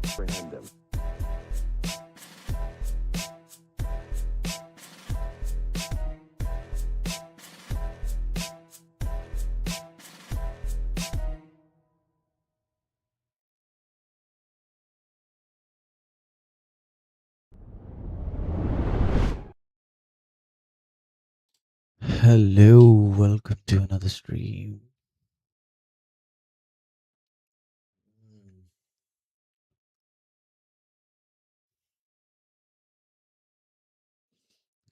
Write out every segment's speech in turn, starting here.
apprehend them. Hello, welcome to another stream.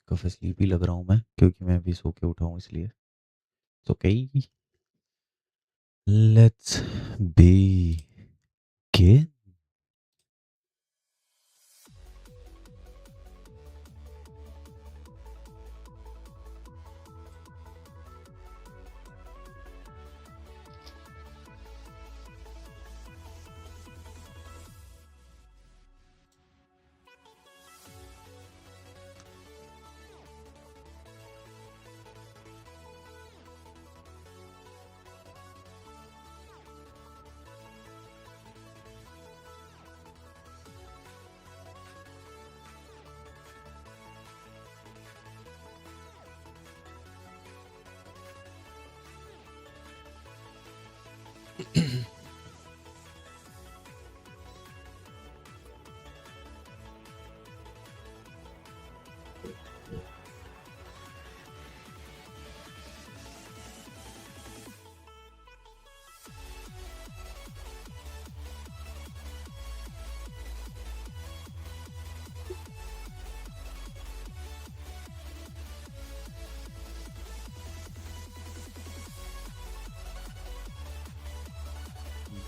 काफी sleepy लग रहा हूँ मैं क्योंकि मैं अभी सो के उठा हूँ इसलिए ओके लेट्स begin.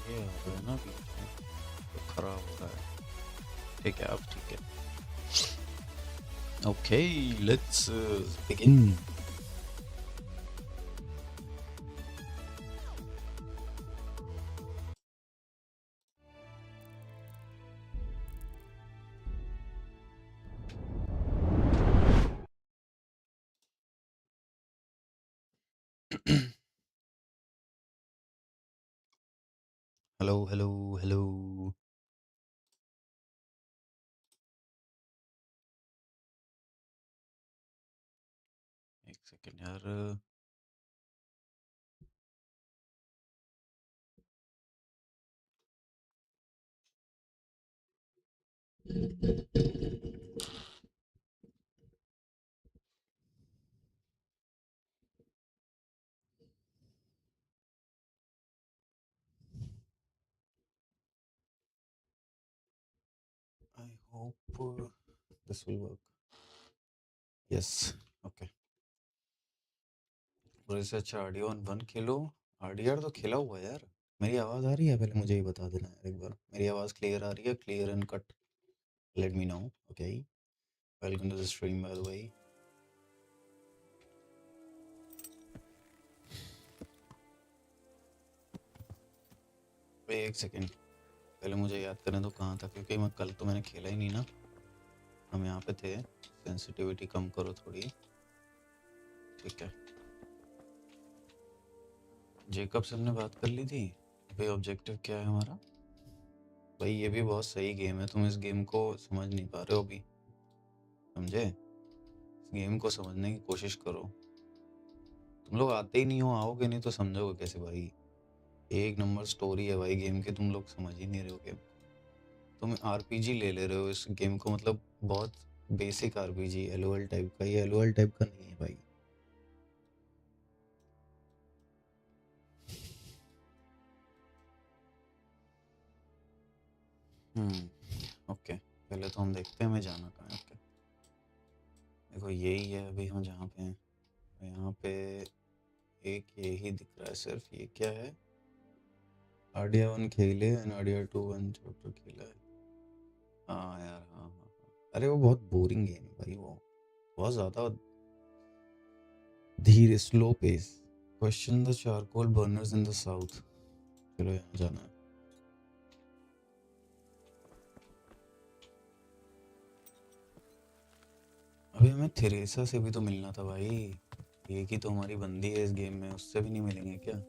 ये हो रहा है ना बीच में तो खराब हो रहा है ठीक है अब ठीक है okay let's begin. Hello hello hello एक सेकेंड यार I hope this will work yes okay और इससे अच्छा आरडीआर 1 खेलो आरडीआर तो खेला हुआ है यार मेरी आवाज़ आ रही है पहले मुझे ये बता देना यार एक बार मेरी आवाज़ क्लियर आ रही है clear and cut let me know okay welcome to the stream by the way एक सेकेंड पहले मुझे याद करने दो कहाँ था क्योंकि मैं कल तो मैंने खेला ही नहीं ना हम यहाँ पे थे सेंसिटिविटी कम करो थोड़ी ठीक है जेकब से हमने बात कर ली थी भाई ऑब्जेक्टिव क्या है हमारा भाई ये भी बहुत सही गेम है तुम इस गेम को समझ नहीं पा रहे हो अभी समझे इस गेम को समझने की कोशिश करो तुम लोग आते ही नहीं हो आओगे नहीं तो समझोगे कैसे भाई एक नंबर स्टोरी है भाई गेम की तुम लोग समझ ही नहीं रहे हो गेम तुम आरपीजी ले रहे हो इस गेम को मतलब बहुत बेसिक आरपीजी एलओएल टाइप का ये एलओएल टाइप का नहीं है भाई ओके पहले तो हम देखते हैं हमें जाना कहाँ है ओके देखो यही है अभी हम जहाँ पे हैं यहाँ पे एक यही दिख रहा है सिर्फ ये क्या है आरडीआर 1 खेले एंड आरडीआर 2 1 चैप्टर खेला है हाँ यार हाँ अरे वो बहुत बोरिंग गेम है भाई वो बहुत ज़्यादा धीरे slow pace question the charcoal burners in the south चलो यहाँ जाना है अभी हमें थेरेसा से भी तो मिलना था भाई एक ही तो हमारी बंदी है इस गेम में उससे भी नहीं मिलेंगे क्या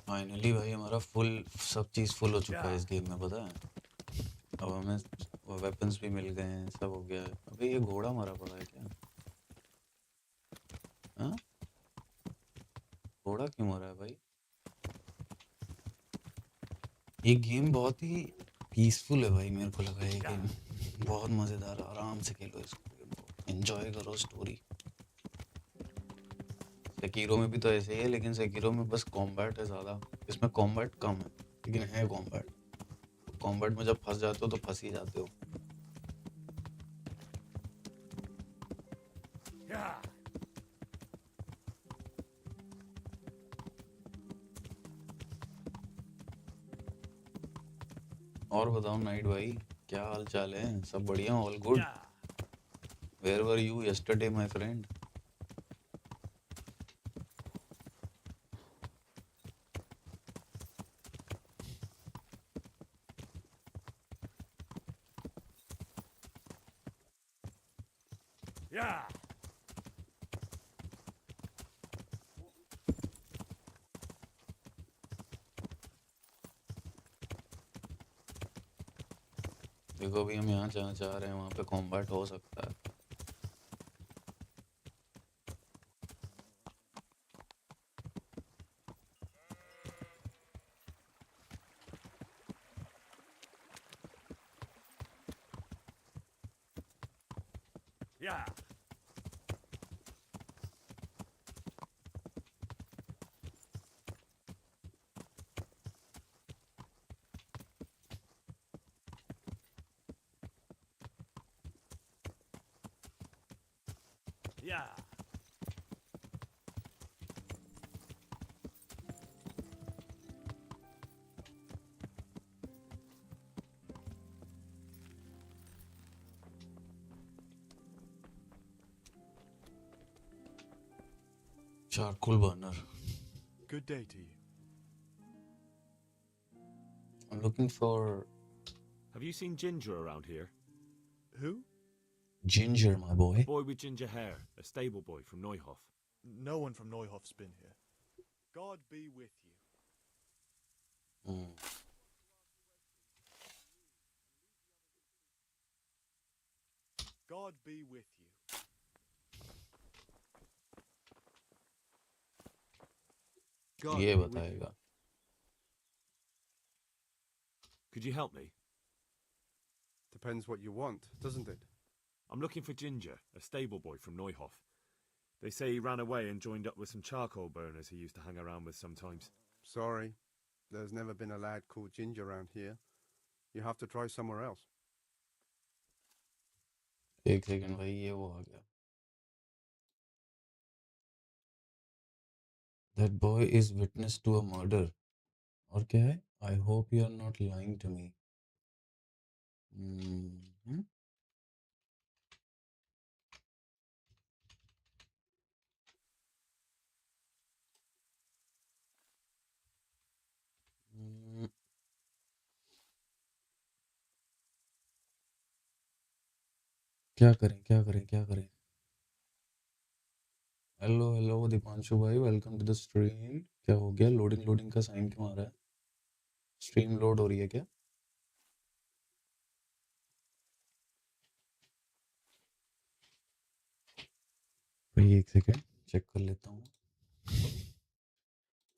फाइनली भाई हमारा फुल सब चीज़ फुल हो चुका है इस गेम में, पता है। अब हमें वेपन्स भी मिल गए हैं, सब हो गया है। अबे ये घोड़ा मरा पड़ा है क्या? हाँ, घोड़ा क्यों मरा है भाई? ये गेम बहुत ही पीसफुल है भाई, मेरे को लगा ये गेम बहुत मज़ेदार है। आराम से खेलो इसको, गेम को एंजॉय करो स्टोरी। सेकीरो में भी तो ऐसे ही है, लेकिन सेकीरो में बस कॉम्बैट है ज़्यादा, इसमें कॉम्बैट कम है, लेकिन है कॉम्बैट। कॉम्बैट में जब फंस जाते हो तो फंस ही जाते हो। और बताओ नाइट भाई, क्या हाल चाल है? सब बढ़िया? All good? Where were you yesterday my friend? देखो अभी हम यहाँ जहाँ जा रहे हैं वहाँ पे कॉम्बैट हो सकता है। Charcoal burner. Good day to you. I'm looking for Have you seen Ginger around here? Who? Ginger, my boy. Boy with ginger hair, a stable boy from Neuhof. No one from Neuhof's been here. God be with you. Hmm. God be with you. God ये be with you. बताएगा। Could you help me? Depends what you want, doesn't it? I'm looking for Ginger, a stable boy from Neuhof. They say he ran away and joined up with some charcoal burners he used to hang around with sometimes. Sorry, there's never been a lad called Ginger around here. You have to try somewhere else. एक second भाई, ये वो आ गया। That boy is witness to a murder. और क्या है? I hope you are not lying to me. हम्म, हम्म, क्या करें क्या करें क्या करें? हेलो हेलो दीपांशु भाई, वेलकम टू द स्ट्रीम। क्या हो गया? लोडिंग लोडिंग का साइन क्यों आ रहा है? स्ट्रीम लोड हो रही है क्या? भाई एक सेकंड चेक कर लेता हूँ।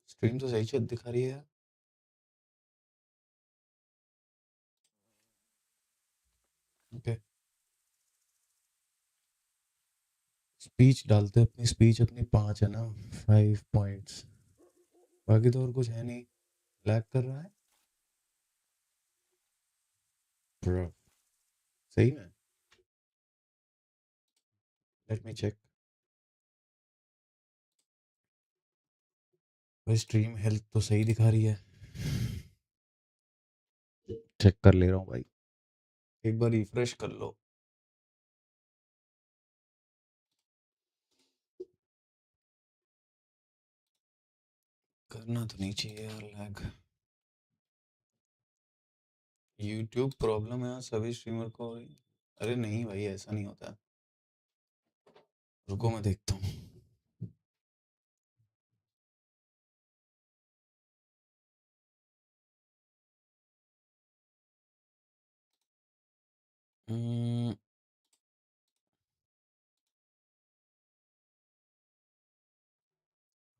स्ट्रीम तो सही से दिखा रही है यार। ओके, स्पीच डालते हैं। अपनी स्पीच अपनी 5 है ना, 5 पॉइंट्स। बाकी तो और कुछ है नहीं। लैग कर रहा है ब्रो, सही में? Let me check. भाई स्ट्रीम हेल्थ तो सही दिखा रही है, चेक कर ले रहा हूँ भाई। एक बार रिफ्रेश कर लो। करना तो नहीं चाहिए यार लैग। यूट्यूब प्रॉब्लम है यार, सभी स्ट्रीमर को हो रही है। अरे नहीं भाई, ऐसा नहीं होता। रुको मैं देखता हूँ। हम्म,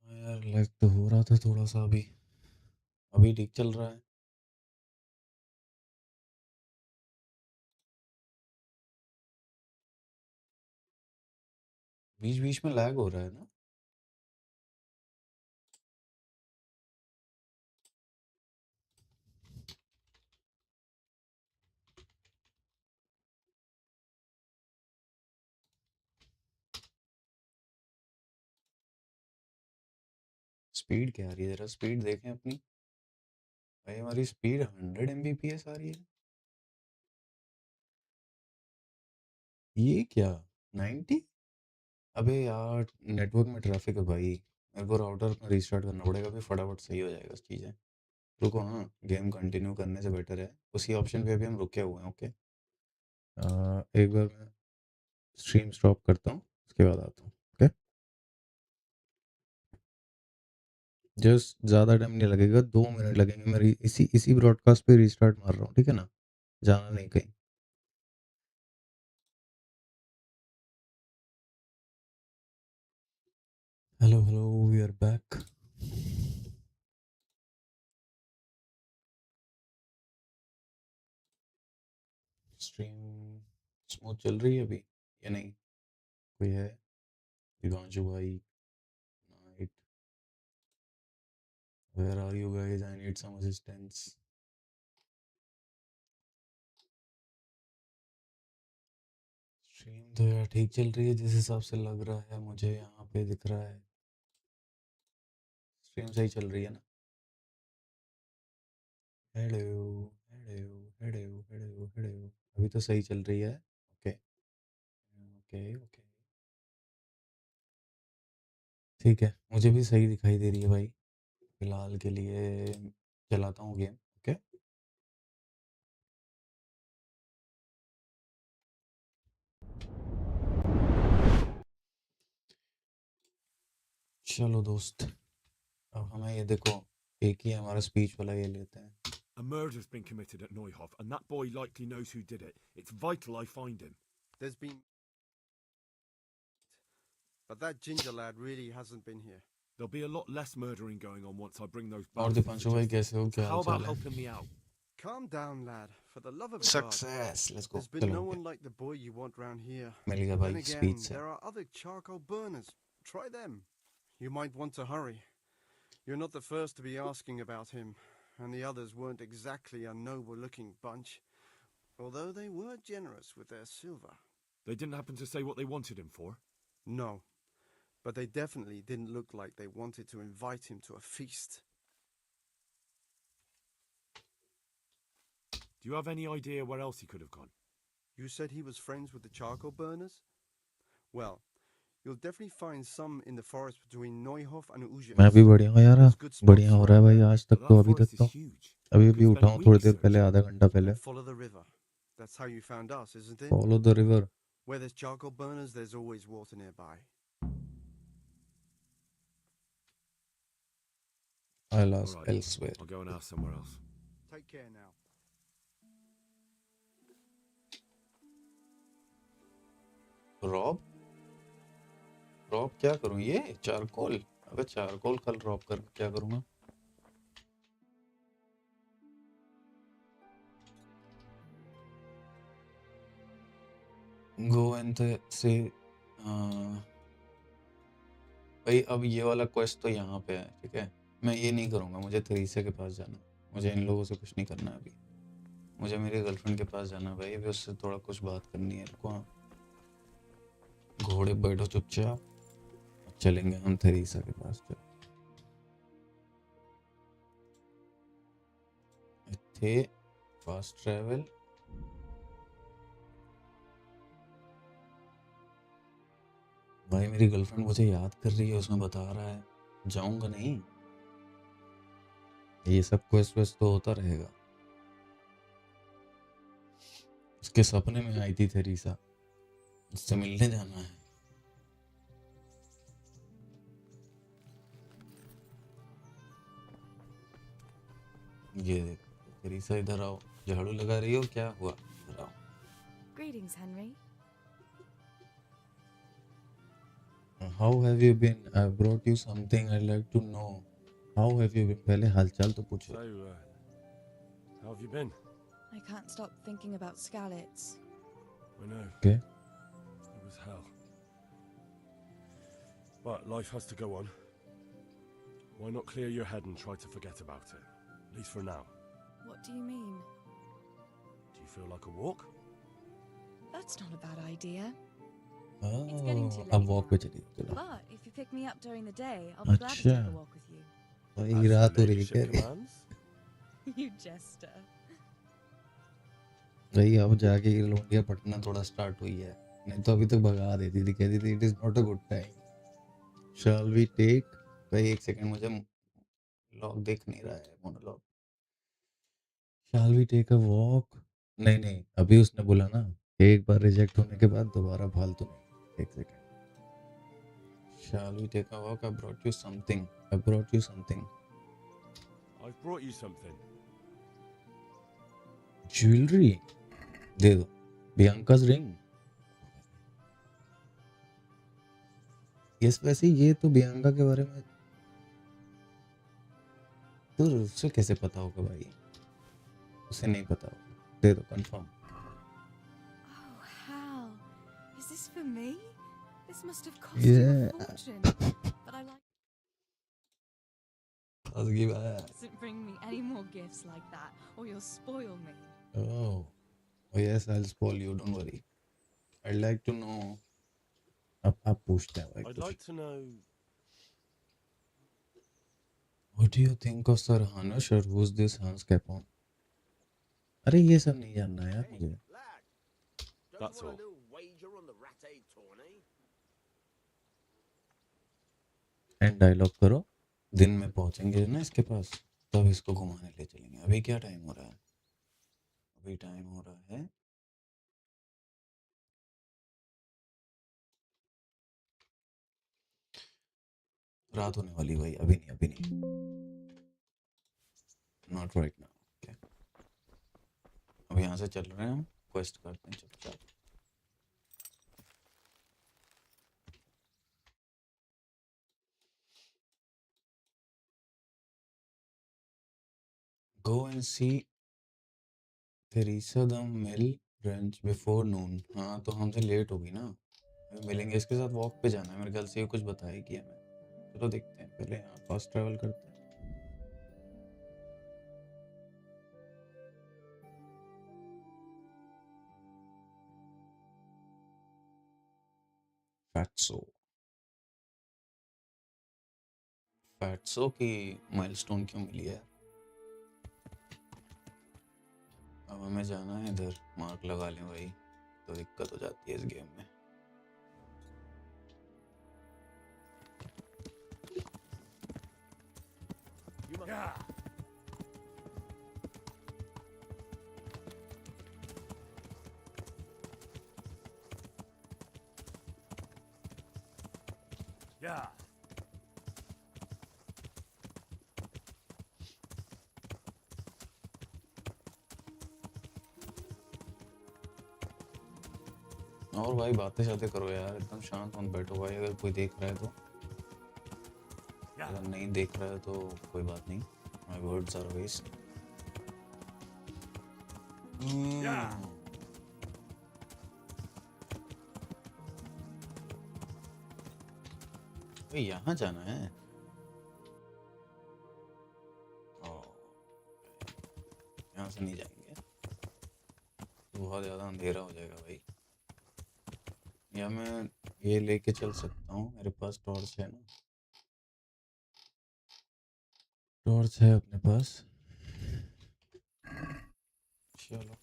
यार लैग तो हो रहा था थोड़ा सा। अभी ठीक चल रहा है। बीच बीच में लैग हो रहा है ना। स्पीड क्या आ रही है, जरा स्पीड देखें अपनी। भाई हमारी स्पीड 100 Mbps आ रही है। ये क्या 90? अबे यार नेटवर्क में ट्रैफिक है भाई। मेरे को राउटर अपना रीस्टार्ट करना पड़ेगा, फिर फटाफट सही हो जाएगा चीज़ें। रुको, हाँ गेम कंटिन्यू करने से बेटर है उसी ऑप्शन पे अभी हम रुके हुए हैं। ओके, एक बार मैं स्ट्रीम स्टॉप करता हूँ, उसके बाद आता हूँ। ओके, जस्ट ज़्यादा टाइम नहीं लगेगा, 2 मिनट लगेंगे। मेरी इसी इसी ब्रॉडकास्ट पे रीस्टार्ट मार रहा हूँ, ठीक है ना, जाना नहीं कहीं। Hello hello, we are back. Stream smooth चल रही है अभी या नहीं? कोई है? दिगांशु भाई, knight, where are you guys? I need some assistance. Stream तो यार ठीक चल रही है जिस हिसाब से लग रहा है मुझे, यहाँ पे दिख रहा है स्ट्रीम सही चल रही है ना। Hello hello hello hello hello, अभी तो सही चल रही है। ओके ओके ओके, ठीक है, मुझे भी सही दिखाई दे रही है भाई। फिलहाल के लिए चलाता हूँ गेम। ओके, चलो दोस्त, अब हमें ये देखो, एक ही हमारा स्पीच वाला ये लेते हैं। A murder's been committed at Neuhof, and that boy likely knows who did it. It's vital I find him. There's been. But that ginger lad really hasn't been here. There'll be a lot less murdering going on once I bring those और bastards to Deepanshu भाई justice. कैसे हो, So क्या how hall about चाल है? helping me out? Calm down, lad. For the love of God. Success, let's go. There's been चलो no हो one गया, like the boy you want round here. मिल गया Then भाई स्पीच again, से। there are other charcoal burners. Try them. You might want to hurry. You're not the first to be asking about him, and the others weren't exactly a noble-looking bunch, although they were generous with their silver. They didn't happen to say what they wanted him for? No, but they definitely didn't look like they wanted to invite him to a feast. Do you have any idea where else he could have gone? You said he was friends with the charcoal burners? Well, you'll definitely find some in the forest between Neuhof and Ujas. मैं भी बढ़िया हूँ यार, There's good spots बढ़िया हो रहा है right भाई there. आज But तक that तो। अभी तक forest is तो huge. अभी You अभी could उठा spend हूँ थोड़ी weeks देर पहले, searching. आधा घंटा पहले। Then follow the river. That's how you found us, isn't it? Follow the river. Where there's charcoal burners, there's always water nearby. I All lost right, elsewhere. I'll go and ask somewhere else. Take care now. Rob, Rob क्या करूँ? ये charcoal, अबे charcoal कल Rob कर क्या करूँगा? Go and से भाई अब ये वाला क्वेस्ट तो यहाँ पे है, ठीक है, मैं ये नहीं करूँगा। मुझे थरीसा के पास जाना है, मुझे इन लोगों से कुछ नहीं करना है अभी। मुझे मेरी गर्लफ्रेंड के पास जाना है भाई, अभी उससे थोड़ा कुछ बात करनी है। रुको, हाँ घोड़े बैठो चुपचाप, चलेंगे हम थरीसा के पास। चलो थे फास्ट ट्रैवल। भाई मेरी गर्लफ्रेंड मुझे याद कर रही है, उसमें बता रहा है, जाऊंगा नहीं। ये सब क्वेस्ट वेस्ट तो होता रहेगा, उसके सपने में आई थी थेरीसा, उससे मिलने जाना है। ये देखो थेरीसा, इधर आओ। झाड़ू लगा रही हो, क्या हुआ? इधर आओ। Greetings, Henry. How have you been? I brought you something I'd like to know. How have you been? पहले हालचाल तो पूछो। So, how have you been? I can't stop thinking about Skalitz. I know, Okay. it was hell. But life has to go on. Why not clear your head and try to forget about it? At least for now. What do you mean? Do you feel like a walk? That's not a bad idea. Oh, getting too late अब walk पे now. चलिए चलो। But if you pick me up during the day, I'll be glad to take अच्छा। a walk with you. वही रात हो रही ladyship है। commands. You jester. भाई अब जाके ये लौंडिया पटना थोड़ा स्टार्ट हुई है, नहीं तो अभी तक भगा देती थी, कहती थी it is not a good time. Shall we take, भाई एक सेकंड, मुझे लॉग दिख नहीं रहा है, monologue. Shall we take a walk? नहीं नहीं, अभी उसने बोला ना, एक बार रिजेक्ट होने के बाद दोबारा फालतू नहीं। एक second. Shall we take a walk? I brought you something, I brought you something. I've brought you something. Jewellery दे दो। Bianca's ring. यस, वैसे ये तो बियांका के बारे में तो उससे कैसे पता होगा भाई? उसे नहीं पता होगा, दे दो confirm. Oh, Hal. Is this for me? This must have cost you Yeah. a fortune. But I like Asgi bhai. doesn't bring me any more gifts like that, or you'll spoil me. Oh. Oh yes, I'll spoil you, don't worry. I'd like to know. आप पूछते हैं भाई I'd कुछ। like to know. What do you think of Sir Hanush, or who's this Hans Capon? अरे ये सब नहीं जानना है यार मुझे। Lad, don't That's you want all. a little wager on the Rat-Aid tourney? And dialogue करो। दिन में पहुंचेंगे ना इसके पास, तब इसको घुमाने ले चलेंगे। अभी क्या टाइम हो रहा है? अभी टाइम हो रहा है रात होने वाली भाई। अभी नहीं, अभी नहीं, नॉट राइट नाउ। अब यहाँ से चल रहे हैं हम, क्वेस्ट करते हैं चुपचाप। Go and see Theresa the mill branch before noon. हाँ तो हमसे लेट होगी ना, अभी मिलेंगे। इसके साथ वॉक पे जाना है मेरे ख्याल से, ये कुछ बताएगी हमें। चलो देखते हैं, पहले यहाँ फास्ट ट्रैवल करते हैं। फैट्सो की माइलस्टोन क्यों मिली है? अब हमें जाना है इधर, मार्क लगा लें भाई, तो दिक्कत हो जाती है इस गेम में। Yeah. Yeah. और भाई बातें शातें करो यार, एकदम शांत मत बैठो भाई। अगर कोई देख रहा है तो, अगर नहीं देख रहा है तो कोई बात नहीं। My words are waste. भाई यहाँ जाना है। यहाँ से नहीं जाएंगे, बहुत ज़्यादा अंधेरा हो जाएगा भाई। या मैं ये लेके चल सकता हूँ, मेरे पास टॉर्च है ना, टॉर्च है अपने पास। चलो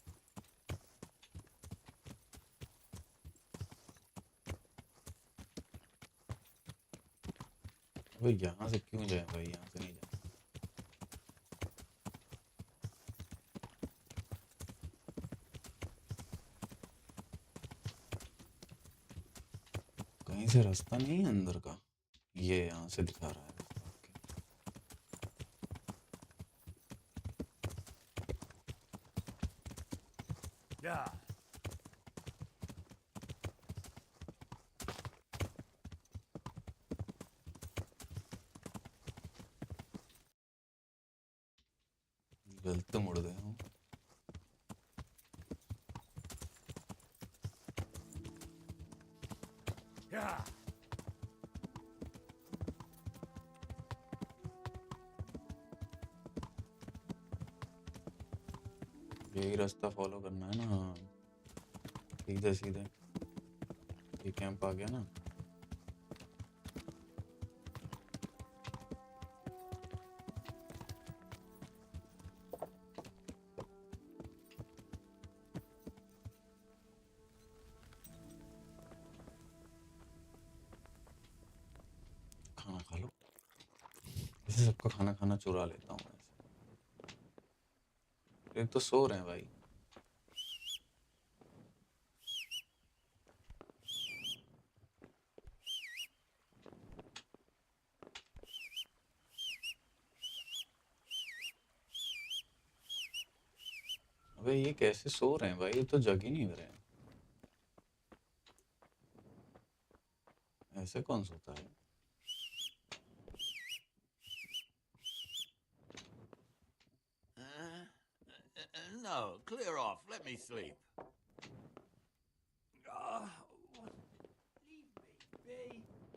भाई यहाँ से क्यों जाए भाई, यहाँ से नहीं जाए। वहीं से रास्ता नहीं है अंदर का, ये यहाँ से दिखा रहा है। Yeah. गलत मुड़ गए हम। Yeah. यही रास्ता फॉलो करना है ना, सीधे सीधे। ये कैंप आ गया ना। खाना खा लो। इसे सबका खाना खाना चुरा लेता हूँ ऐसे। एक तो सो रहे हैं भाई। अबे ये कैसे सो रहे हैं भाई, ये तो जग ही नहीं रहे हैं। ऐसे कौन सोता है? No, clear off. Let me sleep. Leave me be.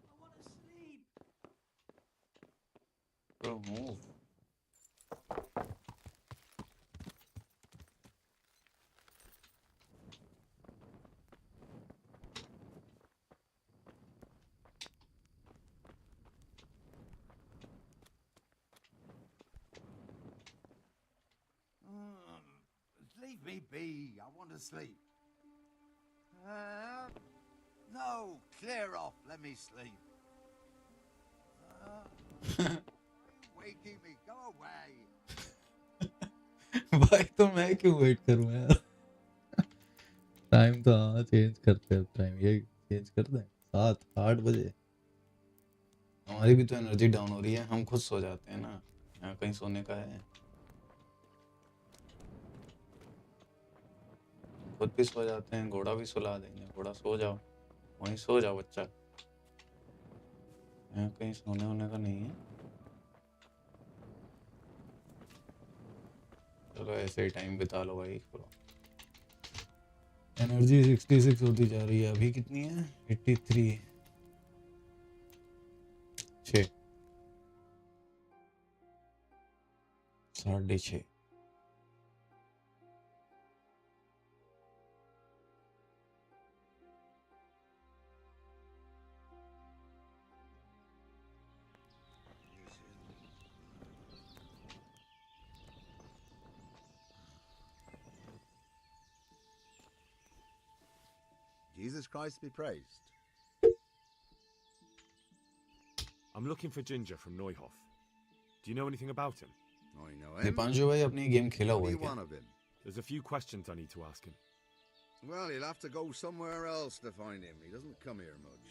I want to sleep. Bro, move. Leave me be. I want to sleep. No, clear off. Let me sleep. Waking me. Go away. भाई तो मैं क्यों wait करूँ यार? Time तो हाँ change करते हैं, टाइम ये चेंज कर दें 7-8 बजे। हमारी भी तो एनर्जी डाउन हो रही है, हम खुद सो जाते हैं ना, यहाँ कहीं सोने का है? खुद भी सो जाते हैं, घोड़ा भी सुला देंगे। घोड़ा सो जाओ, वहीं सो जाओ बच्चा, यहाँ कहीं सोने होने का नहीं है। चलो ऐसे ही टाइम बिता लो भाई। एनर्जी 66 होती जा रही है, अभी कितनी है? 83। 6 6:30। Jesus Christ be praised. I'm looking for Ginger from Neuhoff. Do you know anything about him? I know him. Deepanshu भाई अपनी गेम खेला What हुआ do है you क्या? want of him? There's a few questions I need to ask him. Well, he'll have to go somewhere else to find him. He doesn't come here much.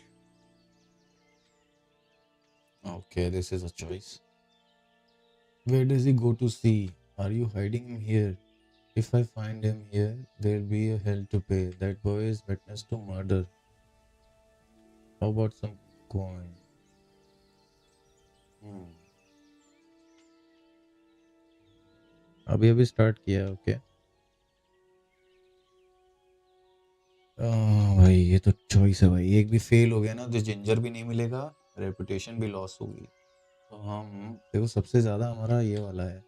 Okay, this is a choice. Where does he go to see? Are you hiding him here? If I find him here, there'll be a hell to pay. That boy is witness to murder. How about some coin? अभी start किया। Okay भाई ये तो choice है भाई, एक भी fail हो गया ना तो जिंजर भी नहीं मिलेगा, रेपुटेशन भी लॉस होगी। तो हम देखो सबसे ज़्यादा हमारा ये वाला है,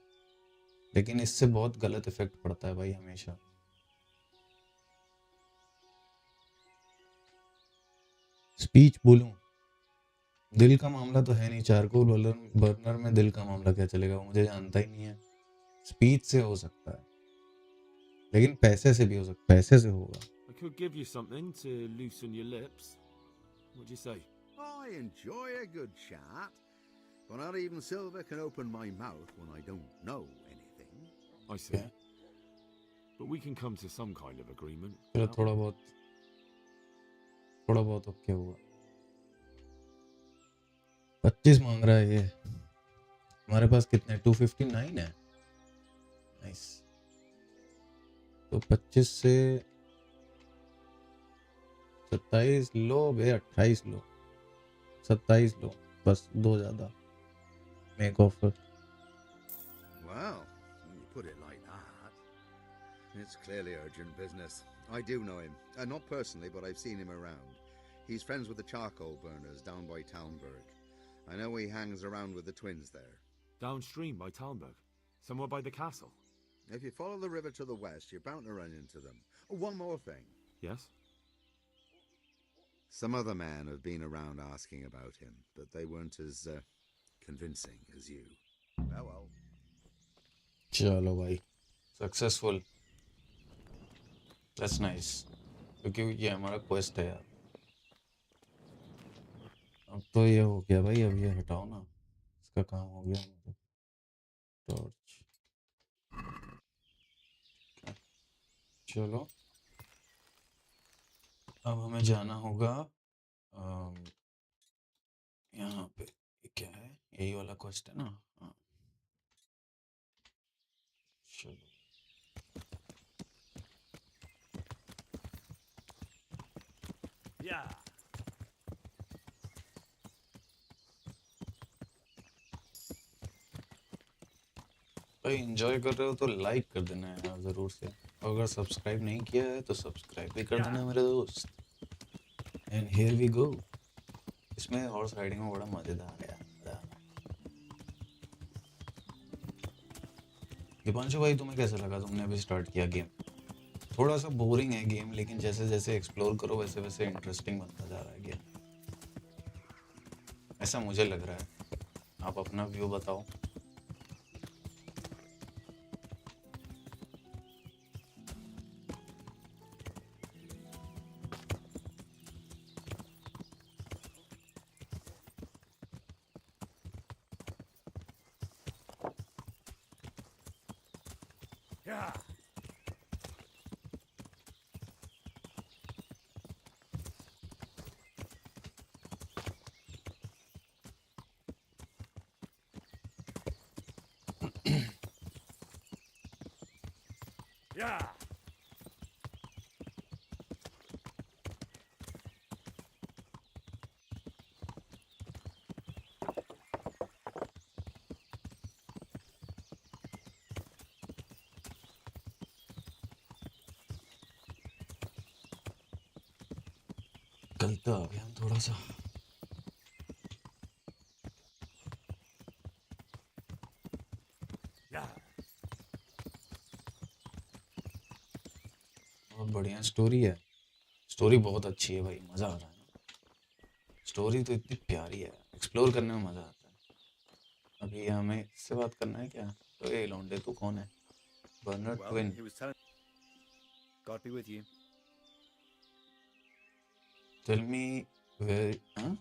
लेकिन इससे बहुत गलत इफेक्ट पड़ता है भाई हमेशा। स्पीच बोलूं, दिल का मामला तो है नहीं, चारकोल बर्नर में दिल का मामला क्या चलेगा, वो मुझे जानता ही नहीं है। स्पीच से हो सकता है, लेकिन पैसे से भी हो सकता, पैसे से होगा। I could give you something to loosen your lips. What do you say? I enjoy a good chat, but not even Silver can open my mouth when I don't know anything. I see. Okay. But we can come to some kind of agreement. चलो can't we? थोड़ा बहुत okay हुआ। 25 मांग रहा है ये. हमारे पास कितने 259 है. नाइस. तो 25 से 27 लो बे. 28 लो. 27 लो. बस 2 ज्यादा. Make offer. Well, when you put it like that, it's clearly urgent business. I do know him. Not personally, but I've seen him around. He's friends with the charcoal burners down by Townburg. I know he hangs around with the twins there. Downstream by Talmberg, somewhere by the castle. If you follow the river to the west, you're bound to run into them. Oh, one more thing. Yes? Some other men have been around asking about him, but they weren't as convincing as you. Well. चलो भाई. Successful. That's nice. क्योंकि ये हमारा quest है यार. अब तो ये हो गया भाई. अब ये हटाओ ना. इसका काम हो गया. टॉर्च. चलो. अब हमें जाना होगा यहाँ पे. क्या है? यही वाला क्वेस्ट है ना. हाँ. चलो. Yeah. भाई एंजॉय कर रहे हो तो लाइक कर देना है यार ज़रूर से. अगर सब्सक्राइब नहीं किया है तो सब्सक्राइब भी कर देना मेरे दोस्त. And here we go. इसमें हॉर्स राइडिंग में बड़ा मज़ेदार है यार. दीपांशु भाई तुम्हें कैसा लगा? तुमने अभी स्टार्ट किया गेम. थोड़ा सा बोरिंग है गेम, लेकिन जैसे जैसे एक्सप्लोर करो वैसे वैसे इंटरेस्टिंग बनता जा रहा है गेम. ऐसा मुझे लग रहा है. आप अपना व्यू बताओ. Yeah. Yeah. कल तो आ गया हम थोड़ा सा. Yeah. बहुत बढ़िया स्टोरी है. स्टोरी बहुत अच्छी है भाई. मज़ा आ रहा है. स्टोरी तो इतनी प्यारी है. एक्सप्लोर करने में मज़ा आता है. अभी हमें इससे बात करना है क्या? तो ये लौंडे तू कौन है? Burner twin. he was telling. God be with you. Tell me where. हाँ.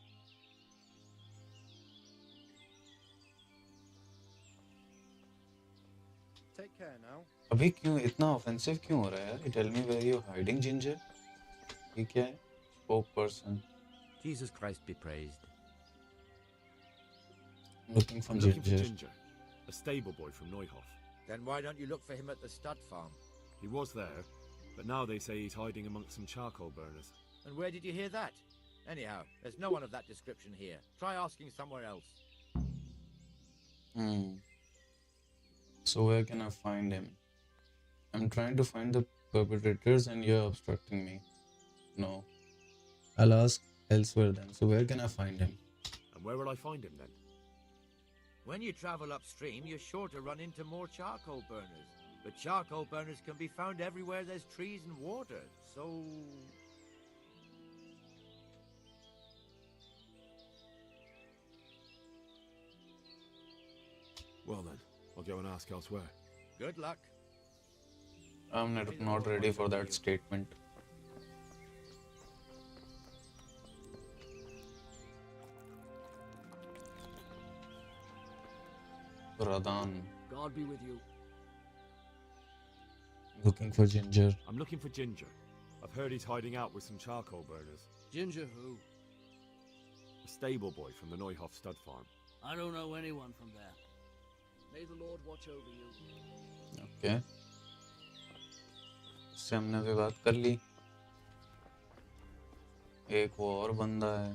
Take care now. अभी क्यों इतना ऑफेंसिव क्यों हो रहा है यार? Tell me where you hiding ginger. ये क्या है? Spoke person. Jesus Christ be praised. Looking for I'm looking for ginger. Ginger, a stable boy from Neuhof. Then why don't you look for him at the stud farm? He was there, but now they say he's hiding amongst some charcoal burners. And where did you hear that? Anyhow, there's no one of that description here. Try asking somewhere else. So where can I find him? I'm trying to find the perpetrators and you're obstructing me. No. I'll ask elsewhere then. So where can I find him? And where will I find him then? When you travel upstream, you're sure to run into more charcoal burners. But charcoal burners can be found everywhere there's trees and water, so... Well then, I'll go and ask elsewhere. Good luck. I'm not ready for that statement. Radhan. God be with you. Looking for Ginger. I'm looking for Ginger. I've heard he's hiding out with some charcoal burners. Ginger who? A stable boy from the Neuhof stud farm. I don't know anyone from there. May the Lord watch over you. Okay. इससे हमने भी बात कर ली. एक वो और बंदा है.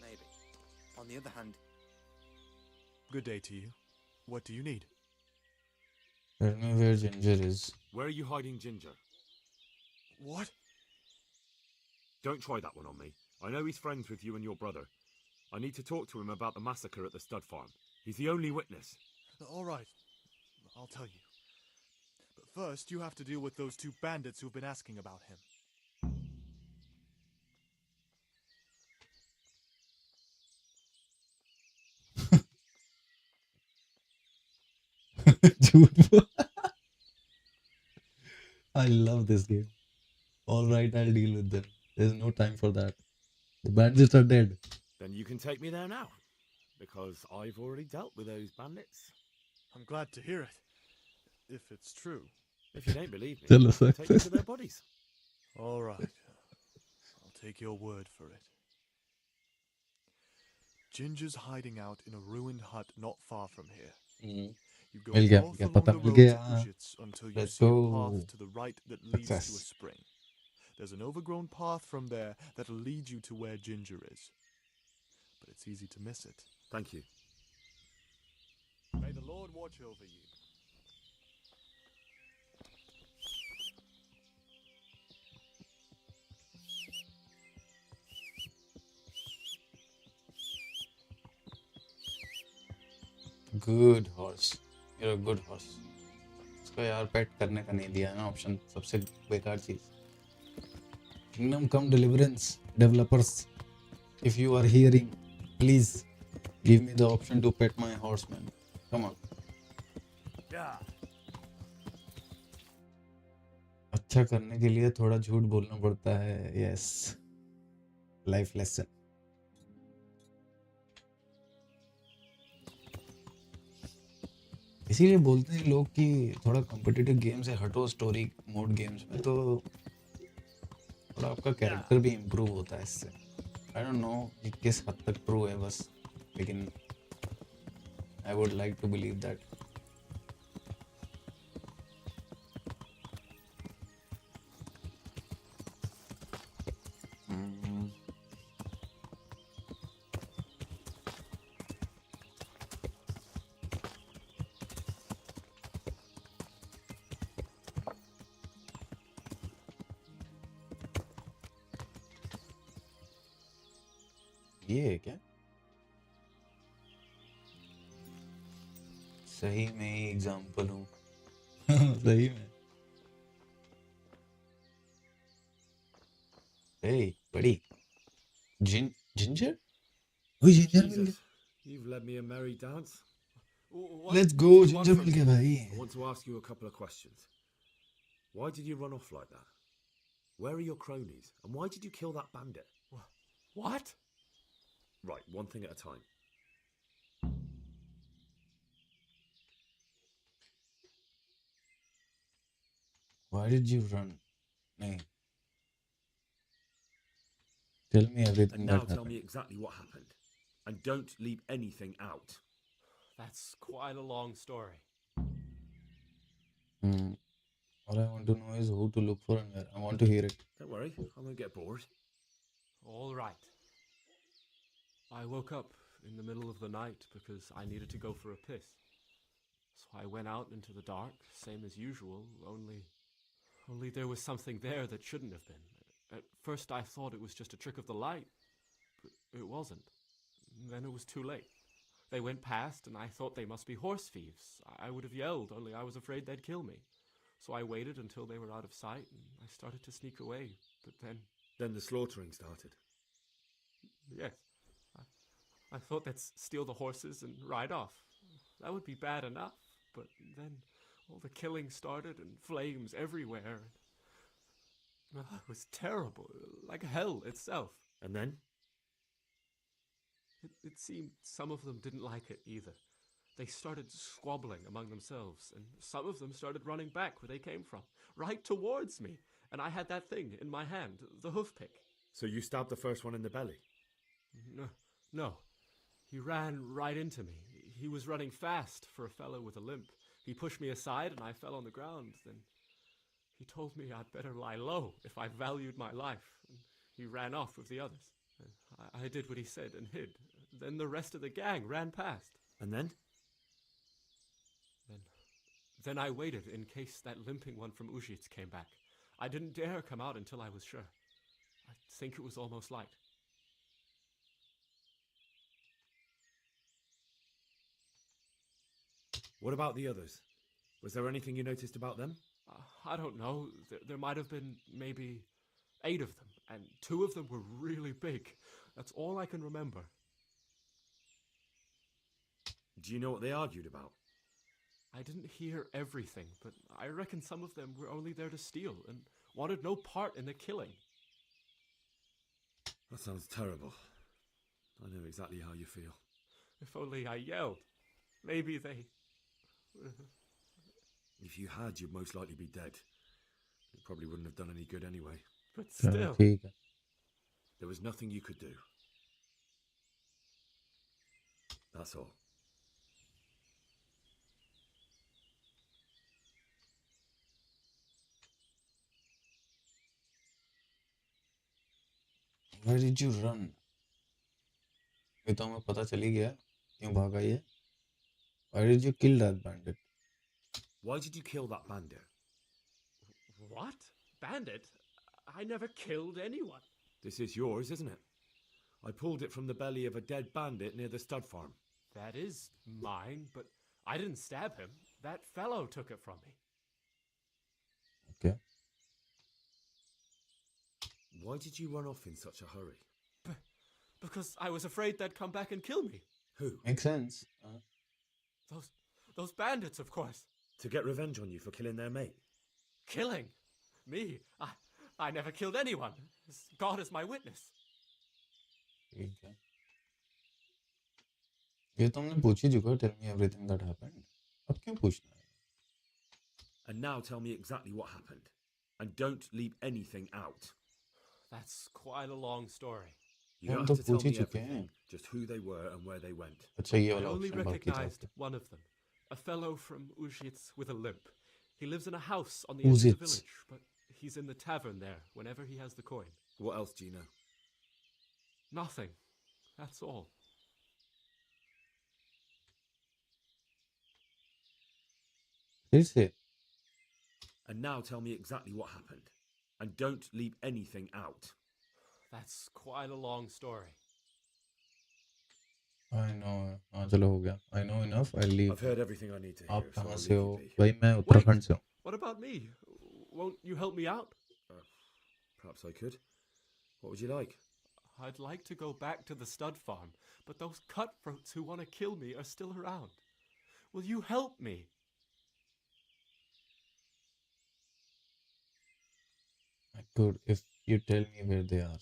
Maybe. On the other hand, Good day to you. What do you need? Tell me where Ginger is. Where are you hiding Ginger? What? Don't try that one on me. I know he's friends with you and your brother. I need to talk to him about the massacre at the stud farm. He's the only witness. All right. I'll tell you. But first, you have to deal with those two bandits who've been asking about him. I love this game. All right, I'll deal with them. There's no time for that. The bandits are dead. Then you can take me there now. Because I've already dealt with those bandits. I'm glad to hear it. If it's true. If you don't believe me, Tell us I'll take you to their bodies. All right. I'll take your word for it. Ginger's hiding out in a ruined hut not far from here. You go Mil gaya, north mil gaya, along pata the mil road to gaya. Ushitz until you Let's see a go. path to the right that leads to a Success. spring. There's an overgrown path from there that'll lead you to where Ginger is. But it's easy to miss it. Thank you. May the Lord watch over you. Good horse. You're a good horse. इसको यार पेट करने का नहीं दिया ना option. सबसे बेकार चीज. Kingdom Come Deliverance developers, if you are hearing, please give me the option to pet my horse, man. Come on. Yeah. अच्छा करने के लिए थोड़ा झूठ बोलना पड़ता है. Yes. Life lesson. इसीलिए बोलते हैं लोग कि थोड़ा कॉम्पिटिटिव गेम से हटो स्टोरी मोड गेम्स में तो थोड़ा आपका कैरेक्टर भी इम्प्रूव होता है इससे. आई डोंट नो कि किस हद तक ट्रू है बस, लेकिन I would like to believe that. ये है क्या? सही में ही एग्जाम्पल हूँ. सही में. Hey, buddy. Ginger? Oh, Ginger मिल Jesus, गया. you've led me a merry dance. Let's go, What do you want Ginger from mill me? गया भाई. I want to ask you a couple of questions. Why did you run off like that? Where are your cronies? And why did you kill that bandit? What? Right, one thing at a time. Why did you run? नहीं. Tell me everything And now that tell happened. me exactly what happened. And don't leave anything out. That's quite a long story. All I want to know is who to look for and where. I want to hear it. Don't worry, I won't get bored. All right. I woke up in the middle of the night because I needed to go for a piss. So I went out into the dark, same as usual, only there was something there that shouldn't have been. At first I thought it was just a trick of the light, but it wasn't. Then it was too late. They went past and I thought they must be horse thieves. I would have yelled, only I was afraid they'd kill me. So I waited until they were out of sight and I started to sneak away, but then... Then the slaughtering started. Yes. I thought they'd steal the horses and ride off. That would be bad enough, but then all the killing started and flames everywhere. It was terrible, like hell itself. And then? It seemed some of them didn't like it either. They started squabbling among themselves, and some of them started running back where they came from, right towards me. And I had that thing in my hand, the hoof pick. So you stabbed the first one in the belly? No. He ran right into me. He was running fast for a fellow with a limp. He pushed me aside and I fell on the ground. Then he told me I'd better lie low if I valued my life. And he ran off with the others. I did what he said and hid. Then the rest of the gang ran past. And then? Then I waited in case that limping one from Ujits came back. I didn't dare come out until I was sure. I think it was almost light. What about the others? Was there anything you noticed about them? I don't know. There might have been maybe 8 of them, and 2 of them were really big. That's all I can remember. Do you know what they argued about? I didn't hear everything, but I reckon some of them were only there to steal and wanted no part in the killing. That sounds terrible. I know exactly how you feel. If only I yelled. Maybe they... If you had, you'd most likely be dead. It probably wouldn't have done any good anyway. But still... There was nothing you could do. That's all. Where did you run? ये तो हमें पता चल ही गया क्यों भागा ये. Why did you kill that bandit? Why did you kill that bandit? What? Bandit? I never killed anyone. This is yours, isn't it? I pulled it from the belly of a dead bandit near the stud farm. That is mine, but I didn't stab him. That fellow took it from me. Okay. Why did you run off in such a hurry? Because I was afraid they'd come back and kill me. Who? Makes sense. Those bandits, of course. To get revenge on you for killing their mate? Killing? Me? I never killed anyone. God is my witness. ठीक है. ये तो हमने पूछ ही चुका. Tell me everything that happened. अब क्यों पूछना है? And now tell me exactly what happened. And don't leave anything out. That's quite a long story. You don't have to tell me everything. Just who they were and where they went. अच्छा ये I वाला only option बाकी था. recognized one of them. A fellow from Ujits with a limp. He lives in a house on the edge of the village, but he's in the tavern there whenever he has the coin. What else do you know? Nothing. That's all. फिर से. And now tell me exactly what happened. And don't leave anything out. That's quite a long story. I know. हाँ चलो हो गया. I know enough. I'll leave. I've heard everything I need to hear. आप So कहाँ I'll से leave हो? you be. भाई मैं उत्तराखंड से हूँ. What about me? Won't you help me out? Perhaps I could. What would you like? I'd like to go back to the stud farm, but those cutthroats who want to kill me are still around. Will you help me? I could if you tell me where they are.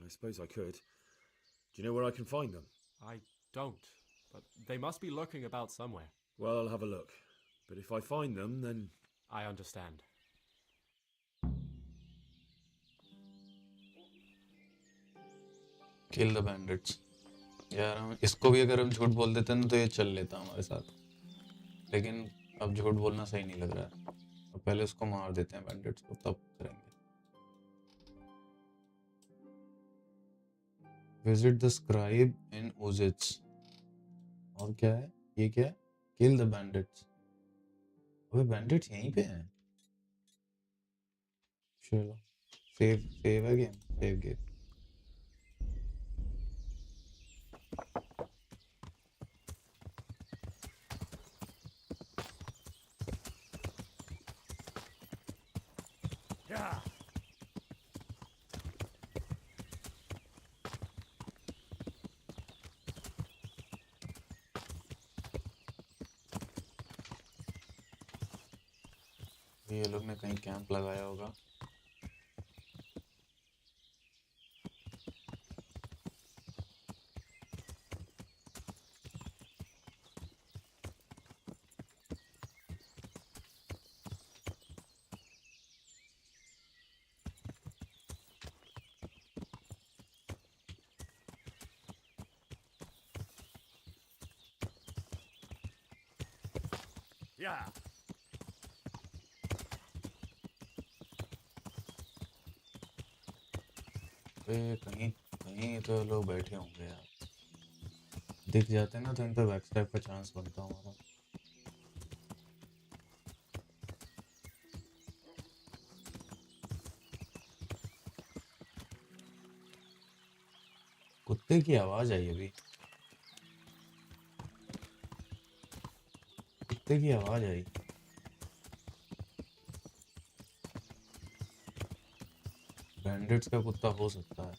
I suppose I could. Do you know where I can find them? I don't, but they must be lurking about somewhere. Well, I'll have a look. But if I find them, then... I understand. Kill the bandits. यार हम इसको भी अगर हम झूठ बोल देते ना तो ये चल लेता हमारे साथ. लेकिन अब झूठ बोलना सही नहीं लग रहा है. अब पहले उसको मार देते हैं bandits को तब करेंगे. Visit the scribe in Ujits. और क्या है? ये क्या है? Kill the bandits. अबे bandits यहीं पे हैं. चलो. Save again. Save game. Yeah. ये लोग ने कहीं कैंप लगाया होगा. Yeah. कहीं कहीं तो लोग बैठे होंगे यार, दिख जाते हैं ना तो इन पे बैकस्टैब का चांस बनता हमारा। कुत्ते की आवाज आई अभी, कुत्ते की आवाज आई। बैंडिट्स का कुत्ता हो सकता है।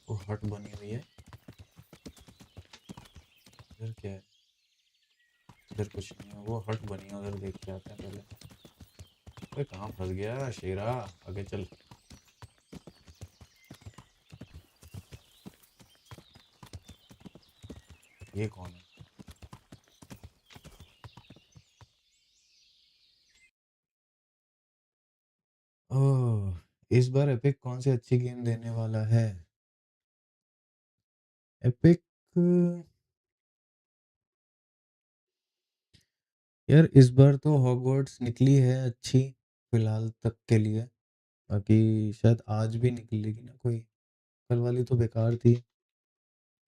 वो हट बनी हुई है। इधर क्या है? इधर कुछ नहीं है, वो हट बनी है, उधर देख के आते हैं पहले। अरे कहाँ फंस गया शेरा, आगे चल। ये कौन है? ओह, इस बार एपिक कौन सी अच्छी गेम देने वाला है? एपिक यार इस बार तो हॉगवर्ट्स निकली है अच्छी फिलहाल तक के लिए, बाकी शायद आज भी निकलेगी ना कोई। कल वाली तो बेकार थी।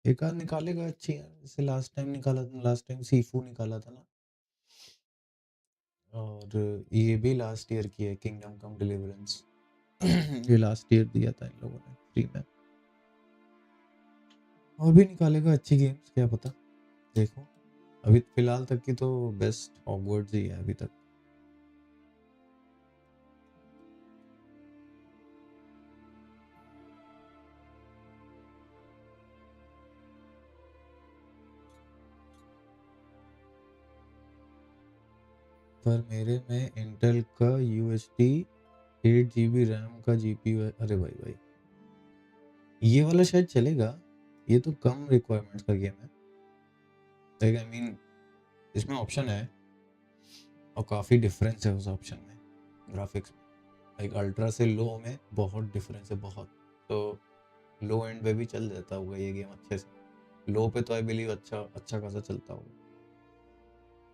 एक आध निकालेगा अच्छी यार, जैसे लास्ट टाइम निकाला था, लास्ट टाइम सीफू निकाला था ना। और ये भी लास्ट ईयर की है, किंगडम कम डिलीवरेंस। ये लास्ट ईयर दिया था इन लोगों ने फ्री में। और भी निकालेगा अच्छी गेम्स, क्या पता, देखो। अभी फिलहाल तक की तो बेस्ट हॉगवर्ट्स ही है अभी तक। पर मेरे में इंटेल का UHD 8 GB रैम का GPU है। अरे भाई भाई, ये वाला शायद चलेगा, ये तो कम रिक्वायरमेंट्स का गेम है। लाइक आई मीन इसमें ऑप्शन है और काफ़ी डिफरेंस है उस ऑप्शन में ग्राफिक्स में। लाइक अल्ट्रा से लो में बहुत डिफरेंस है, बहुत। तो लो एंड पे भी चल जाता होगा ये गेम अच्छे से। लो पे तो आई बिलीव अच्छा खासा चलता होगा।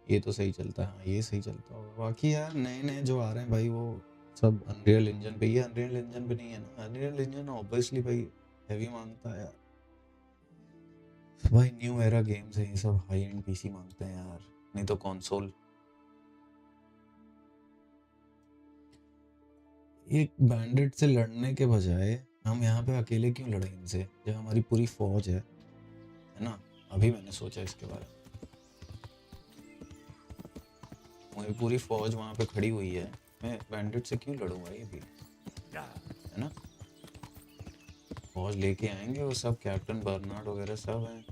ये तो सही चलता है, हाँ ये सही चलता होगा। बाकी यार नए नए जो आ रहे हैं भाई, वो सब अनरियल इंजन पे। ये अनरियल इंजन पे नहीं है ना, अनरियल इंजन ऑब्वियसली भाई हैवी मांगता है यार। भाई न्यू एरा गेम्स है ये सब, हाई एंड PC मांगते हैं यार, नहीं तो कंसोल। एक बैंडिट से लड़ने के बजाय हम यहाँ पे अकेले क्यों लड़ें इनसे, जब हमारी पूरी फौज है ना। अभी मैंने सोचा इसके बारे में, मेरी पूरी फौज वहाँ पे खड़ी हुई है, मैं बैंडिट से क्यों लड़ूंगा ये भी, है ना। फौज लेके आएंगे वो सब, कैप्टन बर्नार्ड वगैरह सब हैं।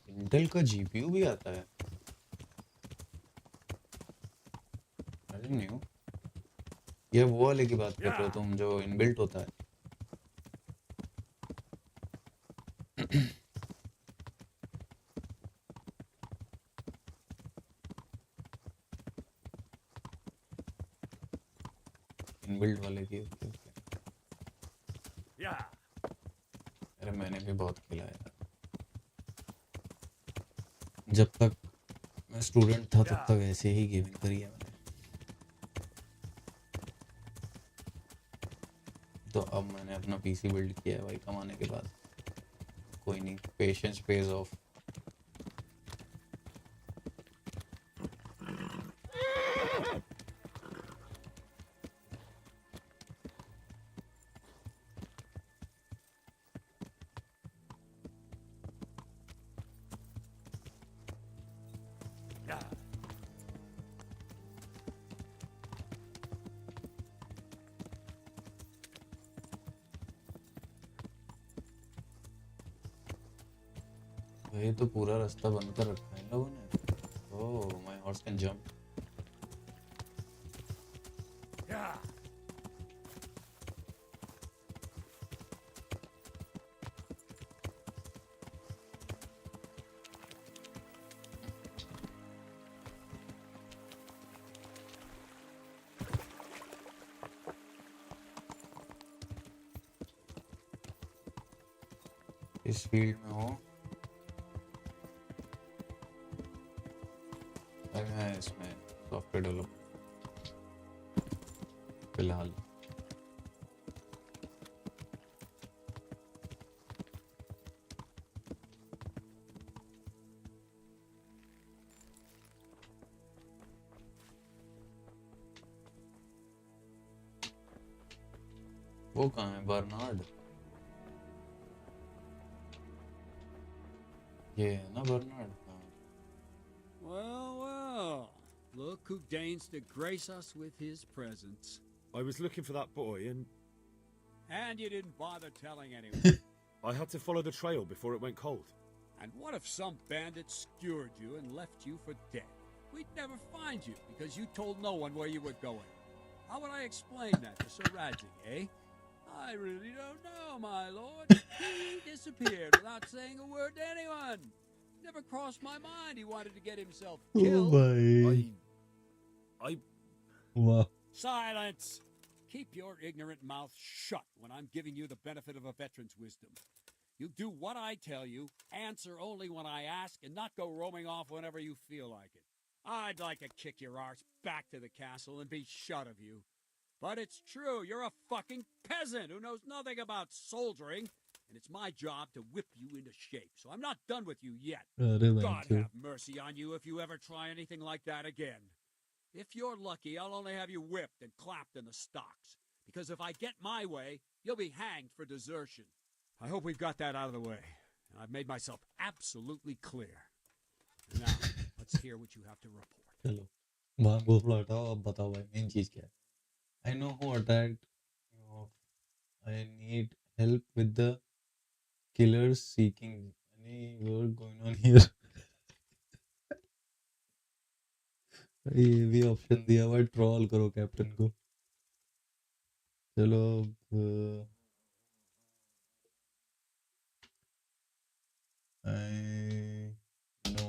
इंटेल का GPU भी आता है, अरे न्यू। ये वो वाले की बात कर रहे हो तुम, जो इनबिल्ट होता है? इनबिल्ट वाले की, ओके ओके। अरे मैंने भी बहुत खेला है यार, जब तक मैं स्टूडेंट था तब तक ऐसे ही गेमिंग करी है मैंने। तो अब मैंने अपना PC बिल्ड किया है भाई कमाने के बाद। कोई नहीं, पेशेंस पेज ऑफ। ये तो पूरा रास्ता बंद कर रखा है इन लोगों ने। Oh my horse can jump. इस फील्ड में हो, मैं इसमें सॉफ्टवेयर डेवलप फिलहाल। वो कहाँ है बर्नार्ड? ये है ना Bernard? Well, well. Look who deigns to grace us with his presence. I was looking for that boy and And you didn't bother telling anyone. I had to follow the trail before it went cold. And what if some bandit skewered you and left you for dead? We'd never find you because you told no one where you were going. How would I explain that to Sir Radzik, eh? I really don't know, my lord. He disappeared without saying a word to anyone. Never crossed my mind he wanted to get himself killed. I Wow. Silence! Keep your ignorant mouth shut when I'm giving you the benefit of a veteran's wisdom. You do what I tell you, answer only when I ask, and not go roaming off whenever you feel like it. I'd like to kick your arse back to the castle and be shut of you. But it's true, you're a fucking peasant who knows nothing about soldiering, and it's my job to whip you into shape, so I'm not done with you yet. God have mercy on you if you ever try anything like that again. If you're lucky, I'll only have you whipped and clapped in the stocks, because if I get my way, you'll be hanged for desertion. I hope we've got that out of the way. I've made myself absolutely clear. Now, let's hear what you have to report. चलो वहाँ गोफला हटाओ, अब बताओ भाई main चीज क्या है? I know who attacked. I need help with the killers seeking. Any work going on here? ये भी ऑप्शन दिया हुआ है, ट्रोल करो कैप्टन को। चलो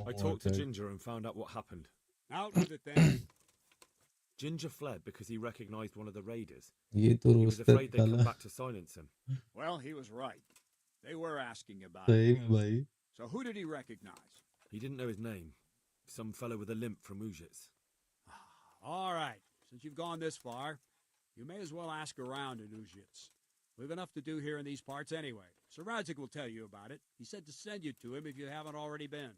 I talked to Ginger and found out what happened. Out with it then. Ginger fled because he recognized one of the raiders. ये तो He was रोज पे afraid they'd come डाला back to silence him. Well, he was right. They were asking about सही it. में भाई। So who did he recognize? He didn't know his name. Some fellow with a limp from Ujits. All right. Since you've gone this far, you may as well ask around in Ujits. We've enough to do here in these parts anyway. Sir Radzik will tell you about it. He said to send you to him if you haven't already been.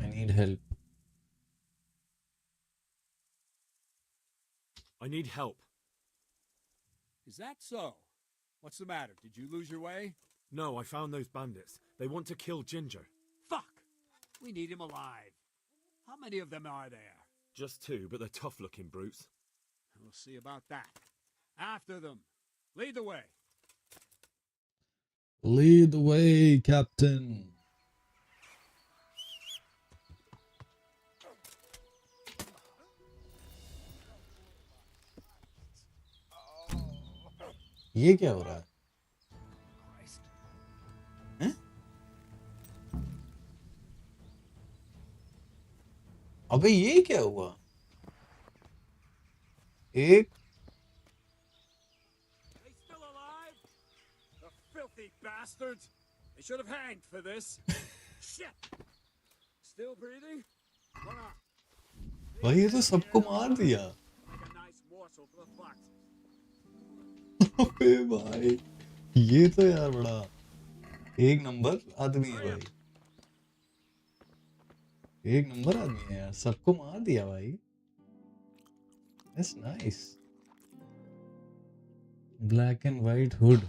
I need help. I need help. Is that so? What's the matter? Did you lose your way? No, I found those bandits. They want to kill Ginger. Fuck! We need him alive. How many of them are there? Just two, but they're tough-looking brutes. We'll see about that. After them. Lead the way. Lead the way, Captain. ये क्या हो रहा है? हैं? अबे ये क्या हुआ? एक They still alive? The filthy bastards! They should have hanged for this. Shit! Still breathing? Come on. भाई ये तो सबको मार दिया। Like a nice morsel for the foxes. अबे भाई ये तो यार बड़ा एक नंबर आदमी है भाई, एक नंबर आदमी है यार, सबको मार दिया भाई। That's nice. Black and white hood.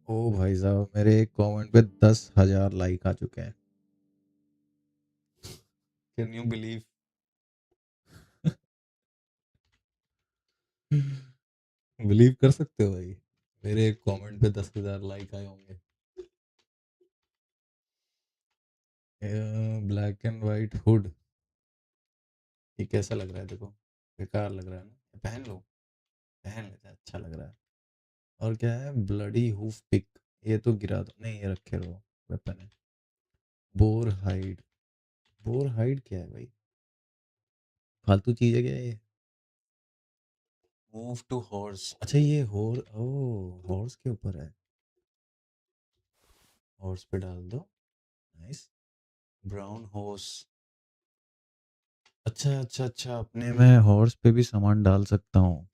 ओ भाई साहब मेरे एक कमेंट पे 10,000 लाइक आ चुके हैं। Can you believe? बिलीव कर सकते हो भाई, मेरे एक कमेंट पे 10,000 लाइक आए होंगे। ब्लैक एंड वाइट हुड, ये कैसा लग रहा है? देखो बेकार लग रहा है ना, पहन लो, पहन लेते हैं, अच्छा लग रहा है। और क्या है? ब्लडी हूफ पिक, ये तो गिरा दो, नहीं ये रखे रहो, वेपन है। बोर हाइड, बोर हाइड क्या है भाई? फालतू चीज है क्या ये? Move to horse. अच्छा ये हॉर्स के ऊपर है। हॉर्स पे डाल दो। नाइस। Brown horse. अच्छा अच्छा अच्छा, अपने मैं हॉर्स पे भी सामान डाल सकता हूँ,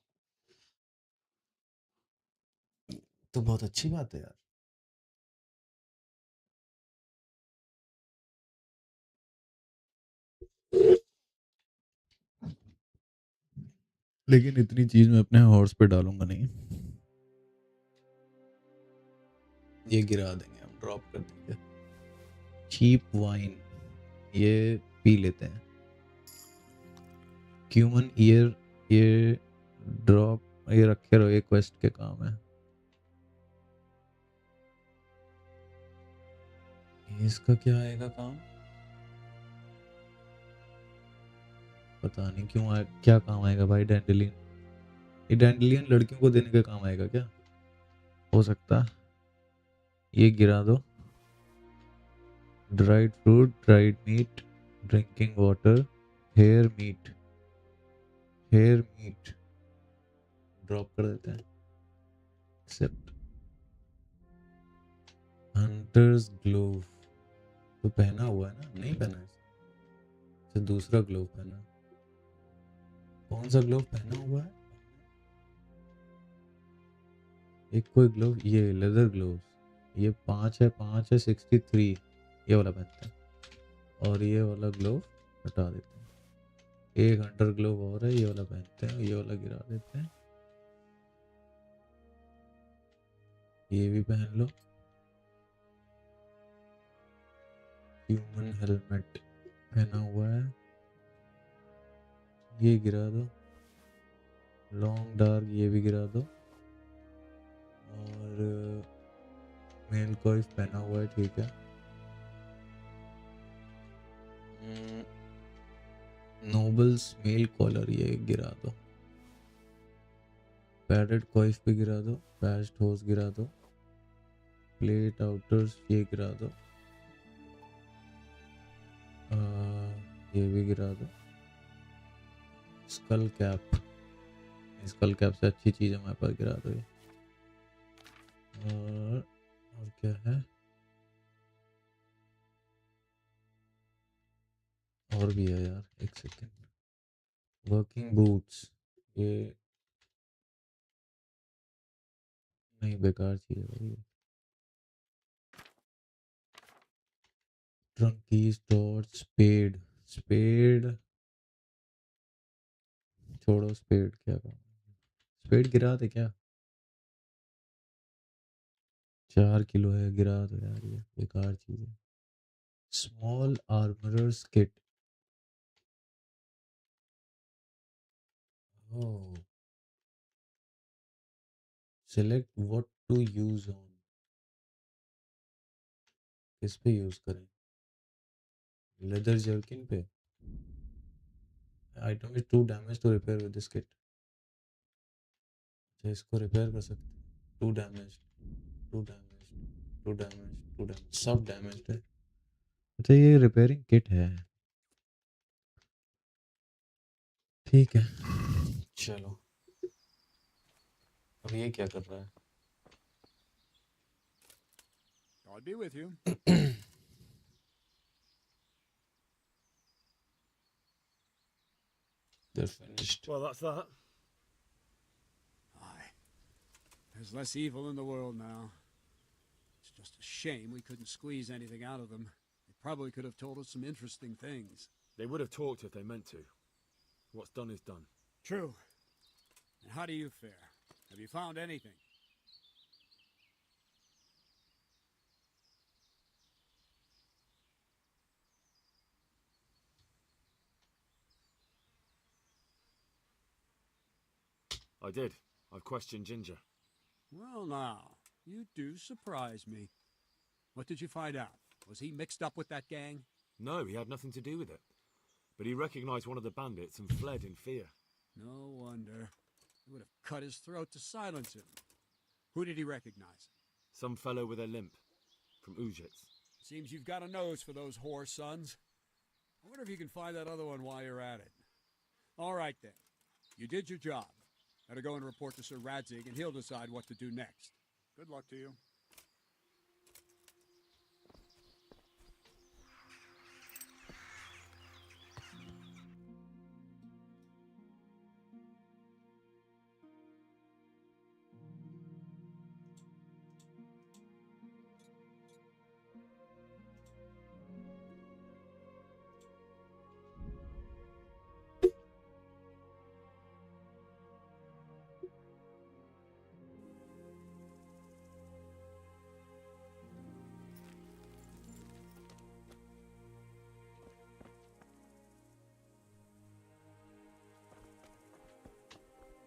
तो बहुत अच्छी बात है यार। लेकिन इतनी चीज मैं अपने हॉर्स पे डालूंगा नहीं, ये गिरा देंगे हम, ड्रॉप कर देंगे। चीप वाइन, ये पी लेते हैं। क्यूमन ईयर, ये ड्रॉप, ये रखे रहो, ये क्वेस्ट के काम है। इसका क्या आएगा काम, पता नहीं क्यों आए, क्या काम आएगा भाई। डैंडेलियन, ये डैंडेलियन लड़कियों को देने का काम आएगा क्या, हो सकता है। ये गिरा दो। Dried fruit, dried meat, drinking water, hare meat, hare meat drop कर देते हैं। एक्सेप्ट। हंटर्स ग्लोव तो पहना हुआ है ना, नहीं पहना है। अच्छा दूसरा ग्लोव पहना, कौन सा ग्लोव पहना हुआ है। एक कोई ग्लोव, ये लेदर ग्लोव, ये 5 है, 5 है 63, ये वाला पहनते हैं। और ये वाला ग्लोव हटा देते हैं। एक हंटर ग्लोव और है, ये वाला पहनते हैं, ये वाला गिरा देते हैं। ये भी पहन लो। ह्यूमन हेलमेट पहना हुआ है, ये गिरा दो। लॉन्ग डार्क, ये भी गिरा दो। और मेल कॉइफ पहना हुआ है, ठीक है। नोबल्स मेल कॉलर, ये गिरा दो। पैडेड कॉइफ भी गिरा दो। पैच्ड होस गिरा दो। प्लेट आउटर्स, ये गिरा दो। ये भी गिरा दो। स्कल कैप, स्कल कैप से अच्छी चीज हमारे पास, गिरा दो ये। और क्या है, और भी है यार, एक सेकेंड। वर्किंग बूट्स, ये नहीं, बेकार चीज है भाई। Trunk keys, torch, spade, spade छोड़ो, स्पेड क्या काम, स्पेड गिरा दे क्या। 4 किलो है, गिरा दो यार, ये बेकार चीज है। Small armourer's kit, oh select what to use on, किस पे यूज करें। लेदर जर्किन पे। Item is too damage to repair with this kit. अच्छा इसको रिपेयर कर सकते हैं। Too damage, too damage, too damage, too damage, सब डैमेज है। अच्छा ये रिपेयरिंग किट है, ठीक है। चलो अब ये क्या कर रहा है। God be with you. They're finished. Well, that's that. Aye. There's less evil in the world now. It's just a shame we couldn't squeeze anything out of them. They probably could have told us some interesting things. They would have talked if they meant to. What's done is done. True. And how do you fare? Have you found anything? I did. I've questioned Ginger. Well, now, you do surprise me. What did you find out? Was he mixed up with that gang? No, he had nothing to do with it. But he recognized one of the bandits and fled in fear. No wonder. He would have cut his throat to silence him. Who did he recognize? Some fellow with a limp. From Uzhitz. Seems you've got a nose for those whore sons. I wonder if you can find that other one while you're at it. All right, then. You did your job. Better go and report to Sir Radzig, and he'll decide what to do next. Good luck to you.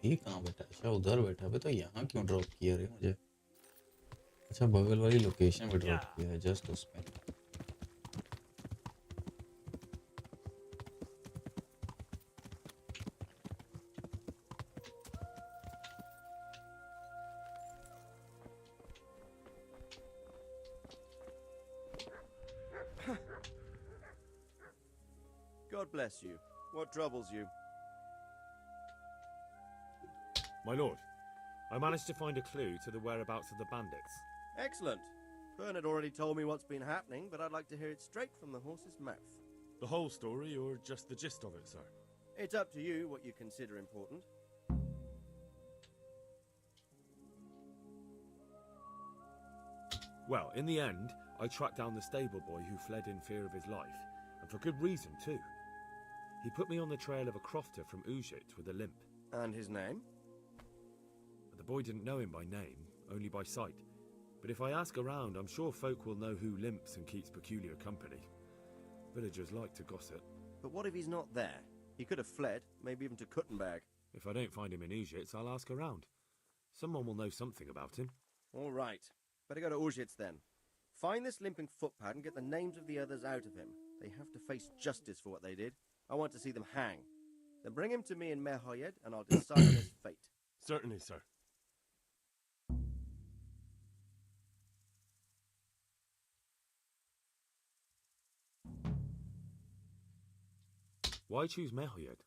ये कहाँ बैठा है? अच्छा उधर बैठा है। तो यहाँ क्यों ड्रॉप किया रे मुझे? अच्छा बगल वाली लोकेशन पे ड्रॉप किया है, जस्ट उसमें। God bless you. What troubles you? My lord, I managed to find a clue to the whereabouts of the bandits. Excellent. Bernard already told me what's been happening, but I'd like to hear it straight from the horse's mouth. The whole story, or just the gist of it, sir? It's up to you what you consider important. Well, in the end, I tracked down the stable boy who fled in fear of his life, and for good reason too. He put me on the trail of a crofter from Ujit with a limp. And his name? The boy didn't know him by name, only by sight. But if I ask around, I'm sure folk will know who limps and keeps peculiar company. Villagers like to gossip. But what if he's not there? He could have fled, maybe even to Kuttenberg. If I don't find him in Ujits, I'll ask around. Someone will know something about him. All right. Better go to Ujits then. Find this limping footpad and get the names of the others out of him. They have to face justice for what they did. I want to see them hang. Then bring him to me in Merhoyed, and I'll decide on his fate. Certainly, sir. Why choose Merhoyed?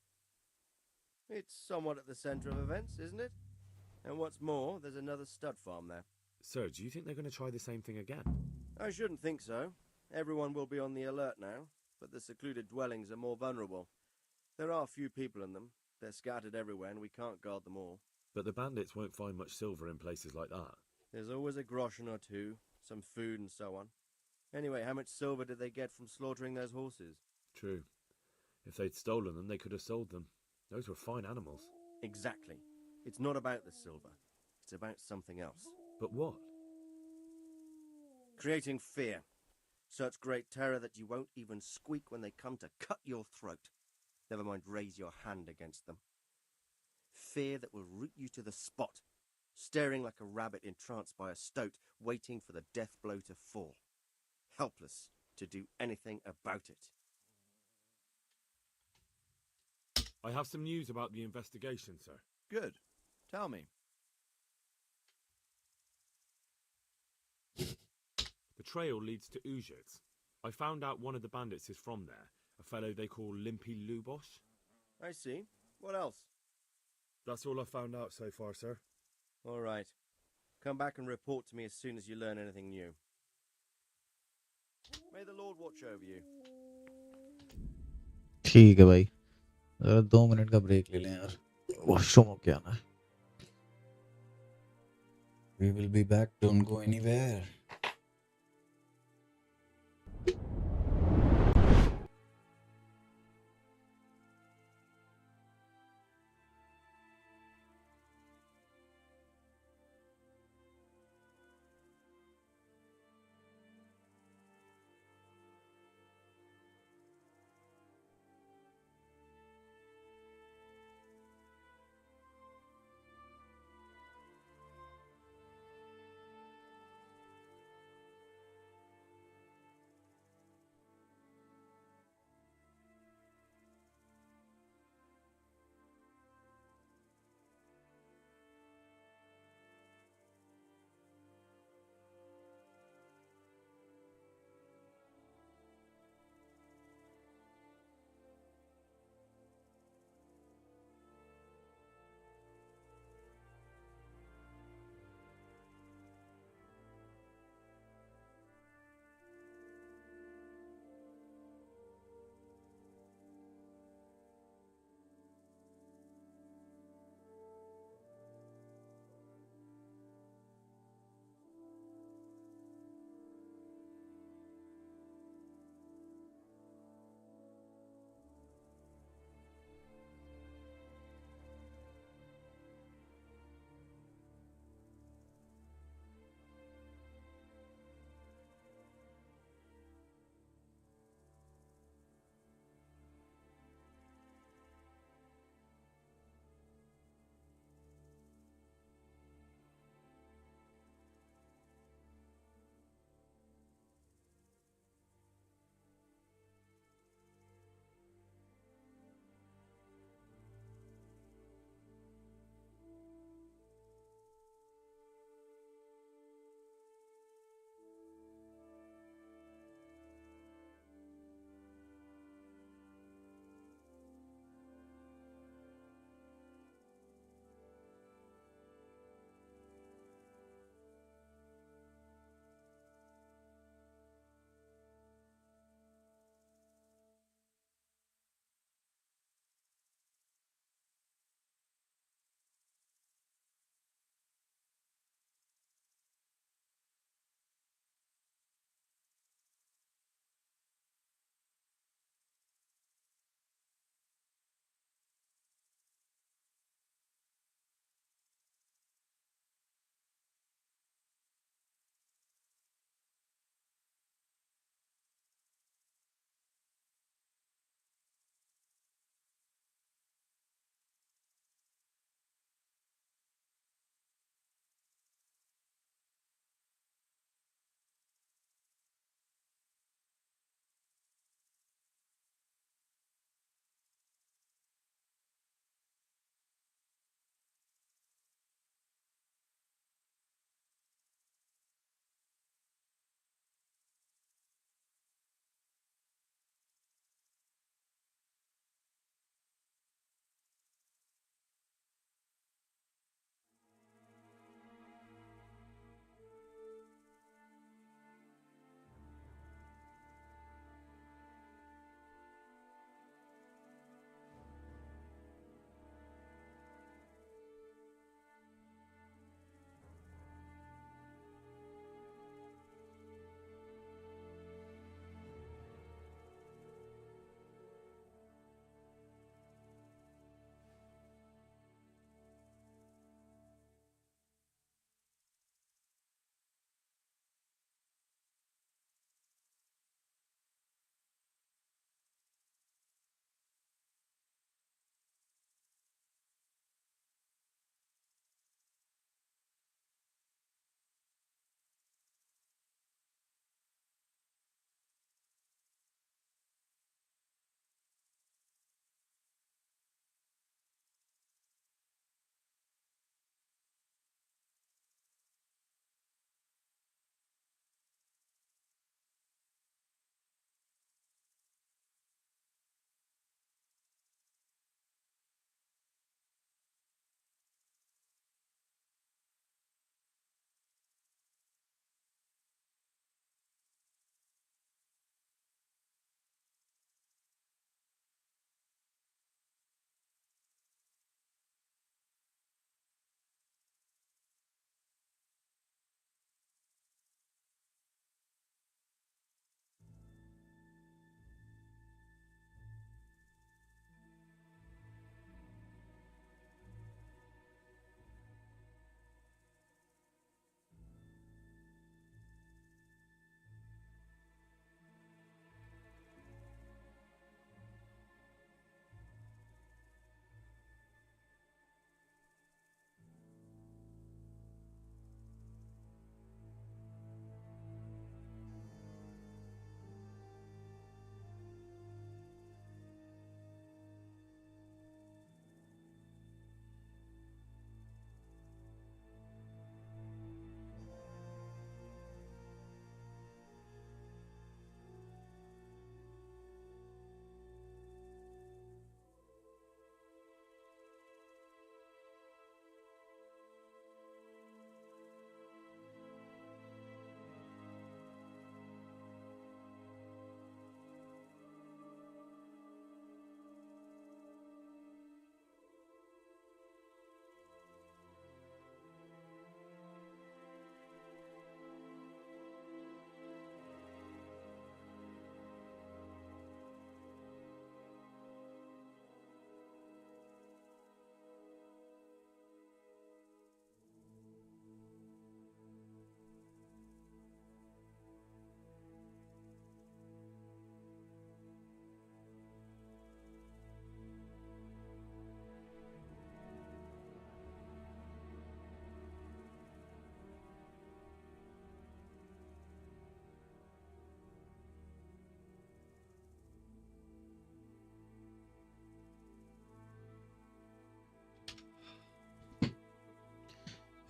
It's somewhat at the centre of events, isn't it? And what's more, there's another stud farm there. Sir, do you think they're going to try the same thing again? I shouldn't think so. Everyone will be on the alert now, but the secluded dwellings are more vulnerable. There are few people in them. They're scattered everywhere, and we can't guard them all. But the bandits won't find much silver in places like that. There's always a groschen or two, some food and so on. Anyway, how much silver did they get from slaughtering those horses? True. If they'd stolen them, they could have sold them. Those were fine animals. Exactly. It's not about the silver. It's about something else. But what? Creating fear. Such great terror that you won't even squeak when they come to cut your throat. Never mind raise your hand against them. Fear that will root you to the spot, staring like a rabbit entranced by a stoat, waiting for the death blow to fall. Helpless to do anything about it. I have some news about the investigation, sir. Good. Tell me. The trail leads to Ujits. I found out one of the bandits is from there, a fellow they call Limpy Lubosh. I see. What else? That's all I found out so far, sir. All right. Come back and report to me as soon as you learn anything new. May the Lord watch over you. ठीक है भाई, जरा 2 minute का break ले लें यार, washroom होके आना है। We will be back, don't go anywhere.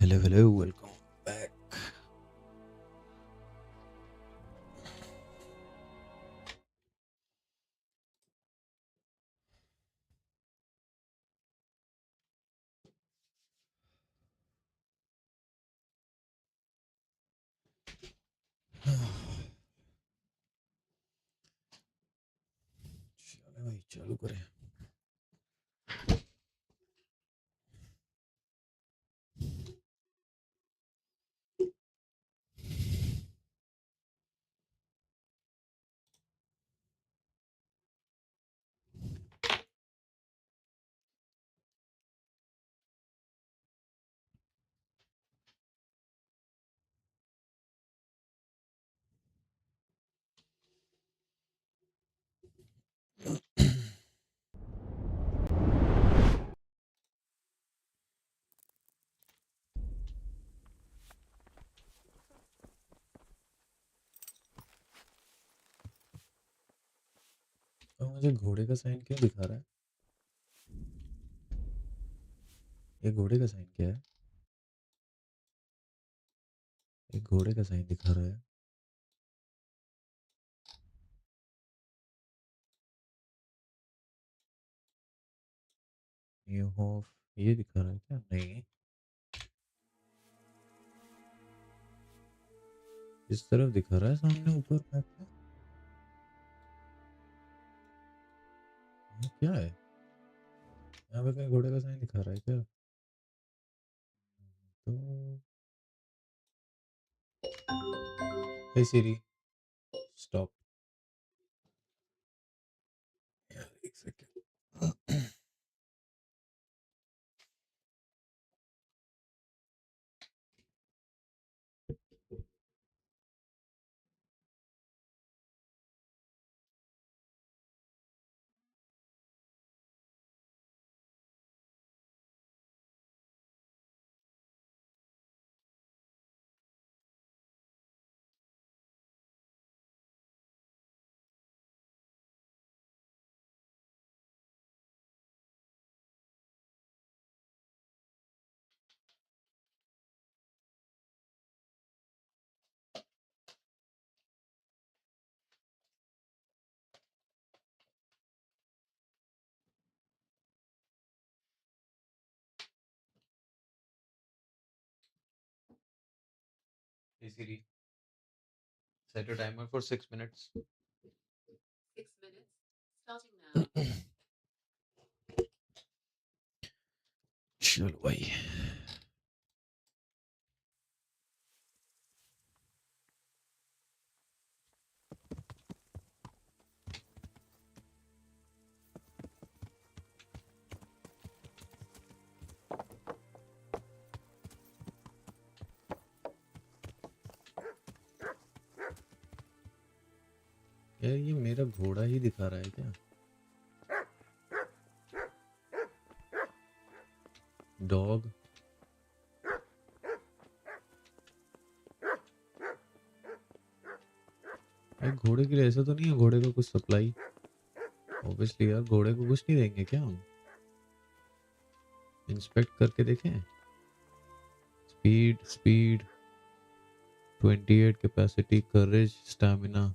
Hello, welcome back. चलो भाई चालू करें. तो मुझे घोड़े का साइन क्यों दिखा रहा है? ये घोड़े का साइन क्या है? ये घोड़े का साइन दिखा रहा है. ये ऑफ ये दिखा रहा है क्या? नहीं, इस तरफ दिखा रहा है सामने ऊपर मैप में. ये क्या है? यहाँ पे कहीं घोड़े का साइन दिखा रहा है क्या? तो हे सिरी स्टॉप. यार एक second. Hey Siri, set a timer for 6 minutes. 6 minutes, starting now. चलो भाई. यार ये मेरा घोड़ा ही दिखा रहा है क्या? डॉग. यार घोड़े के लिए ऐसा तो नहीं है घोड़े को कुछ सप्लाई? ऑब्वियसली यार घोड़े को कुछ नहीं देंगे क्या हम? इंस्पेक्ट करके देखें. Speed 28 capacity courage stamina.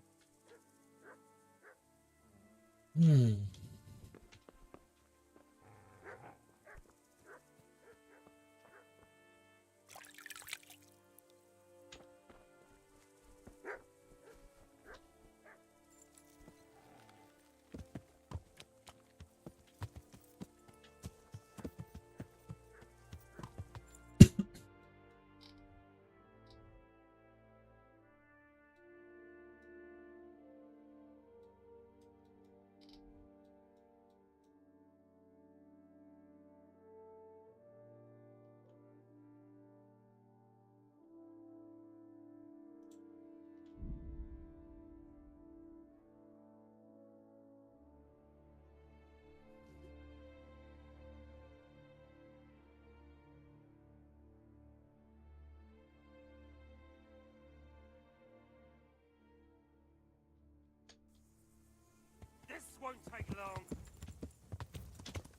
This won't take long.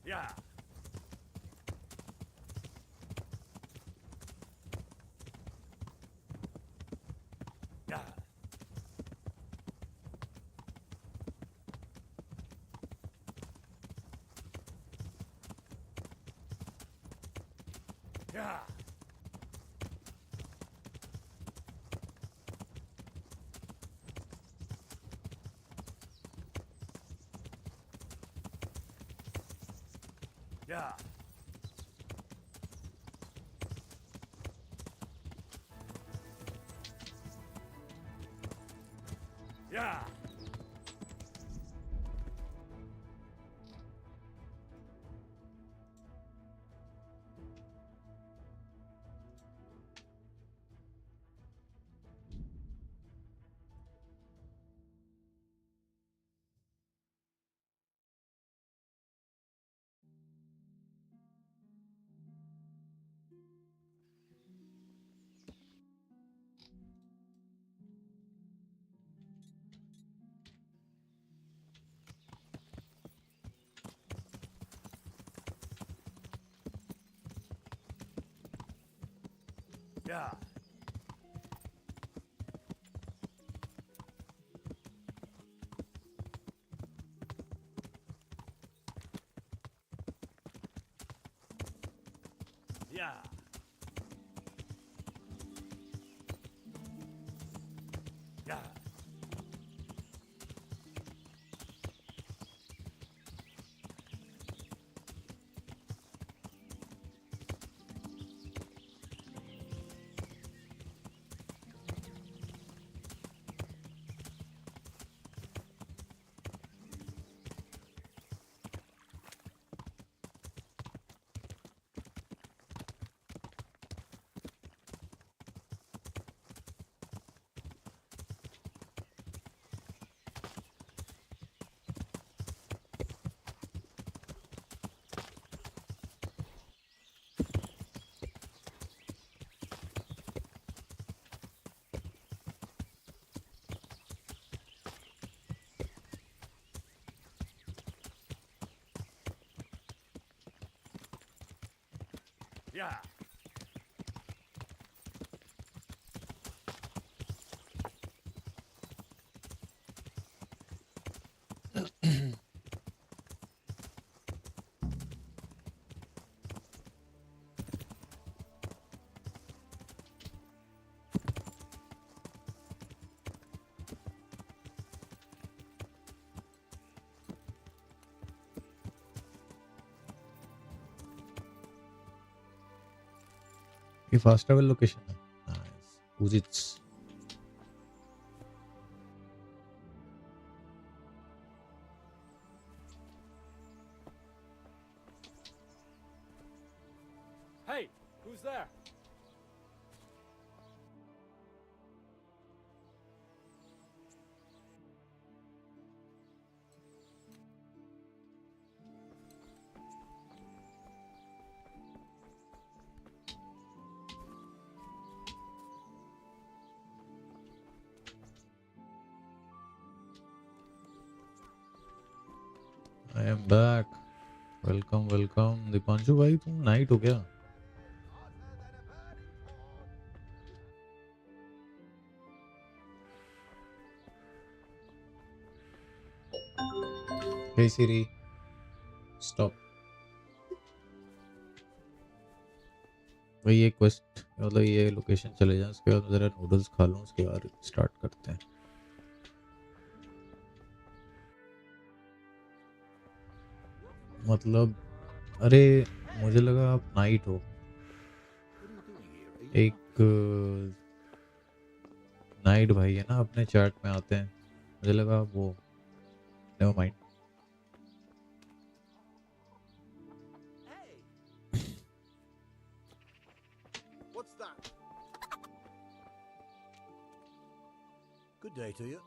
Yeah. Yeah. Yeah. Yeah. Yeah. Yeah. Yeah. Yeah. ये फास्ट ट्रैवल लोकेशन है. Nice. Uzits. Hey, who's there? I am back. Welcome welcome. Deepanshu भाई तुम नाइट हो क्या? Hey Siri, stop. भाई ये quest मतलब ये लोकेशन चले जाएं, उसके बाद जरा नूडल्स खा लूं, उसके बाद स्टार्ट करते हैं. मतलब अरे मुझे लगा आप नाइट हो. एक नाइट भाई है ना अपने चैट में आते हैं, मुझे लगा वो. Never mind. What's that? Good day to you.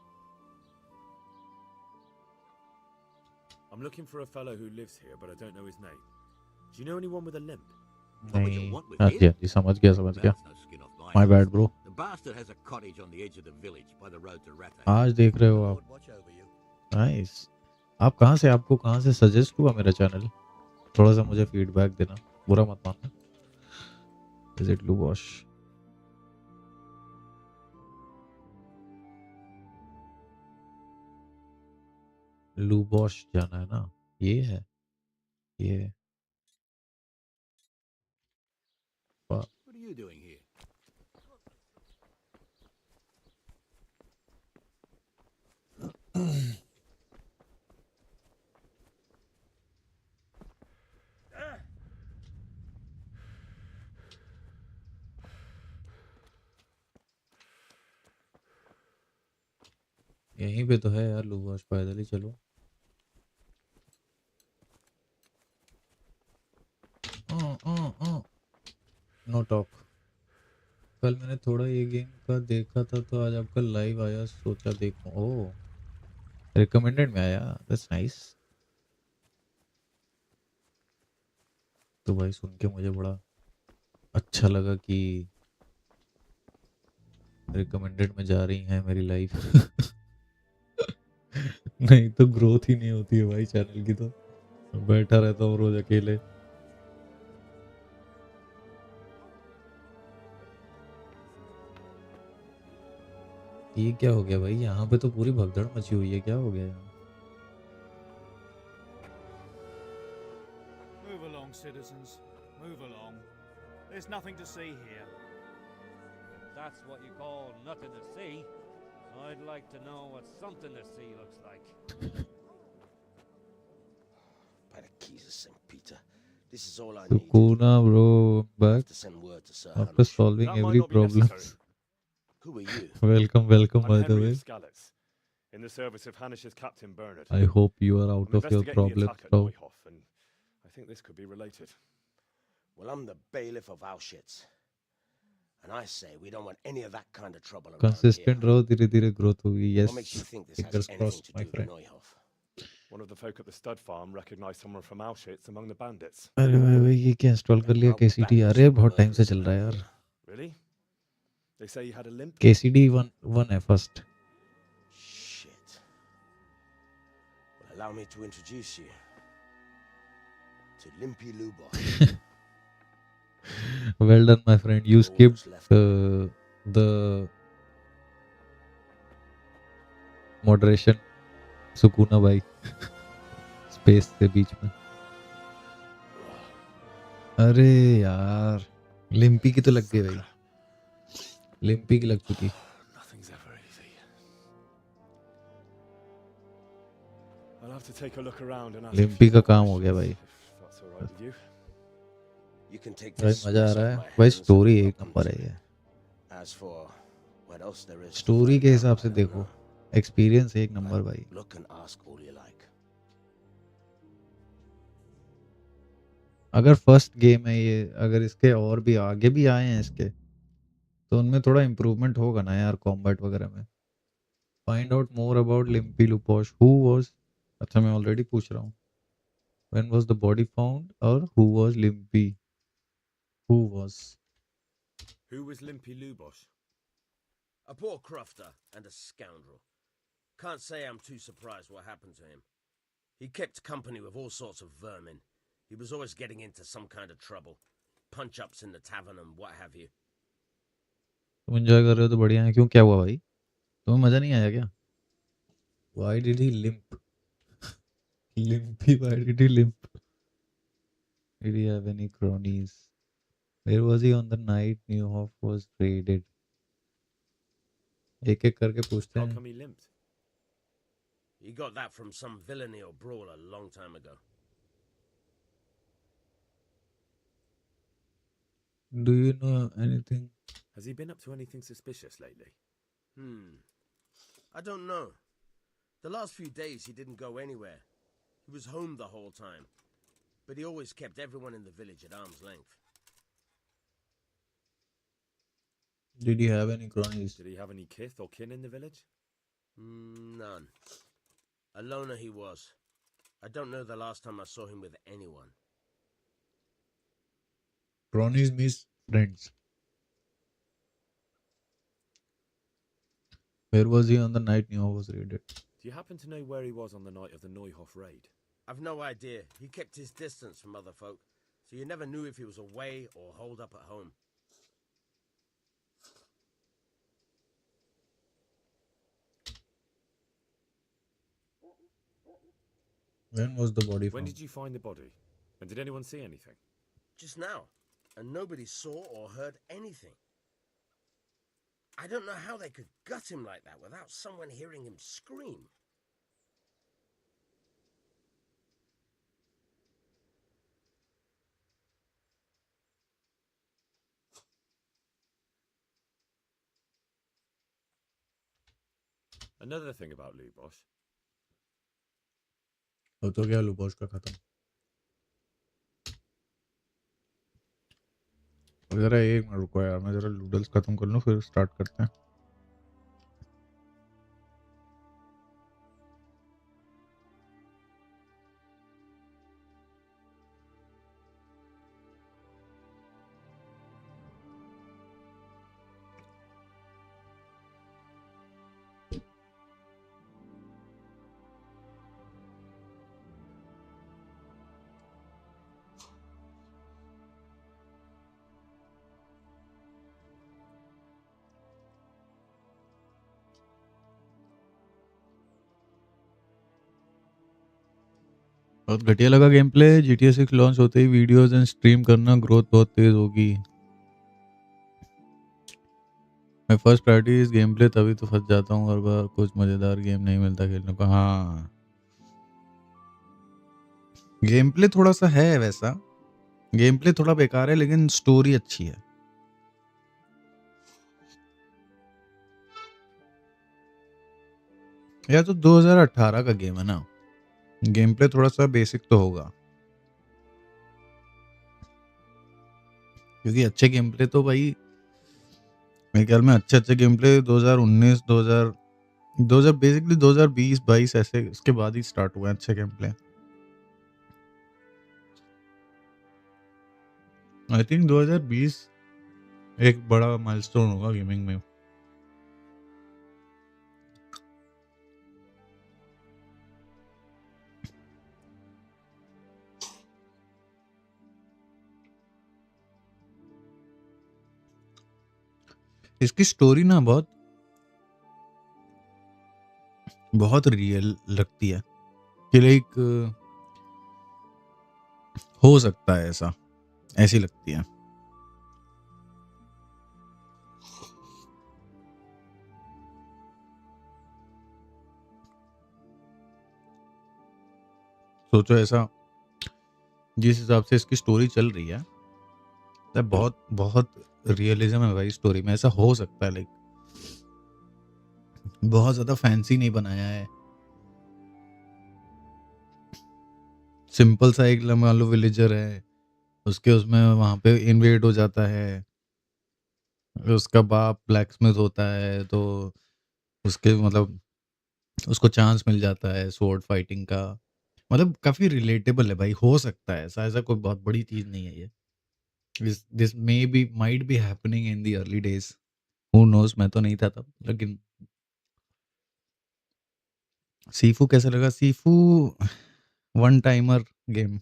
I'm looking for a fellow who lives here, but I don't know his name. Do you know anyone with a limp? नहीं. हाँ जी समझ गया. My bad bro. The bastard has a cottage on the edge of the village by the road to Rattay. आज देख रहे हो आप. Nice. आप कहाँ से, आपको कहाँ से सजेस्ट हुआ मेरा चैनल? थोड़ा सा मुझे फीडबैक देना, बुरा मत मानना. Is it Lubosh? लूबॉश जाना है ना. ये है ये. you doing here? यहीं पे तो है यार लुवाश, पैदल ही चलो। No talk. कल मैंने थोड़ा ये गेम का देखा था तो आज आपका लाइव आया, सोचा देखूं। ओह, रिकमेंडेड में आया, दैट्स नाइस। तो भाई सुन के मुझे बड़ा अच्छा लगा कि रिकमेंडेड में जा रही है मेरी लाइफ। नहीं तो ग्रोथ ही नहीं होती है भाई चैनल की, तो बैठा रहता हूँ रोज अकेले। ये क्या हो गया भाई, यहाँ पे तो पूरी भगदड़ मची हुई है, क्या हो गया यहाँ? Move along, citizens. Move along. There's nothing to see here. If that's what you call nothing to see, I'd like to know what something to see looks like. By the keys of St. Peter, this is all I need. Sukuna bro, back To send word to Sir after Hamish. solving That might every not be problem. necessary. Who are you? Welcome, welcome I'm by the Henry way. of Skalitz, in the service of Hanish's Captain Bernard. I hope you are out I'm of your investigating the problems, attack at bro. Neuhof, and I think this could be related. Well, I'm the bailiff of Auschwitz. And I say we don't want any of that kind of trouble around Consistent रहो, धीरे धीरे growth होगी. here. Yes, What makes you think this has fingers anything crossed, to my do with friend. Neuhof? One of the folk at the stud farm recognized someone from Auschwitz among the bandits. अरे भाई भाई ये क्या install कर लिया KCD? अरे बहुत time से चल रहा है यार। Really? They say he had a limp? KCD 1 है first. Shit. Well, allow me to introduce you to Limpy Lubos. Well done, my friend. You skipped the moderation. सुकूना भाई स्पेस के बीच में। अरे यार लिम्पी की तो लग गई भाई, लिम्पी की लग चुकी। Nothing's ever easy. I'll have to take a look around and ask lumpy का काम हो गया भाई। if that's all right with you. You can take भाई this मजा आ mess रहा off है my भाई, hands स्टोरी and एक welcome नंबर to है ये। it. As for what else there is to story find के out, हिसाब से I don't देखो, know. एक्सपीरियंस एक नंबर भाई। Look and ask all you like. अगर फर्स्ट गेम है ये, अगर इसके और भी आगे भी आए हैं इसके, तो उनमें थोड़ा इम्प्रूवमेंट होगा ना यार कॉम्बैट वगैरह में। Find out more about Limpy Luposh, who was, अच्छा मैं ऑलरेडी पूछ रहा हूँ। When was the body found और who was Limpy, who was. Who was Limpy Lubos? A poor crofter and a scoundrel. Can't say I'm too surprised what happened to him. He kept company with all sorts of vermin. He was always getting into some kind of trouble. Punch-ups in the tavern and what have you. तुम enjoy कर रहे हो तो बढ़िया है। क्यों, क्या हुआ भाई, तुम्हें मजा नहीं आया क्या? Why did he limp? Limpy, why did he limp? Did he have any cronies? Where was he on the night Neuhof was raided? एक एक करके पूछते How हैं। come he limped? He got that from some villainy or brawl a long time ago. Do you know anything? Has he been up to anything suspicious lately? I don't know. The last few days he didn't go anywhere. He was home the whole time. But he always kept everyone in the village at arm's length. Did he have any cronies? Did he have any kith or kin in the village? None. A loner he was. I don't know the last time I saw him with anyone. Cronies means friends. Where was he on the night Neuhof was raided? Do you happen to know where he was on the night of the Neuhof raid? I've no idea. He kept his distance from other folk, so you never knew if he was away or holed up at home. When was the body When found? did you find the body? And did anyone see anything? Just now. and nobody saw or heard anything. I don't know how they could gut him like that without someone hearing him scream. Another thing about Lubos. हो तो गया लूबॉस का खत्म। जरा एक minute रुको यार, मैं जरा नूडल्स खत्म कर लूँ फिर स्टार्ट करते हैं। बहुत घटिया लगा गेम प्ले। GTA 6 लॉन्च होते ही वीडियोस एंड स्ट्रीम करना, ग्रोथ बहुत तेज होगी। मैं फर्स्ट प्रायोरिटी इस गेम प्ले, तभी तो फंस जाता हूँ हर बार, कुछ मज़ेदार गेम नहीं मिलता खेलने को। हाँ, गेम प्ले थोड़ा सा है वैसा, गेम प्ले थोड़ा बेकार है लेकिन स्टोरी अच्छी है। यह तो 2018 का गेम है ना, गेम प्ले थोड़ा सा बेसिक तो होगा, क्योंकि अच्छे गेम प्ले तो भाई मेरे ख्याल में अच्छे गेम प्ले 2019 2000 बेसिकली 2020-22 ऐसे उसके बाद ही स्टार्ट हुए अच्छे गेम प्ले। आई थिंक 2020 एक बड़ा माइलस्टोन होगा गेमिंग में। इसकी स्टोरी ना बहुत बहुत रियल लगती है कि लाइक हो सकता है ऐसा, ऐसी लगती है। सोचो ऐसा जिस हिसाब से इसकी स्टोरी चल रही है तो बहुत बहुत रियलिज्म है भाई स्टोरी में, ऐसा हो सकता है। लाइक बहुत ज्यादा फैंसी नहीं बनाया है, सिंपल सा एक मान लो विलेजर है, उसके उसमें वहां पे इन्वेड हो जाता है, उसका बाप ब्लैकस्मिथ होता है तो उसके मतलब उसको चांस मिल जाता है स्वॉर्ड फाइटिंग का। मतलब काफी रिलेटेबल है भाई, हो सकता है ऐसा, ऐसा कोई बहुत बड़ी चीज नहीं है ये। This may be might be happening in the early days, who knows, मैं तो नहीं था तब। लेकिन सीफू कैसा लगा? सीफू वन टाइमर गेम,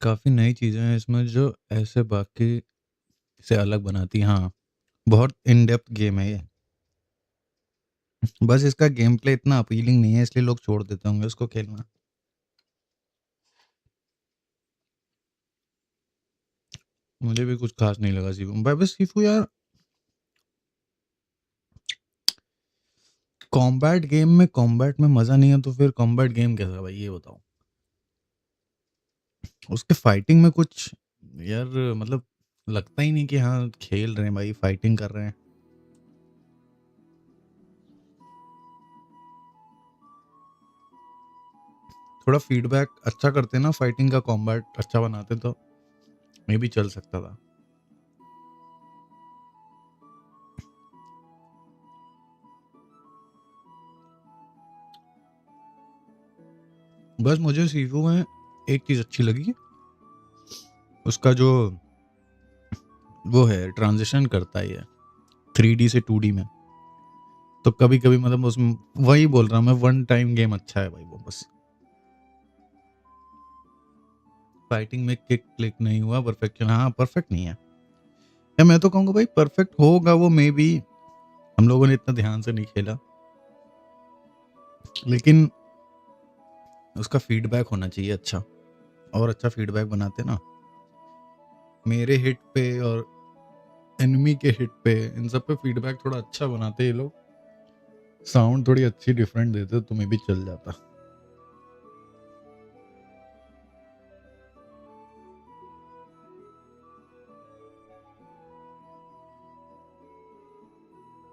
काफी नई चीजें हैं इसमें जो ऐसे बाकी से अलग बनाती हैं। हाँ, बहुत इन डेप्थ गेम है ये, बस इसका गेम प्ले इतना अपीलिंग नहीं है इसलिए लोग छोड़ देते होंगे उसको खेलना। मुझे भी कुछ खास नहीं लगा सीफू। भाई बस सीफू यार, कॉम्बैट गेम में कॉम्बैट में मजा नहीं है तो फिर कॉम्बैट गेम कैसा भाई, ये बताओ। उसके फाइटिंग में कुछ यार मतलब लगता ही नहीं कि हाँ खेल रहे हैं भाई, फाइटिंग कर रहे हैं। थोड़ा फीडबैक अच्छा करते ना, फाइटिंग का कॉम्बैट अच्छा बनाते तो मे भी चल सकता था। बस मुझे सीफू में एक चीज अच्छी लगी, उसका जो वो है ट्रांजिशन करता है ये 3D से 2D में, तो कभी कभी मतलब उसमें वही बोल रहा हूँ मैं, वन टाइम गेम अच्छा है भाई वो। बस फाइटिंग में किक क्लिक नहीं हुआ, परफेक्शन हाँ परफेक्ट नहीं है या मैं तो कहूँगा भाई परफेक्ट होगा वो, मे बी हम लोगों ने इतना ध्यान से नहीं खेला, लेकिन उसका फीडबैक होना चाहिए अच्छा, और अच्छा फीडबैक बनाते ना। मेरे हिट पे और एनिमी के हिट पे, इन सब पे फीडबैक थोड़ा अच्छा बनाते ये लोग, साउंड थोड़ी अच्छी डिफरेंट देते तो तुम्हें भी चल जाता।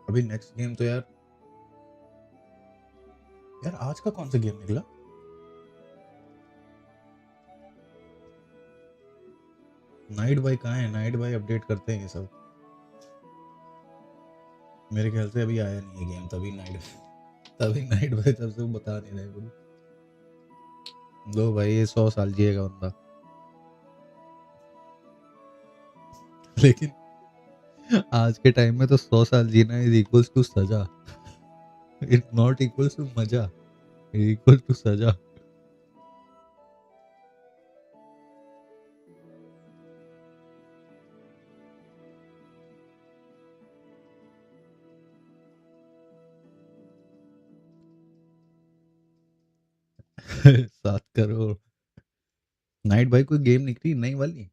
अभी नेक्स्ट गेम तो यार आज का कौन सा गेम निकला? नाइट बाई कहाँ है? नाइट बाई अपडेट करते हैं ये सब, मेरे ख्याल से अभी आया नहीं है गेम, तभी नाइट बाई तब से बता नहीं रहे कुछ। लो भाई ये 100 साल जिएगा बंदा। लेकिन आज के टाइम में तो 100 साल जीना इज इक्वल्स टू सजा, इट्स नॉट इक्वल्स टू मजा, इक्वल टू सजा। सात करोड़। नाइट भाई कोई गेम निकली नई वाली?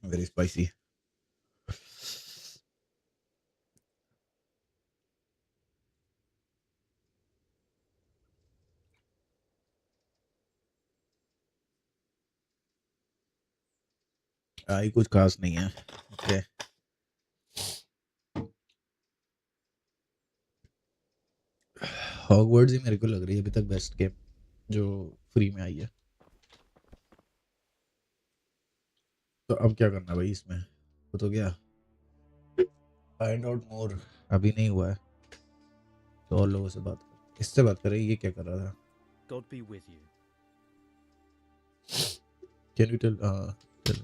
Very spicy. आई कुछ खास नहीं है। ओके हॉगवर्ट्स ही मेरे को लग रही है अभी तक बेस्ट गेम जो फ्री में आई है। तो अब क्या करना भाई इसमें? वो तो क्या फाइंड आउट मोर अभी नहीं हुआ है, तो और लोगों से इससे बात करें। ये क्या कर रहा था? God be with you. Can you tell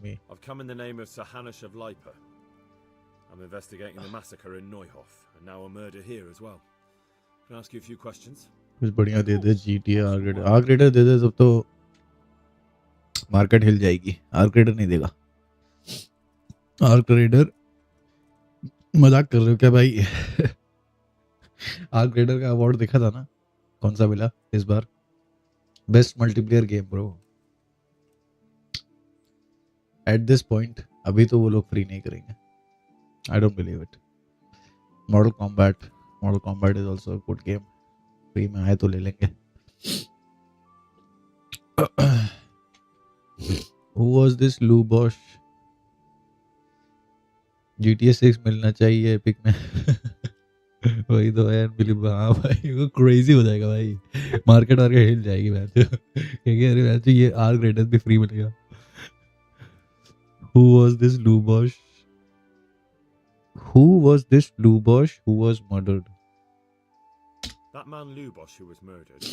me? I've come in the name of Sir Hanush of Leipa. I'm investigating the massacre in Neuhof, and now a murder here as well. Can I ask you a few questions? कुछ बढ़िया दे दे, GTA are grader दे दे, तब तो market हिल जाएगी। Are grader नहीं देगा। Are grader मजाक कर रहे हो क्या भाई? आर ग्रेडर का अवार्ड देखा था ना, कौन सा मिला इस बार? Best multiplayer game bro. At this point अभी तो वो लोग फ्री नहीं करेंगे। I don't believe it. Model combat is also a good game, free में आए तो ले लेंगे। Who was this Lou Bosch? GTA 6 मिलना चाहिए एपिक में। वही तो है बिलीव। हाँ भाई वो क्रेजी हो जाएगा भाई, मार्केट हिल जाएगी मैच। क्योंकि अरे मैच ये आर ग्रेडर भी फ्री मिलेगा। Who was this Lou Bosch? Who was this Lou Bosch who was murdered? That man Lubosh who was murdered,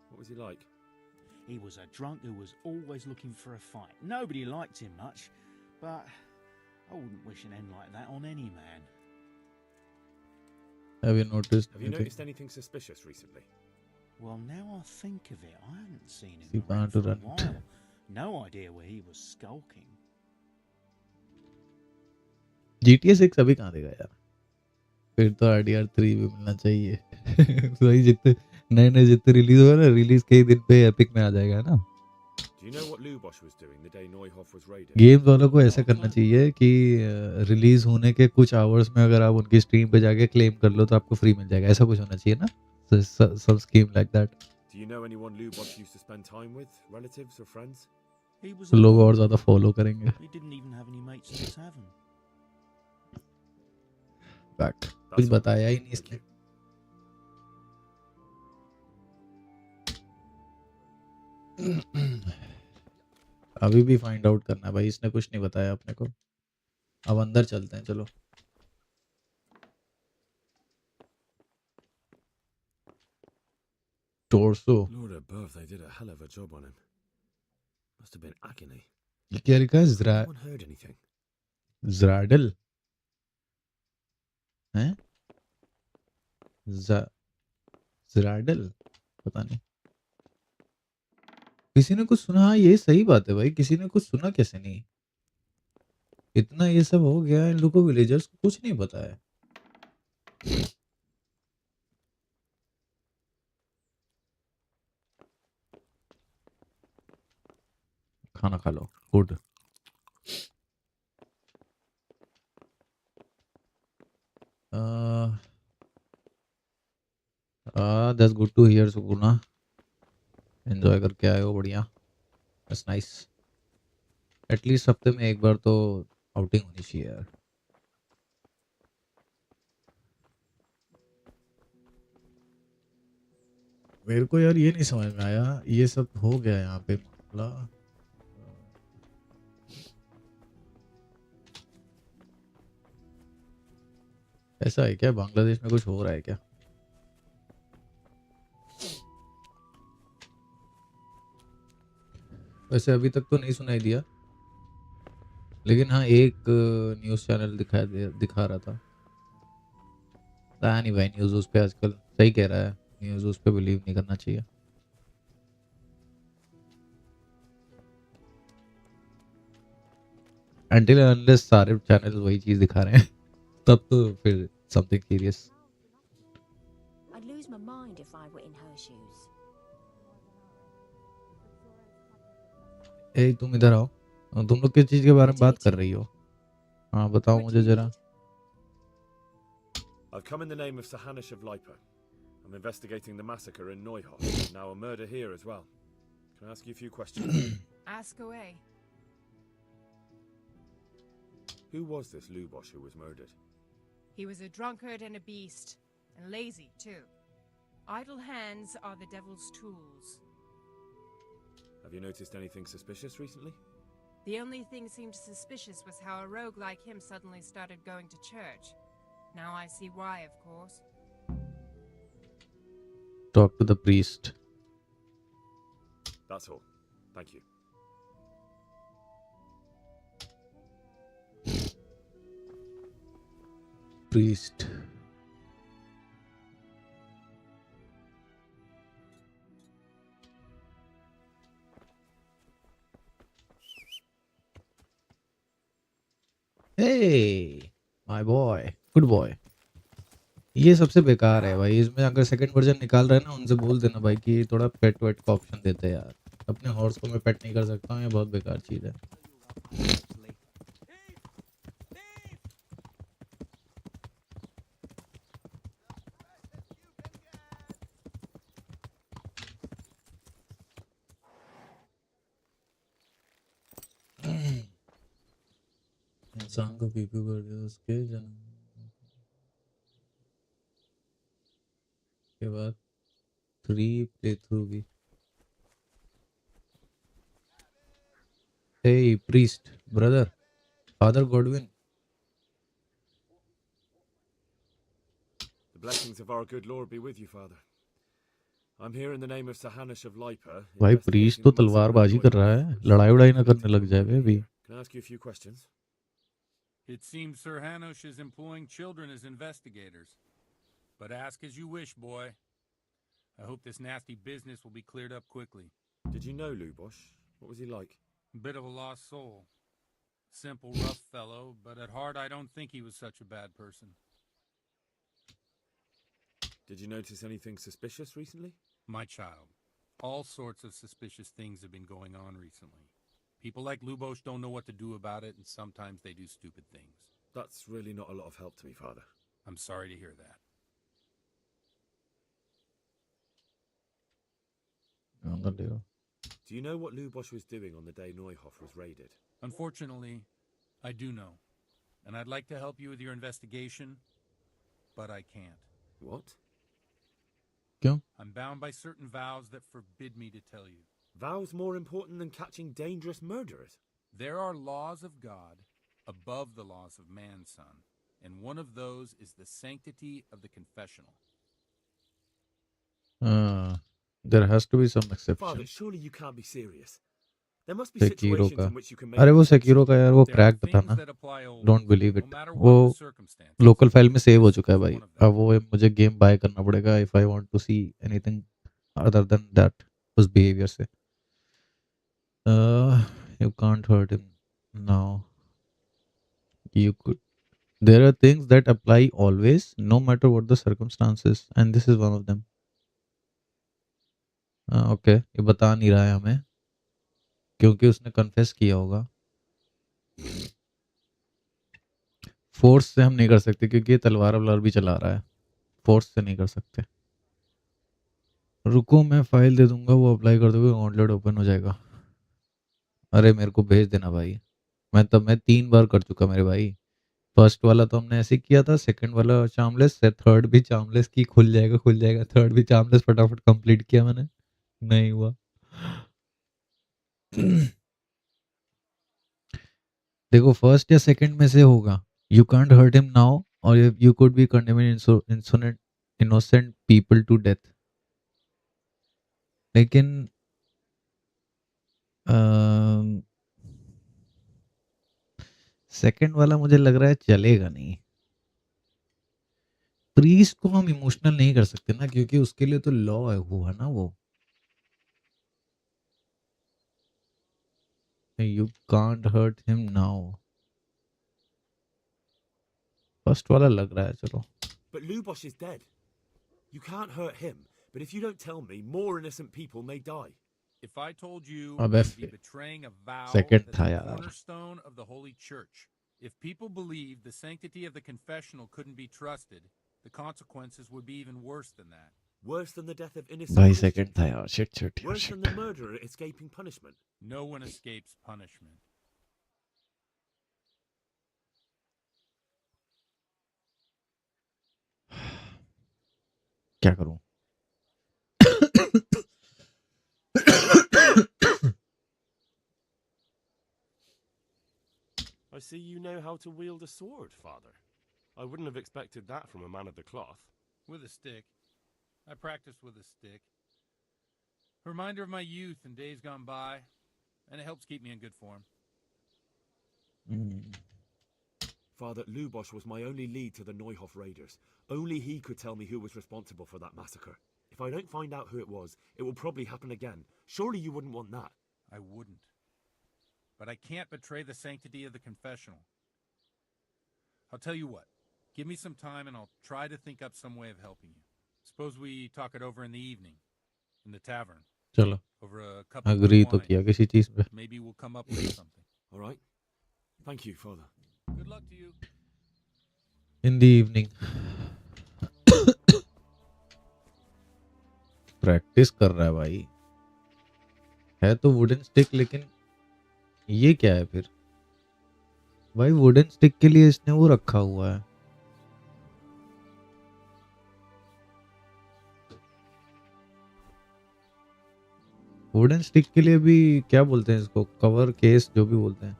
what was he like? He was a drunk who was always looking for a fight. Nobody liked him much, but I wouldn't wish an end like that on any man. Have you noticed anything suspicious recently? Well, now I think of it, I hadn't seen him See, around for a run. while. No idea where he was skulking. GTA 6 अभी कहाँ देगा यार? फिर तो RDR 3 भी मिलना चाहिए। वही जितने रिलीज हुआ ना, रिलीज के ही दिन पे एपिक में आ जाएगा ना। Do you know what Lubosh was doing the day Neuhof was raided? Games वालों को ऐसा करना चाहिए कि रिलीज होने के कुछ आवर्स में अगर आप उनकी स्ट्रीम पे जाके क्लेम कर लो तो आपको फ्री मिल जाएगा। ऐसा कुछ होना चाहिए ना, some scheme like that. Do you know anyone Lubosh used to spend time with, relatives or friends? He was तो लोग और ज्यादा फॉलो करेंगे। He didn't even have any mates in the tavern. Back कुछ बताया ही नहीं इसने। अभी भी फाइंड आउट करना है भाई, इसने कुछ नहीं बताया अपने को। अब अंदर चलते हैं चलो। torso. Lord above, they did a hell of a job on him. Must have been agony. ये क्या लिखा है? No one heard anything. Zradel हैं? Zradel पता नहीं. किसी ने कुछ सुना? हाँ, ये सही बात है भाई. किसी ने कुछ सुना कैसे नहीं? इतना ये सब हो गया, इन लोगों को विलेजर्स को कुछ नहीं पता है. खाना खा लो. Good. That's good to hear Sukuna. Enjoy करके आए हो, बढ़िया. That's nice. एटलीस्ट हफ्ते में एक बार तो आउटिंग होनी चाहिए यार. मेरे को यार ये नहीं समझ में आया, ये सब हो गया यहाँ पे मामला. ऐसा है क्या? बांग्लादेश में कुछ हो रहा है क्या? वैसे अभी तक तो नहीं सुनाई दिया, लेकिन हाँ एक न्यूज़ चैनल दिखा रहा था. नहीं भाई, न्यूज़ उस पे आजकल सही कह रहा है. न्यूज़ उस पे बिलीव नहीं करना चाहिए. Until and unless सारे चैनल वही चीज दिखा रहे हैं तब तो फिर something serious. I'd lose my mind if I were in her shoes. ए तुम इधर आओ. तुम लोग किस चीज के बारे में बात कर रही हो? हाँ बताओ मुझे जरा. I've come in the name of Sahanish of Lipa. I'm investigating the massacre in Neuhof. Now a murder here as well. Can I ask you a few questions? Ask away. Who was this Lubosh who was murdered? He was a drunkard and a beast, and lazy too. Idle hands are the devil's tools. Have you noticed anything suspicious recently? The only thing seemed suspicious was how a rogue like him suddenly started going to church. Now I see why, of course. Talk to the priest. That's all. Thank you. Priest. Hey, my boy, good boy. ये सबसे बेकार है भाई. इसमें अगर second version निकाल रहे हैं ना, उनसे बोल देना भाई कि थोड़ा पेट वेट का ऑप्शन देते हैं यार. अपने हॉर्स को मैं पेट नहीं कर सकता हूँ, ये बहुत बेकार चीज है. इंसान को पीपी कर दिया उसके जन्म के बाद 3 प्ले थ्रू भी. Hey priest, brother, Father Godwin. The blessings of our good Lord be with you, Father. I'm here in the name of Sahanish of Lipa. भाई प्रीस्ट तो तलवारबाजी कर रहा है, लड़ाई उड़ाई ना करने लग जाए baby. Can I ask you a few questions? It seems Sir Hanush is employing children as investigators. But ask as you wish, boy. I hope this nasty business will be cleared up quickly. Did you know Lubosh? What was he like? Bit of a lost soul. Simple, rough fellow, but at heart I don't think he was such a bad person. Did you notice anything suspicious recently? My child, all sorts of suspicious things have been going on recently. People like Lubosh don't know what to do about it, and sometimes they do stupid things. That's really not a lot of help to me, Father. I'm sorry to hear that. Do you know what Lubosh was doing on the day Neuhof was raided? Unfortunately, I do know. And I'd like to help you with your investigation, but I can't. What? Kyun? I'm bound by certain vows that forbid me to tell you. Vows more important than catching dangerous murderers? There are laws of God above the laws of man, son. And one of those is the sanctity of the confessional. There has to be some Father, exception. surely you can't be serious. There must be Sekiro situations का in which you can make अरे an वो exception. Sekiro का यार वो There are crack था things ना. that apply always, don't believe no it. matter वो what the circumstances. Local file में सेव हो This चुका है is भाई. one of them. अब वो मुझे गेम बाय करना पड़ेगा if I want to see anything other than that उस बिहेवियर से. You can't hurt him now. You could. There are things that apply always, no matter what the circumstances, and this is one of them. Okay ये बता नहीं रहा है हमें क्योंकि उसने कन्फेस किया होगा. फोर्स से हम नहीं कर सकते क्योंकि ये तलवार वलवार भी चला रहा है. फोर्स से नहीं कर सकते. रुको मैं फाइल दे दूंगा वो अप्लाई कर दोगे ऑनलोड ओपन हो जाएगा. अरे मेरे को भेज देना भाई. मैं 3 बार कर चुका मेरे भाई. फर्स्ट वाला तो हमने ऐसे किया था. सेकंड वाला चामलेस से थर्ड भी चामलेस की खुल जाएगा. थर्ड भी चामलेस फटाफट कंप्लीट किया मैंने. नहीं हुआ. देखो फर्स्ट या सेकंड में से होगा. You can't hurt him now और you could be condemning innocent people to death. लेकिन सेकंड वाला मुझे लग रहा है चलेगा नहीं. प्रीस्ट को हम इमोशनल नहीं कर सकते ना क्योंकि उसके लिए तो लॉ है वो है ना वो. You can't hurt him now. First वाला लग रहा है. चलो. But Lubosh is dead. You can't hurt him, but if you don't tell me, more innocent people may die. If I told you अबे you'd be betraying a vow second that's था the यार. cornerstone of the Holy Church. If people believed the sanctity of the confessional couldn't be trusted, the consequences would be even worse than that. Worse than the death of innocent भाई Christians. Second था यार. Shit shit यार Worse than shit. the murderer escaping punishment. No one escapes punishment. क्या करूं. I see you know how to wield a sword, Father. I wouldn't have expected that from a man of the cloth. With a stick. I practice with a stick. A reminder of my youth and days gone by, and it helps keep me in good form. Father, Lubosh was my only lead to the Neuhof raiders. Only he could tell me who was responsible for that massacre. If I don't find out who it was, it will probably happen again. Surely you wouldn't want that. I wouldn't. But I can't betray the sanctity of the confessional. I'll tell you what. Give me some time and I'll try to think up some way of helping you. Suppose we talk it over in the evening, in the tavern. चलो. Over a cup of agree good तो wine. किया किसी चीज पे. Maybe we'll come up with something. All right. Thank you, Father. Good luck to you. In the evening. Practice कर रहा है भाई. है तो वुडन स्टिक लेकिन ये क्या है फिर. भाई वुडन स्टिक के लिए इसने वो रखा हुआ है. वुडन स्टिक के लिए भी क्या बोलते हैं इसको. कवर केस जो भी बोलते हैं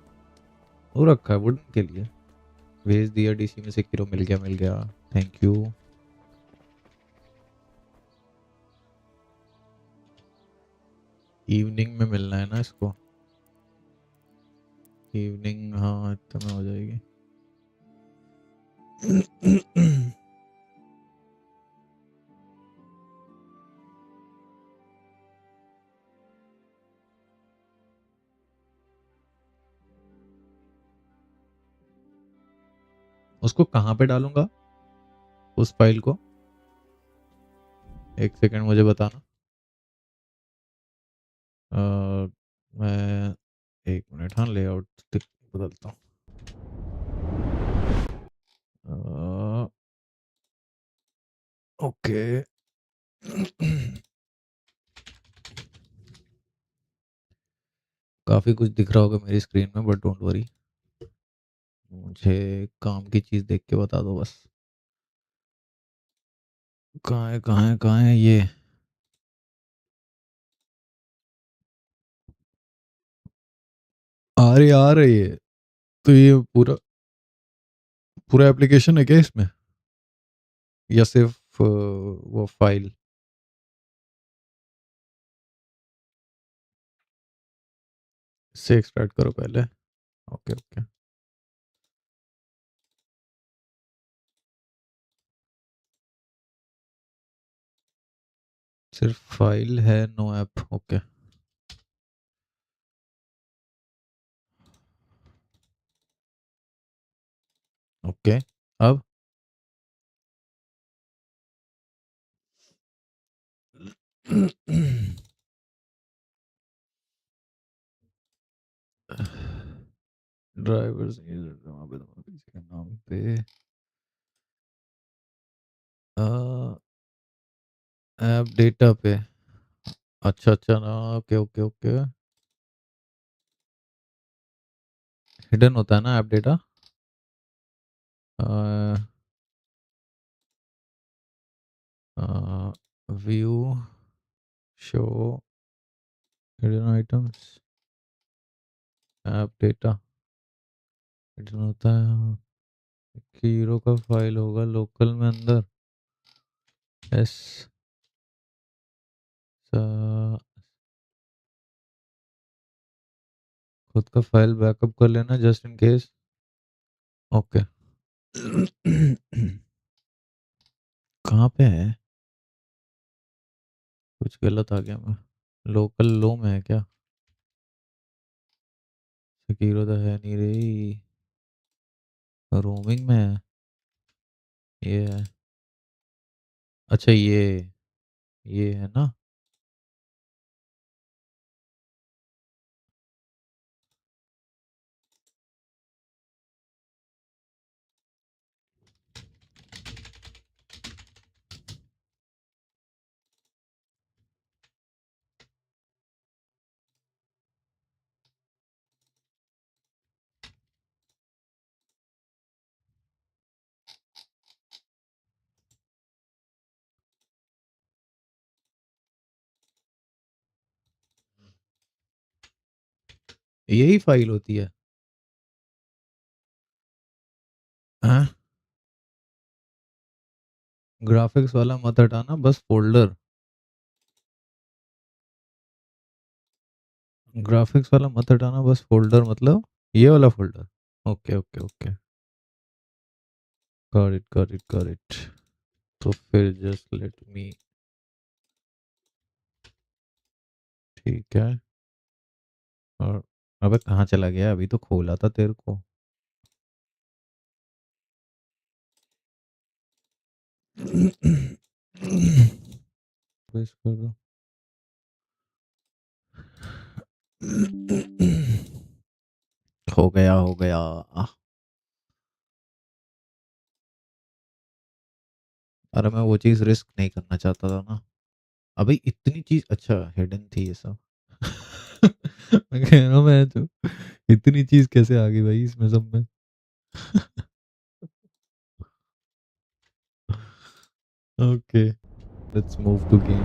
वो रखा है वुडन के लिए. भेज दिया डीसी में से. किरो मिल गया. Thank you. इवनिंग में मिलना है ना इसको. इवनिंग हाँ इतना में हो जाएगी. उसको कहाँ पे डालूंगा उस फाइल को. एक सेकंड मुझे बताना. मैं 1 मिनट. हाँ लेआउट बदलता हूँ. ओके. काफी कुछ दिख रहा होगा मेरी स्क्रीन में बट डोंट वरी. मुझे काम की चीज देख के बता दो बस. कहाँ है ये. आ रही है. तो ये पूरा एप्लीकेशन है क्या इसमें या सिर्फ वो फाइल. इससे एक्सट्रैक्ट करो पहले। Okay okay. सिर्फ फाइल है, नो ऐप। Okay okay. अब ड्राइवर्स वहाँ पे तो किसी के नाम पे ऐप डेटा पे। अच्छा अच्छा ना, ओके ओके ओके। हिडन होता है ना app data. View show hidden items app data hidden होता है। हीरो का फाइल होगा लोकल में अंदर। एस खुद का फाइल बैकअप कर लेना जस्ट इन केस। ओके। कहाँ पे है? कुछ गलत आ गया मैं। लोकल लो में है क्या? हीरो तो है नहीं रे, रोमिंग में है। ये है। अच्छा ये है ना। यही फाइल होती है। हाँ? ग्राफिक्स वाला मत हटाना, बस फोल्डर। ग्राफिक्स वाला मत हटाना, बस फोल्डर, मतलब ये वाला folder. Okay okay okay. Got it got it got it. तो फिर जस्ट लेट मी। ठीक है। और अबे कहाँ चला गया? अभी तो खोला था तेरे को। पेश कर दो। हो गया हो गया। अरे मैं वो चीज रिस्क नहीं करना चाहता था ना। अबे इतनी चीज अच्छा हिडन थी ये सब। मैं कह रहा हूँ मैं तो इतनी चीज कैसे आ गई भाई इसमें सब में। Okay let's move to game.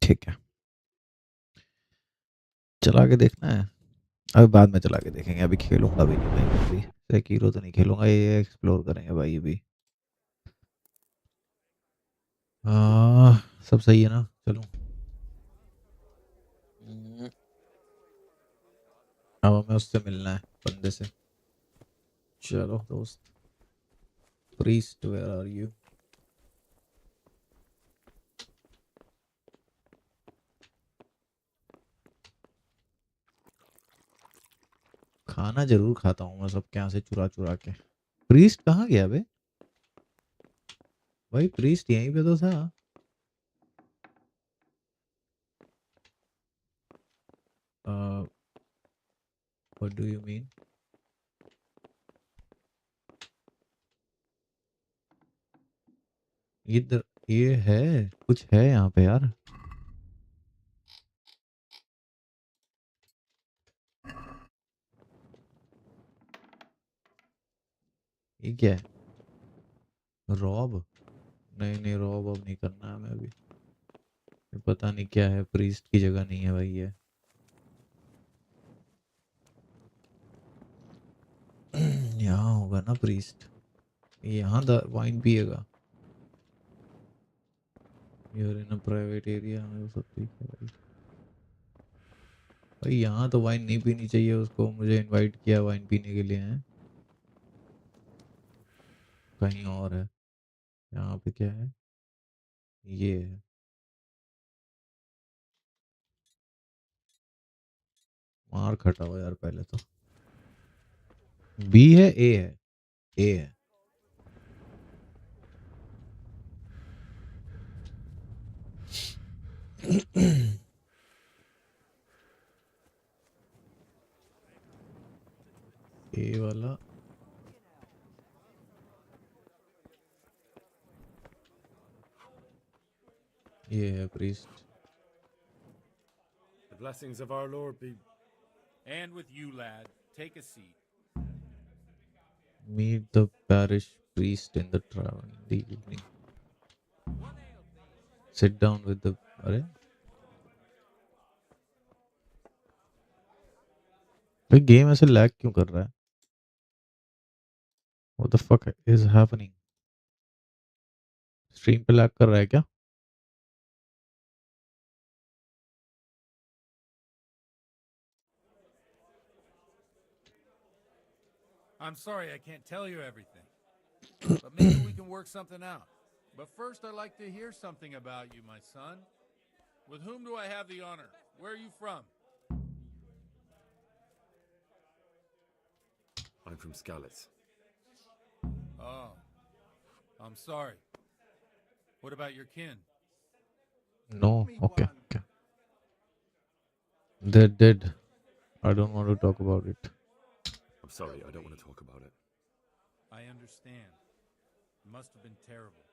ठीक है, चला के देखना है। अभी बाद में चला के देखेंगे, अभी खेलूंगा भी नहीं भाई। अभी सेकीरो तो नहीं खेलूंगा, ये एक्सप्लोर करेंगे भाई अभी। सब सही है ना? चलो अब हमें उससे मिलना है, बंदे से। चलो दोस्त। Priest where are you? खाना जरूर खाता हूँ मैं सबके यहाँ से चुरा चुरा के। प्रीस्ट कहाँ गया बे? भाई प्रीस्ट यहीं पे तो था। What do you mean? इधर ये है, कुछ है यहाँ पे यार। ये क्या है? रॉब? नहीं नहीं, रॉब अब नहीं करना है हमें अभी। ये पता नहीं क्या है, प्रीस्ट की जगह नहीं है भाई ये। यहाँ होगा ना प्रीस्ट। यहाँ वाइन पिएगा। You're in a private area में वो सब ठीक है भाई. भाई यहाँ तो वाइन नहीं पीनी चाहिए उसको. मुझे इनवाइट किया वाइन पीने के लिए हैं. कहीं और है. यहाँ पे क्या है? ये है. मार खटाओ यार पहले तो. बी है ए है. ए है. ए वाला ये है priest. The blessings of our Lord be... And with you, lad. Take a seat. Meet the parish priest in the evening. Sit down with the. अरे भाई गेम ऐसे लैग क्यों कर रहा है? What the fuck is happening? Stream पे lag कर रहा है क्या? I'm sorry I can't tell you everything, but maybe we can work something out. But first I'd like to hear something about you, my son. With whom do I have the honor? Where are you from? I'm from Skalitz. Oh, I'm sorry. What about your kin? No. Okay. They're dead. I don't want to talk about it. I'm sorry, I don't want to talk about it. I understand. It must have been terrible.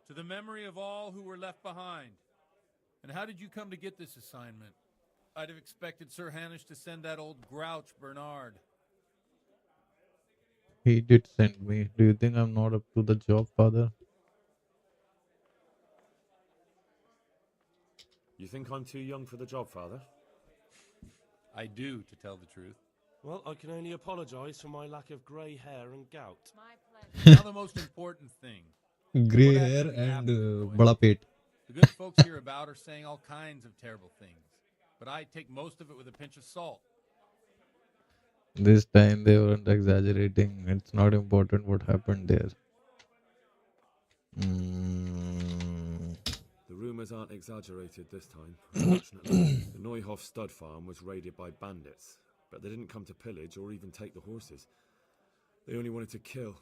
To the memory of all who were left behind. And how did you come to get this assignment? I'd have expected Sir Hanish to send that old grouch, Bernard. He did send me. Do you think I'm not up to the job, father? You think I'm too young for the job, father? I do, to tell the truth. Well, I can only apologise for my lack of grey hair and gout. Now the most important thing. Grey What hair actually and happened, boy? बड़ा पेट. The good folks here about are saying all kinds of terrible things. But I take most of it with a pinch of salt. This time they weren't exaggerating. It's not important what happened there. The rumours aren't exaggerated this time, unfortunately. The Neuhoff stud farm was raided by bandits, but they didn't come to pillage or even take the horses. They only wanted to kill.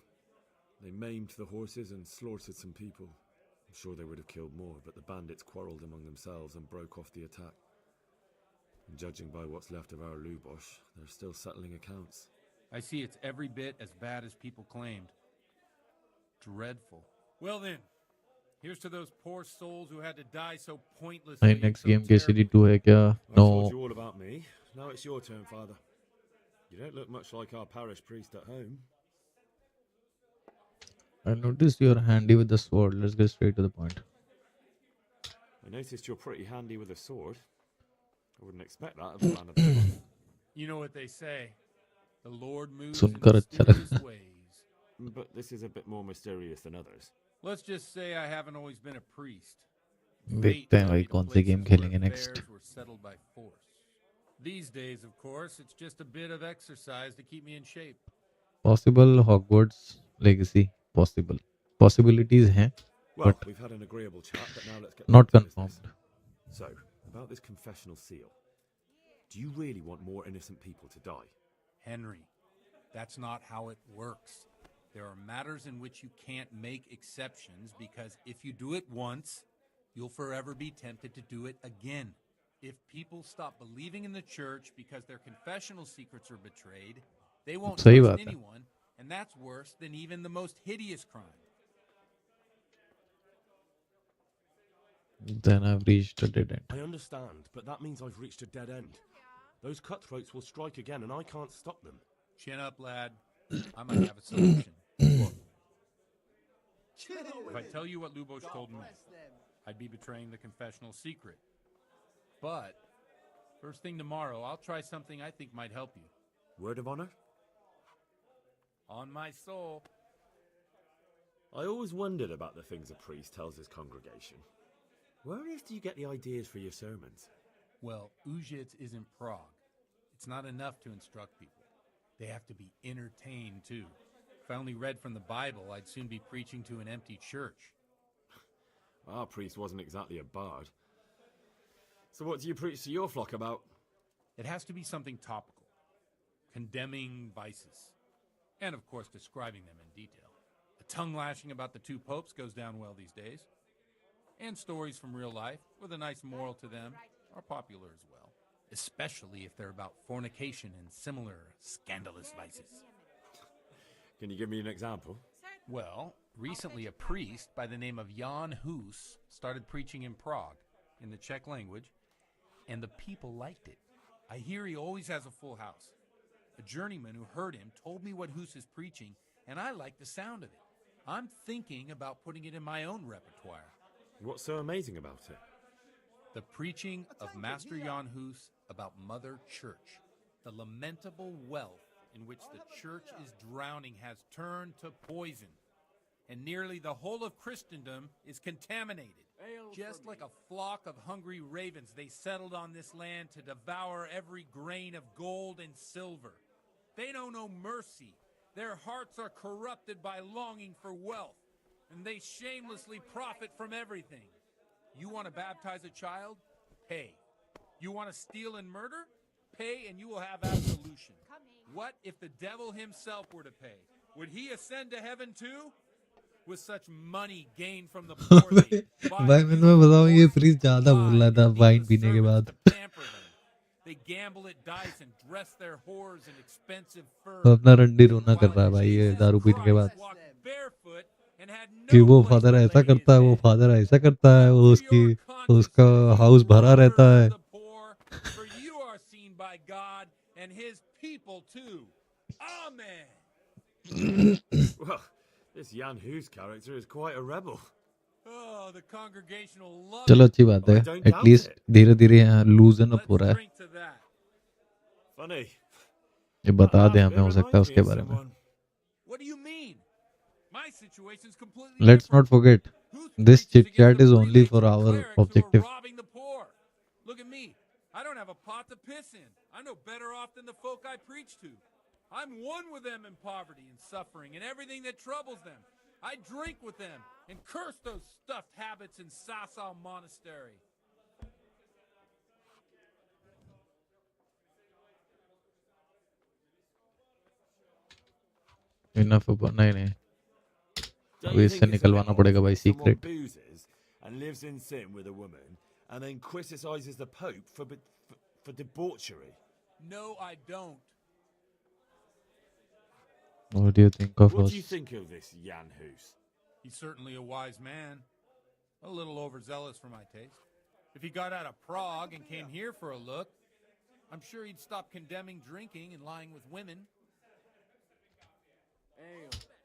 They maimed the horses and slaughtered some people. I'm sure they would have killed more, but the bandits quarrelled among themselves and broke off the attack. And judging by what's left of our Lubosh, they're still settling accounts. I see it's every bit as bad as people claimed. Dreadful. Well then, here's to those poor souls who had to die so pointlessly. नहीं next game KCD2 है क्या? I No. told you all about me. Now it's your turn, father. You don't look much like our parish priest at home. I noticed you're handy with the sword. Let's get straight to the point. I noticed you're pretty handy with a sword. I wouldn't expect that of a man of God. You know what they say. The Lord moves in सुनकर अच्छा mysterious लगा. ways. But this is a bit more mysterious than others. Let's just say I haven't always been a priest. देखते हैं भाई कौन सी game खेलेंगे next. Affairs were settled by force. These days, of course, it's just a bit of exercise to keep me in shape. Possible Hogwarts legacy. Possible. Possibilities हैं. Well, But we've had an agreeable chat, but now let's get not back to confirmed. business. So, about this confessional seal. Do you really want more innocent people to die? Henry, that's not how it works. There are matters in which you can't make exceptions because if you do it once, you'll forever be tempted to do it again. If people stop believing in the church because their confessional secrets are betrayed, they won't सही trust बात है. anyone, and that's worse than even the most hideous crime. Then I've reached a dead end. I understand, but that means I've reached a dead end. Those cutthroats will strike again, and I can't stop them. Chin up, lad. I might have a solution. If I tell you what Lubosh told me, I'd be betraying the confessional secret. But, first thing tomorrow, I'll try something I think might help you. Word of honor? On my soul. I always wondered about the things a priest tells his congregation. Where on earth do you get the ideas for your sermons? Well, Ujits is in Prague. It's not enough to instruct people. They have to be entertained, too. If I only read from the Bible, I'd soon be preaching to an empty church. Our priest wasn't exactly a bard. So what do you preach to your flock about? It has to be something topical, condemning vices, and of course describing them in detail. A tongue lashing about the two popes goes down well these days. And stories from real life, with a nice moral to them, are popular as well. Especially if they're about fornication and similar scandalous vices. Can you give me an example? Well, recently a priest by the name of Jan Hus started preaching in Prague, in the Czech language, and the people liked it. I hear he always has a full house. A journeyman who heard him told me what Hus is preaching, and I like the sound of it. I'm thinking about putting it in my own repertoire. What's so amazing about it? The preaching of Master Jan Hus about Mother Church. The lamentable wealth in which the church is drowning has turned to poison, and nearly the whole of Christendom is contaminated. Just like a flock of hungry ravens, they settled on this land to devour every grain of gold and silver. They know no mercy. Their hearts are corrupted by longing for wealth, and they shamelessly profit from everything. You want to baptize a child? Pay. You want to steal and murder? Pay and you will have absolution. What if the devil himself were to pay? Would he ascend to heaven too? With such money gained from the poor, भाई मैं तुम्हें बताऊं ये freeze ज्यादा बोल रहा था wine पीने के बाद they gamble at dice and dress their whores in expensive furs. तो अपना रंडी रोना कर रहा है भाई ये दारू पीने के बाद कि वो फादर ऐसा करता है वो फादर ऐसा करता है वो उसका हाउस भरा रहता है For you are seen by God and his people too. Amen. Well, this Jan Hus character is quite a rebel. Oh, the congregation will love चलो अच्छी बात है एटलीस्ट धीरे धीरे यहाँ लूजन अप हो रहा है Funny. ये बता दे हमें हो सकता है उसके बारे में What do you mean? My situation's completely Let's not forget this chit chat is only for our objective. Look at me. I don't have a pot to piss in. I'm no better off than the folk I preach to. I'm one with them in poverty and suffering and everything that troubles them. I drink with them and curse those stuffed habits in Sasau Monastery. Enough about नहीं अभी इससे निकलवाना पड़ेगा भाई secret And lives in sin with a woman and then criticizes the Pope for debauchery. No, I don't. What do you think of us? What do you think of this Jan Hus? He's certainly a wise man. A little overzealous for my taste. If he got out of Prague and came here for a look, I'm sure he'd stop condemning drinking and lying with women.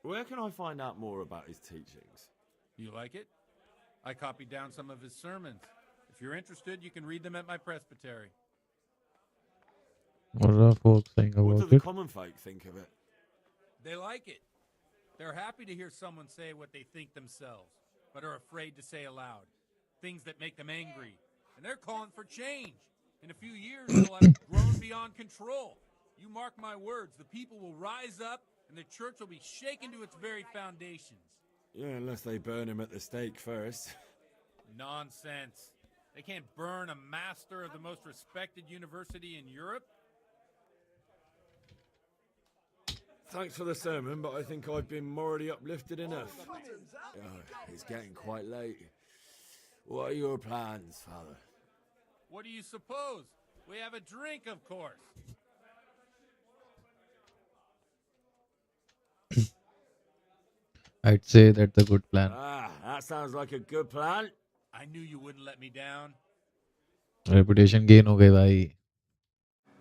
Where can I find out more about his teachings? You like it? I copied down some of his sermons. If you're interested, you can read them at my presbytery. What are folks saying about it? What do the common folk think of it? They like it. They're happy to hear someone say what they think themselves, but are afraid to say aloud. Things that make them angry. And they're calling for change. In a few years, they'll have grown beyond control. You mark my words, the people will rise up and the church will be shaken to its very foundations. Yeah, unless they burn him at the stake first. Nonsense. They can't burn a master of the most respected university in Europe. Thanks for the sermon, but I think I've been morally uplifted enough. It's getting quite late. What are your plans, Father? What do you suppose? We have a drink, of course. I'd say that's a good plan. That sounds like a good plan. I knew you wouldn't let me down. Reputation gain हो गई भाई.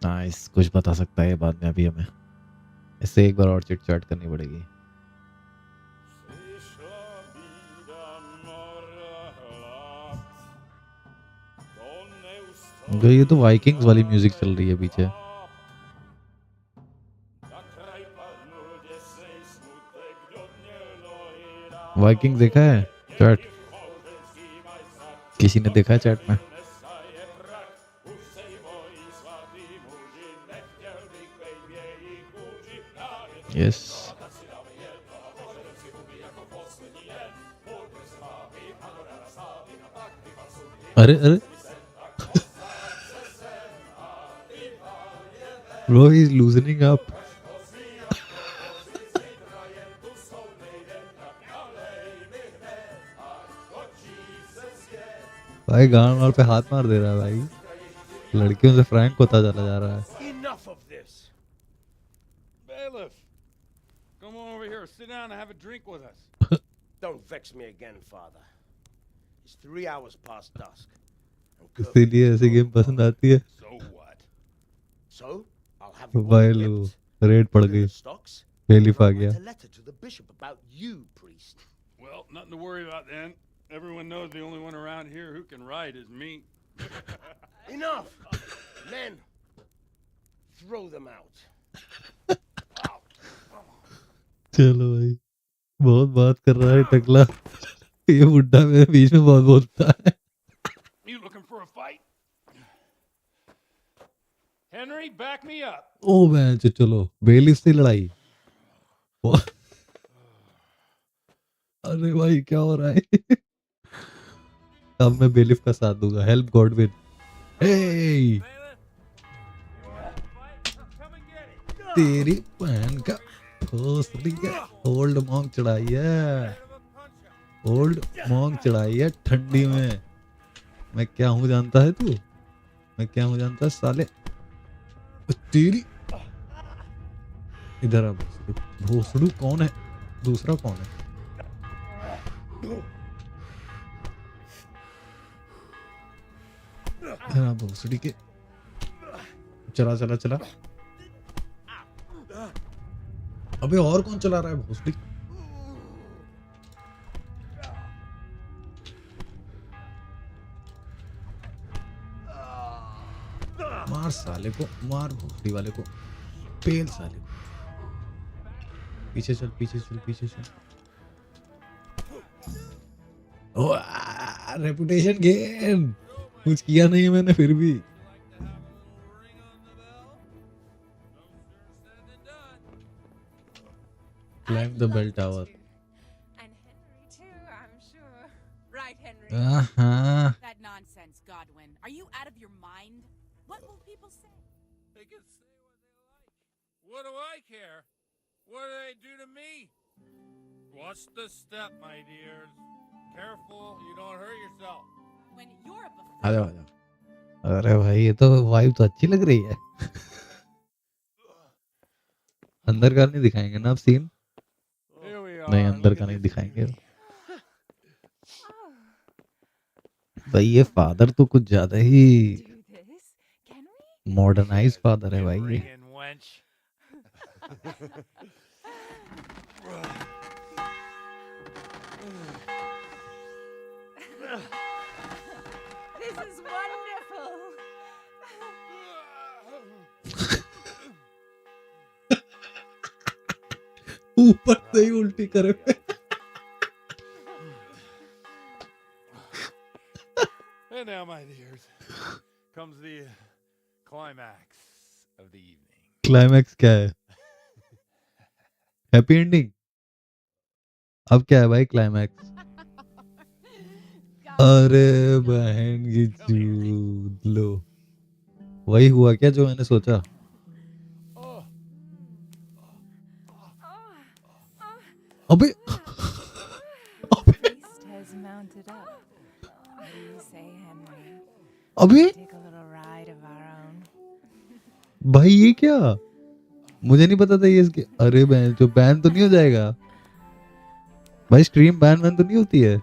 Nice. कुछ बता सकता है बाद में अभी हमें. इससे एक बार और चिट चैट करनी पड़ेगी. ये तो वाइकिंग्स वाली म्यूजिक चल रही है पीछे. वाइकिंग देखा है चैट? किसी ने देखा है चैट में? यस अरे अरे bro he's loosening up भाई गान वाल पे हाथ मार दे रहा है भाई लड़कियों से फ्रैंक होता चला जा रहा है Enough of this. Bailiff, come on over here. Sit down and have a drink with us. Don't vex me again, Father. It's 3 hours past dusk. इसीलिए ऐसी गेम पसंद आती है So what? So I'll have you भाई all लो whipped, रेड पड़ put in गई the stocks, बेलिफ आ and गया write a letter to the bishop about you, priest. Well, nothing to worry about then. Everyone knows the only one around here who can write is me. Enough! Men, throw them out. चलो भाई बहुत बात कर रहा है टकला ये बुड्ढा मेरे बीच में बहुत बोलता है You looking for a fight? Henry, back me up. ओ मैं चलो बेलिफ से लड़ाई अरे भाई क्या हो रहा है अब मैं बेलिफ का साथ दूंगा हेल्प गॉडविन हे तेरी बहन का भोसड़ी है ओल्ड मॉन्क चढ़ाई है ओल्ड मॉन्क चढ़ाई है ठंडी में मैं क्या हूँ जानता है तू मैं क्या हूँ जानता है साले तेरी इधर आ भोसड़ू कौन है दूसरा कौन है हाँ भोसड़ी के चला चला चला अबे और कौन चला रहा है भोसड़ी मार साले को मार भोसड़ी वाले को पेल साले को पीछे चल पीछे चल पीछे चल रेपुटेशन गेन कुछ किया नहीं है मैंने फिर भी climb the bell tower And Henry too, I'm sure. Right, Henry? That nonsense, Godwin. Are you out of your mind? What will people say? They can say what they like. What do I care? What do they do to me? Watch the step, my dears. Careful, you don't hurt yourself. When you're a आ जाओ आ जाओ अरे भाई ये तो vibe तो अच्छी लग रही है अंदर का नहीं दिखाएंगे ना अब सीन नहीं अंदर का नहीं दिखाएंगे भाई ये फादर तो कुछ ज्यादा ही मॉडर्नाइज फादर है भाई ये This is wonderful. ऊपर से ही उल्टी करे And now, my dears, comes the climax of the evening. Climax क्या है हैप्पी एंडिंग अब क्या है भाई क्लाइमैक्स अरे बहन की चूत लो वही हुआ क्या जो मैंने सोचा अबे Priest has mounted up. What do you say, Henry? अबे Take a little ride of our own. भाई ये क्या मुझे नहीं पता था ये इसके अरे बहन जो बैन तो नहीं हो जाएगा भाई स्ट्रीम बैन तो नहीं होती है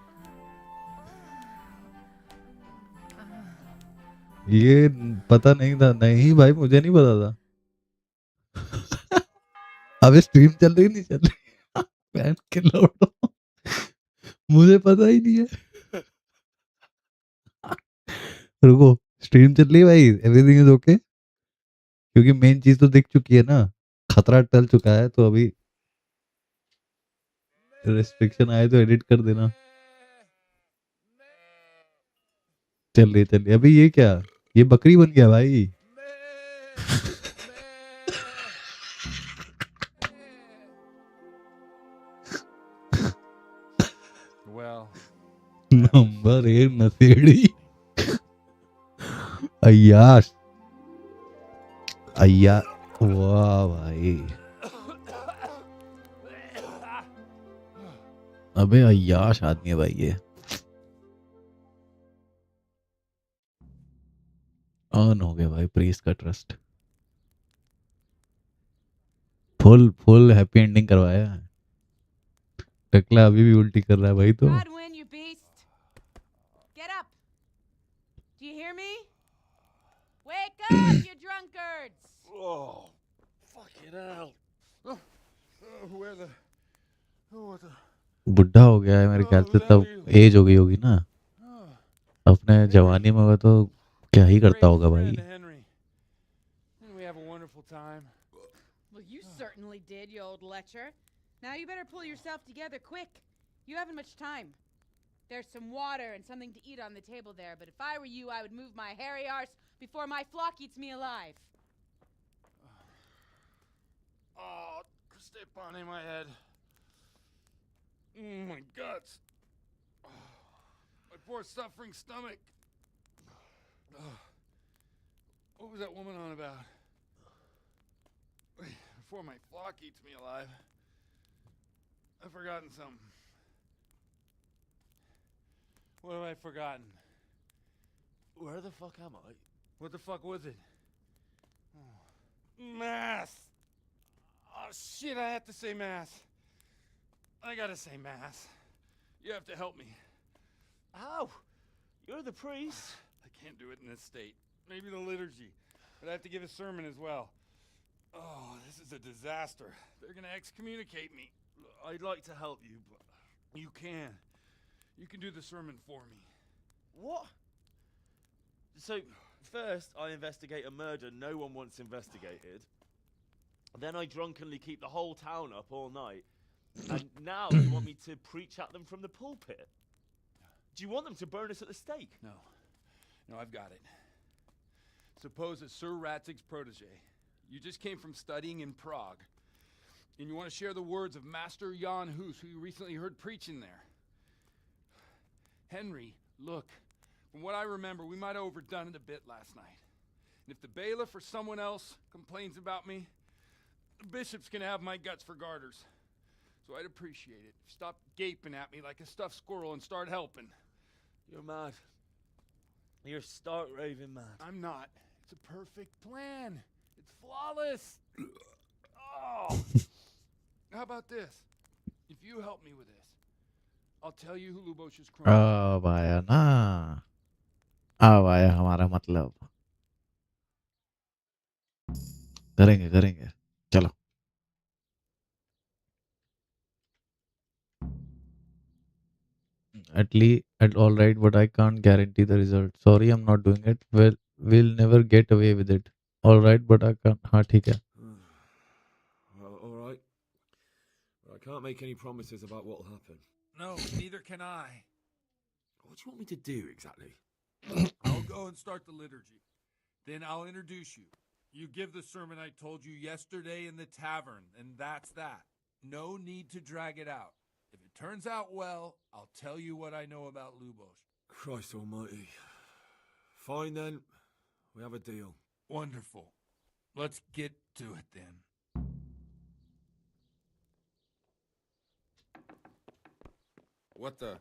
ये पता नहीं था नहीं भाई मुझे नहीं पता था अबे स्ट्रीम चल रही नहीं चल रही बैन के लौटो मुझे पता ही नहीं है रुको स्ट्रीम चल रही है भाई एवरीथिंग इज ओके क्योंकि मेन चीज तो दिख चुकी है ना खतरा टल चुका है तो अभी रेस्ट्रिक्शन आए तो एडिट कर देना। चल रही अभी ये क्या, ये बकरी बन गया भाई। Well, नंबर 1 नशेड़ी। अय्याश अय्या, वाह भाई। अबे अय्याश आदमी है भाई ये। ऑन हो गया भाई प्रीस का ट्रस्ट। फुल हैप्पी एंडिंग करवाया है। टकला अभी भी उल्टी कर रहा है भाई। तो Godwin, you beast! Get up! Do you hear me? Wake up, you drunkards! Oh, fucking hell. Where the... what the... बुढ़ा हो गया है मेरे ख्याल से, तब एज हो गई होगी ना। अपने जवानी में होगा तो क्या ही करता होगा भाई। Henry. Didn't we have a wonderful time? Well, you certainly did, you old lecher. Now you better pull yourself together quick. You haven't much time. There's some water and something to eat on the table there, but if I were you, I would move my hairy arse before my flock eats me alive. Oh, step on in my head. My guts. My poor suffering stomach. What was that woman on about? Before my flock eats me alive. I've forgotten something. What have I forgotten? Where the fuck am I? What the fuck was it? Mass! Oh shit, I have to say mass. I gotta say mass. You have to help me. How? You're the priest. I can't do it in this state. Maybe the liturgy. But I have to give a sermon as well. Oh, this is a disaster. They're gonna excommunicate me. I'd like to help you, but... You can. You can do the sermon for me. What? So, first I investigate a murder no one wants investigated. Then I drunkenly keep the whole town up all night. And now you want me to preach at them from the pulpit? Do you want them to burn us at the stake? No. No, I've got it. Suppose that Sir Ratzig's protege. You just came from studying in Prague. And you want to share the words of Master Jan Hus, who you recently heard preaching there. Henry, look. From what I remember, we might have overdone it a bit last night. And if the bailiff or someone else complains about me, the bishop's gonna have my guts for garters. So I'd appreciate it. Stop gaping at me like a stuffed squirrel and start helping. You're mad. You're stark raving mad. I'm not. It's a perfect plan. It's flawless. Oh. How about this? If you help me with this, I'll tell you who Lubosh's crime. अब आया ना, अब आया हमारा मतलब। करेंगे चलो। All right, but I can't guarantee the result. Sorry, I'm not doing it. Well, we'll never get away with it. All right, but I can't. हाँ ठीक है। All right. I can't make any promises about what'll happen. No, neither can I. What do you want me to do exactly? I'll go and start the liturgy. Then I'll introduce you. You give the sermon I told you yesterday in the tavern, and that's that. No need to drag it out. If it turns out well, I'll tell you what I know about Lubosh. Christ almighty. Fine then. We have a deal. Wonderful. Let's get to it then. What the?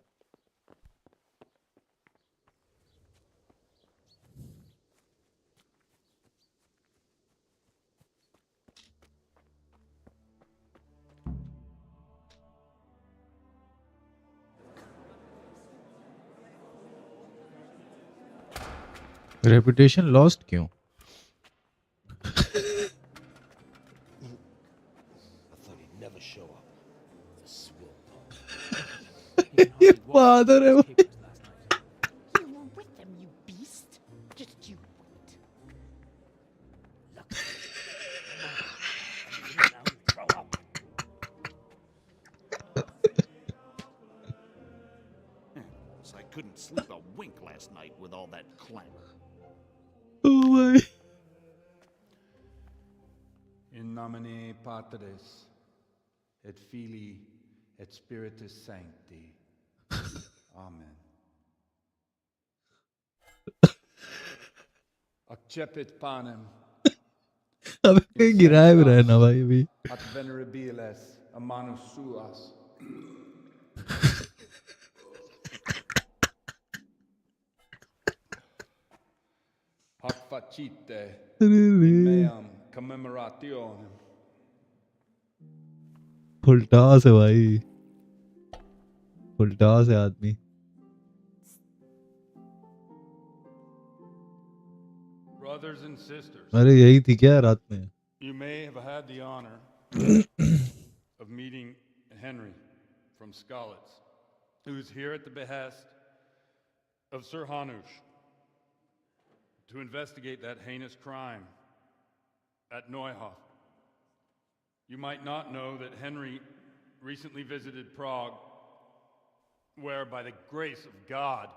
Reputation lost क्यों? ये father है वो। You were with them, you beast. Just you wait. Look. Now you throw up. couldn't sleep a wink last night with all that clamor. Oh my. In nomine Patris et Filii et Spiritus Sancti. Amen. Accepit panem. अबे कहीं गिराए भी रहे ना भाई अभी. At venerabiles a manus suas. Hac facite in meam commemorationem. Full toss है भाई. फुलटास है आदमी. Brothers and sisters. अरे यही थी क्या रात में? You may have had the honor of meeting Henry from Skalitz, who is here at the behest of Sir Hanush to investigate that heinous crime at Neuhof. You might not know that Henry recently visited Prague, where, by the grace of God,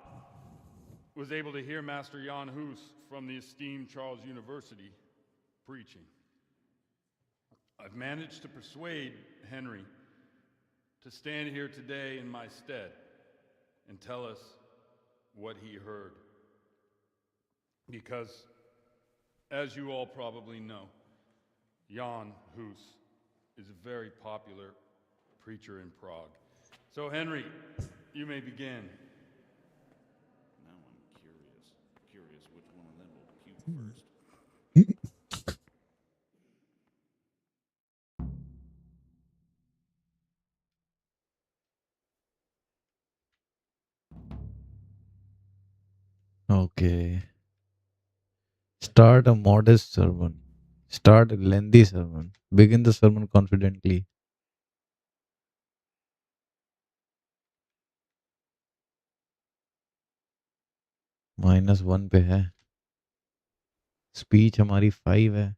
was able to hear Master Jan Hus from the esteemed Charles University preaching. I've managed to persuade Henry to stand here today in my stead and tell us what he heard. Because, as you all probably know, Jan Hus is a very popular preacher in Prague. So, Henry, you may begin. Now I'm curious which one of them will puke first. Okay. Start a modest sermon. Start a lengthy sermon. Begin the sermon confidently. -1 पे है. Speech हमारी 5 है.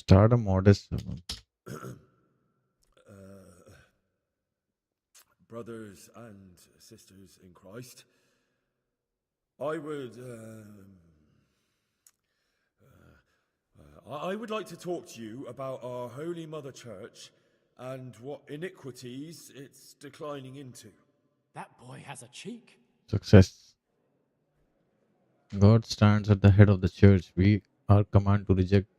Start a modest sermon. Brothers and sisters in Christ, I would like to talk to you about our Holy Mother Church and what iniquities it's declining into. That boy has a cheek. Success. God stands at the head of the church. We are commanded to reject.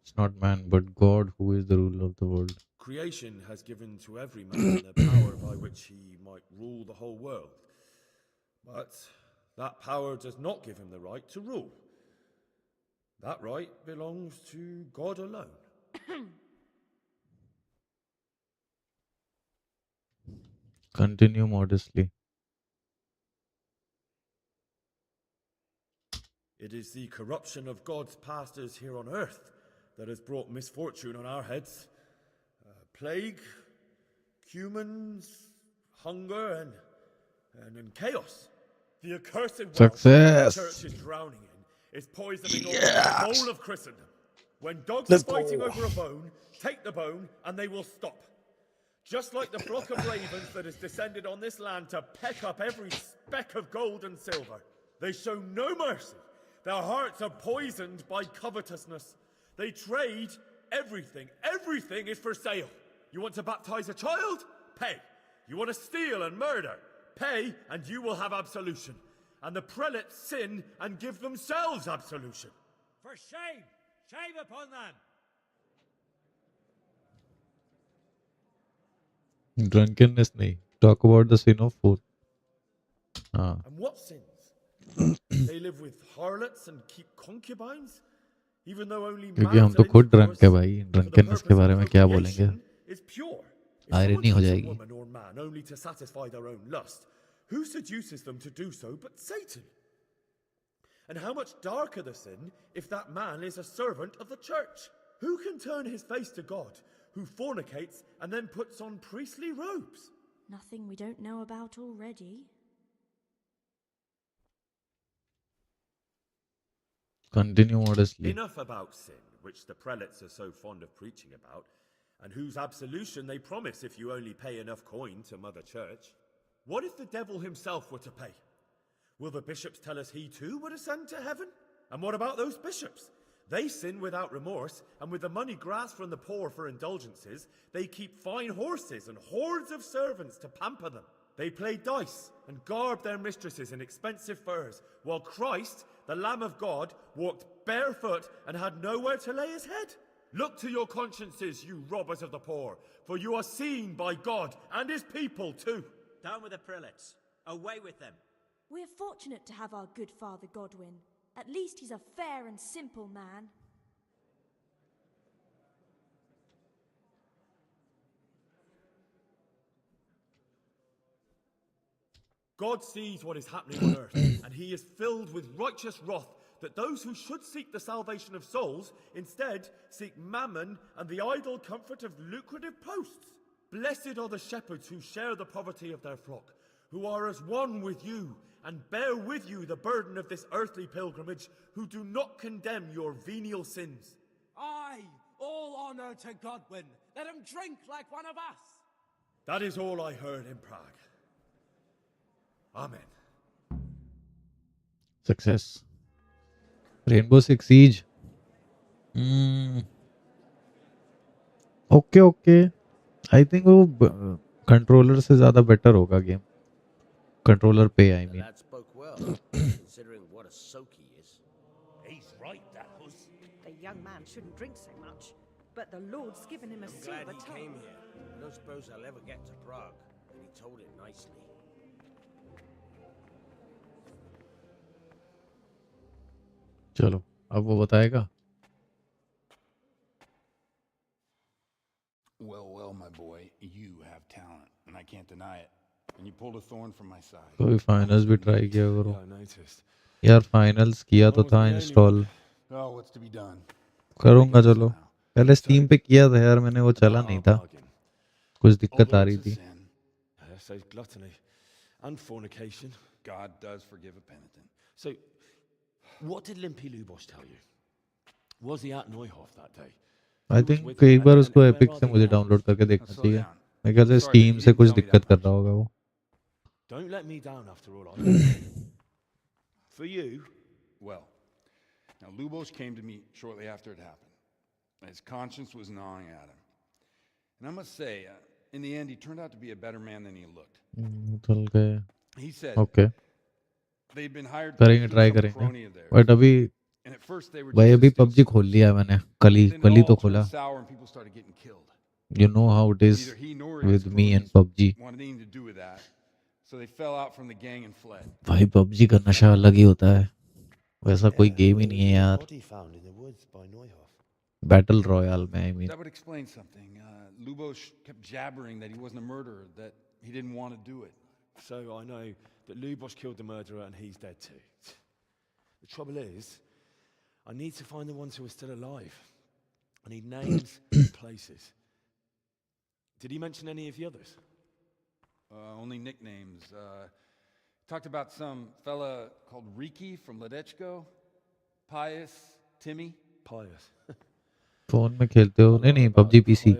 It's not man, but God who is the ruler of the world. Creation has given to every man the power by which he might rule the whole world. But that power does not give him the right to rule. That right belongs to God alone. Continue modestly. It is the corruption of God's pastors here on earth that has brought misfortune on our heads. Plague, humans, hunger, and chaos. The accursed wealth Success. the church is drowning in is poisoning all the whole of Christendom. When dogs are fighting over a bone, take the bone and they will stop. Just like the flock of ravens that has descended on this land to peck up every speck of gold and silver. They show no mercy. Their hearts are poisoned by covetousness. They trade everything. Everything is for sale. You want to baptize a child? Pay. You want to steal and murder? Pay, and you will have absolution. And the prelates sin and give themselves absolution. For shame! Shame upon them! Drunkenness nahi. Talk about the sin of food. And what sins? They live with harlots and keep concubines? Even though only क्योंकि हम तो खुद drunk है भाई. Drunkenness के बारे में क्या बोलेंगे? is pure. आयरनी हो If जाएगी. someone takes a woman or man only to satisfy their own lust, who seduces them to do so but Satan? And how much darker the sin if that man is a servant of the church? Who can turn his face to God, who fornicates and then puts on priestly robes? Nothing we don't know about already. Continue modestly. Enough about sin, which the prelates are so fond of preaching about, and whose absolution they promise if you only pay enough coin to Mother Church. What if the devil himself were to pay? Will the bishops tell us he too would ascend to heaven? And what about those bishops? They sin without remorse, and with the money grasped from the poor for indulgences, they keep fine horses and hordes of servants to pamper them. They play dice and garb their mistresses in expensive furs, while Christ, the Lamb of God, walked barefoot and had nowhere to lay his head. Look to your consciences, you robbers of the poor, for you are seen by God and his people too. Down with the prelates. Away with them. We're fortunate to have our good Father Godwin. At least he's a fair and simple man. God sees what is happening on earth, and he is filled with righteous wrath that those who should seek the salvation of souls instead seek mammon and the idle comfort of lucrative posts. Blessed are the shepherds who share the poverty of their flock, who are as one with you and bear with you the burden of this earthly pilgrimage, who do not condemn your venial sins. Aye, all honor to Godwin. Let him drink like one of us. That is all I heard in Prague. Amen. Success. Rainbow Six Siege. Okay. I think वो controller से ज़्यादा better होगा game. Controller पे I mean. That spoke well, considering what a soak he is. He's right, that was. The young man shouldn't drink so much, but the Lord's given him a I'm silver glad he tongue. came here. I don't suppose I'll ever get to Prague, and he told it nicely. चलो अब वो बताएगा. Well, my boy, you have talent, and I can't deny it. And you pulled a thorn from my side. कोई finals भी try किया करो. Yeah, I noticed. यार finals किया तो था install. Oh, what's to be done? करूँगा चलो. पहले Steam पे किया था यार मैंने, वो चला नहीं था. कुछ दिक्कत आ रही थी. So gluttony and fornication. God does forgive a penitent. So, what did Limpy Lubosh tell you? Was he at Neuhof that day? I think एक बार उसको Epic से मुझे डाउनलोड करके देखना चाहिए. मेरे ख्याल से Steam से कुछ दिक्कत कर रहा होगा वो. Don't let me down after all I did. For you? Well, now Lubosh came to me shortly after it happened. His conscience was gnawing at him. And I must say, in the end, he turned out to be a better man than he looked. चल गए. He said, okay. They'd been hired करेंगे try करेंगे. But अभी भाई अभी PUBG खोल लिया मैंने. कल ही तो खोला. You know how it is with me and PUBG. भाई PUBG का नशा अलग ही होता है. वैसा कोई गेम ही नहीं है यार. Battle Royale में I mean. That would explain something. Lubosh kept jabbering that he wasn't a murderer, that he didn't want to do it. So I know that Lubosh killed the murderer and he's dead too. The trouble is, I need to find the ones who are still alive. I need names and places. Did he mention any of the others? Only nicknames. Talked about some fella called Riki from Ledechko, Pius, Timmy. Pius. Phone में खेलते हो? नहीं PUBG PC.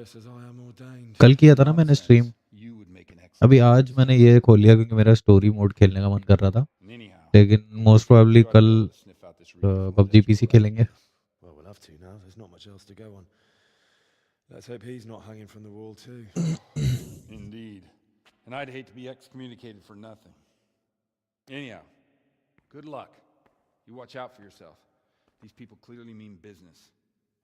कल किया था ना मैंने stream. अभी आज मैंने ये खोल लिया क्योंकि मेरा स्टोरी मोड खेलने का मन कर रहा था. लेकिन मोस्ट प्रोबेबली कल PUBG PC खेलेंगे. Well, we'll have to now. There's not much else to go on. Let's hope he's not hanging from the wall too. Indeed. And I'd hate to be excommunicated for nothing. Anyhow, good luck. You watch out for yourself. These people clearly mean business.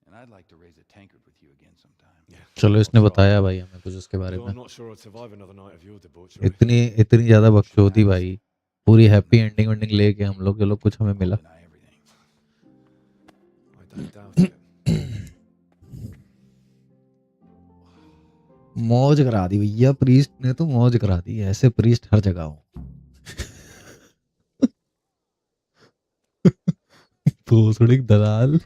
And I'd like to raise a tankard with you again sometime. Yeah. चलो इसने बताया भाई हमें कुछ उसके बारे में. I'm not sure I'd survive another night of your debauchery. इतनी ज़्यादा बकचोदी भाई. पूरी हैप्पी एंडिंग लेके हम लोग चलो कुछ हमें मिला. I don't doubt it. मौज करा दी भैया. प्रीस्ट ने तो मौज करा दी. ऐसे प्रीस्ट हर जगह हो. भोसड़ी दलाल.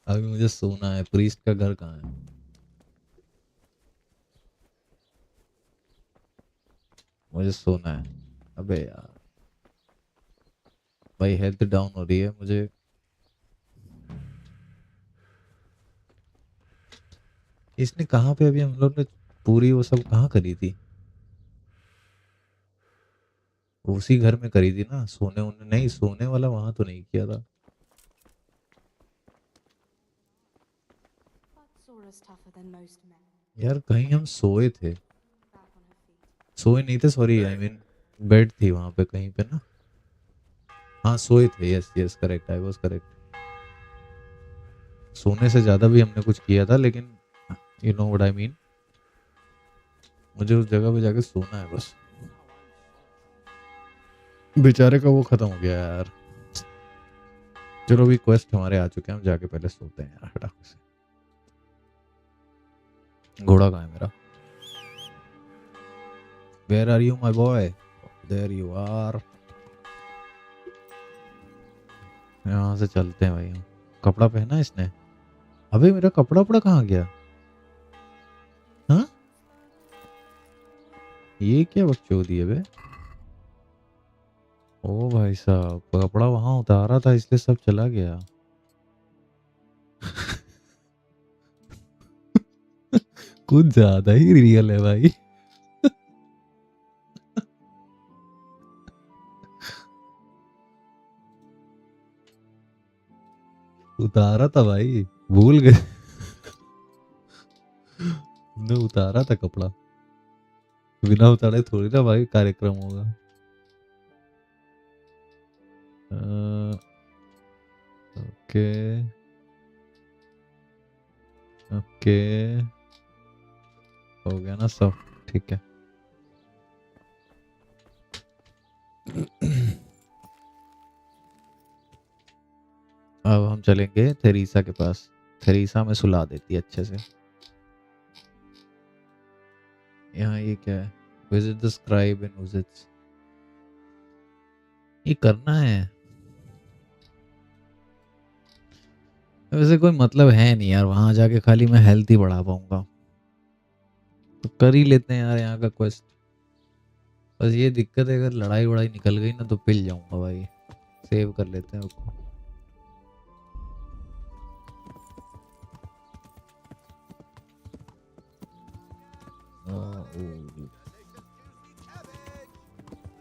अभी मुझे सोना है. प्रीस्ट का घर कहाँ है? मुझे सोना है। अबे यार भाई हेल्थ डाउन हो रही है मुझे। इसने कहाँ पे अभी हम लोग ने पूरी वो सब कहाँ करी थी? उसी घर में करी थी ना? सोने उन्हें नहीं, सोने वाला वहां तो नहीं किया था। Sora's tougher than most men. यार कहीं हम सोए थे, सोए नहीं थे, सॉरी आई मीन बेड थी वहां पे कहीं पे ना। हाँ सोए थे, yes yes correct, I was correct. सोने से ज्यादा भी हमने कुछ किया था, लेकिन you know what I mean, मुझे उस जगह पे जाके सोना है बस। बेचारे का वो खत्म हो गया यार। चलो अभी क्वेस्ट हमारे आ चुके हैं, हम जाके पहले सोते हैं यार फटाक से। घोड़ा कहाँ है मेरा? Where are you my boy? There you are. यहाँ से चलते हैं भाई। कपड़ा पहना इसने? अबे मेरा कपड़ा उपड़ा कहाँ गया? हाँ ये क्या बकचोदी है बे? ओ भाई साहब कपड़ा वहां उतारा था इसलिए सब चला गया। कुछ ज्यादा ही रियल है भाई। उतारा था भाई, भूल गए। ने उतारा था कपड़ा, बिना उतारे थोड़ी ना भाई कार्यक्रम होगा। ओके ओके हो गया ना सब, ठीक है। अब हम चलेंगे थेरीसा के पास। थेरीसा में सुला देती है अच्छे से। यहाँ ये क्या है? Visit the scribe in visits. ये करना है वैसे, कोई मतलब है नहीं यार वहां जाके, खाली मैं हेल्थ ही बढ़ा पाऊंगा। तो कर ही लेते हैं यार यहाँ का क्वेस्ट। बस ये दिक्कत है अगर लड़ाई वड़ाई निकल गई ना तो पिल जाऊंगा भाई। सेव कर लेते हैं उसको।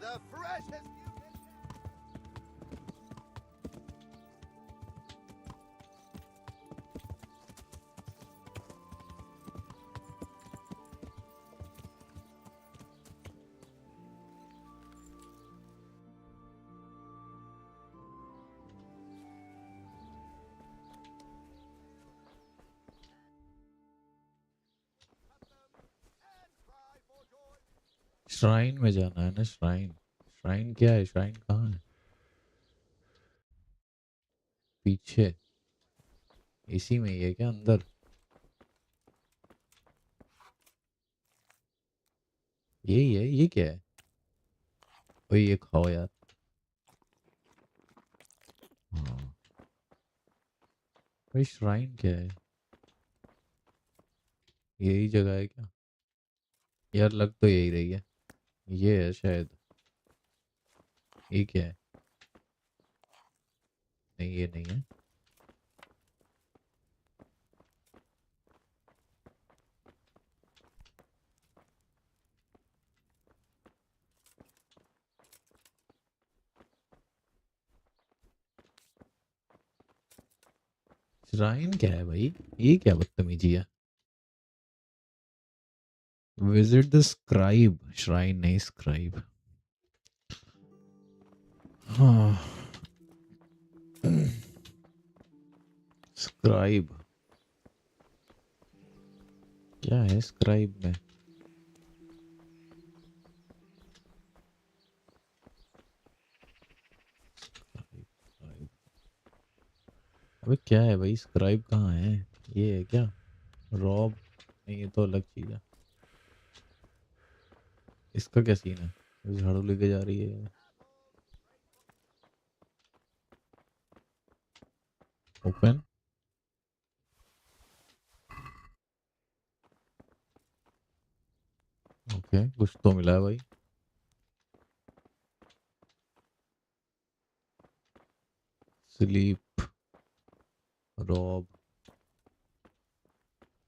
The freshest. श्राइन में जाना है ना? श्राइन, श्राइन क्या है? श्राइन कहाँ है? पीछे इसी में ही है क्या अंदर? यही है? ये क्या है? ओए ये खाओ यार। हाँ भाई श्राइन क्या है? यही जगह है क्या यार? लग तो यही रही है, ये है शायद। ये क्या है? नहीं ये नहीं है। श्राइन क्या है भाई? ये क्या बदतमीजी है? विजिट द स्क्राइब, श्राइन नहीं स्क्राइब। हाँ स्क्राइब क्या है? स्क्राइब में अबे क्या है भाई? स्क्राइब कहाँ है? ये है क्या? रॉब नहीं, ये तो अलग चीज है। इसका क्या सीन है? झाड़ू लेके जा रही है। ओपन। ओके कुछ तो मिला है भाई। sleep, rob,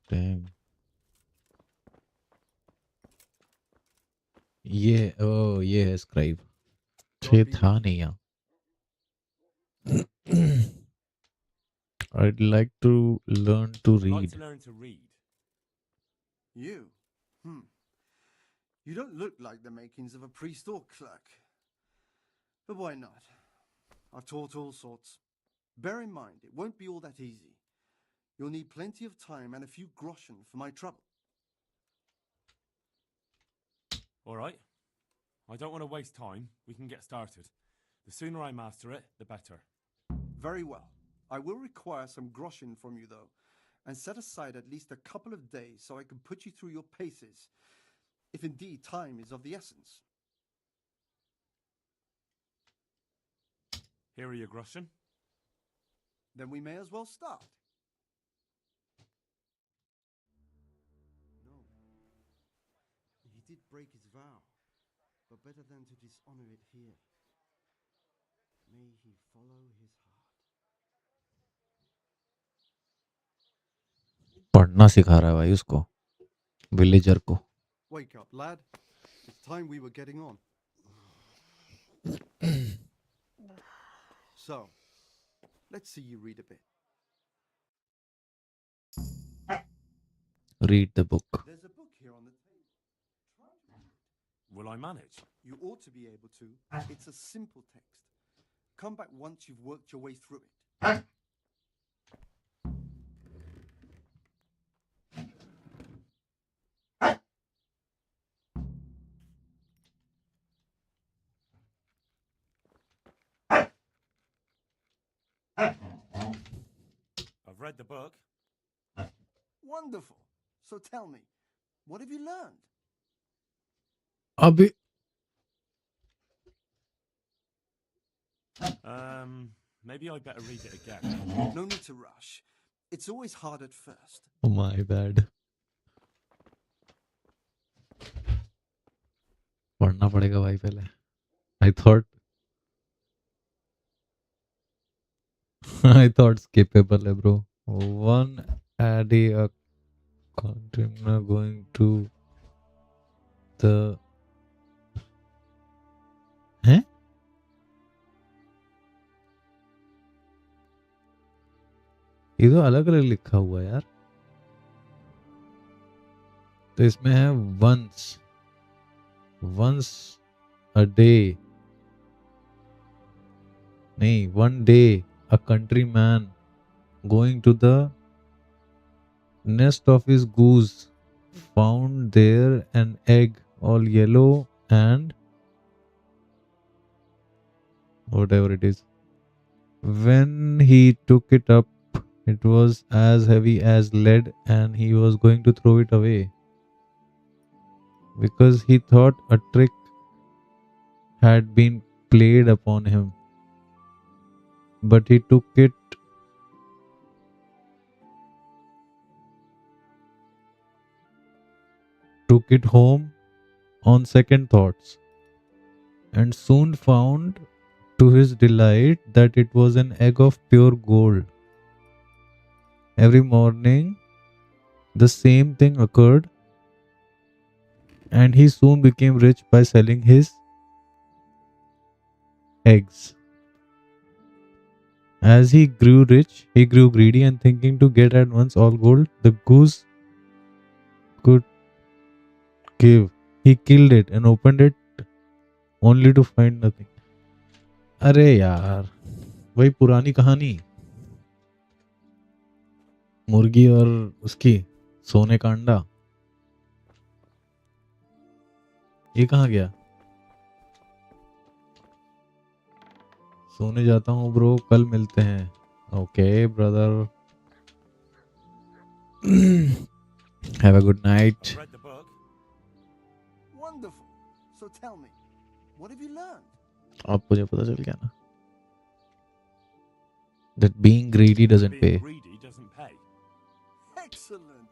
damn. ये है स्क्राइब. ये था नहीं यहाँ. I'd like to learn to I'd like read. to learn to read. You? You don't look like the makings of a priest or clerk. But why not? I've taught all sorts. Bear in mind, it won't be all that easy. You'll need plenty of time and a few groschen for my trouble. All right. I don't want to waste time. We can get started. The sooner I master it, the better. Very well. I will require some groschen from you, though, and set aside at least a couple of days so I can put you through your paces, if indeed time is of the essence. Here are your groschen. Then we may as well start. No. He did break his vow, but better than to dishonor it here. May he follow his heart. पढ़ना सिखा रहा है भाई उसको, villager को. Wake up, lad. It's time we were getting on. So, let's see you read a bit. Read the book. There's a book here on the table. Try to read it. Will I manage? You ought to be able to. It's a simple text. Come back once you've worked your way through it. I've read the book. Wonderful. So tell me, what have you learned? अबे Maybe I better read it again. No need to rush. It's always hard at first. oh my bad. पढ़ना पड़ेगा भाई पहले. I thought skippable है bro. One addy a container going to the हैं? ये तो अलग अलग लिखा हुआ है यार. तो इसमें है once a day. नहीं, one day a countryman going to the nest of his goose found there an egg all yellow and whatever it is. When he took it up, it was as heavy as lead and he was going to throw it away because he thought a trick had been played upon him. But he took it home on second thoughts and soon found to his delight that it was an egg of pure gold. Every morning the same thing occurred and he soon became rich by selling his eggs. As he grew rich, he grew greedy and thinking to get at once all gold the goose could give, he killed it and opened it only to find nothing. अरे यार, वही पुरानी कहानी, मुर्गी और उसकी सोने का अंडा. ये कहाँ गया? सोने जाता हूँ ब्रो, कल मिलते हैं. Okay brother. Have a good night. Read the book. Wonderful. So tell me, what have you learned? अब मुझे पता चल गया ना. That being greedy doesn't pay. Being greedy doesn't pay. Excellent.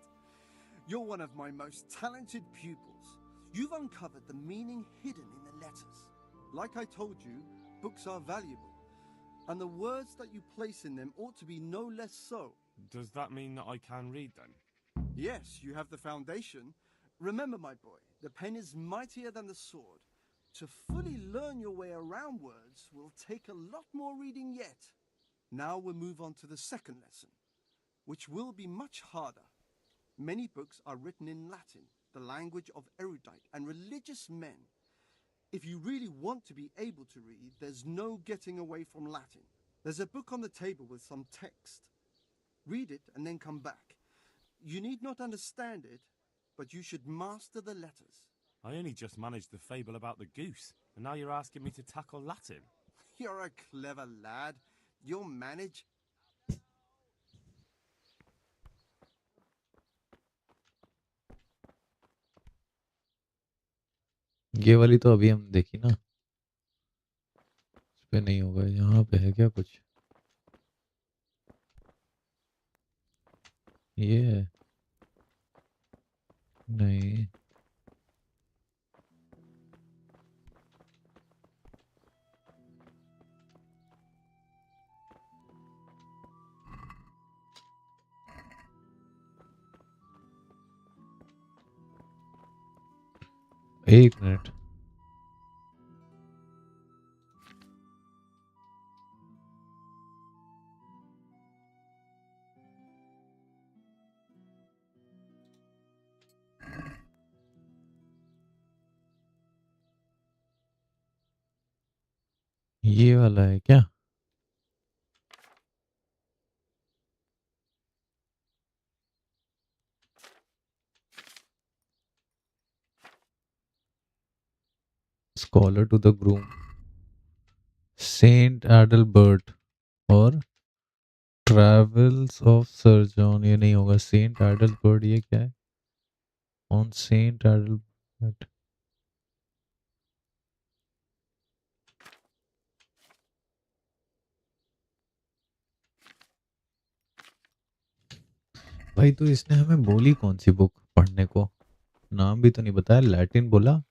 You're one of my most talented pupils. You've uncovered the meaning hidden in the letters. Like I told you, books are valuable. And the words that you place in them ought to be no less so. Does that mean that I can read then? Yes, you have the foundation. Remember, my boy, the pen is mightier than the sword. To fully learn your way around words will take a lot more reading yet. Now we'll move on to the second lesson, which will be much harder. Many books are written in Latin, the language of erudite and religious men. If you really want to be able to read, there's no getting away from Latin. There's a book on the table with some text. Read it and then come back. You need not understand it, but you should master the letters. I only just managed the fable about the goose, and now you're asking me to tackle Latin. You're a clever lad. You'll manage. ये वाली तो अभी हम देखी ना, इस पे नहीं होगा। यहाँ पे है क्या कुछ? ये है? नहीं। एक मिनट। ये वाला है क्या? Scholar to the groom, saint Adalbert और ट्रैवल्स ऑफ सर जॉन। ये नहीं होगा। सेंट एडलबर्ट ये क्या है? On saint Adalbert. भाई तो इसने हमें बोली कौन सी बुक पढ़ने को? नाम भी तो नहीं बताया। लैटिन बोला,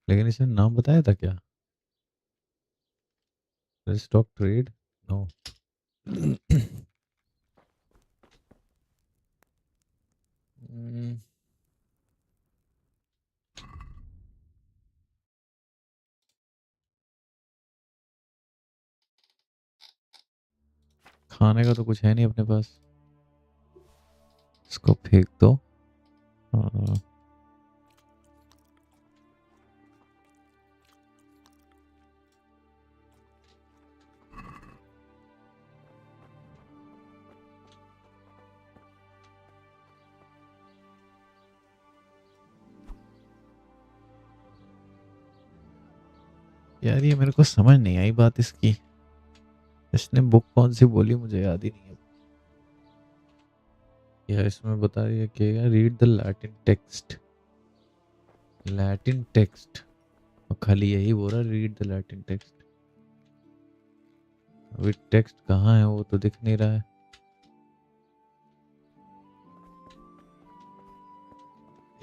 लेकिन इसने नाम बताया था क्या? Stock trade? नो। खाने का तो कुछ है नहीं अपने पास, इसको फेंक दो। हाँ। यार ये मेरे को समझ नहीं आई बात इसकी। इसने बुक कौन सी बोली मुझे याद ही नहीं है। यार इसमें बता रही है कि read the Latin text. Latin text और खाली यही बोल रहा, रीड द लैटिन टेक्स्ट। अभी टेक्स्ट कहाँ है वो तो दिख नहीं रहा है।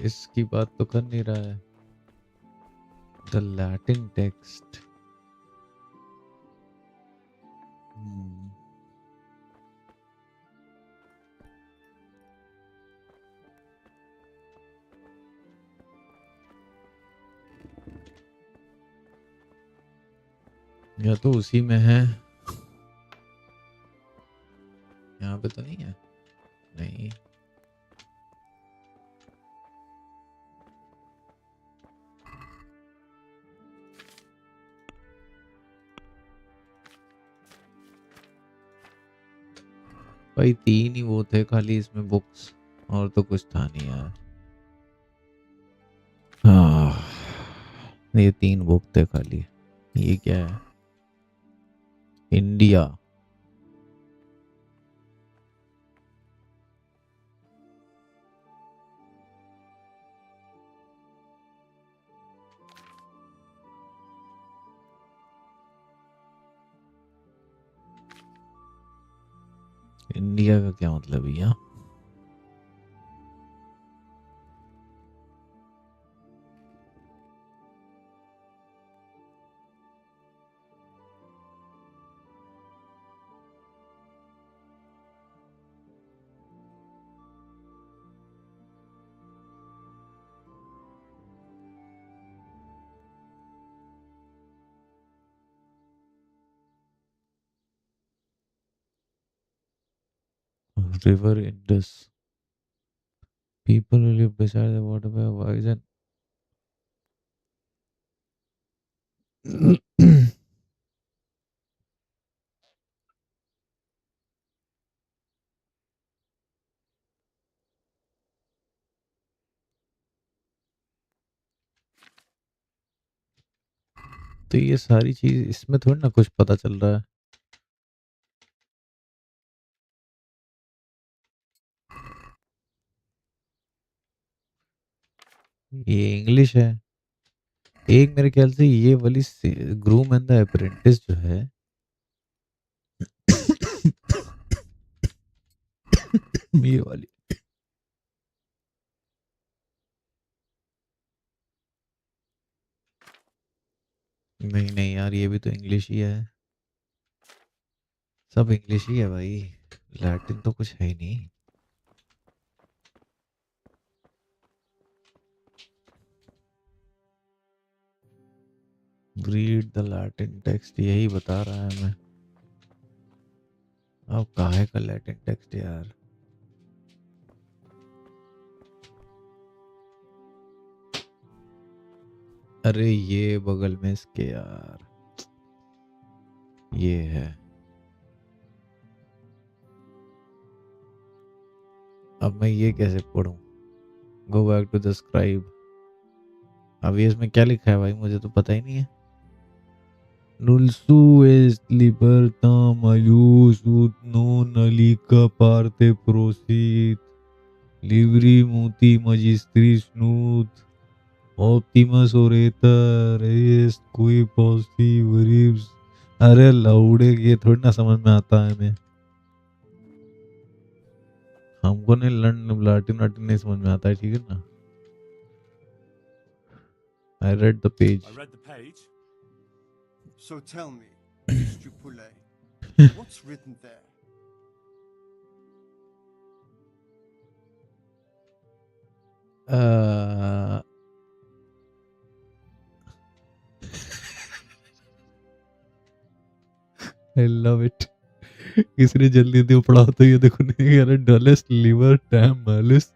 इसकी बात तो कर नहीं रहा है। The Latin text. या तो उसी में है। यहाँ पे तो नहीं है। नहीं। भाई 3 ही वो थे खाली इसमें बुक्स, और तो कुछ था नहीं यार। हाँ, ये 3 बुक थे खाली। ये क्या है? इंडिया। इंडिया का क्या मतलब है यहाँ? river Indus. People who live beside the waterway are wise and तो ये सारी चीज इसमें थोड़ी ना कुछ पता चल रहा है। ये इंग्लिश है। एक मेरे ख्याल से ये वाली ग्रूम एंड द अप्रेंटिस जो है ये वाली नहीं नहीं यार ये भी तो इंग्लिश ही है। सब इंग्लिश ही है भाई, लैटिन तो कुछ है ही नहीं। रीड द लैटिन टेक्स्ट यही बता रहा है हमें। अब काहे का लैटिन टेक्स्ट यार। अरे ये बगल में इसके यार ये है। अब मैं ये कैसे पढ़ूं? Go back to the scribe. अब ये इसमें क्या लिखा है भाई, मुझे तो पता ही नहीं है। Nulsu est libertam aius ut non alica parte prosit, libri muti magistris nut, optimus orator est qui posti veribs। अरे लौड़े ये थोड़ी ना समझ में आता है हमें। हमको नहीं लाटिन वाटिन नहीं समझ में आता है, ठीक है ना। I read the page. I read the page. So tell me, Mr. Poulet, what's written there? I love it. इसने जल्दी जल्दी पढ़ा तो ये देखो नहीं यार। डलेस्ट लिवर टैम मैलिस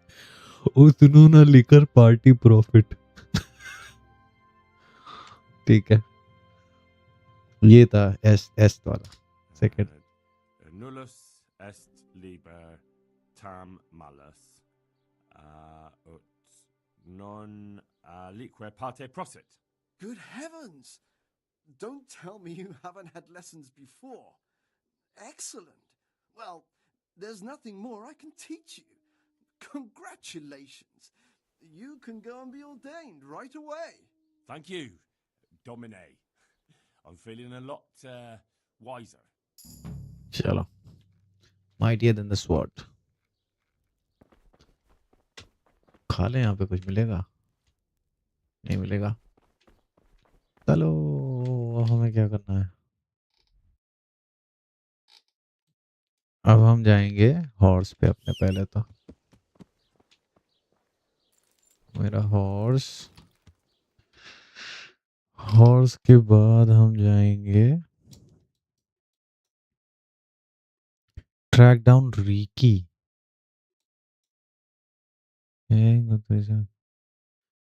ओ सुनो ना लिकर पार्टी प्रॉफिट। ठीक है ये था एस एस वाला second. Nullus est liber tam malus ut non alique parte prosit. Good heavens! Don't tell me you haven't had lessons before. Excellent. Well, there's nothing more I can teach you. Congratulations. You can go and be ordained right away. Thank you, Domine. I'm feeling a lot wiser. चलो mightier than the sword। खा ले, यहाँ पे कुछ मिलेगा नहीं मिलेगा। चलो हमें क्या करना है? अब हम जाएंगे हॉर्स पे अपने। पहले तो मेरा हॉर्स, हॉर्स के बाद हम जाएंगे track down Ricky.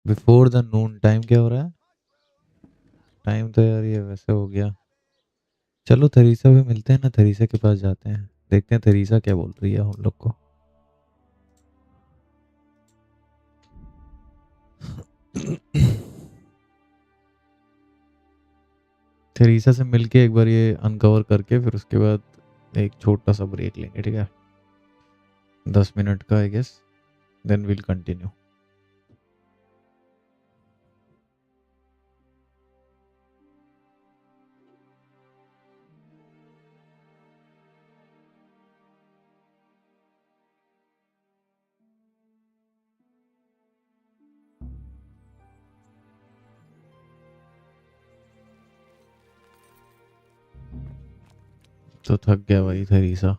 Before the Noon time क्या हो रहा है? टाइम तो यार ये वैसे हो गया। चलो थरीसा भी मिलते हैं ना, थरीसा के पास जाते हैं, देखते हैं थरीसा क्या बोल रही है हम लोग को। थरीसा से मिलके एक बार ये अनकवर करके फिर उसके बाद एक छोटा सा ब्रेक लेंगे, ठीक है 10 मिनट का I guess, then will continue. तो थक गया भाई Theresa.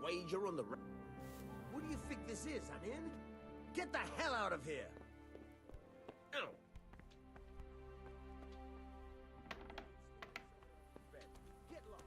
wager on the... What do you think this is, an inn? Get the hell out of here! Ow! Get lost!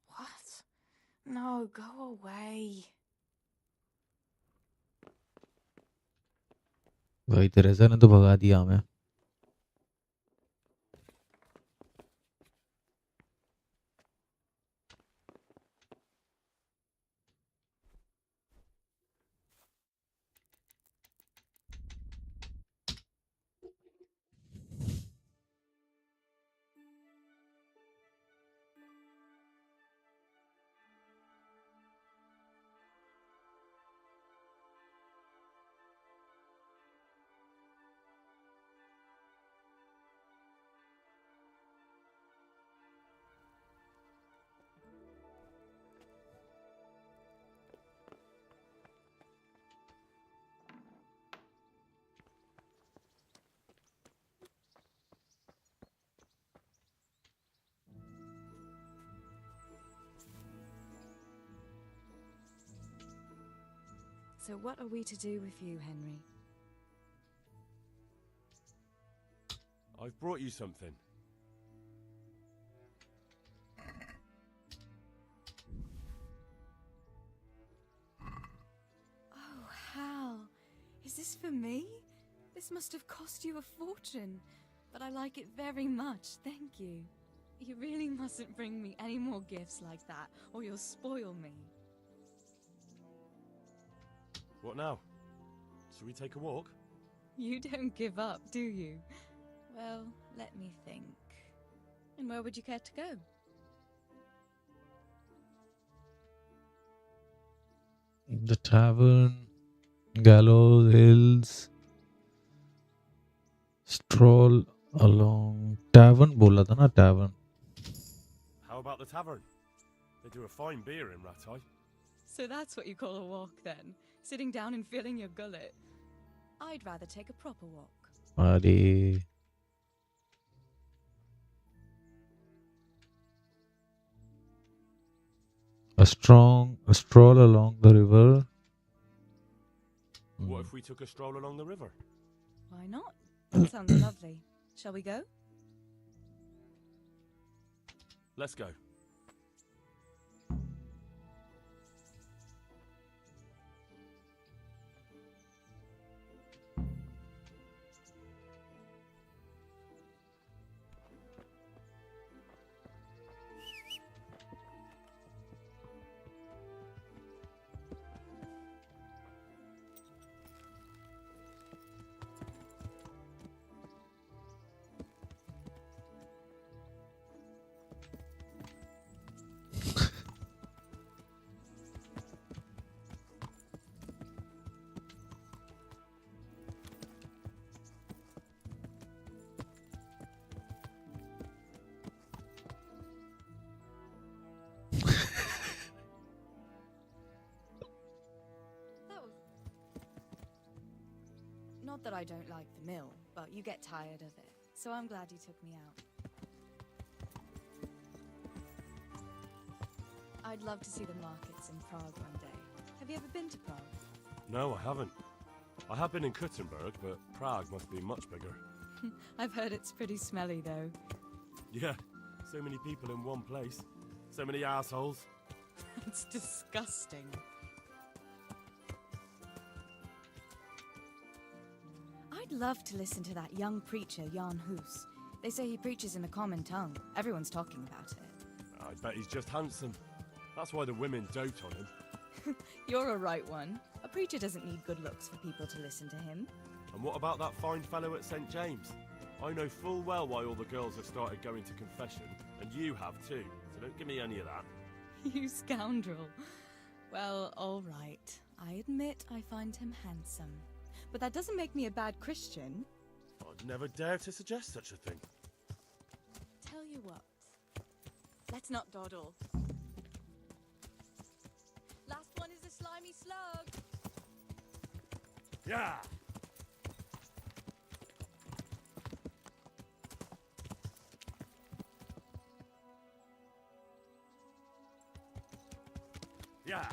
What? No, go away. भाई Teresa ने तो भगा दिया हमें. So what are we to do with you, Henry? I've brought you something. Oh, Hal. Is this for me? This must have cost you a fortune. But I like it very much, thank you. You really mustn't bring me any more gifts like that, or you'll spoil me. What now? Shall we take a walk? You don't give up, do you? Well, let me think. And where would you care to go? The tavern, Gallows Hills, stroll along. Tavern बोला था ना tavern. How about the tavern? They do a fine beer in Ratai. So that's what you call a walk, then? Sitting down and filling your gullet? I'd rather take a proper walk. अरे a stroll along the river. What if we took a stroll along the river? Why not? That sounds lovely. Shall we go? Let's go. Not that I don't like the mill, but you get tired of it. So I'm glad you took me out. I'd love to see the markets in Prague one day. Have you ever been to Prague? No, I haven't. I have been in Kuttenberg, but Prague must be much bigger. I've heard it's pretty smelly, though. Yeah, so many people in one place. So many assholes. It's disgusting. I'd love to listen to that young preacher, Jan Hus. They say he preaches in the common tongue. Everyone's talking about it. I bet he's just handsome. That's why the women dote on him. You're a right one. A preacher doesn't need good looks for people to listen to him. And what about that fine fellow at St. James? I know full well why all the girls have started going to confession, and you have too, so don't give me any of that. You scoundrel. Well, all right. I admit I find him handsome. But that doesn't make me a bad Christian. I'd never dare to suggest such a thing. Tell you what. Let's not dawdle. Last one is a slimy slug. Yeah! Yeah!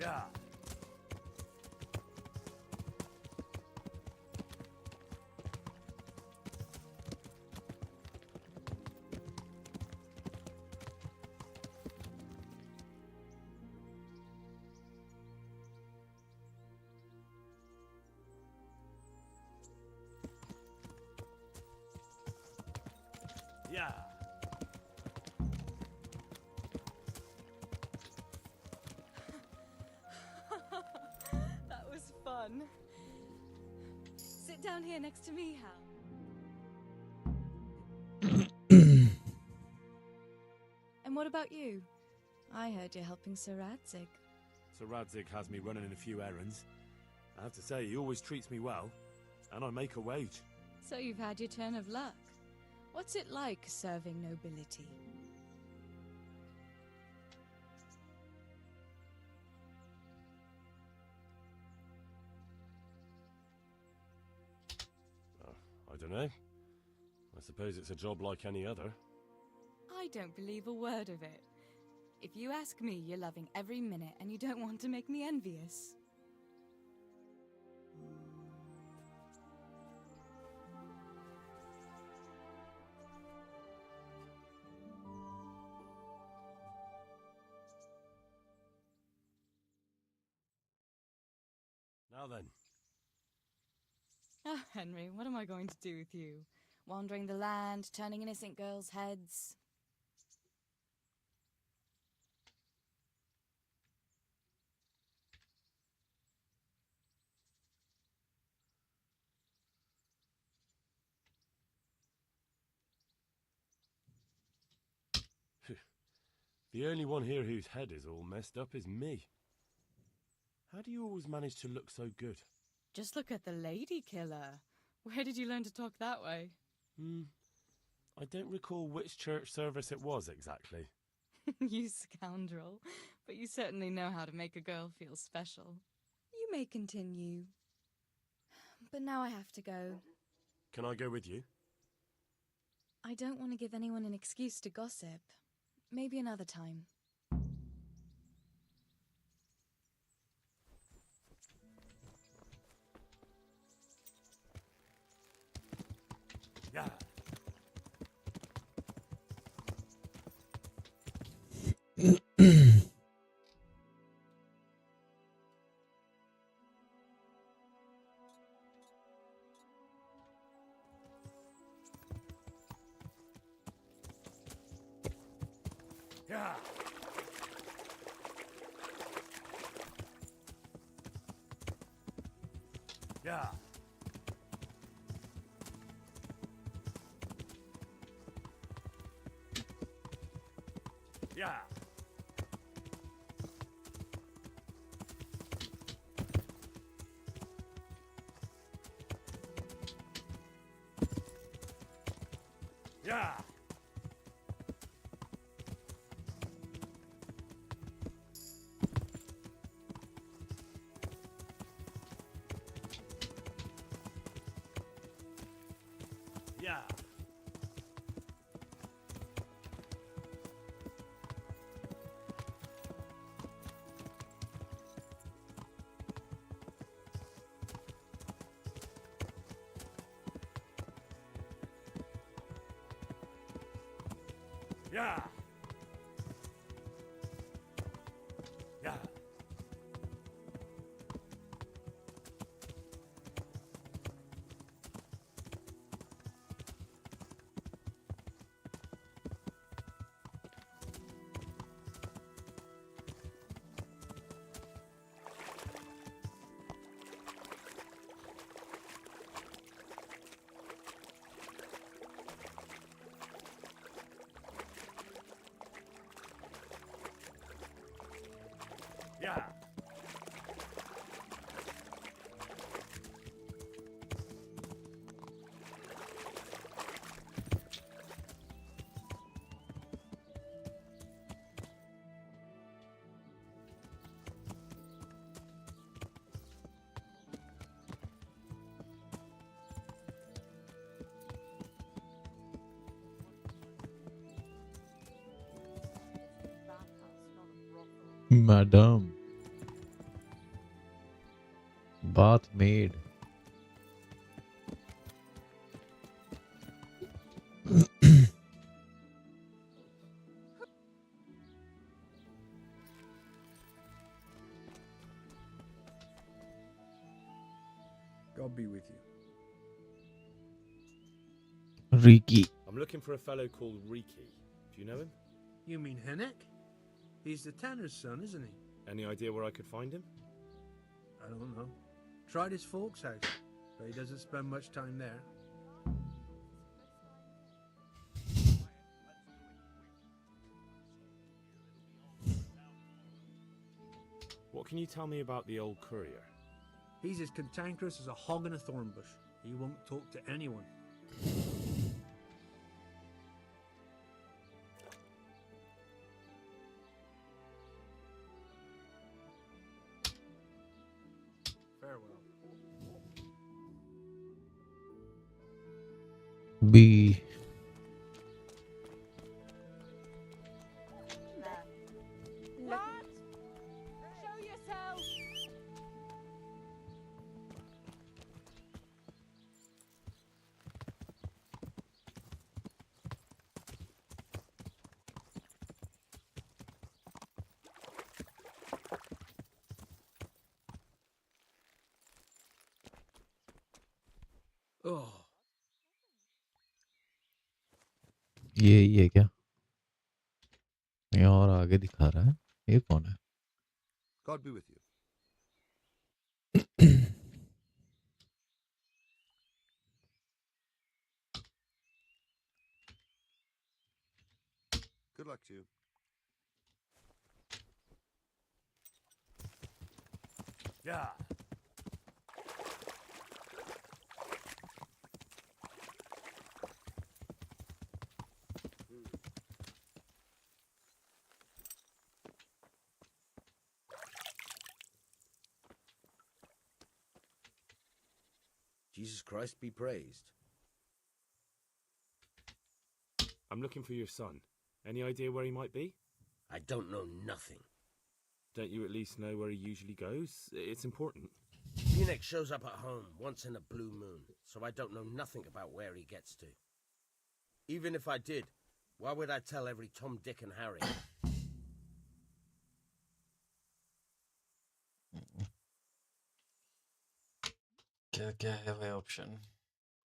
Yeah! Yeah! That was fun. Sit down here next to me, Hal. And what about you? I heard you're helping Sir Radzig. Sir Radzig has me running a few errands. I have to say, he always treats me well, and I make a wage. So you've had your turn of luck. What's it like serving nobility? I don't know. I suppose it's a job like any other. I don't believe a word of it. If you ask me, you're loving every minute and you don't want to make me envious. Now then. Oh, Henry, what am I going to do with you? Wandering the land, turning innocent girls' heads. The only one here whose head is all messed up is me. How do you always manage to look so good? Just look at the lady killer. Where did you learn to talk that way? I don't recall which church service it was exactly. You scoundrel. But you certainly know how to make a girl feel special. You may continue. But now I have to go. Can I go with you? I don't want to give anyone an excuse to gossip. Maybe another time. Yeah. Yeah. Yeah. Yeah. Yeah. Yeah. Yeah. Yeah. Yeah. Madam. Bath maid. God be with you. Riki. I'm looking for a fellow called Riki. Do you know him? You mean Hennek? He's the tanner's son, isn't he? Any idea where I could find him? I don't know. Tried his folks' house, but he doesn't spend much time there. What can you tell me about the old courier? He's as cantankerous as a hog in a thorn bush. He won't talk to anyone. Farewell. B. What? Show yourself! Oh. ये है क्या? ये और आगे दिखा रहा है. ये कौन है? God be with you. Good luck to you. Yeah. Jesus Christ be praised. I'm looking for your son. Any idea where he might be? I don't know nothing. Don't you at least know where he usually goes? It's important. Phoenix shows up at home once in a blue moon, so I don't know nothing about where he gets to. Even if I did, why would I tell every Tom, Dick and Harry? क्या क्या है भाई option?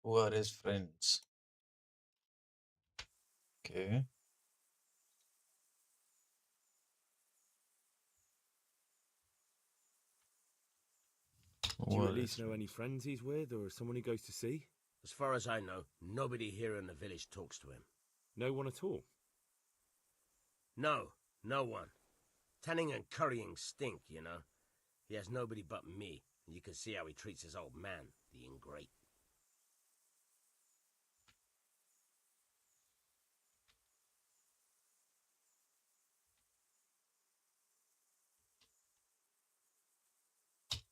Who are his friends? Okay. Do you at least know any friends he's with, or someone he goes to see? As far as I know, nobody here in the village talks to him. No one at all? No, no one. Tanning and currying stink, you know. He has nobody but me, and you can see how he treats his old man, the ingrate.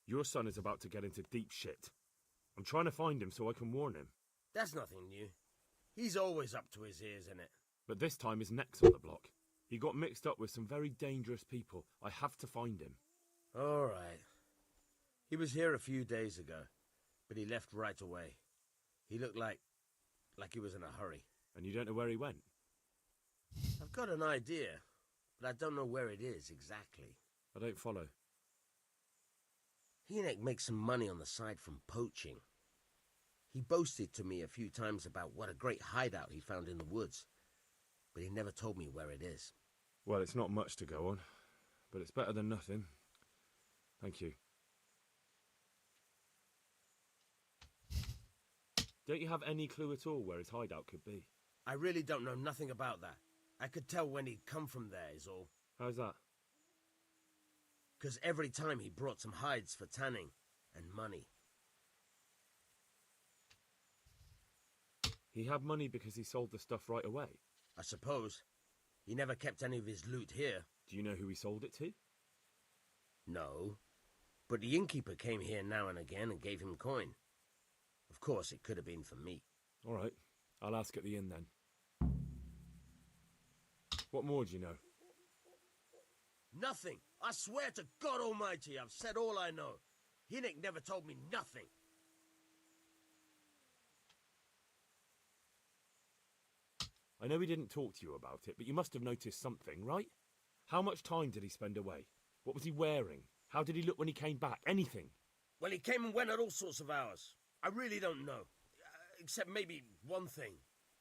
Your son is about to get into deep shit. I'm trying to find him so I can warn him. That's nothing new. He's always up to his ears in it. But this time his neck's on the block. He got mixed up with some very dangerous people. I have to find him. All right. He was here a few days ago, but he left right away. He looked like he was in a hurry. And you don't know where he went? I've got an idea, but I don't know where it is exactly. I don't follow. Hynek makes some money on the side from poaching. He boasted to me a few times about what a great hideout he found in the woods, but he never told me where it is. Well, it's not much to go on, but it's better than nothing. Thank you. Don't you have any clue at all where his hideout could be? I really don't know nothing about that. I could tell when he'd come from there, is all. How's that? 'Cause every time he brought some hides for tanning and money. He had money because he sold the stuff right away? I suppose. He never kept any of his loot here. Do you know who he sold it to? No. But the innkeeper came here now and again and gave him coin. Of course, it could have been for me. All right. I'll ask at the inn then. What more do you know? Nothing. I swear to God Almighty, I've said all I know. Hynek never told me nothing. I know he didn't talk to you about it, but you must have noticed something, right? How much time did he spend away? What was he wearing? How did he look when he came back? Anything? Well, he came and went at all sorts of hours. I really don't know. Except maybe one thing.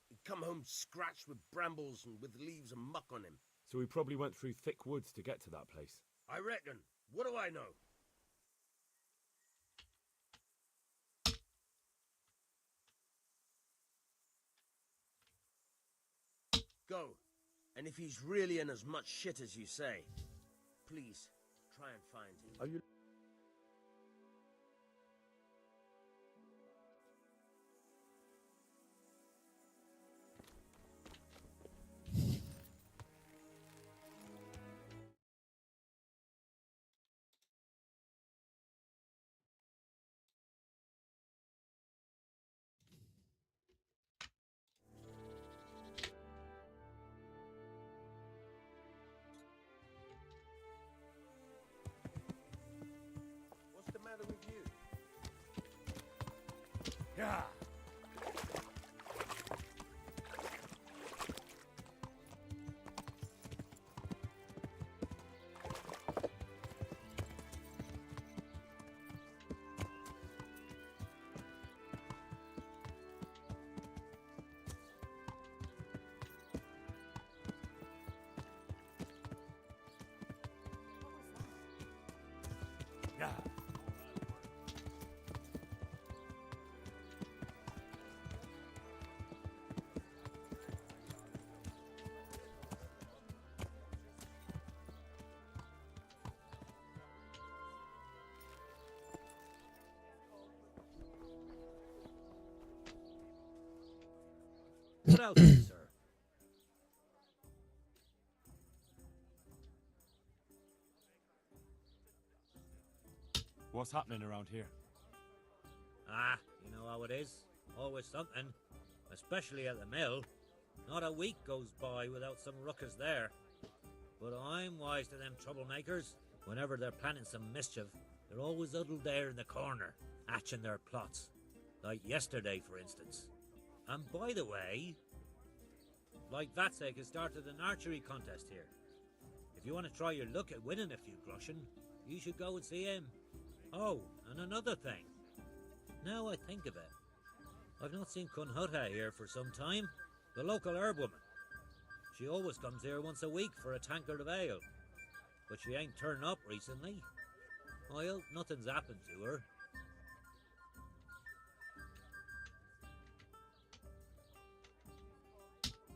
He'd come home scratched with brambles and with leaves and muck on him. So he probably went through thick woods to get to that place. I reckon. What do I know? Go. And if he's really in as much shit as you say, please, try and find him. Are you... What's the matter with you? Yeah. Yeah. What else, sir? What's happening around here? Ah, you know how it is. Always something. Especially at the mill. Not a week goes by without some ruckus there. But I'm wise to them troublemakers. Whenever they're planning some mischief, they're always huddled there in the corner, hatching their plots. Like yesterday, for instance. And by the way, like Vatsek has started an archery contest here. If you want to try your luck at winning a few groschen, you should go and see him. Oh, and another thing. Now I think of it, I've not seen Kunhutta here for some time, the local herb woman. She always comes here once a week for a tankard of ale, but she ain't turned up recently. I hope nothing's happened to her.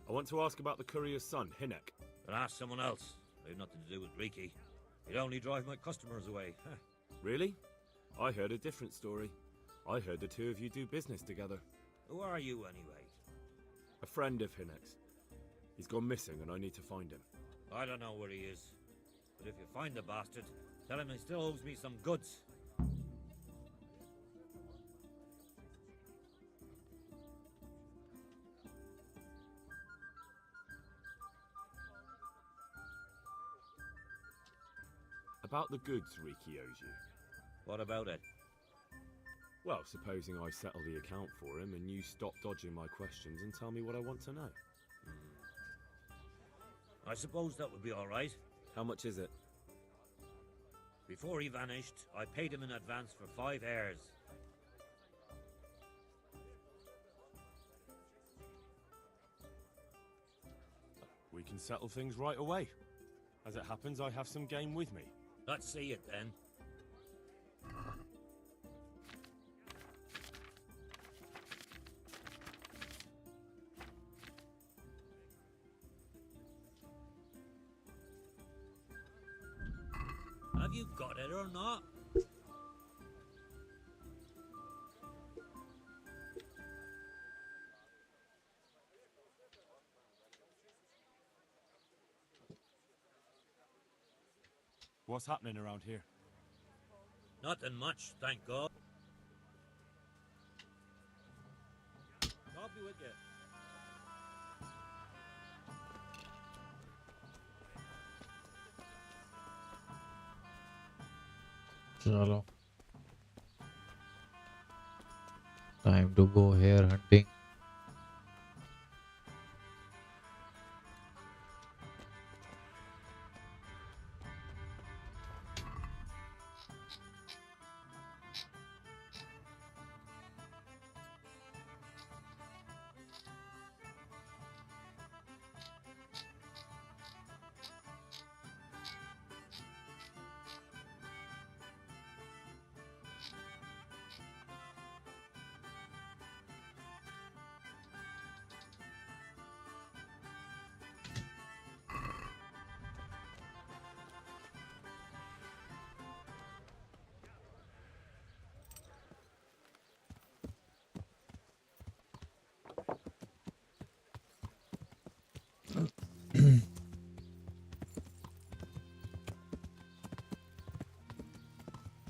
I want to ask about the courier's son, Hynek. But ask someone else. They've nothing to do with Riki. He'd only drive my customers away. Really? I heard a different story. I heard the two of you do business together. Who are you, anyway? A friend of Hynek's. He's gone missing and I need to find him. I don't know where he is. But if you find the bastard, tell him he still owes me some goods. About the goods Riki owes you. What about it? Well, supposing I settle the account for him and you stop dodging my questions and tell me what I want to know. I suppose that would be all right. How much is it? Before he vanished, I paid him in advance for 5 heirs. We can settle things right away. As it happens, I have some game with me. Let's see it then. Have you got it or not? What's happening around here? Nothing much, thank God. God be with you. चलो time to go hare hunting.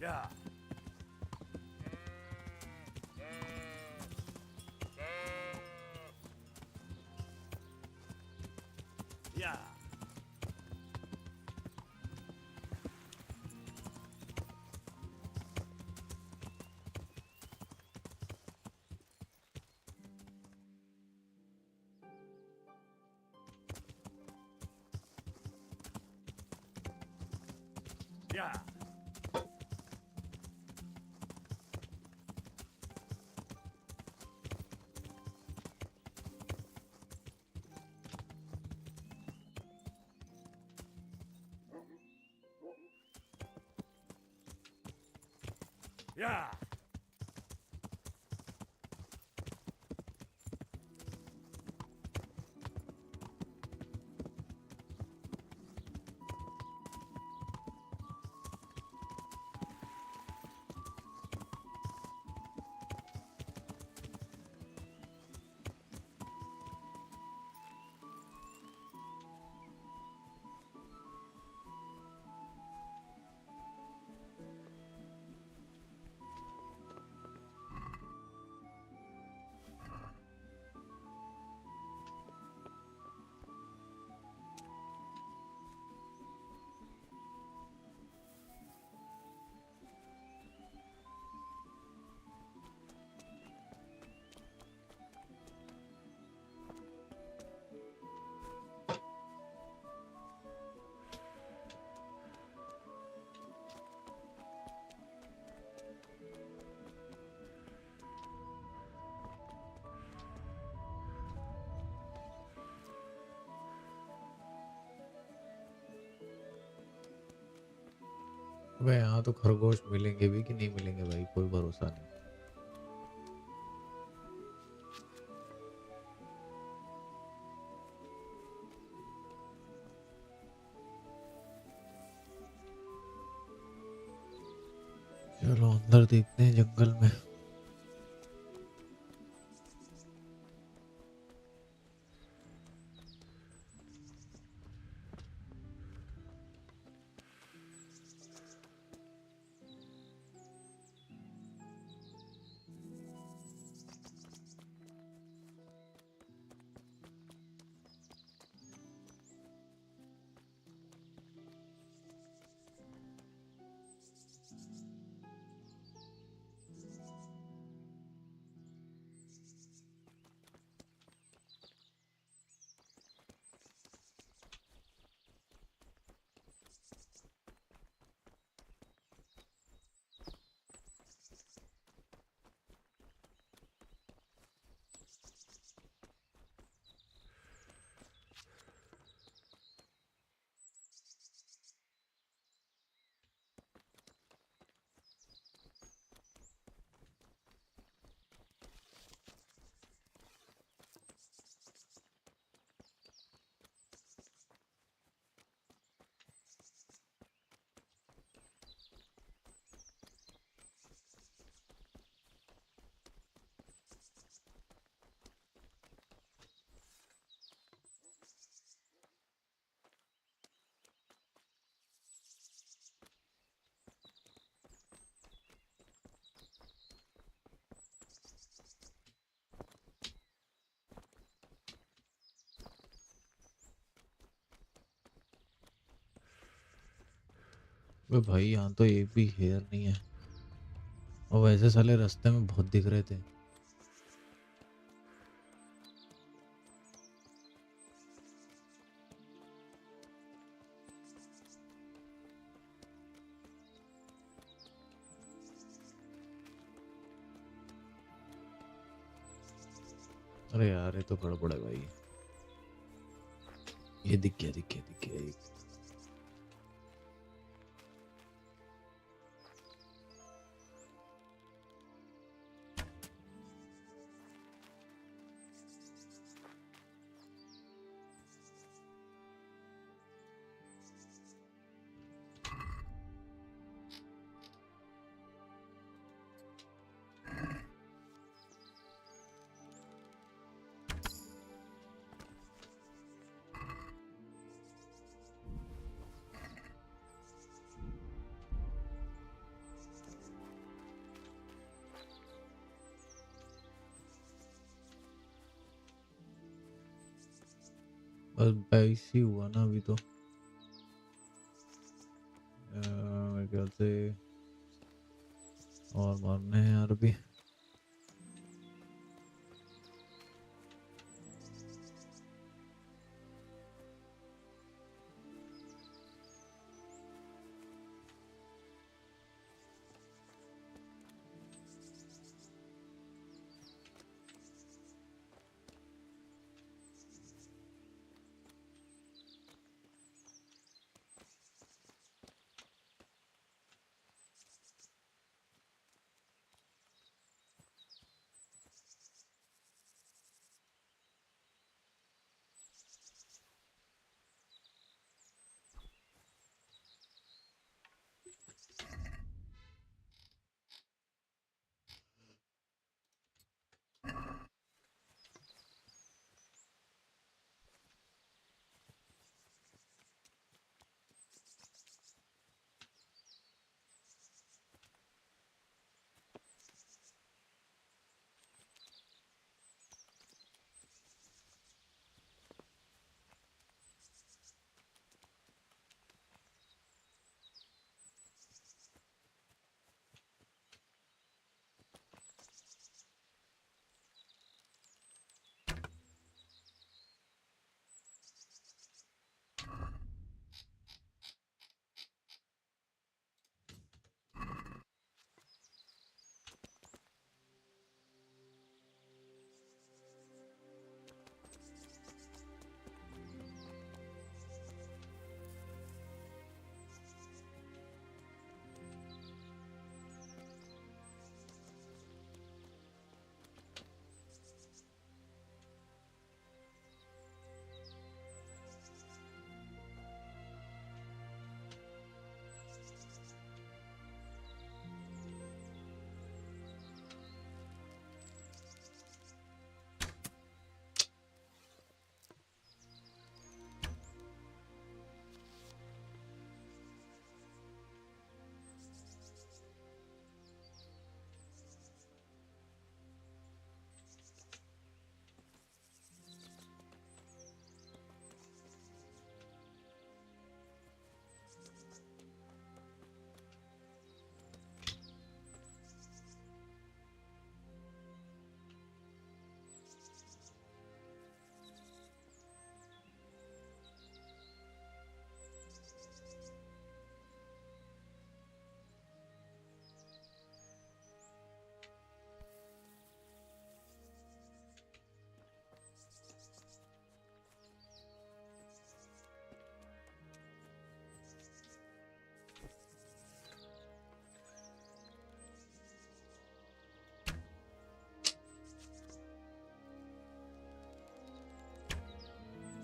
Yeah. Yeah. Yeah. Yeah. अबे यहाँ तो खरगोश मिलेंगे भी कि नहीं मिलेंगे भाई, कोई भरोसा नहीं। चलो अंदर देखते हैं जंगल में। अबे भाई यहाँ तो एक भी हेयर नहीं है और वैसे साले रास्ते में बहुत दिख रहे थे। अरे यार ये तो गड़बड़ है भाई। ये दिख गया एक। बस बाईस ही हुआ ना अभी तो। मेरे ख्याल से और मारने हैं यार अभी।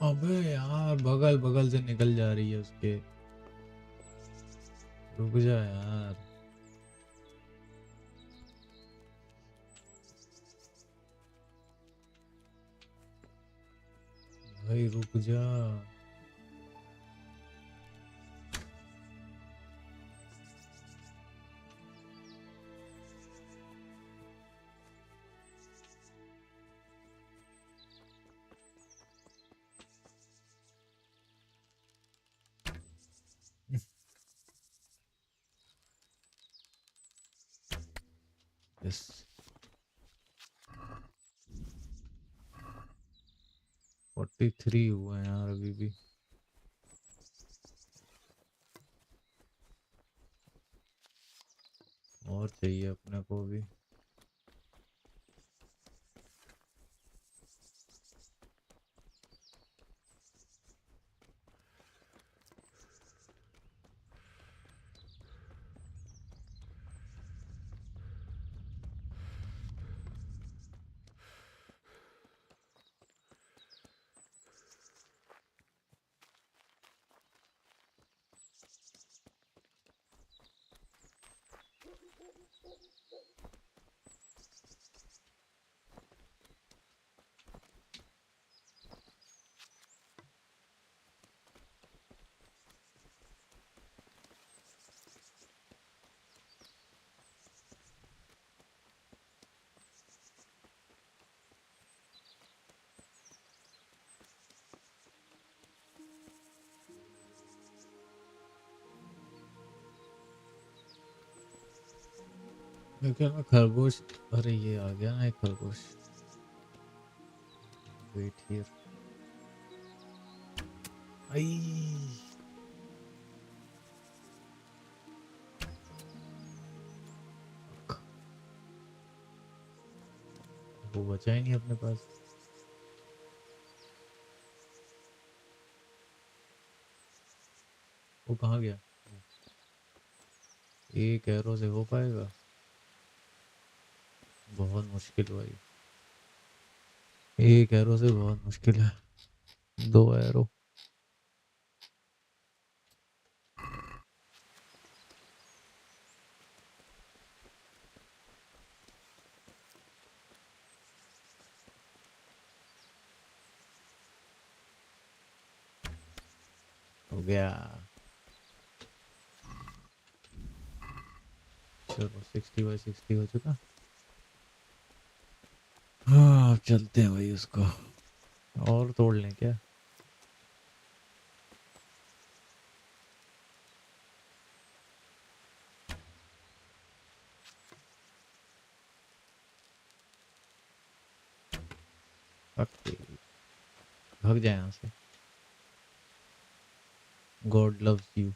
अबे यार बगल बगल से निकल जा रही है उसके। रुक जा यार। भाई रुक जा। यस 43 हुआ है यार अभी भी और चाहिए अपने को भी लेकिन मैं खरगोश अरे ये आ गया ना एक खरगोश वेट हियर आई वो बचा ही नहीं अपने पास वो कहाँ गया एक एरो से हो पाएगा बहुत मुश्किल भाई एक एरो से बहुत मुश्किल है 2 एरो हो गया चलो 60/60 हो चुका हाँ अब चलते हैं भाई उसको और तोड़ लें क्या ओके भाग जाए यहाँ से God loves you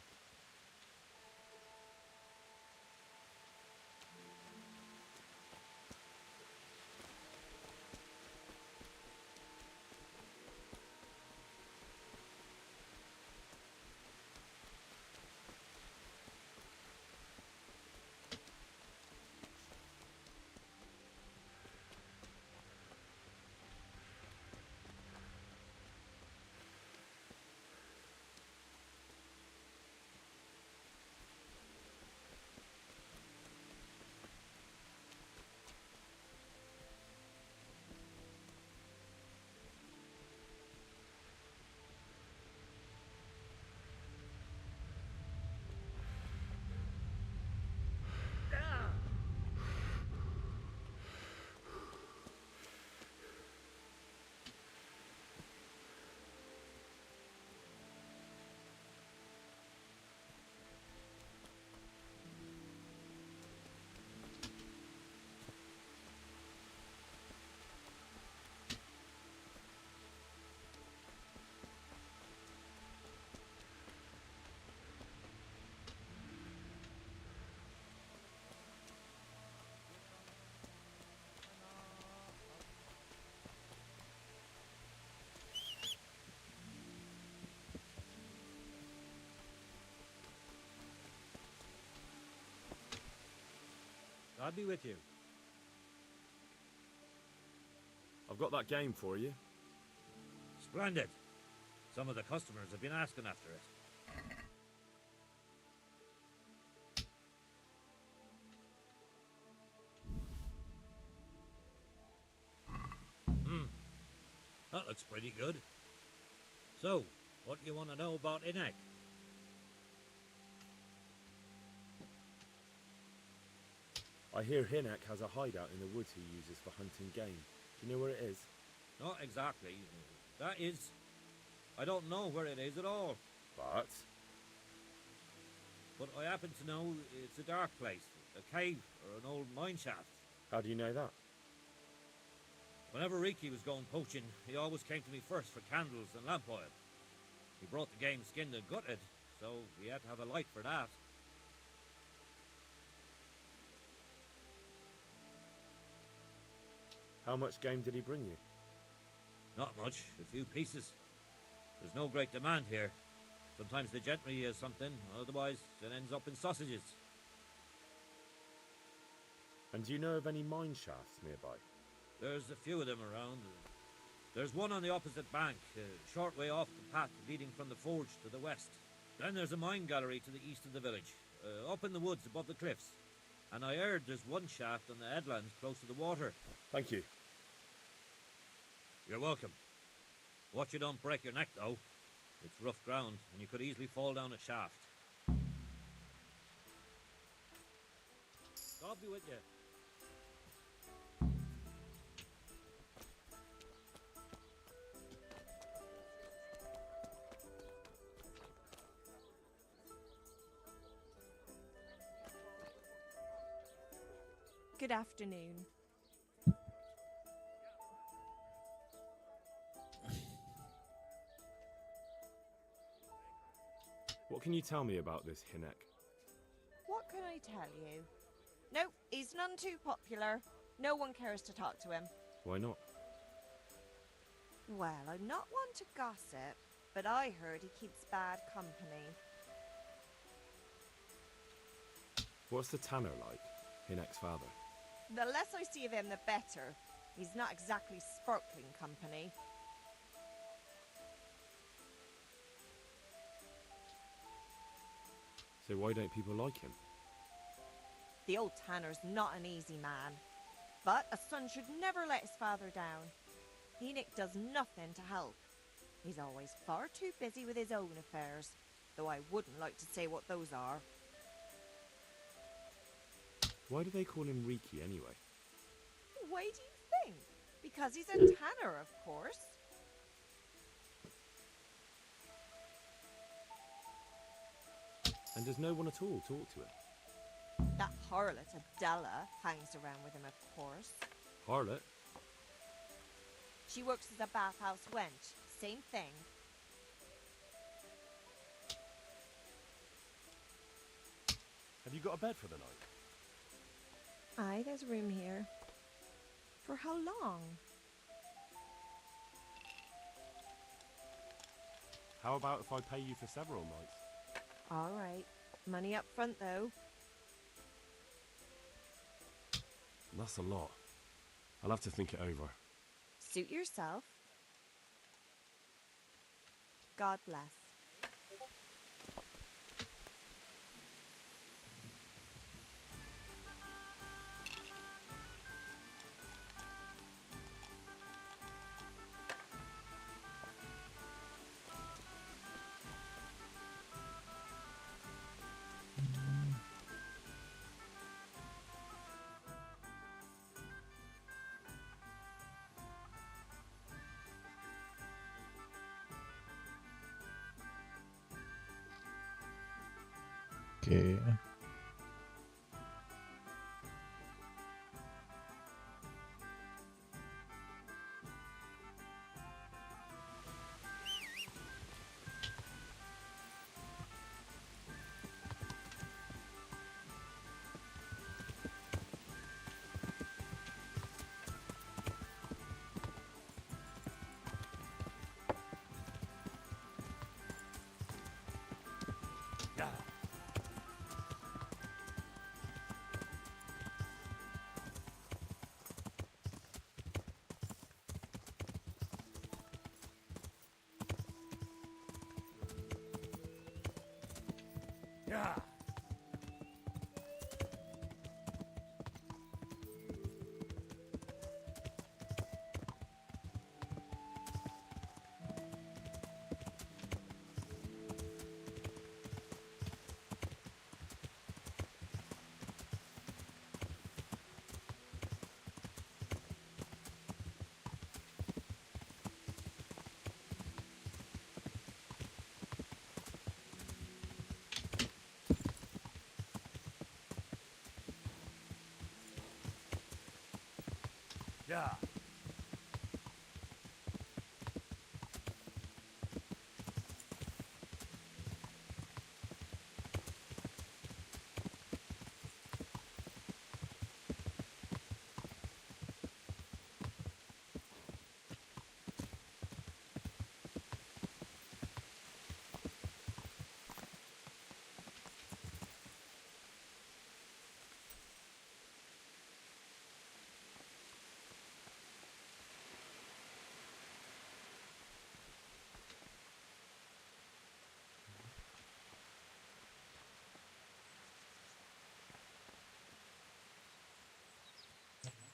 God be with you. I've got that game for you. Splendid. Some of the customers have been asking after it. That looks pretty good. So, what do you want to know about Inek? I hear Hinek has a hideout in the woods he uses for hunting game. Do you know where it is? Not exactly. That is... I don't know where it is at all. But I happen to know it's a dark place, a cave or an old mine shaft. How do you know that? Whenever Riki was going poaching, he always came to me first for candles and lamp oil. He brought the game skinned and gutted, so we had to have a light for that. How much game did he bring you? Not much, a few pieces. There's no great demand here. Sometimes the gentry has something, otherwise it ends up in sausages. And do you know of any mine shafts nearby? There's a few of them around. There's one on the opposite bank, a short way off the path leading from the forge to the west. Then there's a mine gallery to the east of the village, up in the woods above the cliffs. And I heard there's one shaft on the headlands close to the water. Thank you. You're welcome. Watch you don't break your neck, though. It's rough ground, and you could easily fall down a shaft. God be with you. Good afternoon. What can you tell me about this Hinek? What can I tell you? No, he's none too popular. No one cares to talk to him. Why not? Well, I'm not one to gossip, but I heard he keeps bad company. What's the tanner like, Hinek's father? The less I see of him, the better. He's not exactly sparkling company. So why don't people like him? The old tanner's not an easy man. But a son should never let his father down. Enoch does nothing to help. He's always far too busy with his own affairs, though I wouldn't like to say what those are. Why do they call him Riki anyway? Why do you think? Because he's a tanner, of course. And does no one at all talk to him? That harlot Adela hangs around with him, of course. Harlot? She works as a bathhouse wench. Same thing. Have you got a bed for the night? Aye, there's room here. For how long? How about if I pay you for several nights? All right. Money up front, though. That's a lot. I'll have to think it over. Suit yourself. God bless. Okay. Yeah.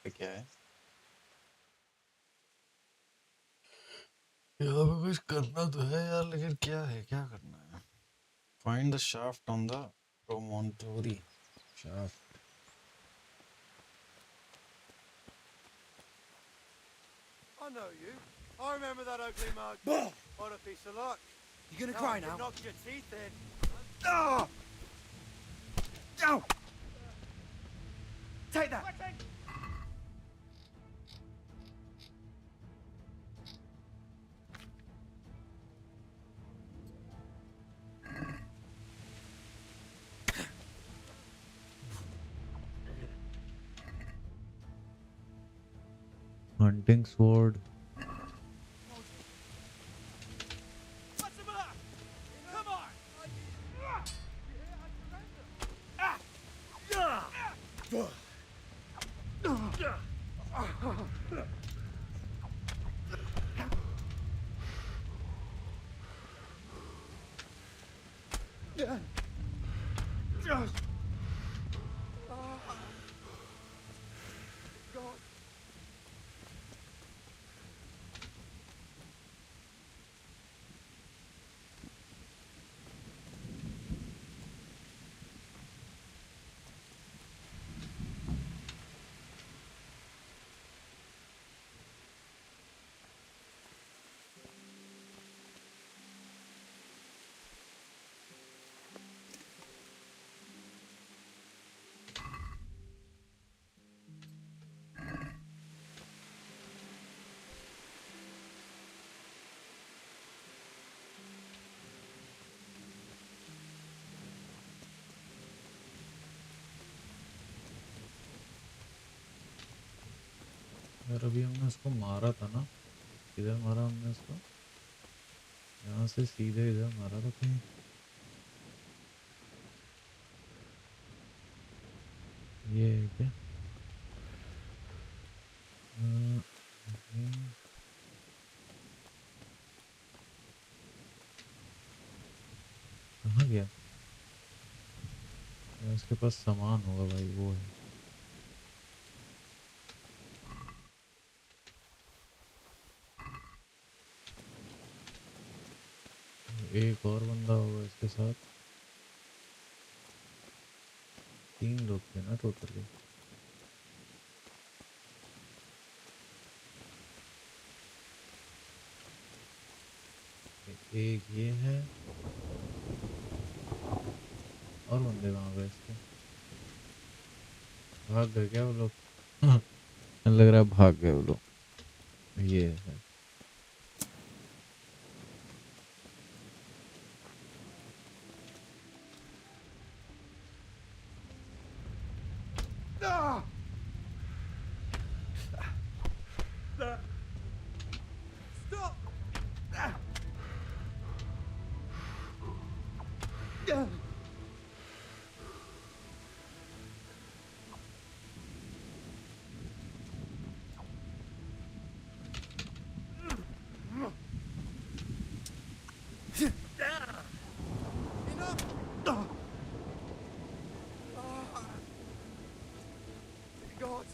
पे क्या है? यहाँ पे कुछ करना तो है यार, लेकिन क्या है, क्या करना है? Find the shaft on the promontory. Shaft. I know you. I remember that ugly mug. What a piece of luck. You gonna Now cry I can now? knock your teeth in. Ah! Ow! Take that! Hunting sword. यार अभी हमने उसको मारा था ना, किधर मारा हमने उसको? यहाँ से सीधे इधर मारा था कहीं। ये है क्या? कहाँ गया? उसके पास सामान होगा भाई, वो है। एक और बंदा होगा इसके साथ। 3 लोग थे ना टोटली। एक ये है, और बंदे कहाँ गए इसके? भाग गए क्या वो लोग? लग रहा है भाग गए वो लोग। ये है। Stop! God.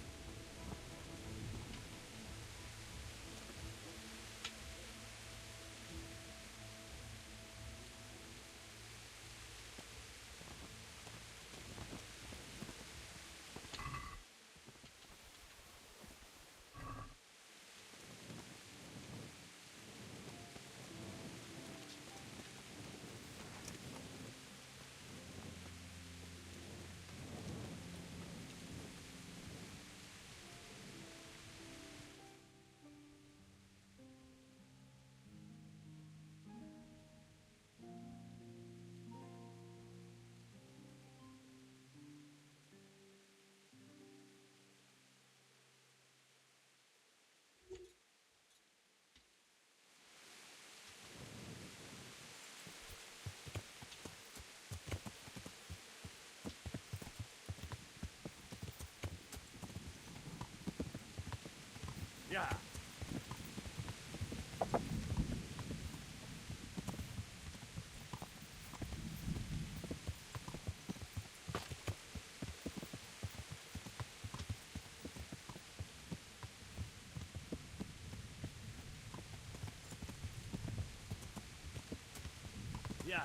Yeah. Yeah.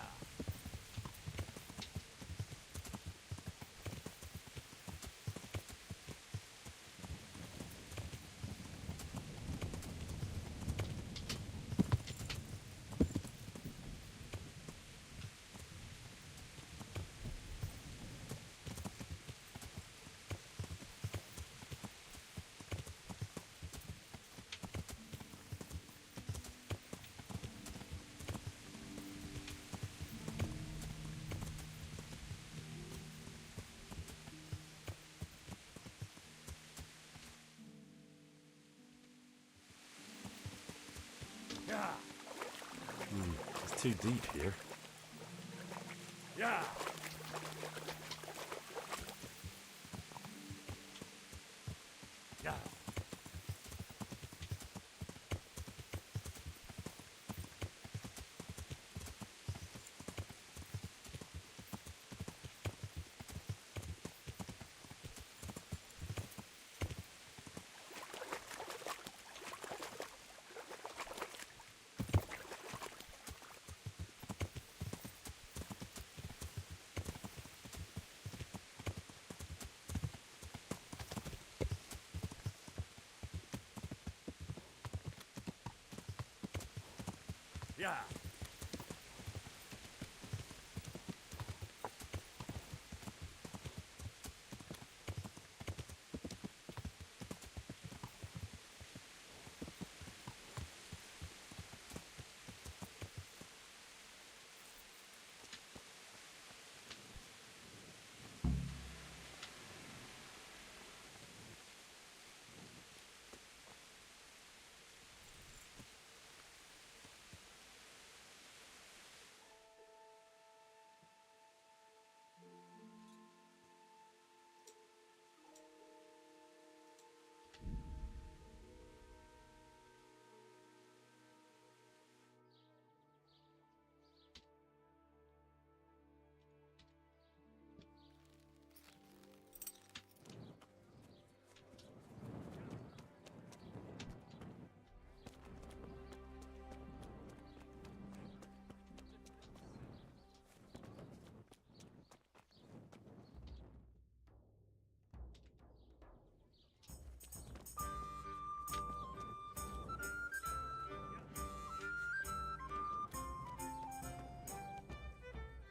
Yeah. It's too deep here. Yeah. Yeah. Yeah.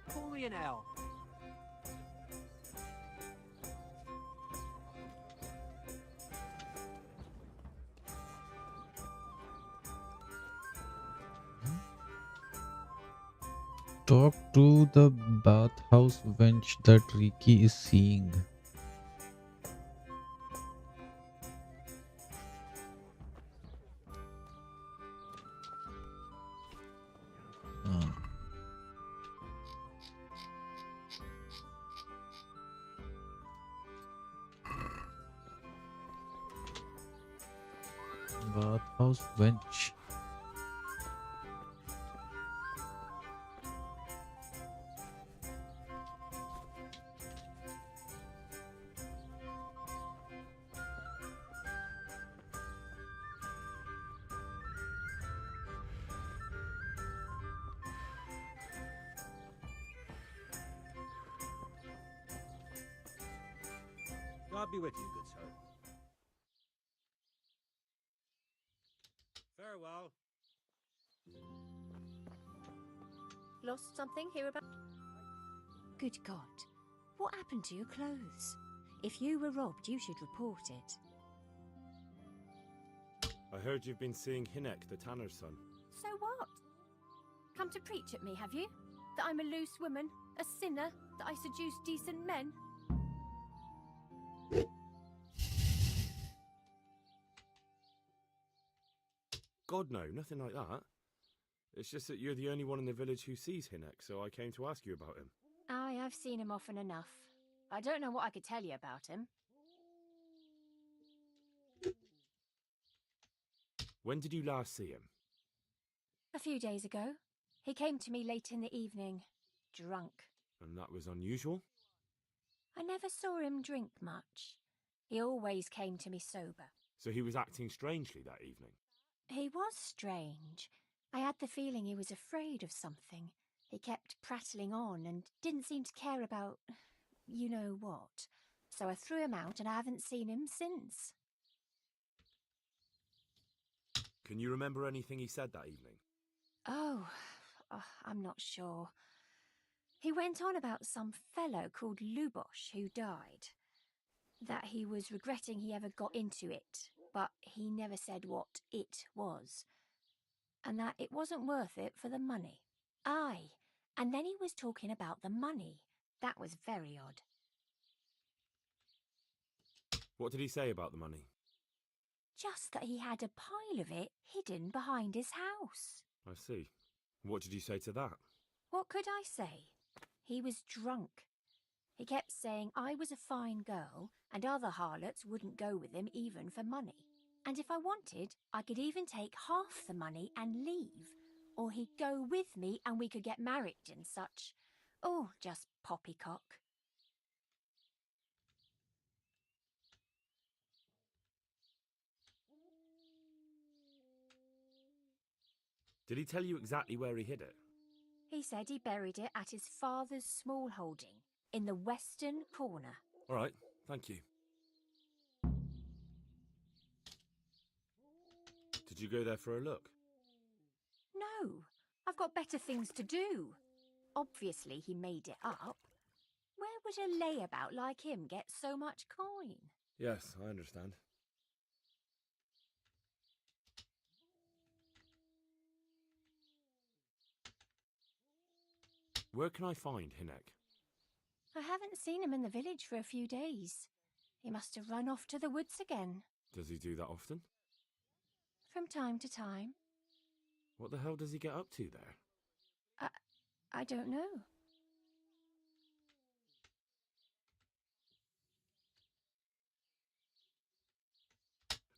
Call me an L. Talk to the bathhouse wench that Ricky is seeing. Ah. Bathhouse wench. God be with you, good sir. Farewell. Lost something here about? Good God. What happened to your clothes? If you were robbed, you should report it. I heard you've been seeing Hinek, the tanner's son. So what? Come to preach at me, have you? That I'm a loose woman, a sinner, that I seduce decent men? God, no, nothing like that. It's just that you're the only one in the village who sees Hinek, so I came to ask you about him. Aye, I've seen him often enough. I don't know what I could tell you about him. When did you last see him? A few days ago. He came to me late in the evening, drunk. And that was unusual? I never saw him drink much. He always came to me sober. So he was acting strangely that evening? He was strange. I had the feeling he was afraid of something. He kept prattling on and didn't seem to care about you know what. So I threw him out and I haven't seen him since. Can you remember anything he said that evening? Oh, I'm not sure. He went on about some fellow called Lubosh who died. That he was regretting he ever got into it, but he never said what it was. And that it wasn't worth it for the money. Aye, and then he was talking about the money. That was very odd. What did he say about the money? Just that he had a pile of it hidden behind his house. I see. What did you say to that? What could I say? He was drunk. He kept saying I was a fine girl and other harlots wouldn't go with him even for money. And if I wanted, I could even take half the money and leave. Or he'd go with me and we could get married and such. Oh, just poppycock. Did he tell you exactly where he hid it? He said he buried it at his father's small holding in the western corner. All right, thank you. Did you go there for a look? No, I've got better things to do. Obviously he made it up. Where would a layabout like him get so much coin? Yes, I understand. Where can I find Hinek? I haven't seen him in the village for a few days. He must have run off to the woods again. Does he do that often? From time to time. What the hell does he get up to there? I don't know.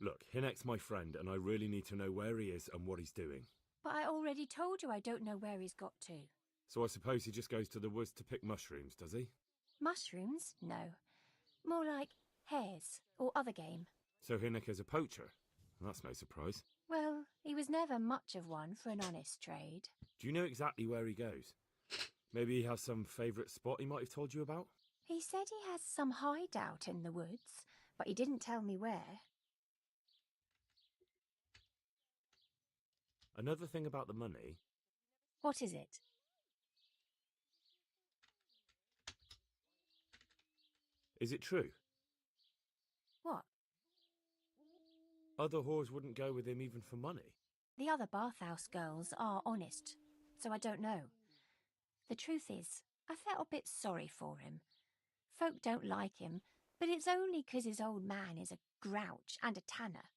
Look, Hinek's my friend and I really need to know where he is and what he's doing. But I already told you I don't know where he's got to. So I suppose he just goes to the woods to pick mushrooms, does he? Mushrooms? No. More like hares or other game. So Hinek is a poacher? That's no surprise. Well, he was never much of one for an honest trade. Do you know exactly where he goes? Maybe he has some favourite spot he might have told you about? He said he has some hideout in the woods, but he didn't tell me where. Another thing about the money... What is it? Is it true? What? Other whores wouldn't go with him even for money. The other bathhouse girls are honest, so I don't know. The truth is, I felt a bit sorry for him. Folk don't like him, but it's only 'cause his old man is a grouch and a tanner.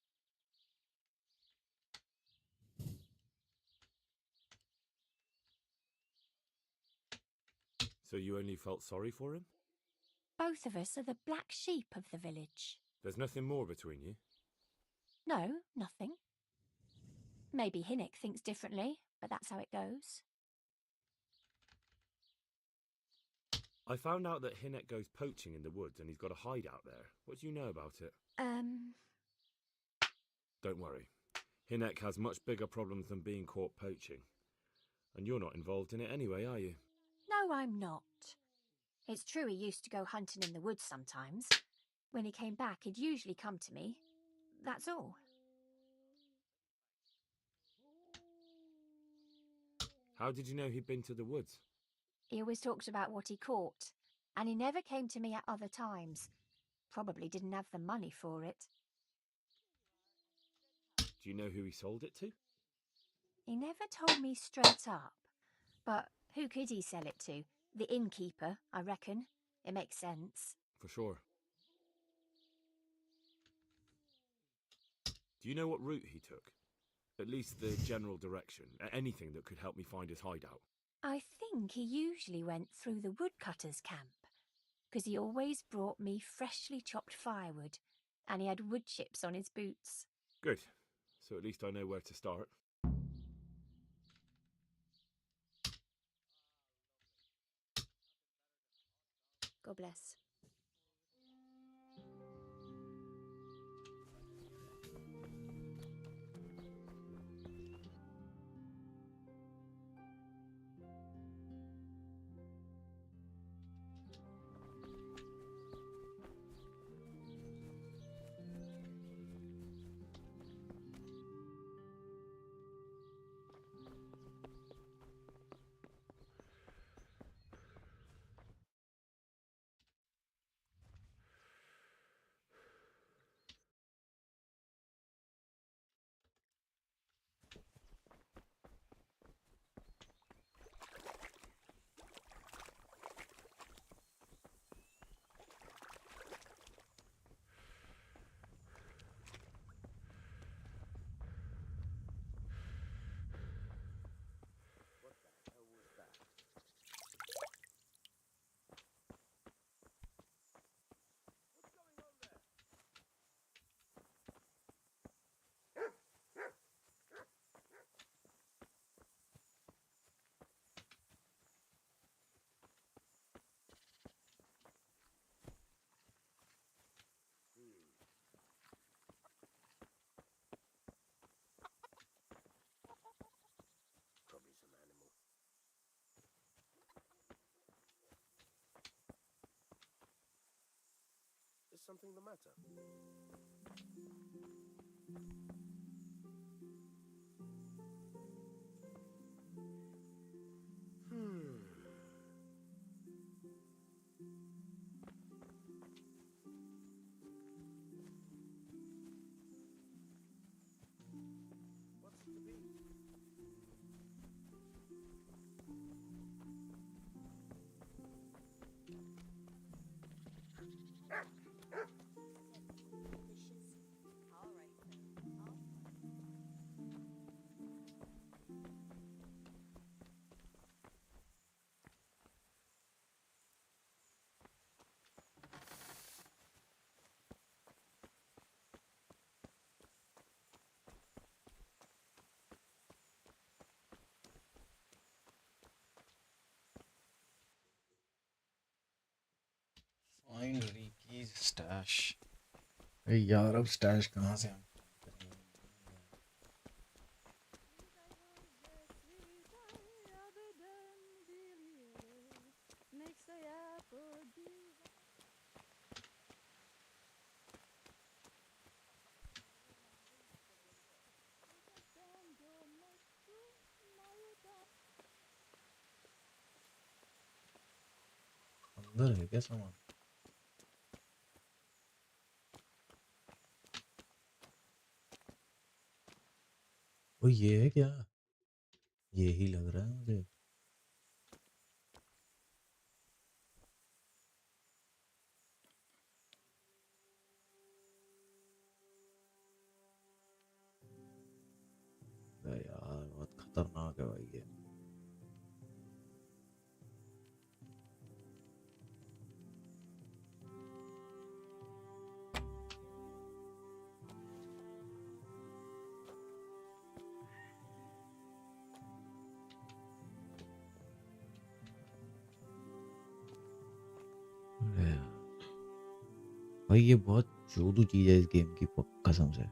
So you only felt sorry for him? Both of us are the black sheep of the village. There's nothing more between you? No, nothing. Maybe Hinek thinks differently, but that's how it goes. I found out that Hinek goes poaching in the woods and he's got a hideout there. What do you know about it? Don't worry. Hinek has much bigger problems than being caught poaching. And you're not involved in it anyway, are you? No, I'm not. It's true he used to go hunting in the woods sometimes. When he came back, he'd usually come to me. That's all. How did you know he'd been to the woods? He always talked about what he caught, and he never came to me at other times. Probably didn't have the money for it. Do you know who he sold it to? He never told me straight up. But who could he sell it to? The innkeeper, I reckon. It makes sense. For sure. Do you know what route he took? At least the general direction. Anything that could help me find his hideout. I think he usually went through the woodcutter's camp, 'cause he always brought me freshly chopped firewood, and he had wood chips on his boots. Good. so at least I know where to start. God bless. Probably some animal. Is something the matter? What's it to be? Find Ricky's stash. अरे यार अब stash कहाँ से हम अंदर है क्या सामान? ओ ये है क्या? ये ही लग रहा है मुझे। अरे यार बहुत खतरनाक है भाई ये। अरे यार, भाई ये बहुत चोदू चीज है इस गेम की कसम से।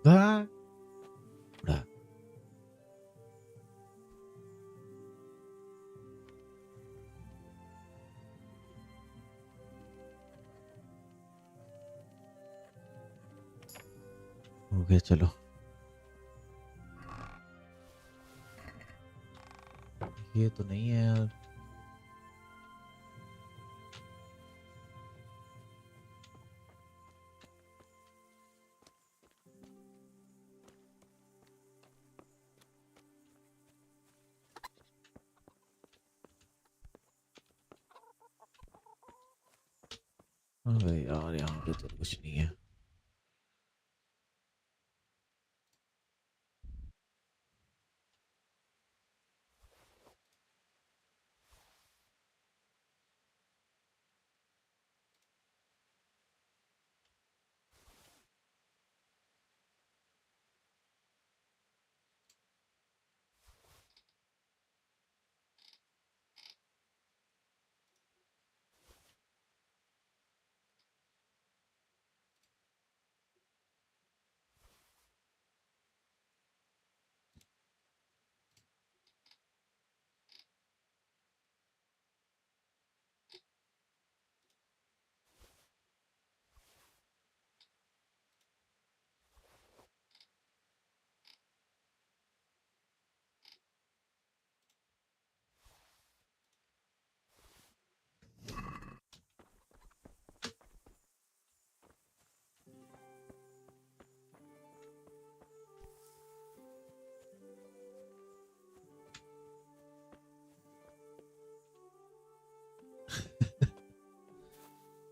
हाँ उड़ा। हो गया चलो। ये तो नहीं है यार। अबे यार यहाँ पे तो कुछ नहीं है।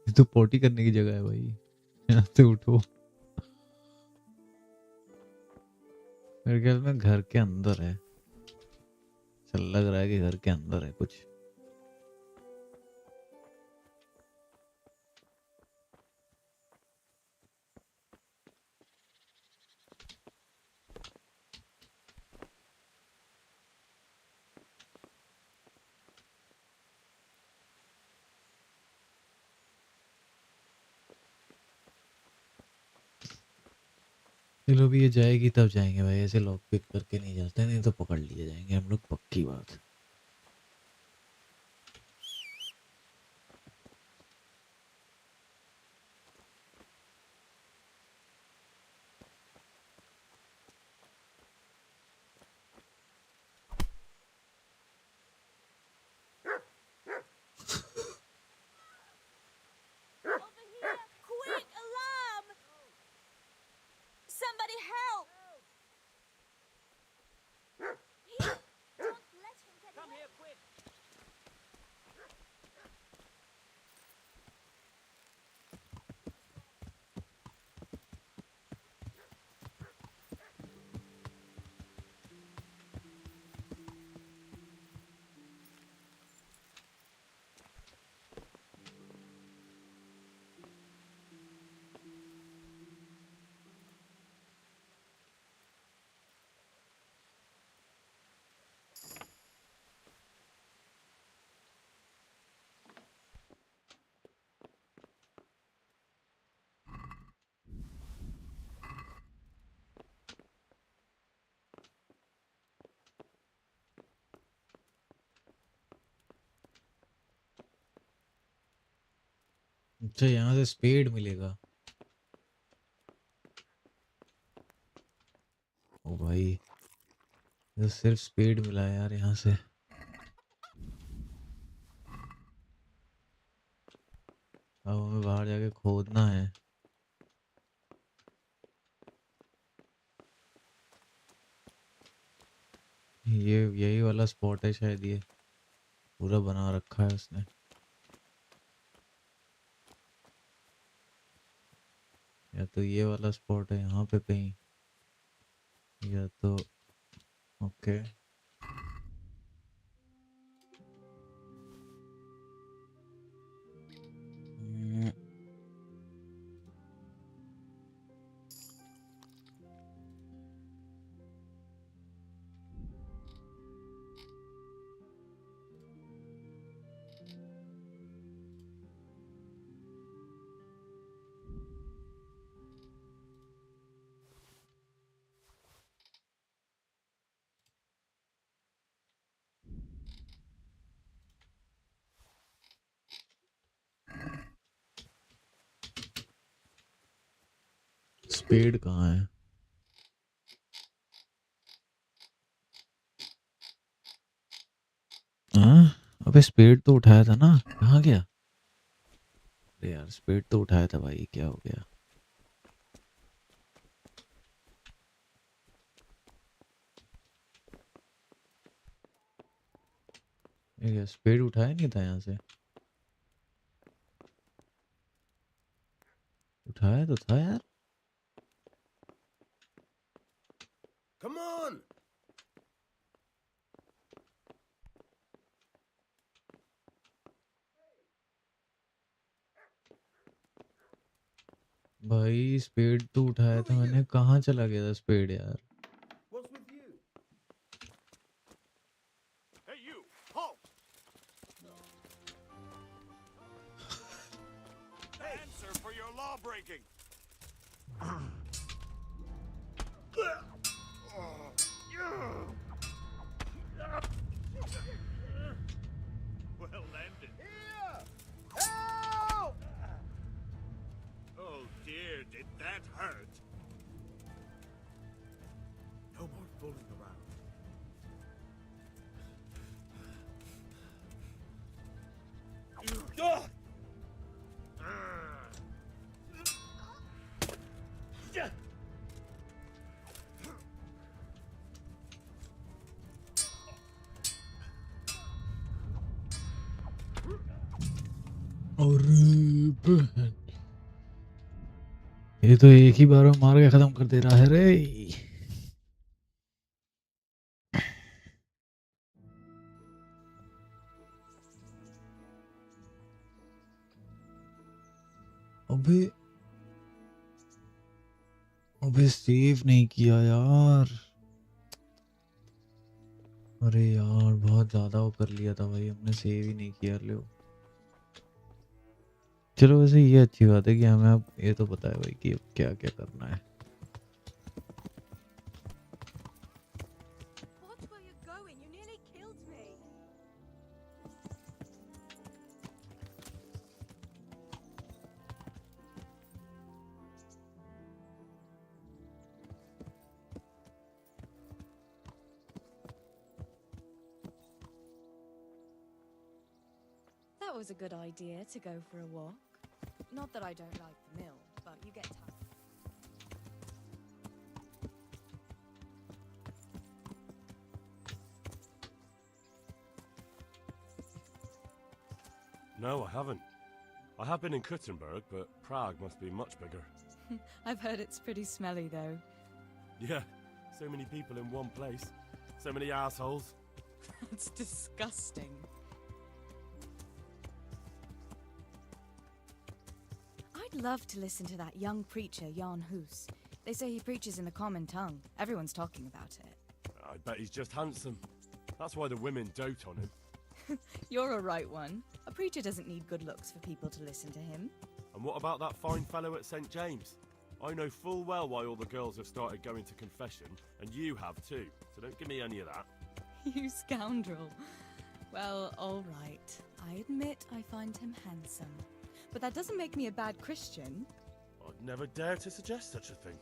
ये तो पोटी करने की जगह है भाई, यहाँ से उठो। मेरे ख्याल में घर के अंदर है, चल लग रहा है कि घर के अंदर है कुछ। चलो भी ये जाएगी तब जाएंगे भाई, ऐसे लॉक पिक करके नहीं जाते, नहीं तो पकड़ लिए जाएंगे हम लोग, पक्की बात। Quick, alarm! Somebody help! Don't let him get Come here, quick! अच्छा यहाँ से स्पेड मिलेगा। ओ भाई, ये सिर्फ स्पेड मिला है यार यहाँ से। अब हमें बाहर जाके खोदना है। ये यही वाला स्पॉट है शायद, ये पूरा बना रखा है उसने। या तो ये वाला स्पॉट है यहाँ पे कहीं, या तो ओके। स्पेड कहाँ है? हाँ अबे स्पेड तो उठाया था ना, कहाँ गया? अरे यार स्पेड तो उठाया था भाई, क्या हो गया? ये स्पेड उठाया नहीं था यहाँ से। उठाया तो था यार। Come on! भाई स्पेड तो उठाया था मैंने, कहाँ चला गया था स्पेड यार? What's with you? Hey, you! Halt! Answer for your law breaking! Well landed. Here! Help! Oh dear, did that hurt? No more fooling around. Ugh! अरे बहन, ये तो एक ही बार में मार के खत्म कर दे रहा है रे। अबे अबे सेव नहीं किया यार। अरे यार बहुत ज्यादा वो कर लिया था भाई, हमने सेव ही नहीं किया। ले चलो, वैसे ये अच्छी बात है कि हमें अब ये तो पता है भाई कि अब क्या क्या करना है। Watch where you're going. You nearly killed me. That was a good idea to go for a walk. Not that I don't like the mill, but you get tired. No, I haven't. I have been in Kuttenberg, but Prague must be much bigger. I've heard it's pretty smelly, though. Yeah, so many people in one place. So many assholes. It's disgusting. I'd love to listen to that young preacher, Jan Hus. They say he preaches in the common tongue. Everyone's talking about it. I bet he's just handsome. That's why the women dote on him. You're a right one. A preacher doesn't need good looks for people to listen to him. And what about that fine fellow at St. James? I know full well why all the girls have started going to confession, and you have too, so don't give me any of that. You scoundrel. Well, all right. I admit I find him handsome. But that doesn't make me a bad Christian. I'd never dare to suggest such a thing.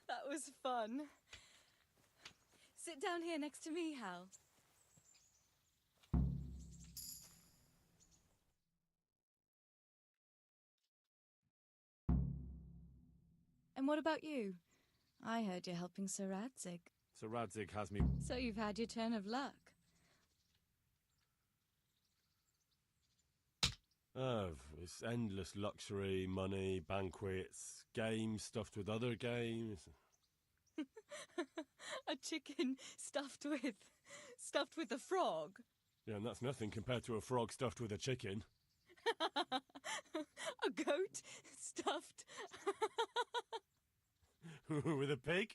That was fun. Sit down here next to me, Hal. And what about you? I heard you're helping Sir Radzig. Sir Radzig has me. So you've had your turn of luck. Oh, it's endless luxury, money, banquets, games stuffed with other games. A chicken stuffed with a frog. Yeah, and that's nothing compared to a frog stuffed with a chicken. A goat stuffed. With a pig?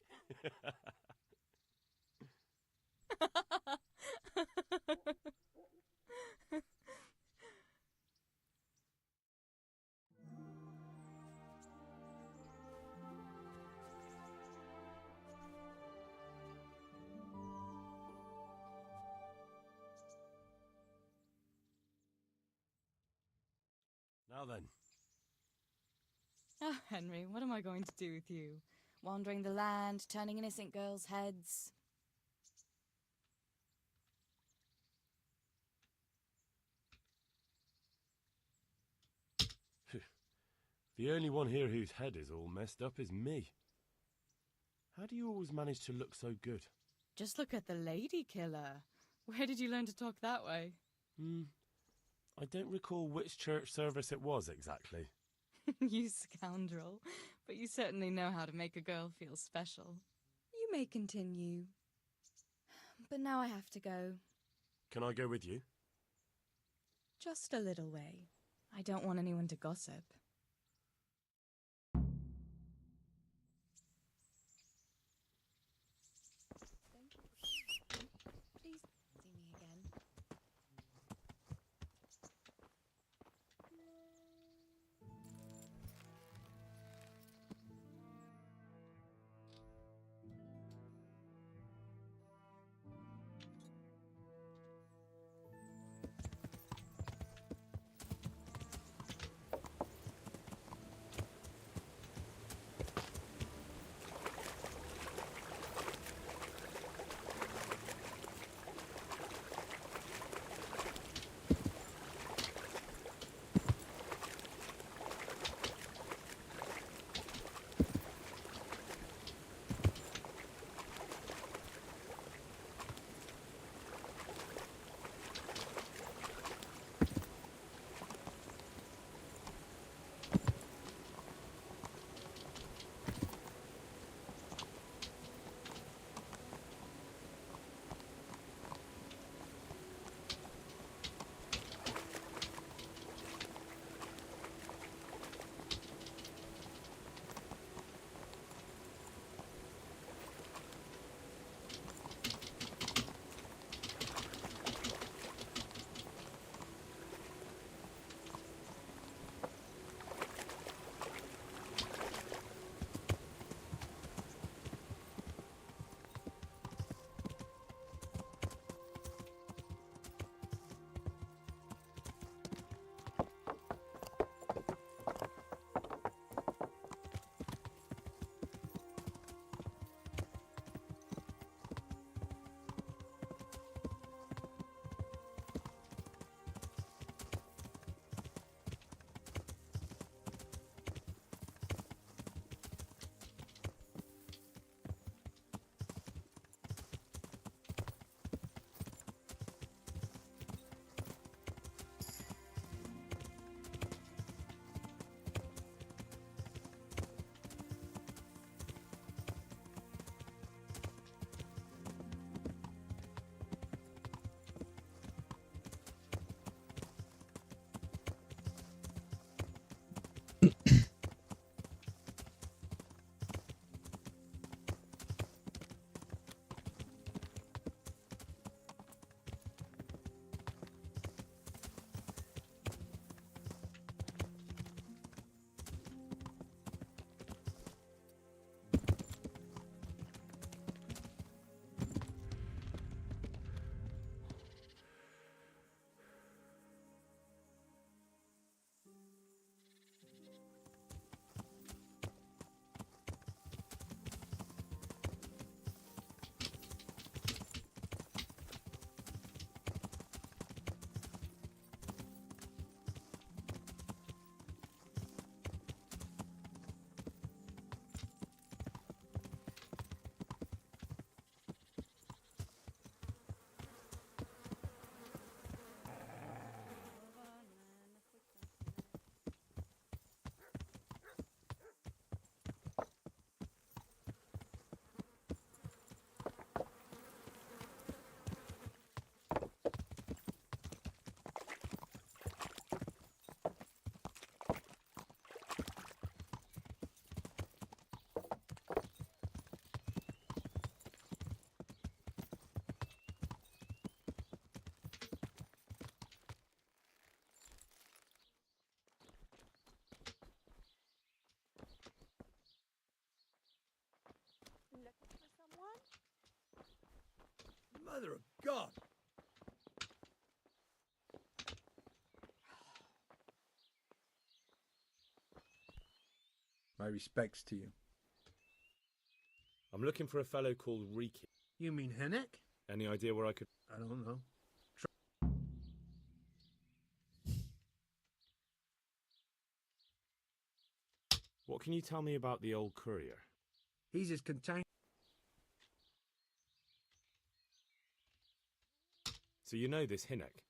Now then. Oh, Henry, what am I going to do with you? Wandering the land, turning innocent girls' heads. The only one here whose head is all messed up is me. How do you always manage to look so good? Just look at the lady killer. Where did you learn to talk that way? I don't recall which church service it was exactly. You scoundrel. But you certainly know how to make a girl feel special. You may continue. But now I have to go. Can I go with you? Just a little way. I don't want anyone to gossip. Please see me again. Mother of God! My respects to you. I'm looking for a fellow called Riki. You mean Hennek? Any idea where I could... I don't know. What can you tell me about the old courier? He's as contained. So you know this Hinnek?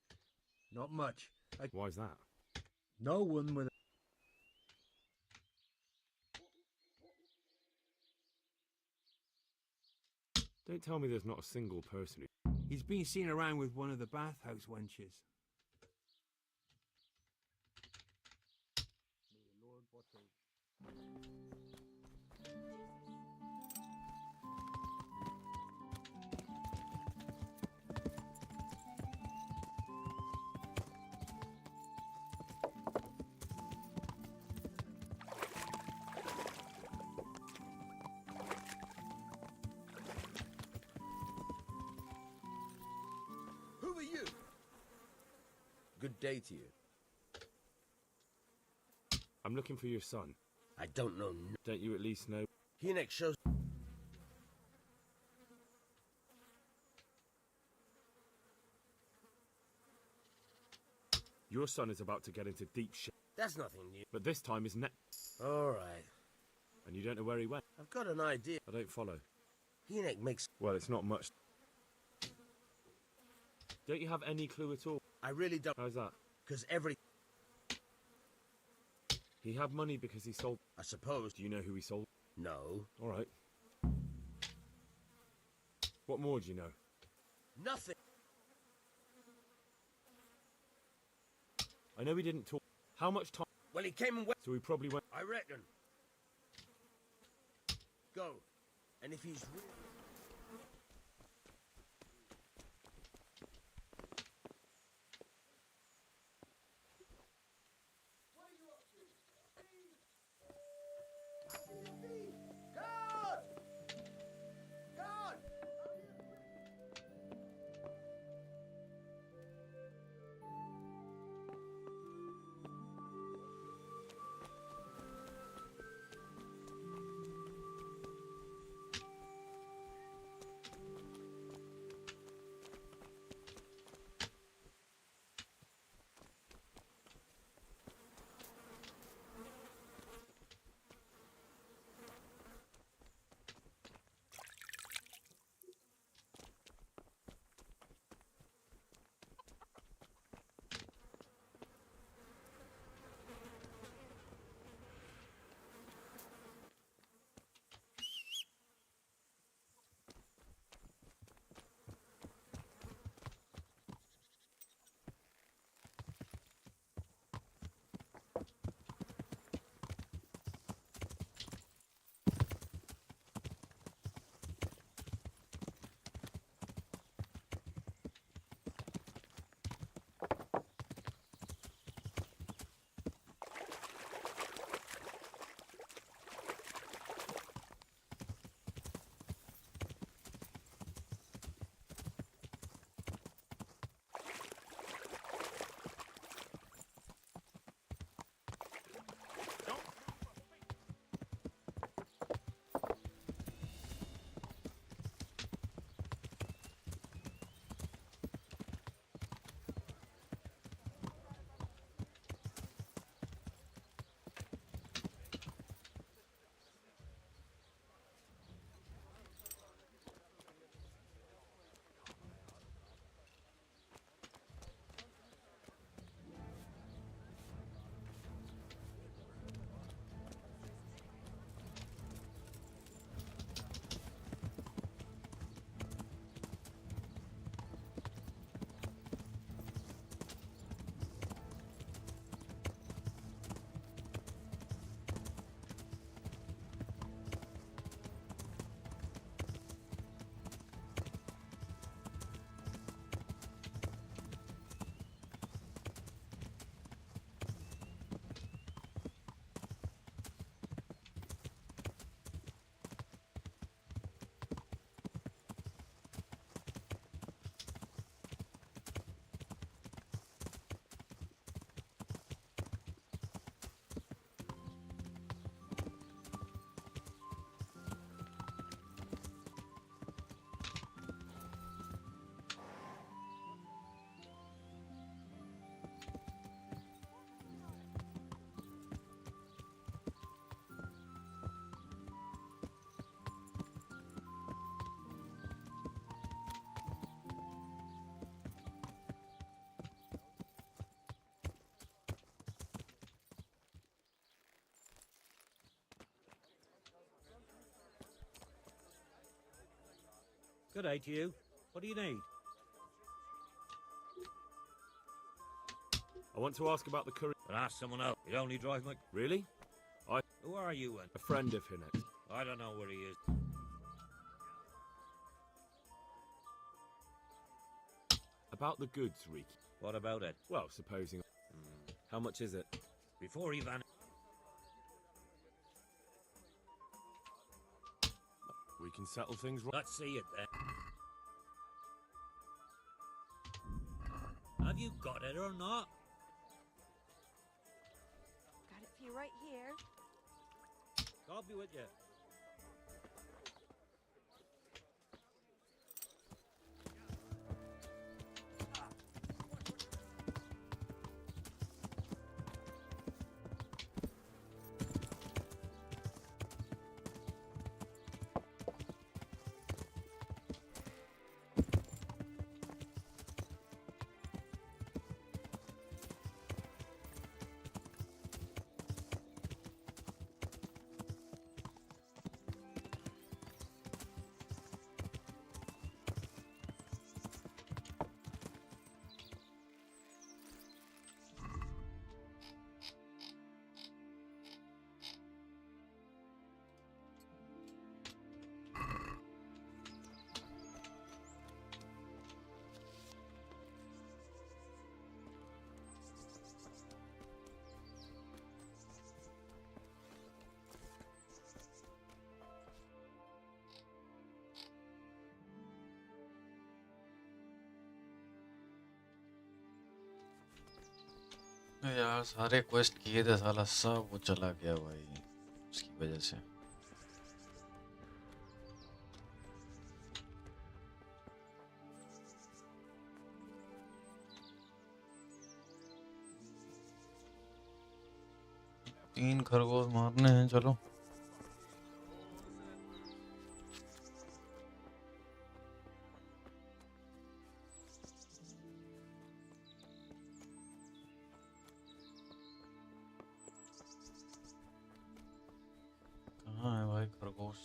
Not much. Why's that? No one with. Don't tell me there's not a single person who... He's been seen around with one of the bathhouse wenches. May the Lord watch over. Who are you? Good day to you. I'm looking for your son. I don't know. Don't you at least know? Hinnek shows. Your son is about to get into deep shit. That's nothing new. But this time is All right. And you don't know where he went? I've got an idea. I don't follow. Hinnek makes. Well, it's not much. Don't you have any clue at all? I really don't. How's that? Because every. He had money because he sold... I suppose. Do you know who he sold? No. All right. What more do you know? Nothing. I know he didn't talk... How much time... Well, he came and went. So he probably went... I reckon. Go. And if he's really... Good day to you. What do you need? I want to ask about the curry. But ask someone else. You only drive my... Really? Who are you, then? A friend of Hinek's. I don't know where he is. About the goods, Reek. What about it? Well, supposing... How much is it? Before he vanished... We can settle things right. Let's see it, then. Have you got it or not? Got it for you right here. God be with you. यार सारे quest किए थे साला सब वो चला गया भाई उसकी वजह से तीन खरगोश मारने हैं चलो कहाँ है भाई खरगोश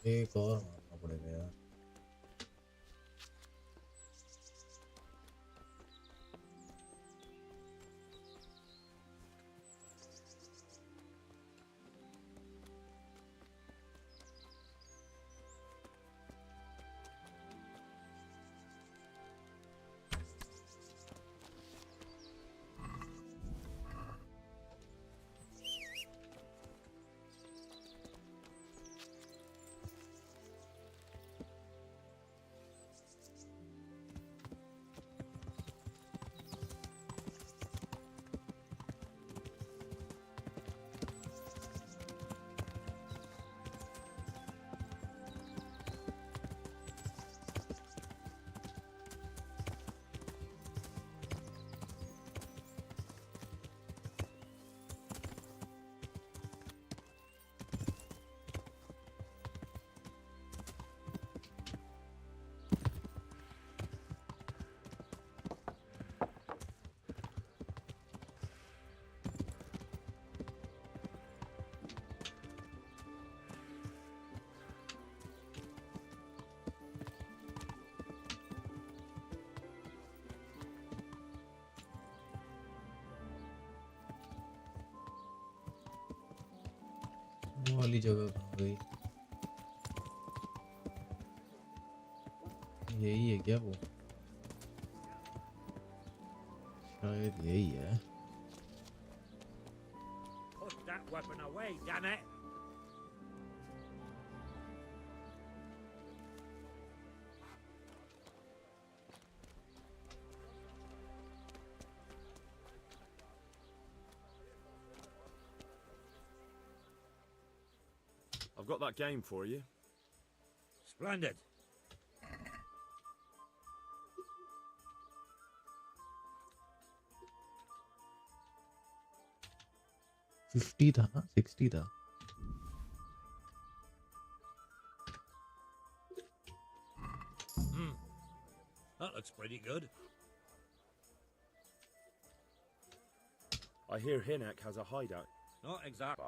एक और मारना पड़ेगा यार वो वाली जगह कहाँ गई? यही है क्या वो? शायद यही है. Put that weapon away, damn it! I've got that game for you. Splendid. 50 था ना? 60 था. That looks pretty good. I hear Hinek has a hideout. Not exactly.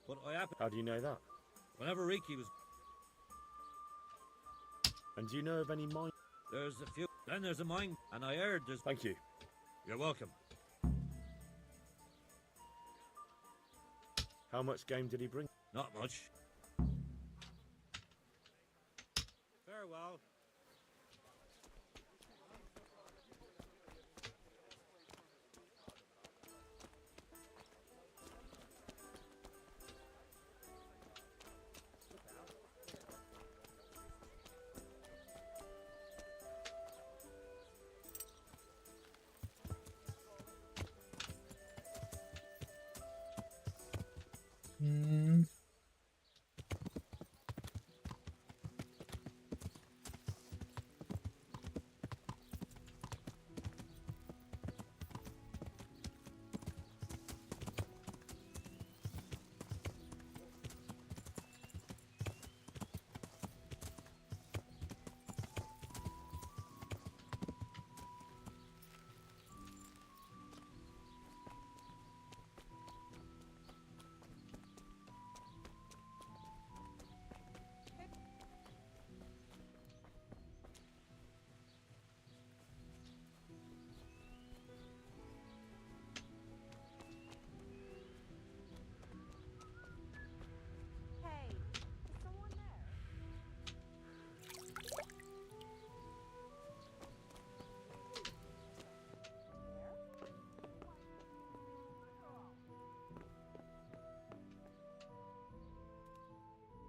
But I happen. how do you know that? Whenever Riki was. And do you know of any mine? There's a few. Then there's a mine. And I heard there's. Thank you. You're welcome. How much game did he bring? Not much. Farewell.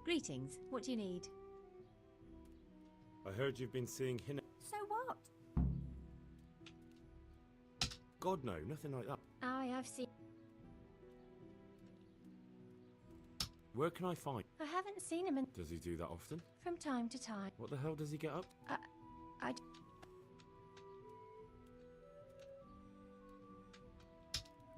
Greetings. What do you need? I heard you've been seeing Hinek. So what? God, no, nothing like that. I have seen. Where can I find? I haven't seen him in. Does he do that often? From time to time. What the hell does he get up? I.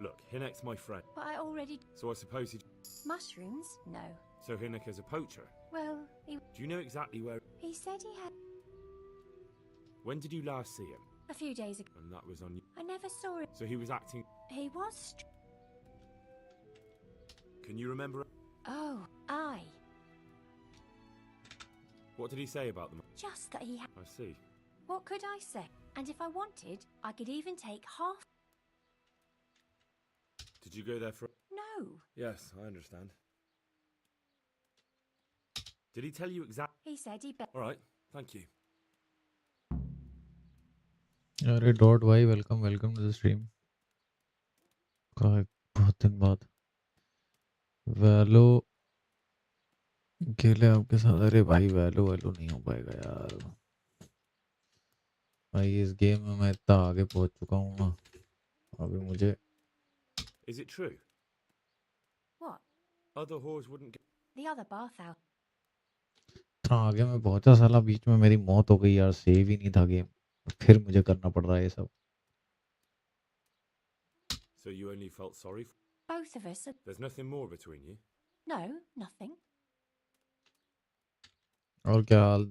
Look, Hinek's my friend. But I already. So I suppose he. Mushrooms? No. So Hinek is a poacher. Well, he. Do you know exactly where? He said he had. When did you last see him? A few days ago. And that was on you. I never saw him. So he was acting. He was. Can you remember? Oh, I. What did he say about them? Just that he had. I see. What could I say? And if I wanted, I could even take half. Did you go there for? No. Yes, I understand. Did he tell you exactly? He said he bet. All right, thank you. अरे dot भाई welcome to the stream. बहुत दिन बाद वैलो खेले आपके साथ. अरे भाई वैलो नहीं हो पाएगा यार भाई. इस गेम में मैं इतना आगे पहुंच चुका हूँ ना. अभी मुझे. Is it true? What? Other whores wouldn't get. The other bathhouse. इतना आगे मैं पहुंचा साला. बीच में मेरी मौत हो गई यार. सेव ही नहीं था गेम. फिर मुझे करना पड़ रहा है ये सब. So you only felt sorry? Both of us are... There's nothing more between you? No, nothing. और क्या हाल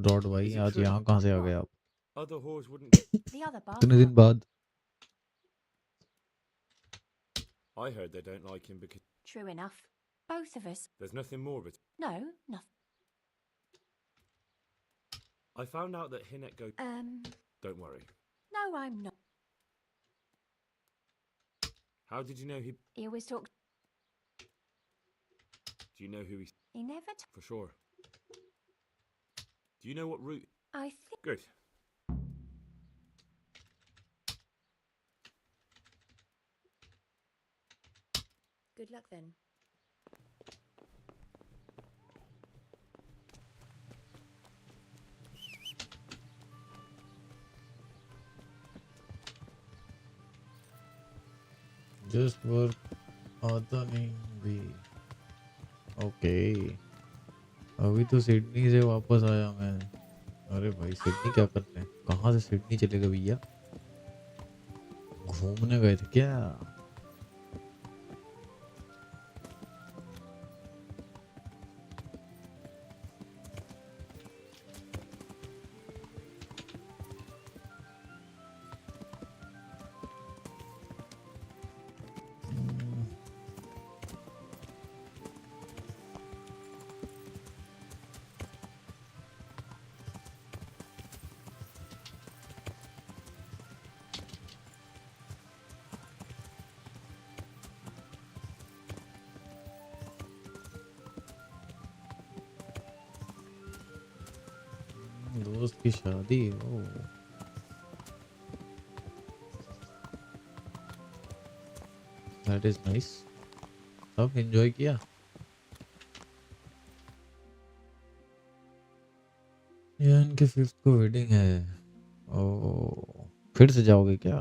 डॉट भाई? आज यहाँ कहाँ से आ गए आप? Other whores wouldn't get. The other bar. इतने दिन बाद. I heard they don't like him because. True enough. Both of us. There's nothing more between. No, nothing. I found out that Hinek go. Don't worry. No, I'm not. How did you know he? He always talked. Do you know who He never. For sure. Do you know what route? I think. Good. Good luck then. Just work आता नहीं भी. Okay अभी तो Sydney से वापस आया मैं. अरे भाई सिडनी क्या करते हैं? कहाँ से सिडनी चले गए भैया? घूमने गए थे क्या? दोस्त की शादी. ओ दैट इज नाइस. सब एंजॉय किया. यार इनके 5th को वेडिंग है. ओ फिर से जाओगे क्या?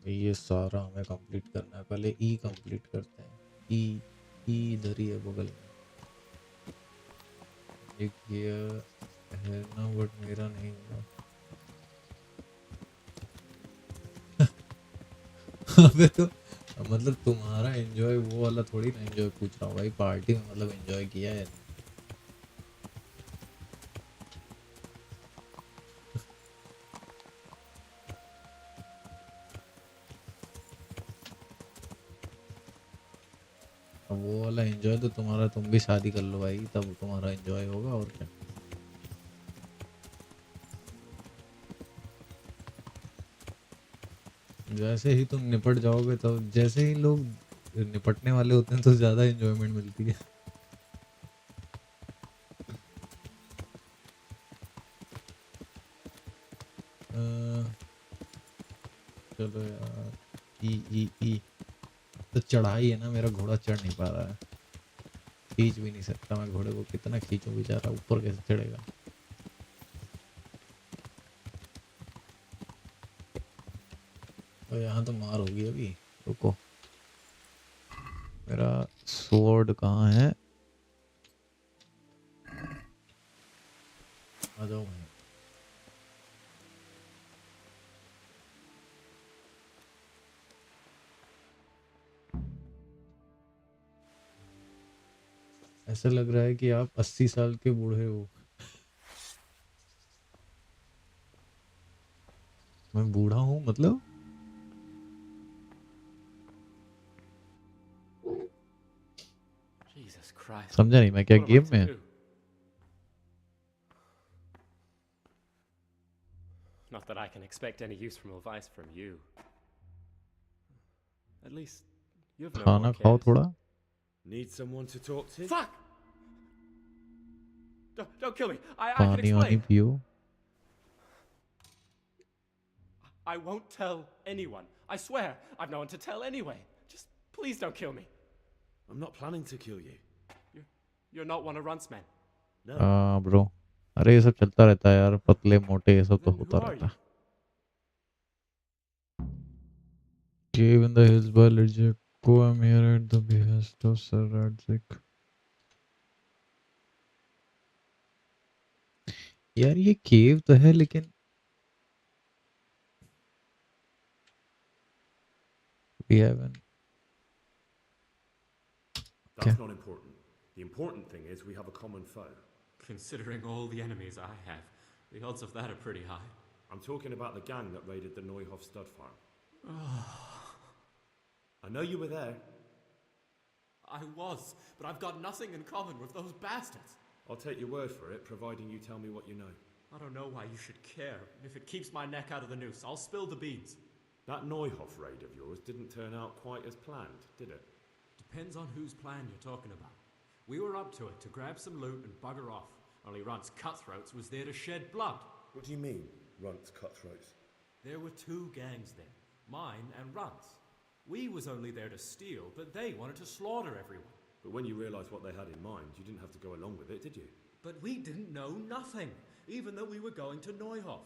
ये सारा हमें कंप्लीट करना है. पहले ई कंप्लीट करते हैं. ई इधर ही है बगल में. एक ये है ना बट मेरा नहीं हुआ. अबे तो मतलब तुम्हारा एंजॉय वो वाला थोड़ी ना एंजॉय पूछ रहा हूँ भाई. पार्टी में मतलब एंजॉय किया है. अब वो वाला एंजॉय तो तुम्हारा, तुम भी शादी कर लो भाई तब तुम्हारा एंजॉय होगा. और क्या. जैसे ही तुम निपट जाओगे तो जैसे ही लोग निपटने वाले होते हैं तो ज्यादा एंजॉयमेंट मिलती है. चलो यार. ई तो चढ़ाई है ना, मेरा घोड़ा चढ़ नहीं पा रहा है. खींच भी नहीं सकता मैं घोड़े को. कितना खींचूं बेचारा, ऊपर कैसे चढ़ेगा. तो यहाँ तो मार होगी अभी. रुको मेरा स्वॉर्ड कहाँ है? आ जाओ भाई. ऐसा लग रहा है कि आप 80 साल के बूढ़े हो. मैं बूढ़ा हूँ मतलब? Jesus Christ. समझा नहीं मैं क्या What am I game to में? do? Not that I can expect any use from advice from you. At least you have no खाना more खाओ kids. थोड़ा. Need someone to talk to? Fuck! Don't kill me. I can पानी वानी explain. पियो. I won't tell anyone. I swear. I've no one to tell anyway. Just please don't kill me. I'm not planning to kill you. You're not one of Runt's men. No. हाँ bro. अरे ये सब चलता रहता है यार. पतले मोटे ये सब तो होता रहता है. Cave in the hills by Ledjeko. I'm here at the behest of Sir Radzik. यार ये केव तो है लेकिन we haven't. That's not important. The important thing is we have a common foe. Considering all the enemies I have, the odds of that are pretty high. I'm talking about the gang that raided the Neuhof stud farm. I know you were there. I was, but I've got nothing in common with those bastards. I'll take your word for it, providing you tell me what you know. I don't know why you should care. If it keeps my neck out of the noose, I'll spill the beans. That Neuhof raid of yours didn't turn out quite as planned, did it? Depends on whose plan you're talking about. We were up to it to grab some loot and bugger off. Only Runt's cutthroats was there to shed blood. What do you mean, Runt's cutthroats? There were two gangs there, mine and Runt's. We was only there to steal, but they wanted to slaughter everyone. But when you realised what they had in mind, you didn't have to go along with it, did you? But we didn't know nothing, even though we were going to Neuhof.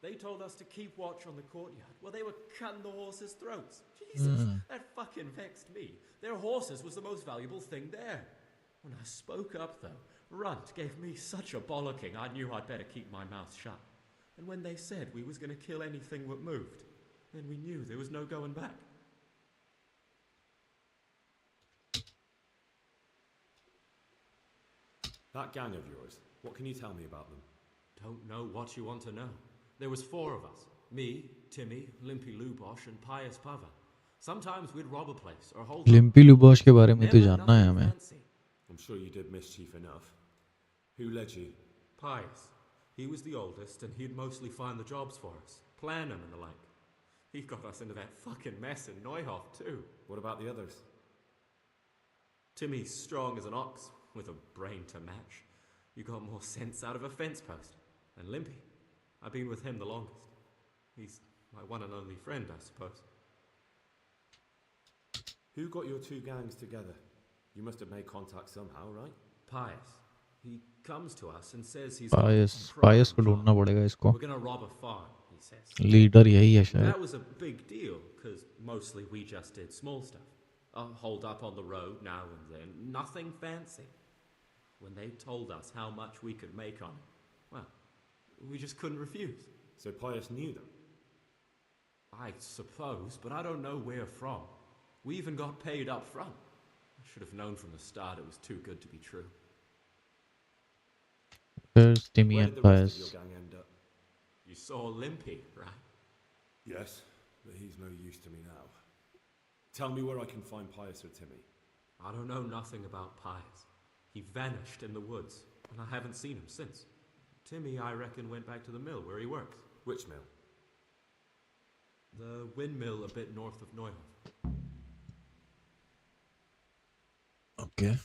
They told us to keep watch on the courtyard while they were cutting the horses' throats. Jesus, that fucking vexed me. Their horses was the most valuable thing there. When I spoke up, though, Runt gave me such a bollocking I knew I'd better keep my mouth shut. And when they said we was going to kill anything that moved, then we knew there was no going back. That gang of yours, what can you tell me about them? Don't know what you want to know. There was 4 of us. Me, Timmy, Limpy Lubosh and Pius Pava. Sometimes we'd rob a place or hold Limpy Lubosh के बारे में तो जानना है हमें. I'm sure you did mischief enough. Who led you? Pius. He was the oldest and he'd mostly find the jobs for us. Plan them and the like. He got us into that fucking mess in Neuhof too. What about the others? Timmy's strong as an ox, with a brain to match. You got more sense out of a fence post. And Limpy, I've been with him the longest. He's my one and only friend, I suppose. Who got your 2 gangs together? You must have made contact somehow, right? Pius. He comes to us and says he's Pius को ढूंढना पड़ेगा इसको. We're gonna rob a farm, he says. Leader यही है शायद. That was a big deal, because mostly we just did small stuff. Hold up on the road now and then. Nothing fancy. When they told us how much we could make on it, well, we just couldn't refuse. So Pius knew them? I suppose, but I don't know where from. We even got paid up front. I should have known from the start it was too good to be true. There's Timmy and Pius. Your gang end up? You saw Limpy, right? Yes, but he's no use to me now. Tell me where I can find Pius or Timmy. I don't know nothing about Pius. He vanished in the woods, and I haven't seen him since. Timmy, I reckon, went back to the mill where he works. Which mill? The windmill a bit north of Neuhof. Okay.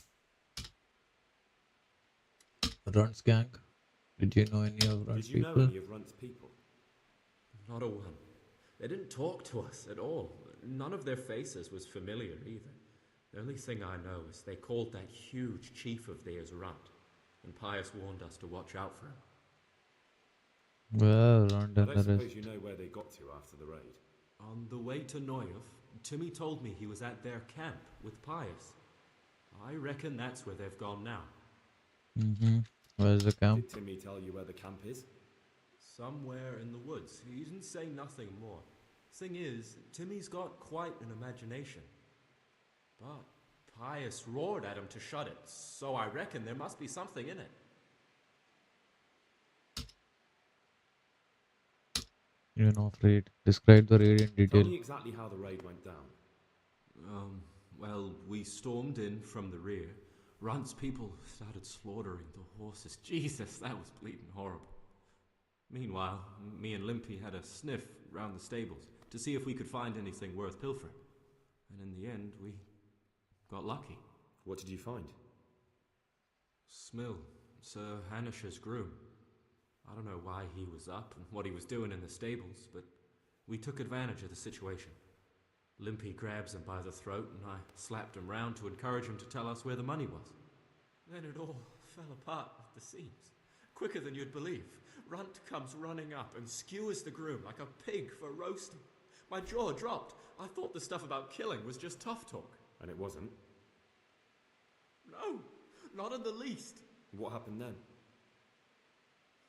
Runt's gang. Did you know any of Runt's people? Did you know any of Runt's people? Not a one. They didn't talk to us at all. None of their faces was familiar either. The only thing I know is they called that huge chief of theirs Runt, and Pius warned us to watch out for him. Well, Runt and I the suppose rest. you know where they got to after the raid. On the way to Neuhof, Timmy told me he was at their camp with Pius. I reckon that's where they've gone now. Where's the camp? Did Timmy tell you where the camp is? Somewhere in the woods. He didn't say nothing more. Thing is, Timmy's got quite an imagination. But Pius roared at him to shut it, so I reckon there must be something in it. You know, raid. Describe the raid in detail. Tell me exactly how the raid went down. Well, we stormed in from the rear. Runt's people started slaughtering the horses. Jesus, that was bleeding horrible. Meanwhile, me and Limpy had a sniff round the stables to see if we could find anything worth pilfering. And in the end, we got lucky. What did you find? Smill, Sir Hanish's groom. I don't know why he was up and what he was doing in the stables, but we took advantage of the situation. Limpy grabs him by the throat and I slapped him round to encourage him to tell us where the money was. Then it all fell apart at the seams. Quicker than you'd believe. Runt comes running up and skewers the groom like a pig for roasting. My jaw dropped. I thought the stuff about killing was just tough talk. And it wasn't? No, not in the least. What happened then?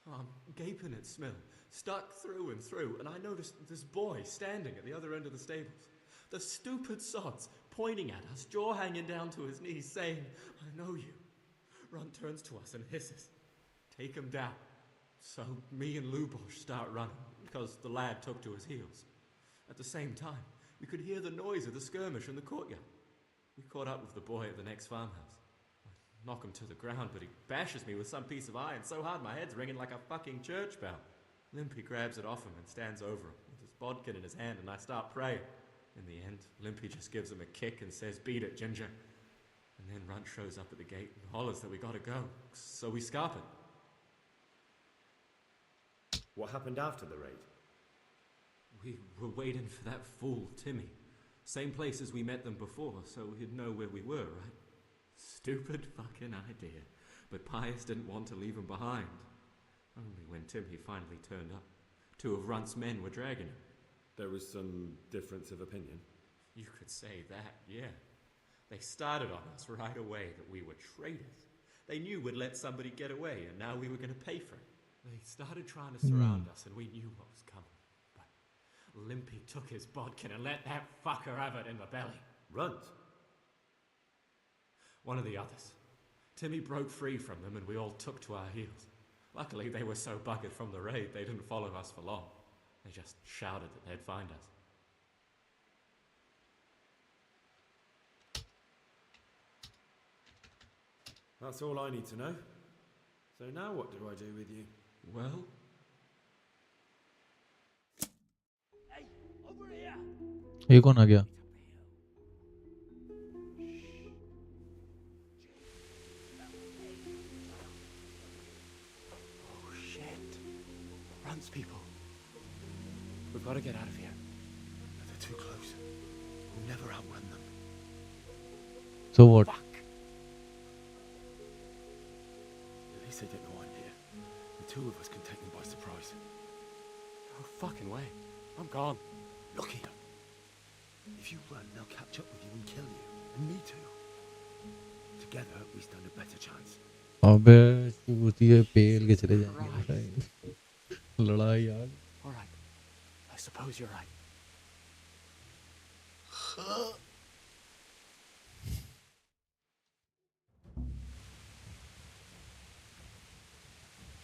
I'm gaping at Smill, stuck through and through, and I noticed this boy standing at the other end of the stables. The stupid sods pointing at us, jaw hanging down to his knees, saying, "I know you." Runt turns to us and hisses, "Take him down." So me and Lubosh start running, because the lad took to his heels. At the same time, we could hear the noise of the skirmish in the courtyard. We caught up with the boy at the next farmhouse. I knock him to the ground, but he bashes me with some piece of iron so hard my head's ringing like a fucking church bell. Limpy grabs it off him and stands over him with his bodkin in his hand and I start praying. In the end, Limpy just gives him a kick and says, "Beat it, Ginger." And then Runt shows up at the gate and hollers that we gotta go. So we scarp it. What happened after the raid? We were waiting for that fool, Timmy. Same place as we met them before, so he'd know where we were, right? Stupid fucking idea. But Pius didn't want to leave him behind. Only when Timmy finally turned up, 2 of Runt's men were dragging him. There was some difference of opinion? You could say that, yeah. They started on us right away that we were traitors. They knew we'd let somebody get away, and now we were going to pay for it. They started trying to surround us, and we knew what was coming. But Limpy took his bodkin and let that fucker have it in the belly. Runt? One of the others. Timmy broke free from them, and we all took to our heels. Luckily, they were so buggered from the raid, they didn't follow us for long. They just shouted that they'd find us. That's all I need to know. So now what do I do with you? Well? Hey, over here! ये कौन आ गया? Oh shit. Runt's people. We've got to get out of here. They're too close. We'll never outrun them. So what? Fuck. At least they didn't know I'm here. The 2 of us can take them by surprise. No fucking way. I'm gone. Look here. If you run, they'll catch up with you and kill you. And me too. Together, we stand a better chance. अबे चूतिए पेल के चले जाएंगे लड़ाई यार. All right. I suppose you're right.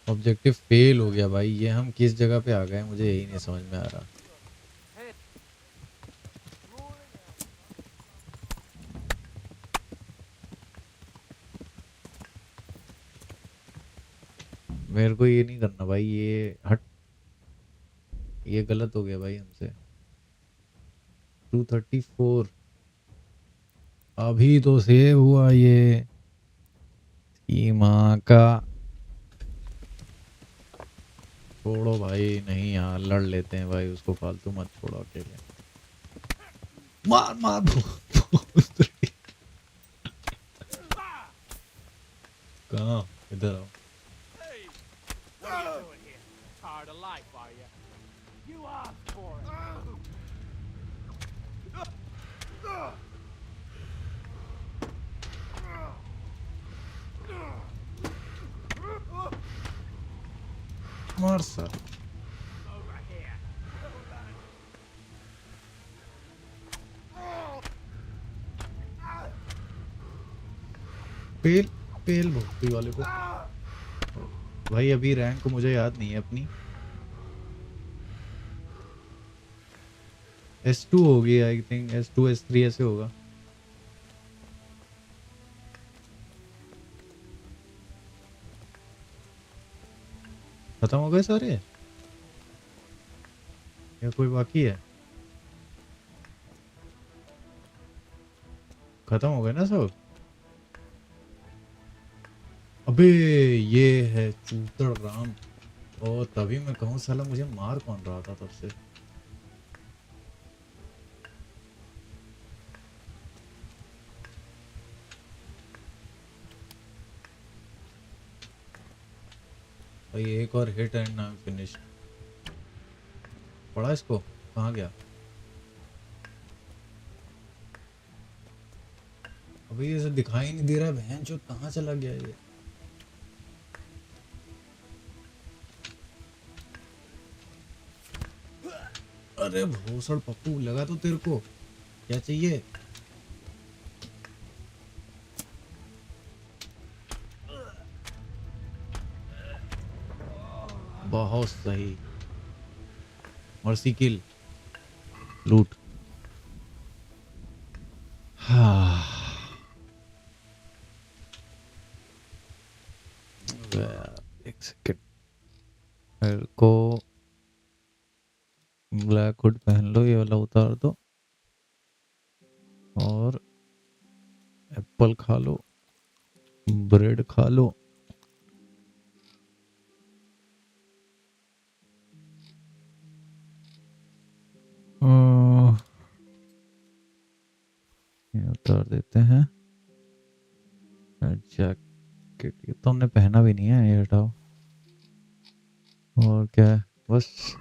Objective fail हो गया भाई. ये हम किस जगह पे आ गए मुझे यही नहीं समझ में आ रहा. मेरे को ये नहीं करना भाई. ये हट. ये गलत हो गया भाई हमसे. 234 अभी तो सेव हुआ ये. की माँ का. छोड़ो भाई. नहीं यार लड़ लेते हैं भाई. उसको फालतू मत छोड़ो अकेले. मार मार. कहाँ? इधर आओ. What are you doing here? Tired of life, are you? You asked for it. मार सर. Over here. पेल पेल भक्ति वाले को. भाई अभी रैंक मुझे याद नहीं है अपनी. S2 होगी आई थिंक. S2 S3 ऐसे होगा. खत्म हो गए सारे या कोई बाकी है? खत्म हो गए ना सब. अबे ये है चूतड़ राम. और तभी मैं कहूँ साला मुझे मार कौन रहा था तब से. भाई एक और हिट एंड नाम फिनिश. पड़ा इसको. कहाँ गया? अभी ये दिखाई नहीं दे रहा. बहन जो कहाँ चला गया ये. अरे भोसड़ पप्पू लगा तो तेरे को. क्या चाहिए? बहुत सही. मर्सी किल. लूट. हाँ. एक सेकेंड. मेरे को ब्लैक हुड पहन लो, ये वाला उतार दो और एप्पल खा लो, ब्रेड खा लो। ये उतार देते हैं। जैकेट ये तो हमने पहना भी नहीं है, ये हटाओ। और क्या है बस।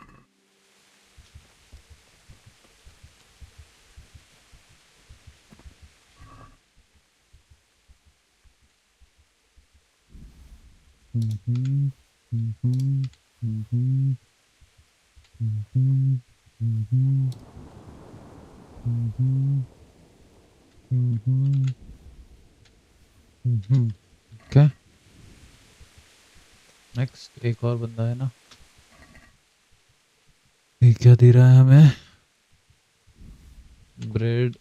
क्या नेक्स्ट एक और बंदा है ना, ये क्या दे रहा है हमें? ब्रेड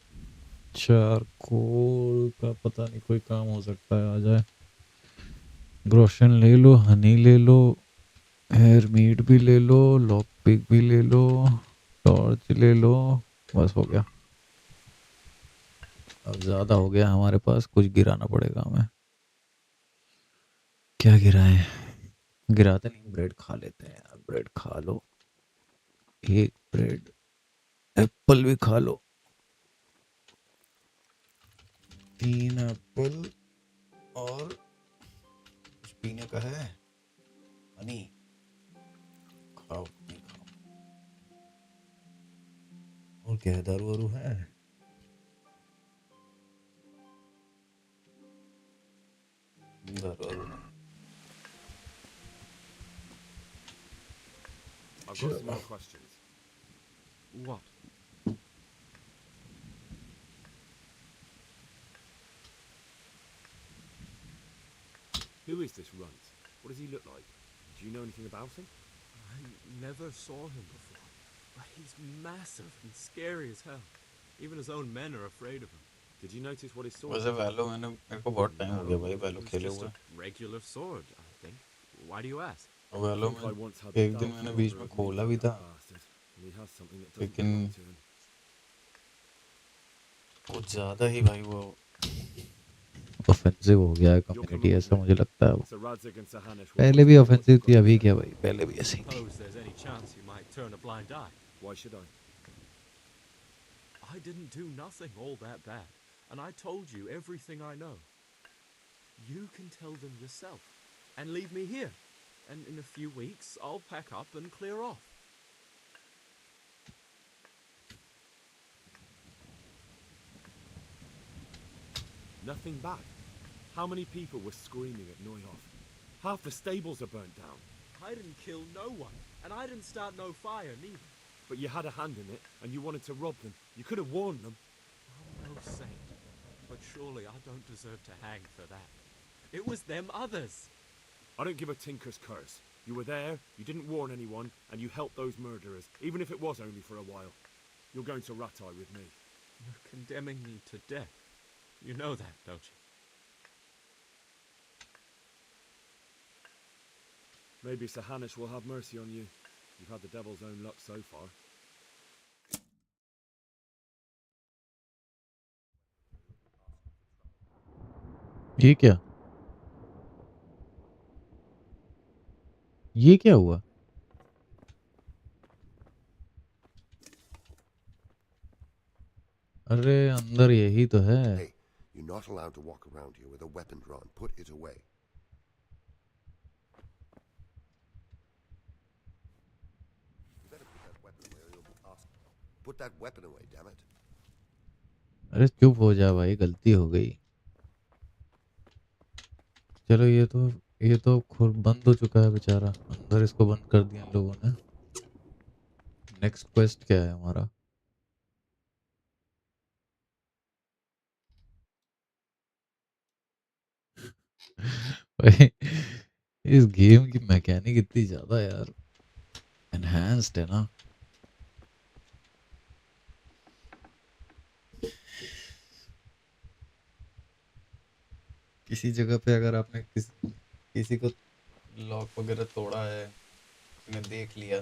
चारकोल का पता नहीं, कोई काम हो सकता है, आ जाए। ग्रोशन ले लो, हनी ले लो, हेयर मीट भी ले लो, लॉक पिक भी ले लो, टॉर्च ले लो, बस हो गया। अब ज़्यादा हो गया हमारे पास, कुछ गिराना पड़ेगा हमें। क्या गिराएं? गिराते नहीं, ब्रेड खा लेते हैं यार, ब्रेड खा लो, एक ब्रेड, एप्पल भी खा लो, 3 एप्पल और कुछ पीने का है, हनी खाओ, नहीं खाओ। और क्या है, दारू वारू है? दारू वारू नहीं। I've got some more questions. What? Who is this runt? What does he look like? Do you know anything about him? I never saw him before, but he's massive and scary as hell. Even his own men are afraid of him. Did you notice what his sword वैसे is? वैलो मेरे को बहुत time हो गया भाई वैलो It's खेले just हुए। a regular sword, I think. Why do you ask? वैलो I once had में the एक दिन dark मैंने number बीच में of खोला me, भी था, that bastard, and he has something that doesn't लेकिन belong to him. कुछ ज़्यादा ही भाई वो ऑफेंसिव हो गया है You're कम्युनिटी, coming with ऐसा me. मुझे लगता है। वो Sir Radzig and Sir Hanush will पहले want भी to know what offensive you've थी, got to अभी say. क्या भाई, पहले भी ऐसी थी। Suppose there's any chance you might turn a blind eye. Why should I? I didn't do nothing all that bad, and I told you everything I know. You can tell them yourself, and leave me here, and in a few weeks I'll pack up and clear off. Nothing bad. How many people were screaming at Neuhoff? Half the stables are burnt down. I didn't kill no one, and I didn't start no fire neither. But you had a hand in it, and you wanted to rob them. You could have warned them. I'm no saint, but surely I don't deserve to hang for that. It was them others. I don't give a tinker's curse. You were there, you didn't warn anyone, and you helped those murderers, even if it was only for a while. You're going to Ratai with me. You're condemning me to death. You know that, don't you? Maybe Sir Hanush will have mercy on you. You've had the devil's own luck so far. ये क्या, ये क्या हुआ? अरे अंदर यही तो है। Hey, you're not allowed to walk around here with a weapon drawn. Put it away. You better put that weapon away or you'll be asked. Put that weapon away, damn it. अरे चुप हो जा भाई, गलती हो गई। चलो ये तो खुद बंद हो चुका है बेचारा, अंदर इसको बंद कर दिया इन लोगों ने। नेक्स्ट क्वेस्ट क्या है हमारा? भाई इस गेम की मैकेनिक इतनी ज्यादा यार एनहांस्ड है ना। किसी जगह पे अगर आपने किसी को लॉक वगैरह तोड़ा है, ने देख लिया,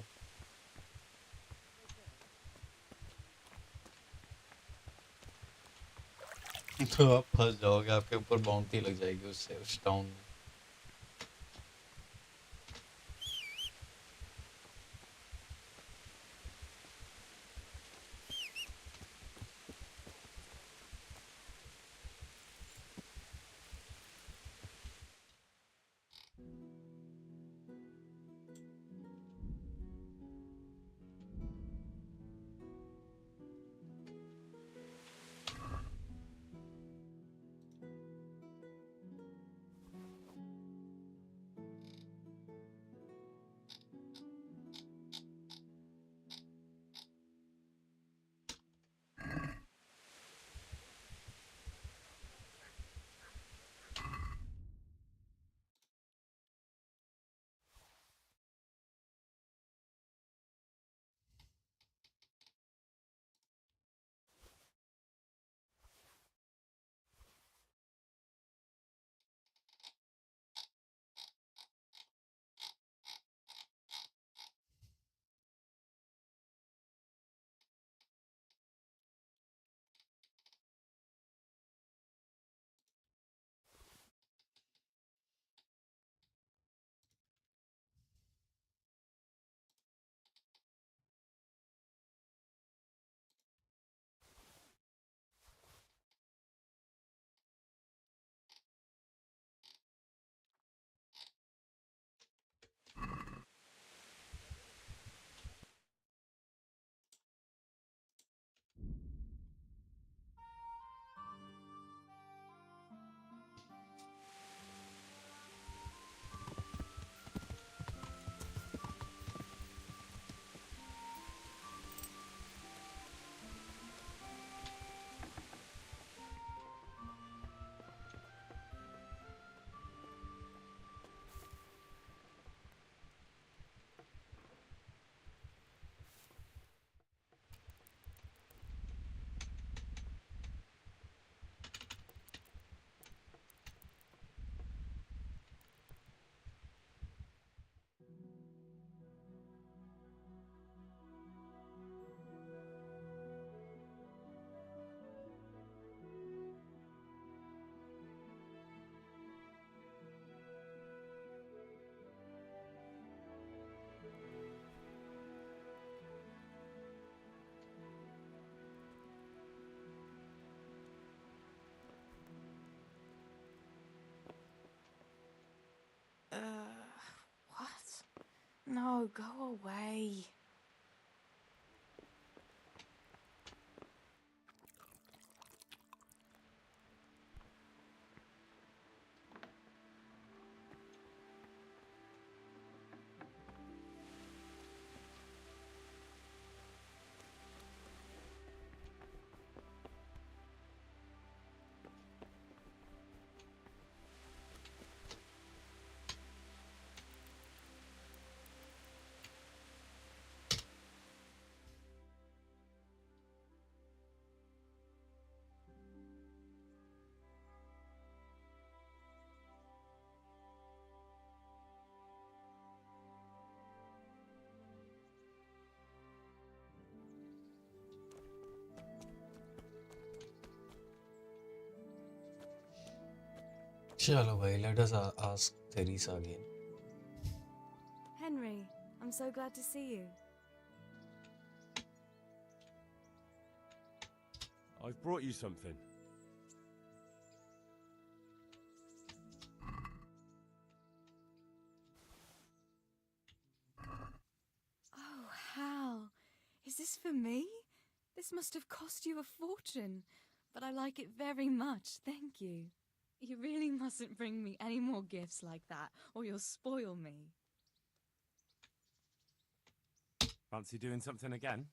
तो आप फंस जाओगे, आपके ऊपर बाउंटी लग जाएगी उससे, उस टाउन में। What? No, go away. चलो भाई, let us ask Teresa again. Henry, I'm so glad to see you. I've brought you something. Oh, Hal. Is this for me? This must have cost you a fortune, but I like it very much, thank you. You really mustn't bring me any more gifts like that, or you'll spoil me. Fancy doing something again?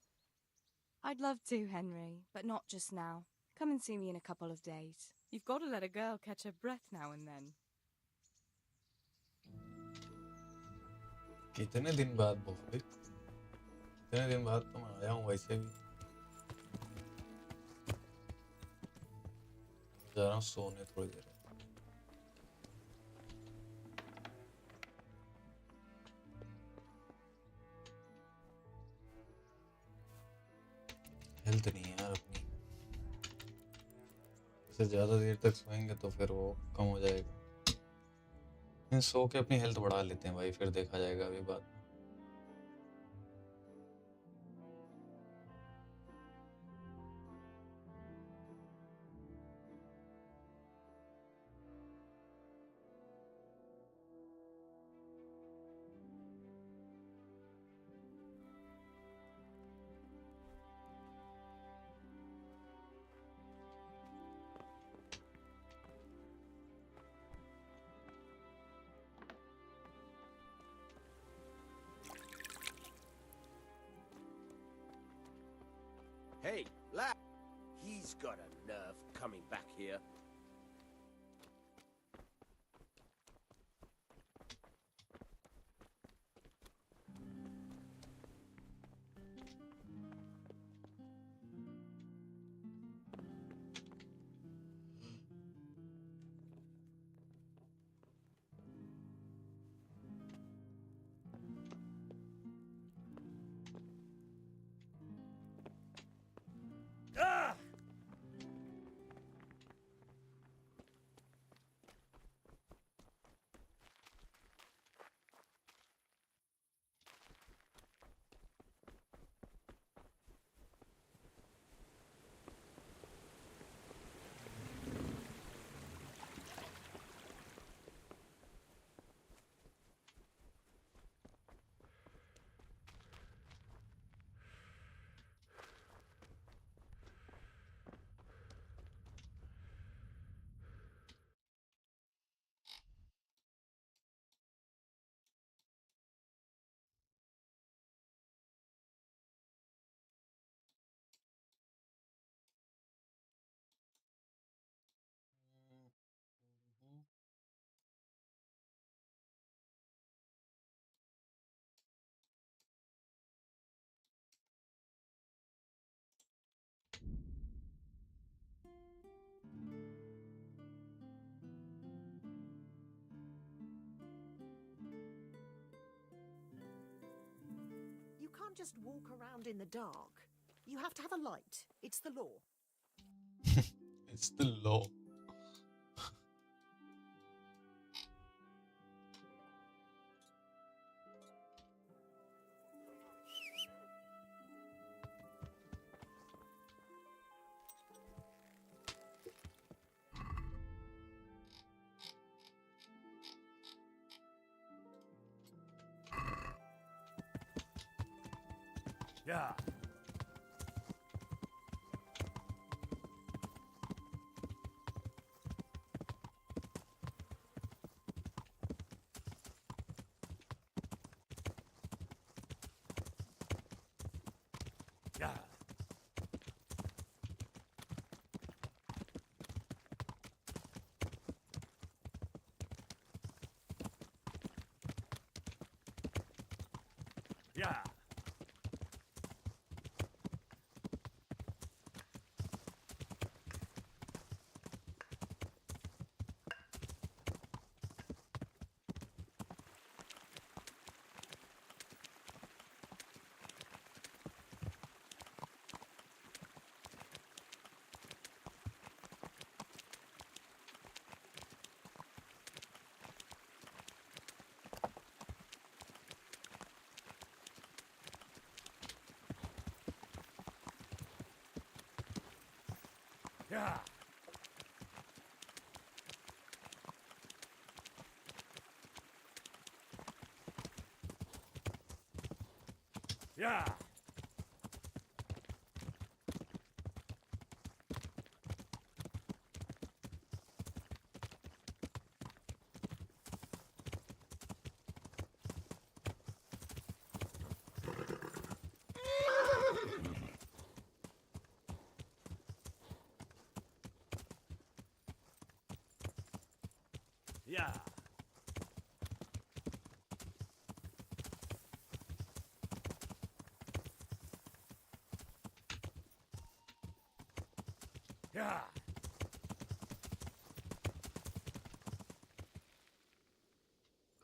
I'd love to, Henry, but not just now. Come and see me in a couple of days. You've got to let a girl catch her breath now and then. कितने दिन बाद बोले? कितने दिन बाद तो मैं आया हूँ वैसे भी। जा रहा हूँ सोने थोड़ी देर। हेल्थ नहीं है यार अपनी, से ज़्यादा देर तक सोएंगे तो फिर वो कम हो जाएगा। सो के अपनी हेल्थ बढ़ा लेते हैं भाई, फिर देखा जाएगा अभी बात। Hey, lad! He's got a nerve coming back here. Ah! You can't just walk around in the dark. You have to have a light. It's the law. It's the law. Yeah. Yeah. Yeah. Yeah. Yeah. Yeah. Yeah.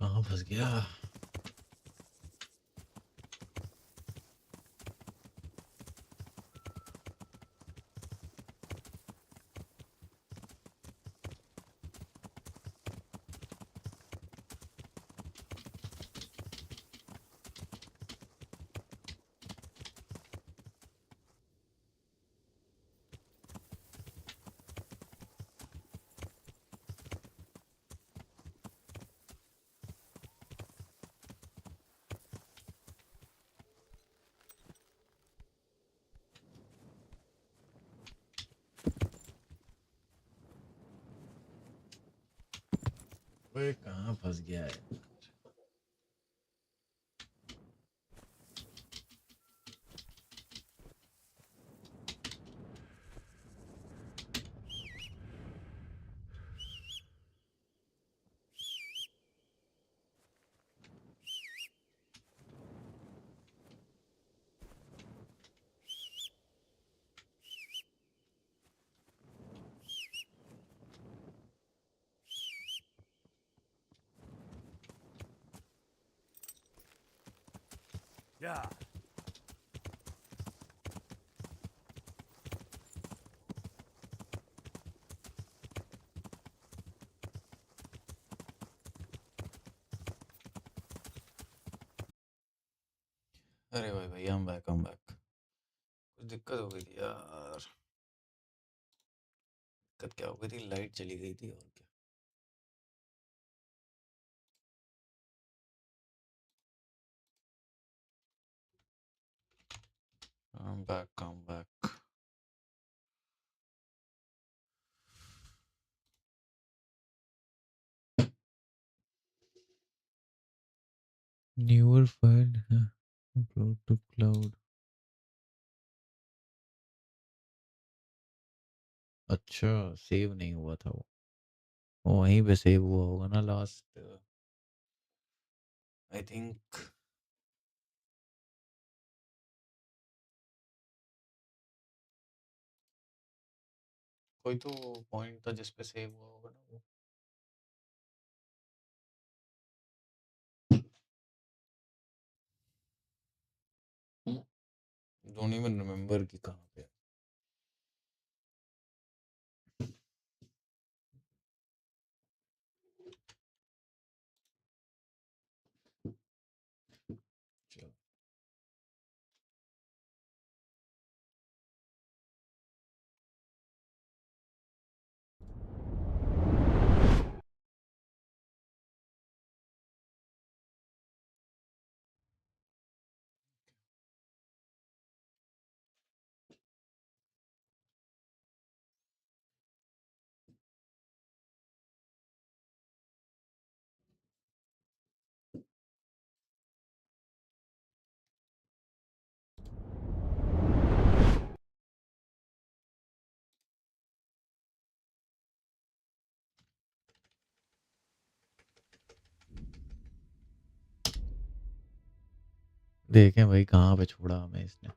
कहाँ फंस गया? ओए कहाँ फंस गया है? Yeah. अरे भाई भाई I'm back I'm back. कुछ दिक्कत हो गई थी यार. दिक्कत क्या हो गई थी? लाइट चली गई थी और क्या. I'm back I'm back. Newer file upload to cloud. अच्छा सेव नहीं हुआ था वो वहीं पे सेव हुआ होगा ना लास्ट I think कोई तो पॉइंट था जिस पे सेव हुआ होगा ना वो. Don't even remember कि कहाँ पे. चलो. देखें भाई कहाँ पे छोड़ा हमें इसने.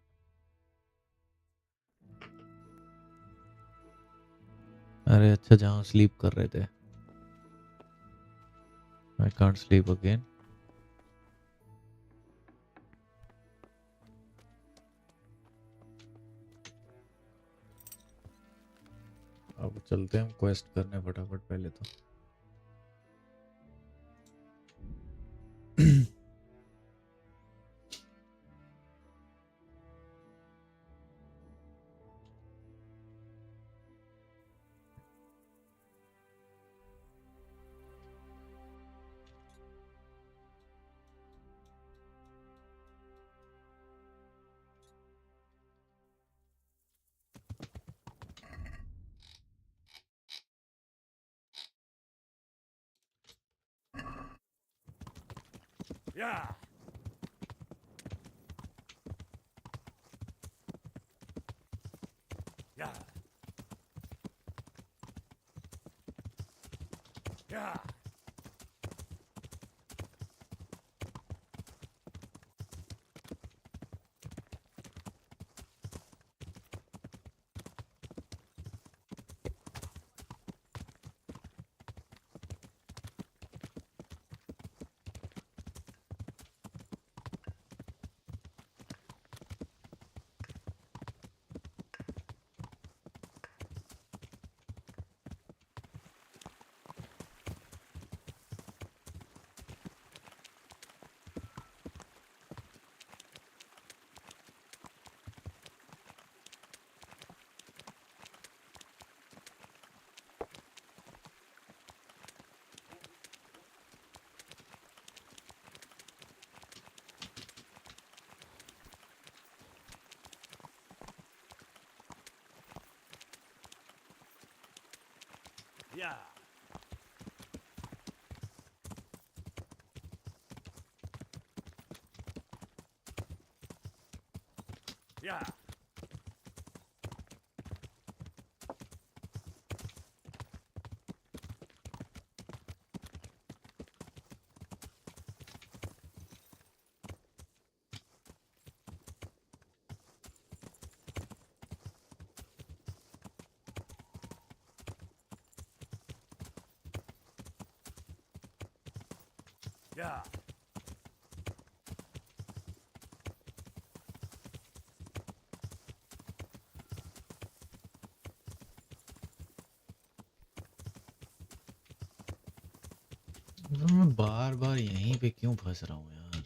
अरे अच्छा जहाँ स्लीप कर रहे थे. I can't sleep again. अब चलते हैं हम क्वेस्ट करने फटाफट पहले तो. Yeah. Yeah. Yeah. Yeah. Yeah. Yeah. मैं बार बार यहीं पे क्यों फंस रहा हूँ यार?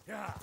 Yeah.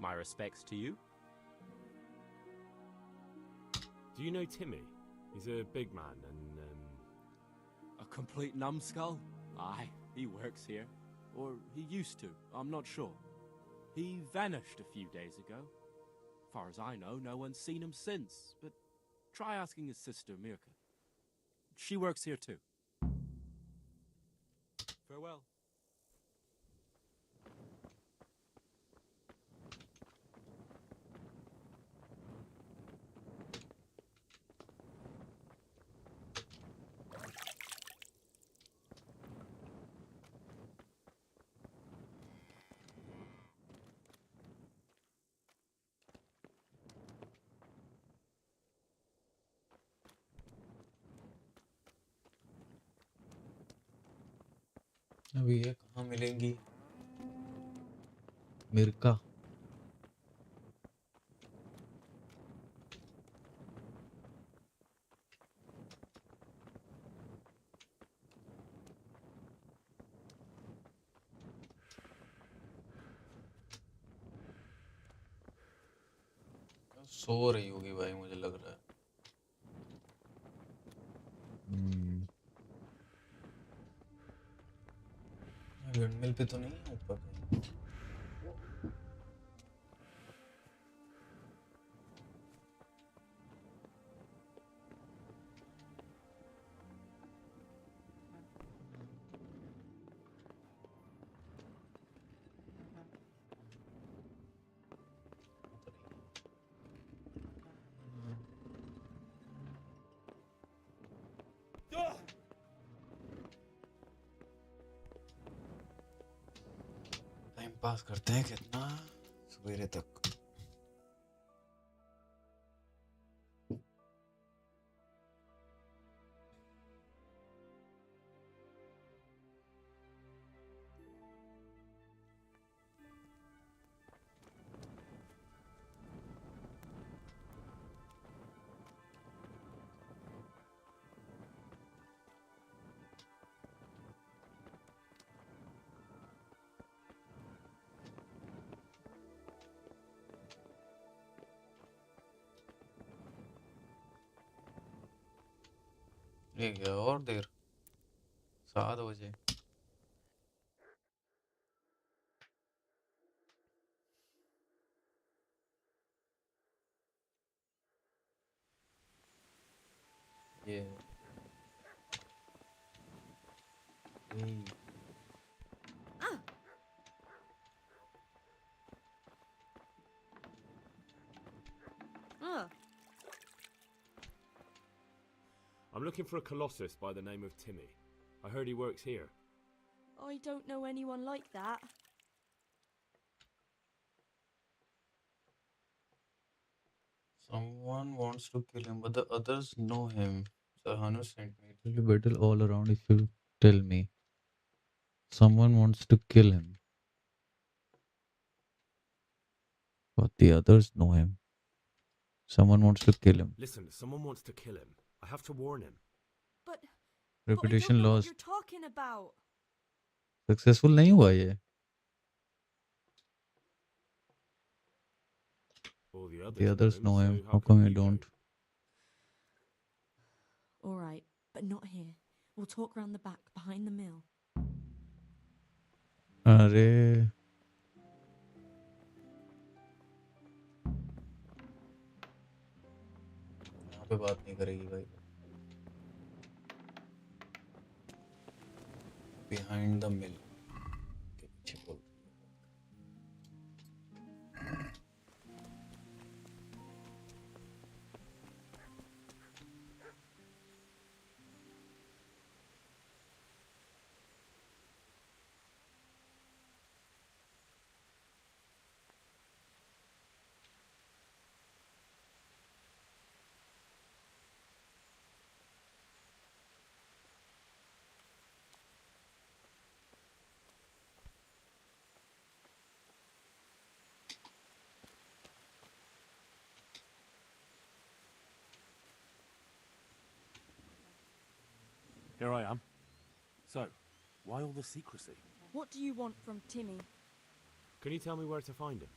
My respects to you. Do you know Timmy? He's a big man and, A complete numbskull? Aye, he works here. Or he used to, I'm not sure. He vanished a few days ago. Far as I know, no one's seen him since, but try asking his sister, Mirka. She works here too. Farewell. अभी ये कहाँ मिलेंगी? मिर्का सो रही होगी भाई, मुझे लग रहा है। विंडमिल पे तो नहीं है ऊपर कहीं? टाइम पास करते हैं कितना सवेरे तक। ये क्या और देर? 7 बजे। ये I'm looking for a colossus by the name of Timmy. I heard he works here. I don't know anyone like that. Someone wants to kill him, but the others know him. Sahanu sent me. It will be better all around if you tell me. Someone wants to kill him, but the others know him. Someone wants to kill him. Listen, someone wants to kill him. I have to warn him. But Reputation I don't know what lost. you're talking about. Successful नहीं हुआ ये. All the The others know him. so How come you don't? All right, but not here. We'll talk round the back, behind the mill. अरे यहाँ पे बात नहीं करेगी भाई. Behind the mill. के पीछे बोल. Here I am. So, why all the secrecy? What do you want from Timmy? Can you tell me where to find him?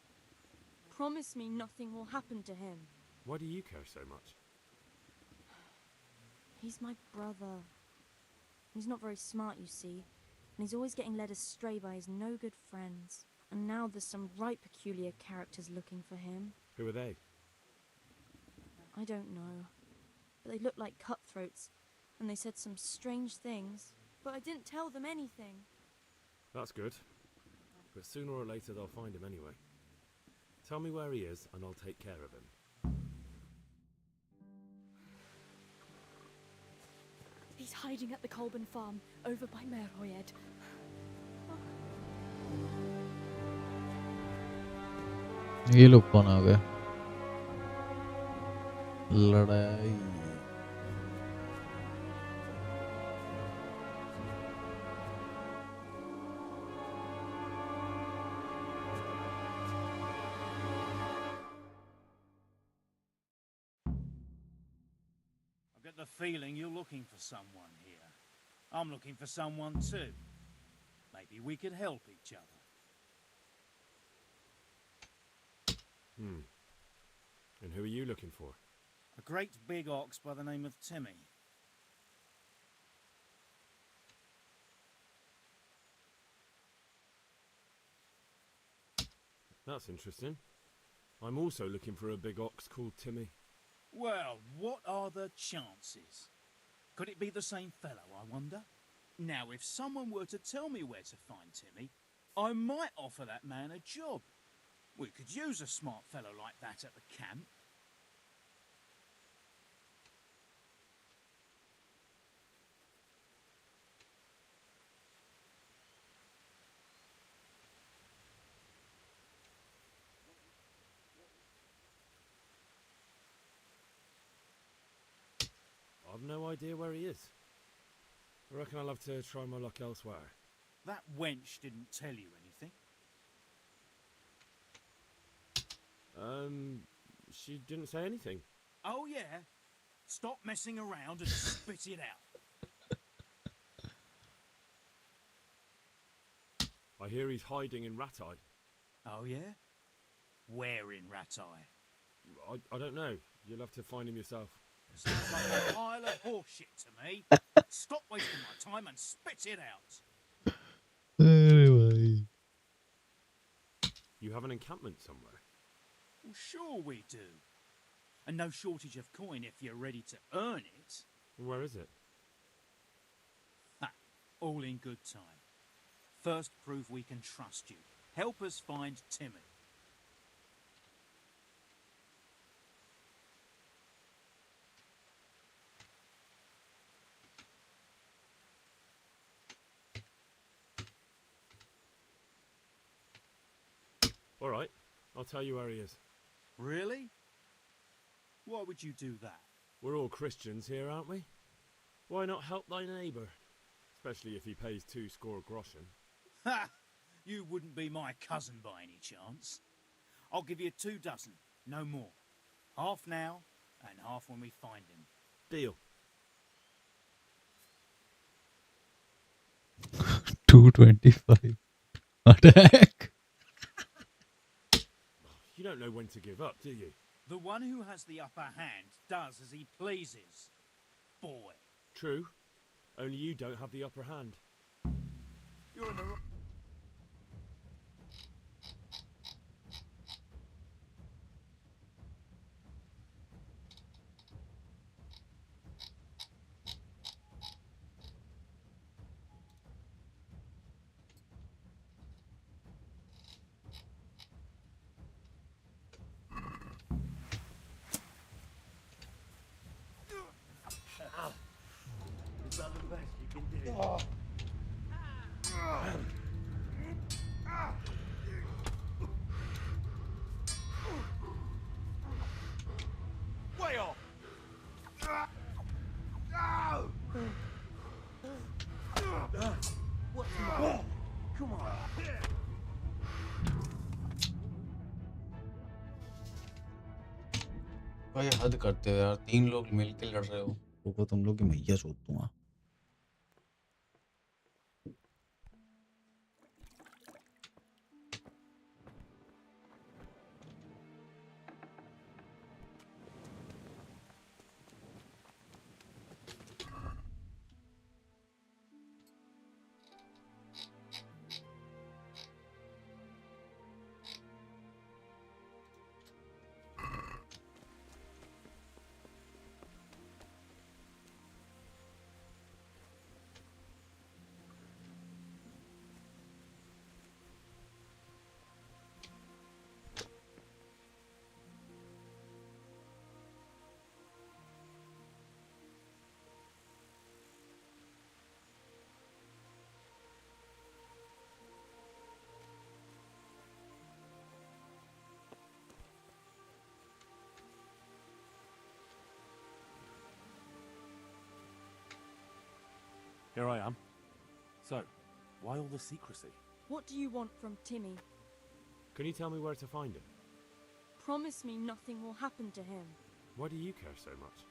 Promise me nothing will happen to him. Why do you care so much? He's my brother. He's not very smart, you see, and he's always getting led astray by his no-good friends. And now there's some right peculiar characters looking for him. Who are they? I don't know, but they look like cutthroats, and they said some strange things, but I didn't tell them anything. That's good. But sooner or later they'll find him anyway. Tell me where he is, and I'll take care of him. He's hiding at the Colburn farm, over by Merhoyed. ये लोग कौन आ गए? लड़ाई. I get the feeling you're looking for someone here. I'm looking for someone too. Maybe we could help each other. And who are you looking for? A great big ox by the name of Timmy. That's interesting. I'm also looking for a big ox called Timmy. Well, what are the chances? Could it be the same fellow, I wonder? Now, if someone were to tell me where to find Timmy, I might offer that man a job. We could use a smart fellow like that at the camp. I've no idea where he is. I reckon I'll have to try my luck elsewhere. That wench didn't tell you anything. She didn't say anything. Oh, yeah? Stop messing around and spit it out. I hear he's hiding in Ratai. Oh, yeah? Where in Ratai? I don't know. You'll have to find him yourself. Sounds like a pile of horseshit to me. Stop wasting my time and spit it out. अरे भाई. You have an encampment somewhere? Well, sure we do. And no shortage of coin if you're ready to earn it. Where is it? Ha, all in good time. First, prove we can trust you. Help us find Timmy. All right. I'll tell you where he is. Really? Why would you do that? We're all Christians here, aren't we? Why not help thy neighbour? Especially if he pays 2 score groschen. Ha! You wouldn't be my cousin by any chance. I'll give you 2 dozen, no more. Half now, and half when we find him. Deal. 225. Attack! You don't know when to give up, do you? The one who has the upper hand does as he pleases. Boy. True. Only you don't have the upper hand. You're in the wrong... Is that the best you can do? Way off! What's wrong? Come on. भाई हद करते हो यार, 3 लोग मिलके लड़ रहे हो। रुको तुम लोग की मैया सोच दूंगा। Here I am. So, why all the secrecy? What do you want from Timmy? Can you tell me where to find him? Promise me nothing will happen to him. Why do you care so much?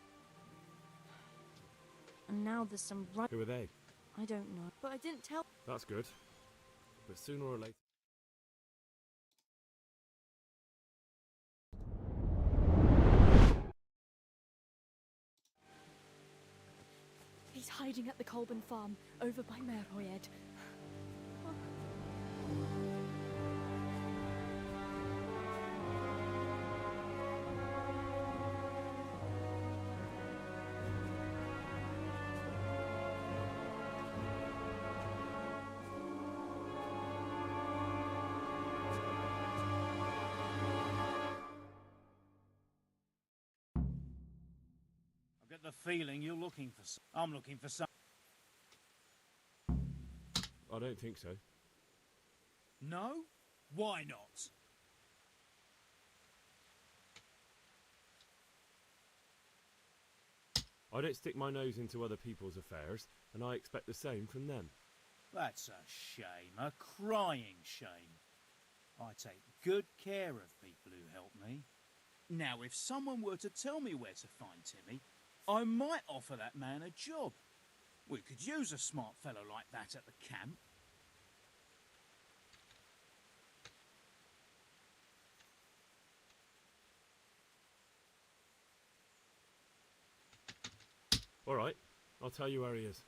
And now there's some right... Who are they? I don't know. But I didn't tell... That's good. But sooner or later... He's hiding at the Colburn farm, over by Merhoyed. I get the feeling you're looking for some... I'm looking for some... I don't think so. No? Why not? I don't stick my nose into other people's affairs, and I expect the same from them. That's a shame, a crying shame. I take good care of people who help me. Now, if someone were to tell me where to find Timmy, I might offer that man a job. We could use a smart fellow like that at the camp. All right, I'll tell you where he is.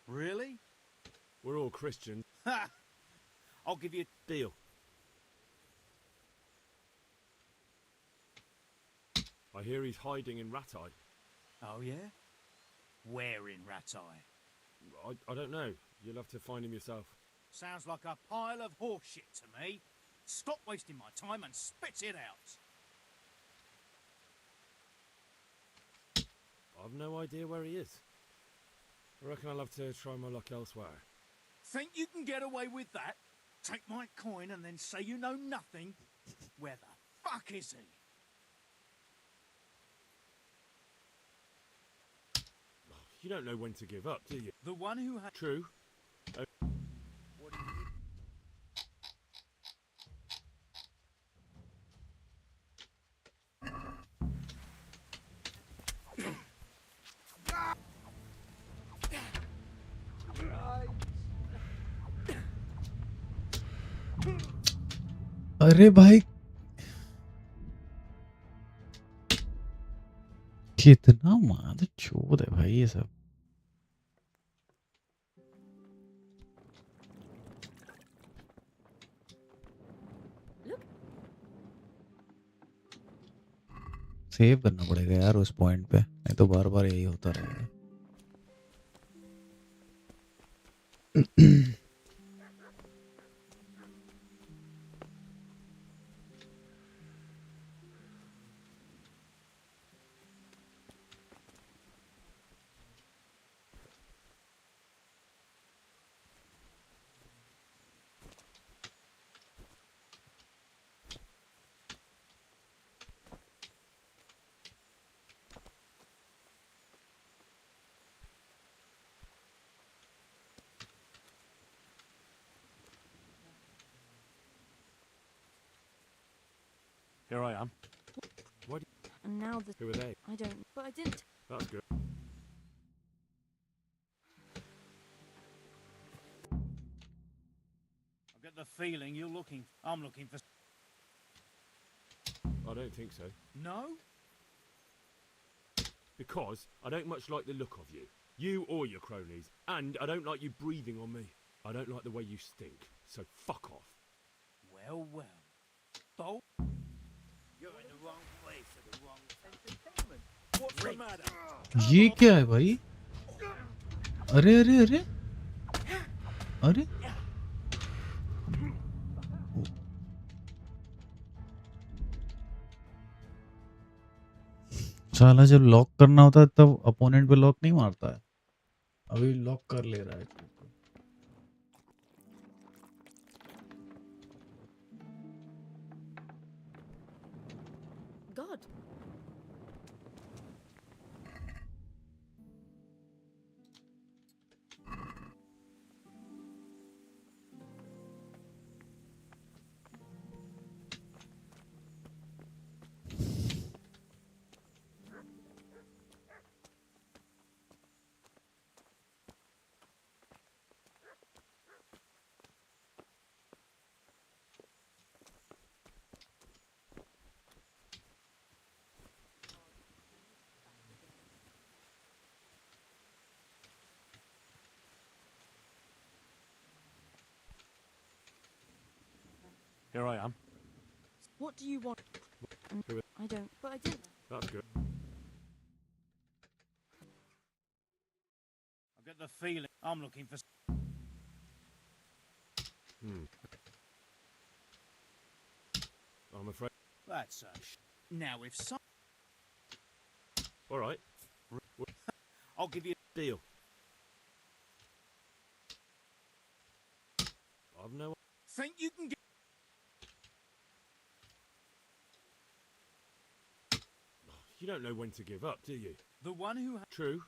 Really? We're all Christians. Ha! I'll give you... Deal. I hear he's hiding in Ratai. Oh, yeah? Where in Ratai? I don't know. You'll have to find him yourself. Sounds like a pile of horseshit to me. Stop wasting my time and spit it out. I've no idea where he is. I reckon I'll have to try my luck elsewhere. Think you can get away with that? Take my coin and then say you know nothing? Where the fuck is he? You don't know when to give up, do you? The one who had... True. अरे भाई कितना माद चोद है भाई ये सब. Save करना पड़ेगा यार उस पॉइंट पे, नहीं तो बार बार यही होता रहेगा. Here I am. What? And now the... Who are they? I don't... But I didn't... That's good. I get the feeling you're looking... I'm looking for... I don't think so. No? Because I don't much like the look of you. You or your cronies. And I don't like you breathing on me. I don't like the way you stink. So fuck off. Well, well. Bolt? You're in the wrong place at the wrong entertainment. What's the matter? ये क्या है भाई? अरे अरे अरे अरे साला जब लॉक करना होता है तब अपोनेंट पे लॉक नहीं मारता है. अभी लॉक कर ले रहा है. God. Here I am. What do you want? I don't... But I didn't... That's good. I get the feeling I'm looking for... I'm afraid. That's a... Now, if some... All right. I'll give you... Deal. I've no... Think you can get... You don't know when to give up, do you? The one who... True.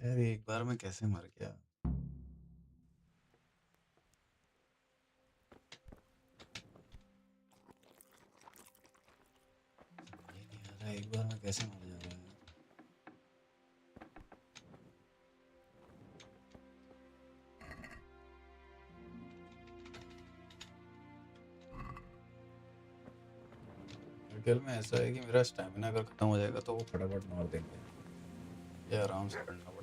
यार एक बार में कैसे मर गया? ये नहीं आ रहा, एक बार में कैसे मर जा रहा है? खेल में ऐसा है कि मेरा स्टैमिना अगर खत्म हो जाएगा तो वो फटाफट मार देंगे। ये आराम से करना पड़ेगा।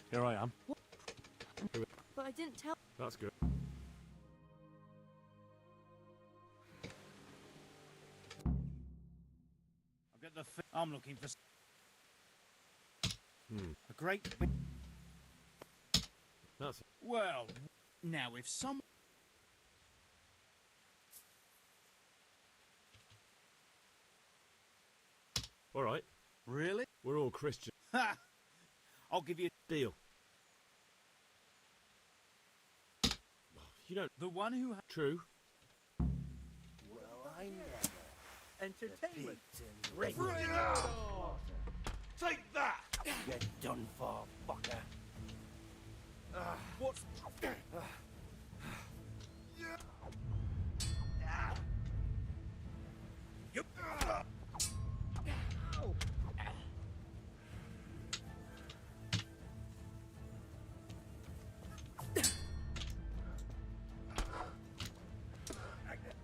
Here I am. But I didn't tell. That's good. I've got I'm looking for Hmm. a great. That's Well, now if some. all right. Really? We're all Christian. Ha! I'll give you Deal. You don't. the one who. True. Well, I never. Entertainment. Take that! Get done for, fucker. What's...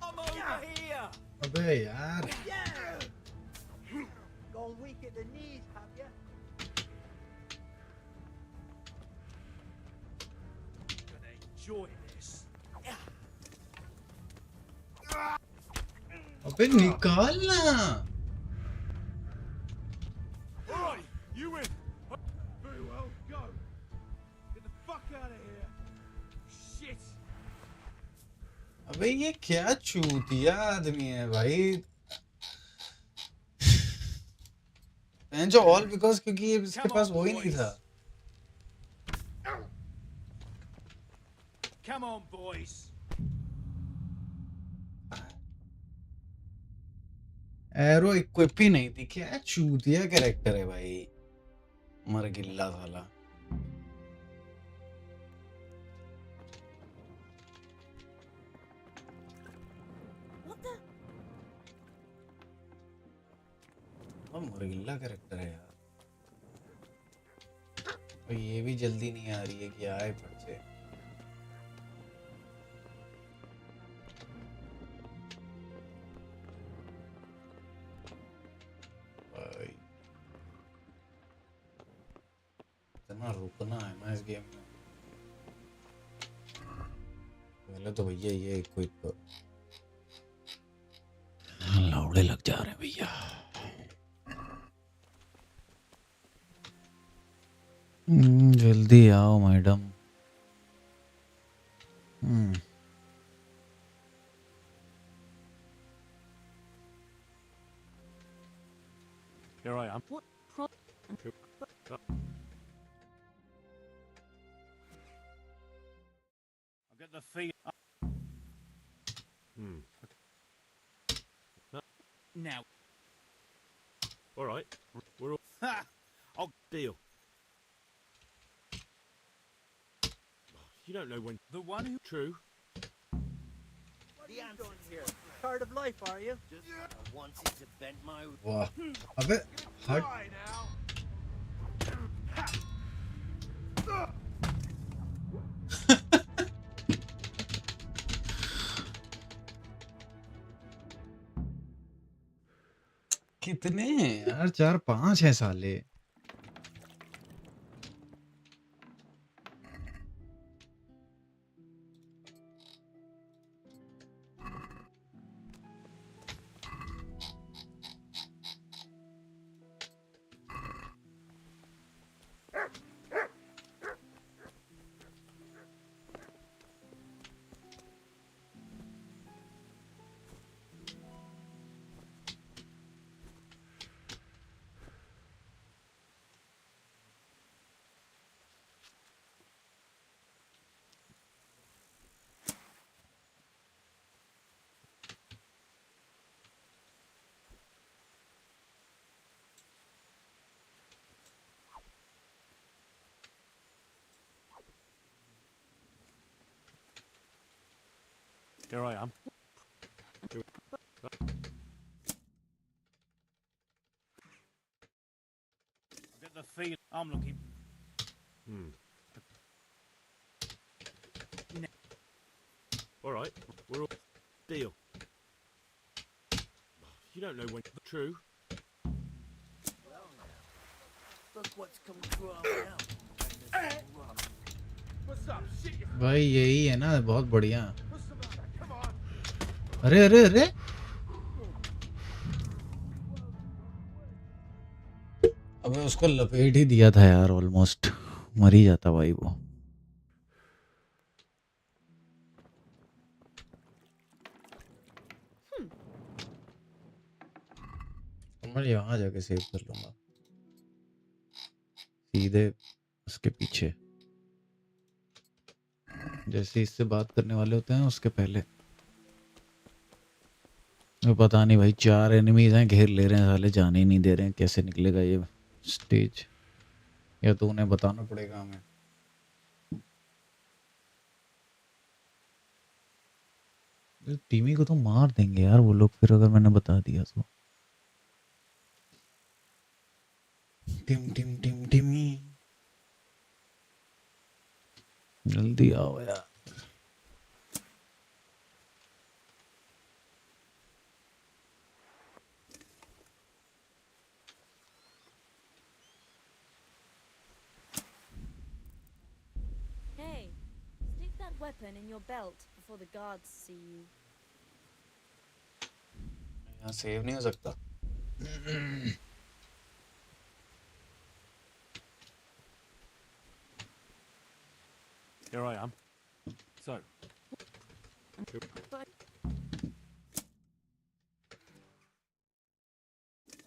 I'm over here. अबे यार Yeah. Gone weak at the knees, have you? Gonna enjoy this. अबे निकाल ना। Alright, you win. Very well, go. Get the fuck out of here. Shit. अबे ये क्या चूतिया आदमी है भाई। जो ऑल बिकॉज क्योंकि ये इसके पास वो ही नहीं था। Come on, boys. Arrow equip ही नहीं थी। क्या चूतिया कैरेक्टर है भाई। मर गिल्ला साला। मरगिल्ला कैरेक्टर है यार। और ये भी जल्दी नहीं आ रही है कि आए फट से। भाई इतना रुकना है ना इस गेम में। पहले तो भैया ये कोई लौड़े लग जा रहे हैं भैया। जल्दी आओ madam. Here I am. What I've got the feel. Now. All right. We're all. Ha! I'll deal. You don't know when. The one who. True. What are you doing here? Tired of life, are you? Just once to bend my. वाह अबे हट। कितने यार 4-5 है साले। Here I am. I get the feeling I'm looking. All right, we're all deal. You don't know when. True. Look what's come crawling out. What's up? Shit, you भाई यही है ना बहुत बढ़िया. अरे अरे अरे अबे उसको लपेट ही दिया था यार, ऑलमोस्ट मर ही जाता भाई वो. मैं यहाँ जाके सेव कर लूंगा सीधे उसके पीछे, जैसे इससे बात करने वाले होते हैं उसके पहले. वो पता नहीं भाई 4 एनिमीज हैं, घेर ले रहे हैं साले, जाने ही नहीं दे रहे हैं. कैसे निकलेगा ये स्टेज, या तो उन्हें बताना पड़ेगा हमें. टीमी को तो मार देंगे यार वो लोग फिर अगर मैंने बता दिया तो. टिम टिम टिम टिमी जल्दी आओ यार. Hey, stick that weapon in your belt before the guards see you. यहाँ सेव नहीं हो सकता. Here I am. So.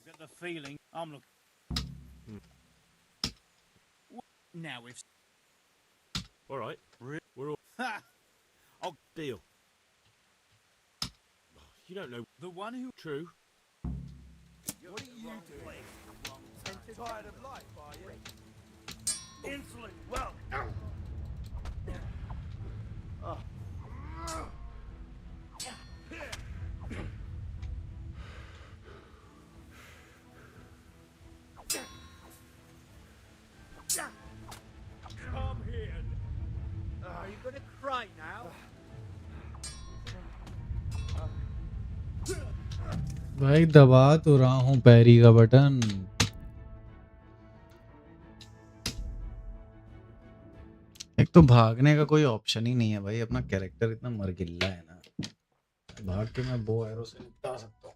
Get the feeling I'm looking. Now we've. All right, we're all. I'll deal. You don't know the one who. True. What are you doing? Tired of life, are you? Insolent. Well. Come here. Are you gonna cry now? भाई दबा तो रहा हूँ पैरी का button. एक तो भागने का कोई ऑप्शन ही नहीं है भाई, अपना कैरेक्टर इतना मरगिल्ला है ना, भाग के मैं बो एरो से निपटा सकता हूँ.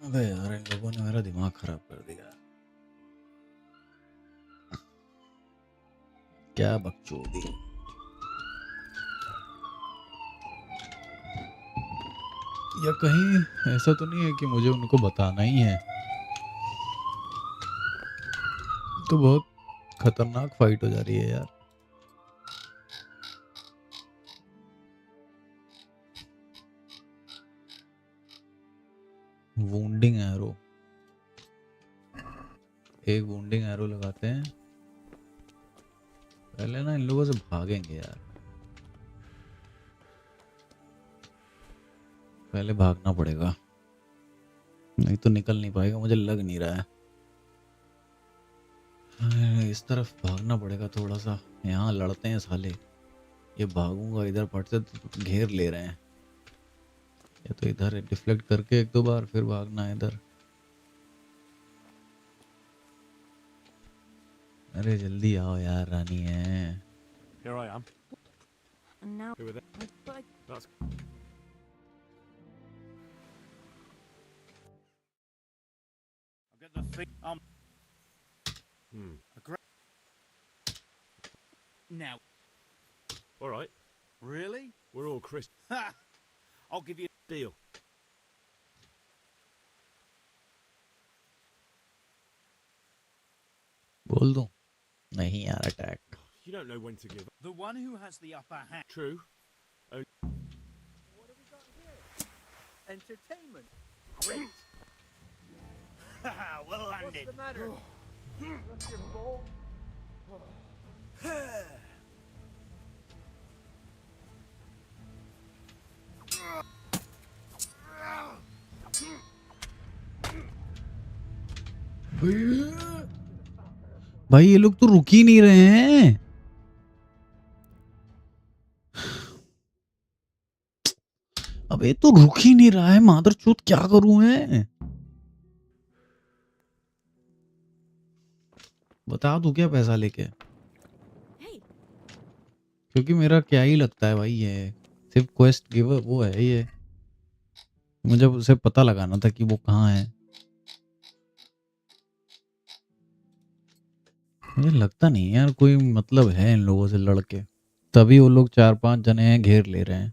अबे यार इन लोगों ने मेरा दिमाग खराब कर दिया। क्या बकचोदी। या कहीं ऐसा तो नहीं है कि मुझे उनको बताना ही है? तो बहुत खतरनाक फाइट हो जा रही है यार। वुंडिंग एरो, एक वुंडिंग एरो लगाते हैं। पहले ना इन लोगों से भागेंगे यार, पहले भागना पड़ेगा, नहीं तो निकल नहीं पाएगा, मुझे लग नहीं रहा है। इस तरफ भागना पड़ेगा थोड़ा सा। यहाँ लड़ते हैं साले, ये भागूंगा इधर फट से तो घेर ले रहे हैं। ये तो इधर डिफ्लेक्ट करके एक दो बार फिर भागना है इधर। अरे जल्दी आओ यार, रानी है। Here I am. And now, Who are they? but That's... I get the thing. A great. Now. All right. Really? We're all Christian. Ha! I'll give you a deal. बोल दूं? नहीं यार, attack. You don't know when to give up. the one who has the upper hand. True. What have we got here? Entertainment. Great. Well landed. What's the matter? That's your fault. भाई ये लोग तो रुक ही नहीं रहे हैं। अब ये तो रुक ही नहीं रहा है, मादरचोद क्या करूं मैं? बता दूं क्या पैसा लेके? क्योंकि मेरा क्या ही लगता है भाई, ये सिर्फ क्वेस्ट गिवर वो है ये। मुझे उसे पता लगाना था कि वो कहाँ है। मुझे लगता नहीं यार कोई मतलब है इन लोगों से लड़के, तभी वो लोग 4-5 जने हैं घेर ले रहे हैं।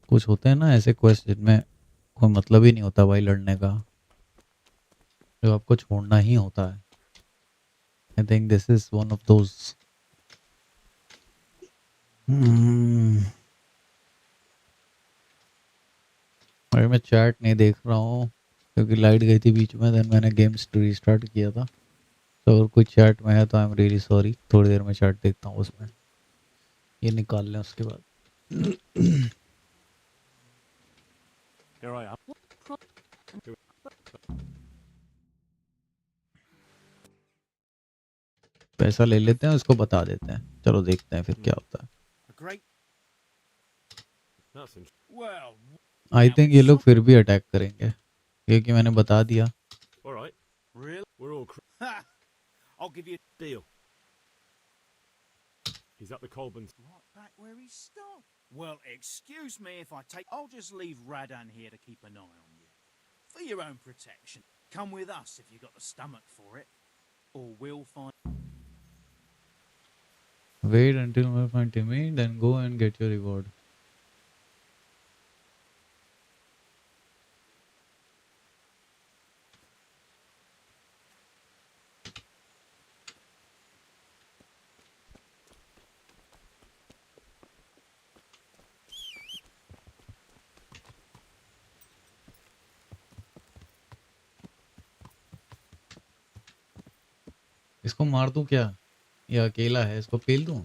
कुछ होते हैं ना ऐसे क्वेस्ट जिनमें कोई मतलब ही नहीं होता भाई लड़ने का, जो आपको छोड़ना ही होता है। I think this is one of those. अरे मैं चैट नहीं देख रहा हूँ क्योंकि लाइट गई थी बीच में, देन मैंने गेम रीस्टार्ट किया था। तो अगर कोई चैट में है तो आई एम रियली सॉरी। थोड़ी देर में चैट देखता हूँ, उसमें ये निकाल लें उसके बाद। Here I am. पैसा ले लेते हैं, उसको बता देते हैं। चलो देखते हैं फिर क्या होता है। That's interesting. Well. I think ये लोग फिर भी अटैक करेंगे क्योंकि मैंने बता दिया। All right. Really? We're all I'll give you a deal. He's at the Colburn's. right back where he stopped. Well, excuse me if I take. I'll just leave Radan here to keep an eye on you, for your own protection. Come with us if you've got the stomach for it, or we'll find. Wait until we find Timmy, then go and get your reward. इसको मार दूं क्या? ये अकेला है, इसको पेल दूं?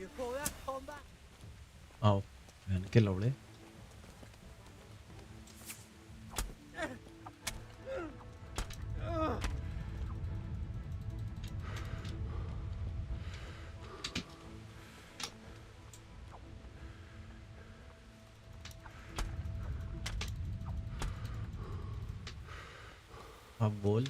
You call that combat? आओ बहन के लौड़े। अब बोल।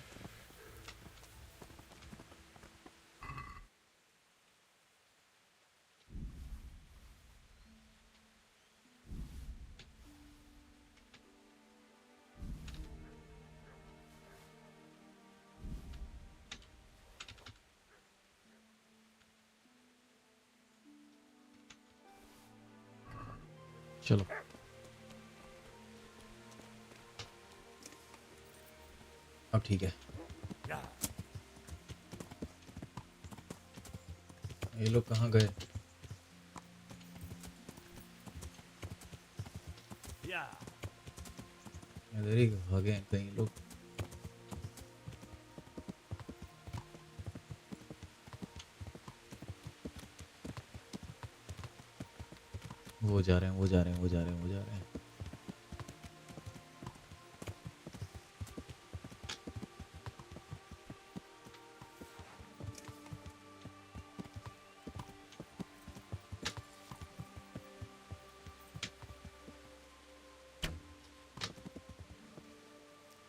चलो अब ठीक है। ये लोग कहाँ गए? इधर ही भागे हैं कहीं लोग। वो जा रहे हैं, वो जा रहे हैं, वो जा रहे हैं, वो जा रहे हैं।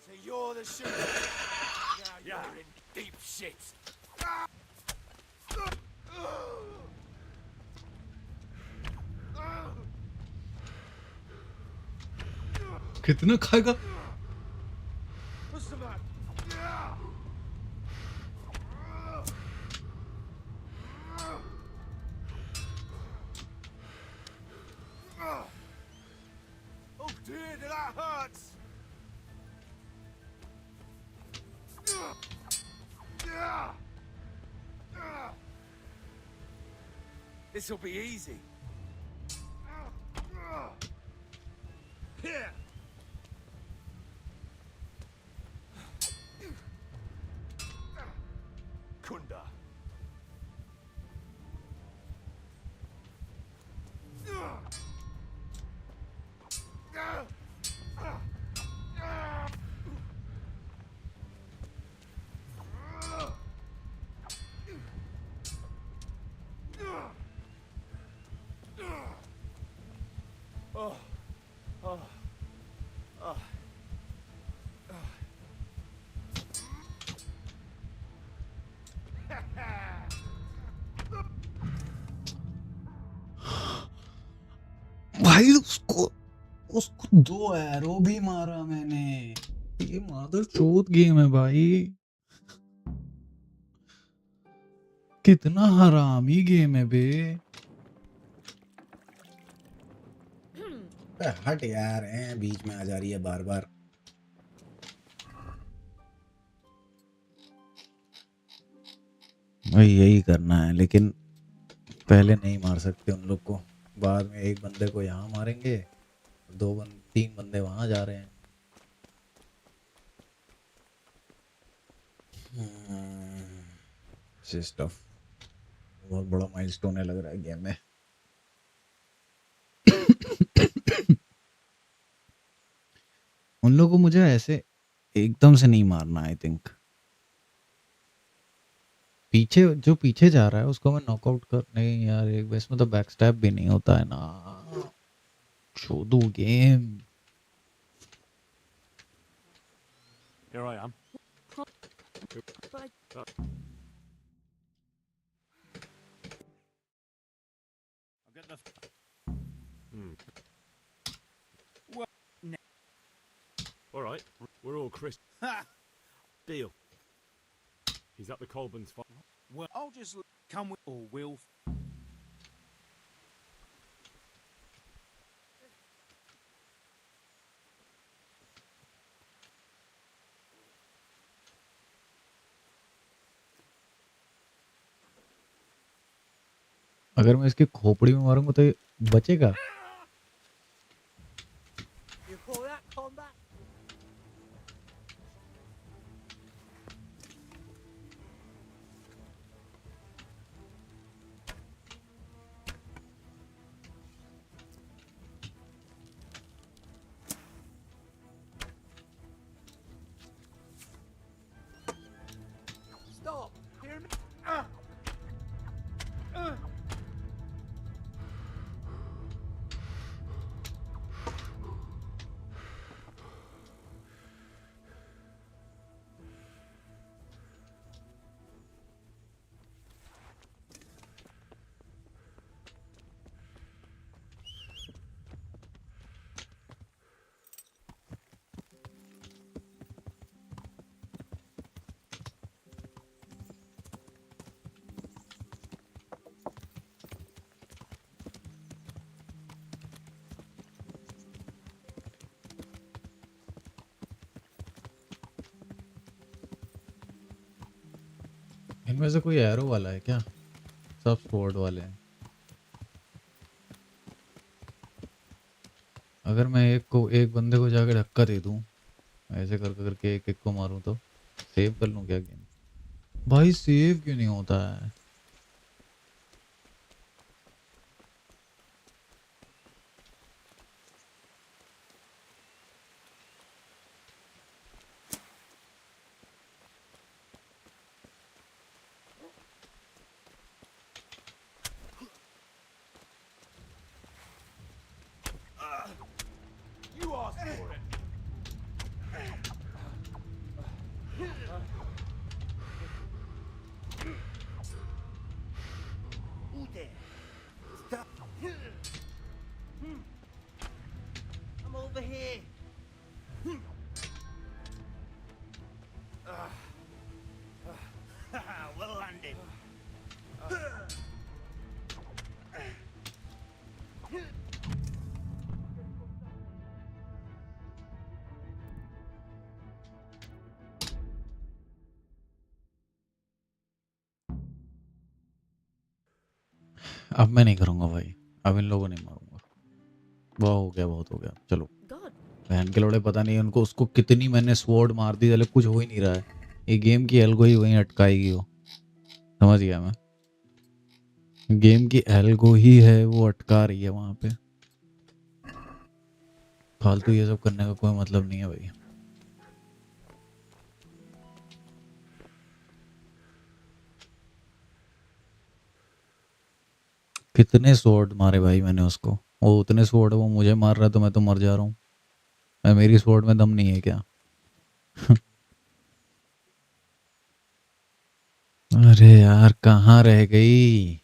So you're the shooter. Now you're in deep shit. कितना खाएगा? What's the matter? Oh dear, that hurts. This'll be easy. Here. Kunda. Oh. Oh. Oh. भाई उसको दो एरो भी मारा मैंने। ये मादर चोद गेम है भाई, कितना हरामी गेम है बे। हट यार, हैं बीच में आ जा रही है बार बार। भाई यही करना है, लेकिन पहले नहीं मार सकते उन लोग को। बाद में एक बंदे को यहाँ मारेंगे, तीन बंदे वहां जा रहे हैं। स्टफ बहुत बड़ा माइलस्टोन है लग रहा है गेम में। उन लोगों को मुझे ऐसे एकदम से नहीं मारना। आई थिंक जो पीछे जा रहा है उसको मैं नॉकआउट कर, नहीं यार एक इसमें तो बैक स्टैप भी नहीं होता है ना। चोदू game. Here I am. I'll get the. Well, no. All right, we're all Chris. Deal. He's at the Colburn's farm. Well, I'll just come with, or will. अगर मैं इसके खोपड़ी में मारूंगा तो ये बचेगा? You call that combat? Stop! Hear me? इनमें से कोई एरो वाला है क्या? सब स्वॉर्ड वाले हैं। अगर मैं एक बंदे को जाकर धक्का दे दूं, ऐसे करके एक को मारूं तो सेव कर लूं क्या गेम? भाई सेव क्यों नहीं होता है? You asked for it. Who there? Stop. I'm over here. Well landed. अब मैं नहीं करूंगा भाई, अब इन लोगों नहीं मारूंगा। बहुत हो गया चलो। बहन के लोड़े पता नहीं उनको, उसको कितनी मैंने स्वॉर्ड मार दी, चले कुछ हो ही नहीं रहा है। ये गेम की एल्गो ही वहीं अटकाएगी वो, समझ गया मैं। गेम की एल्गो ही है वो अटका रही है वहां पे। फालतू ये सब करने का कोई मतलब नहीं है भाई। कितने स्वॉर्ड मारे भाई मैंने उसको, वो उतने स्वॉर्ड वो मुझे मार रहा है तो मैं तो मर जा रहा हूँ। मेरी स्वॉर्ड में दम नहीं है क्या? अरे यार कहाँ रह गई?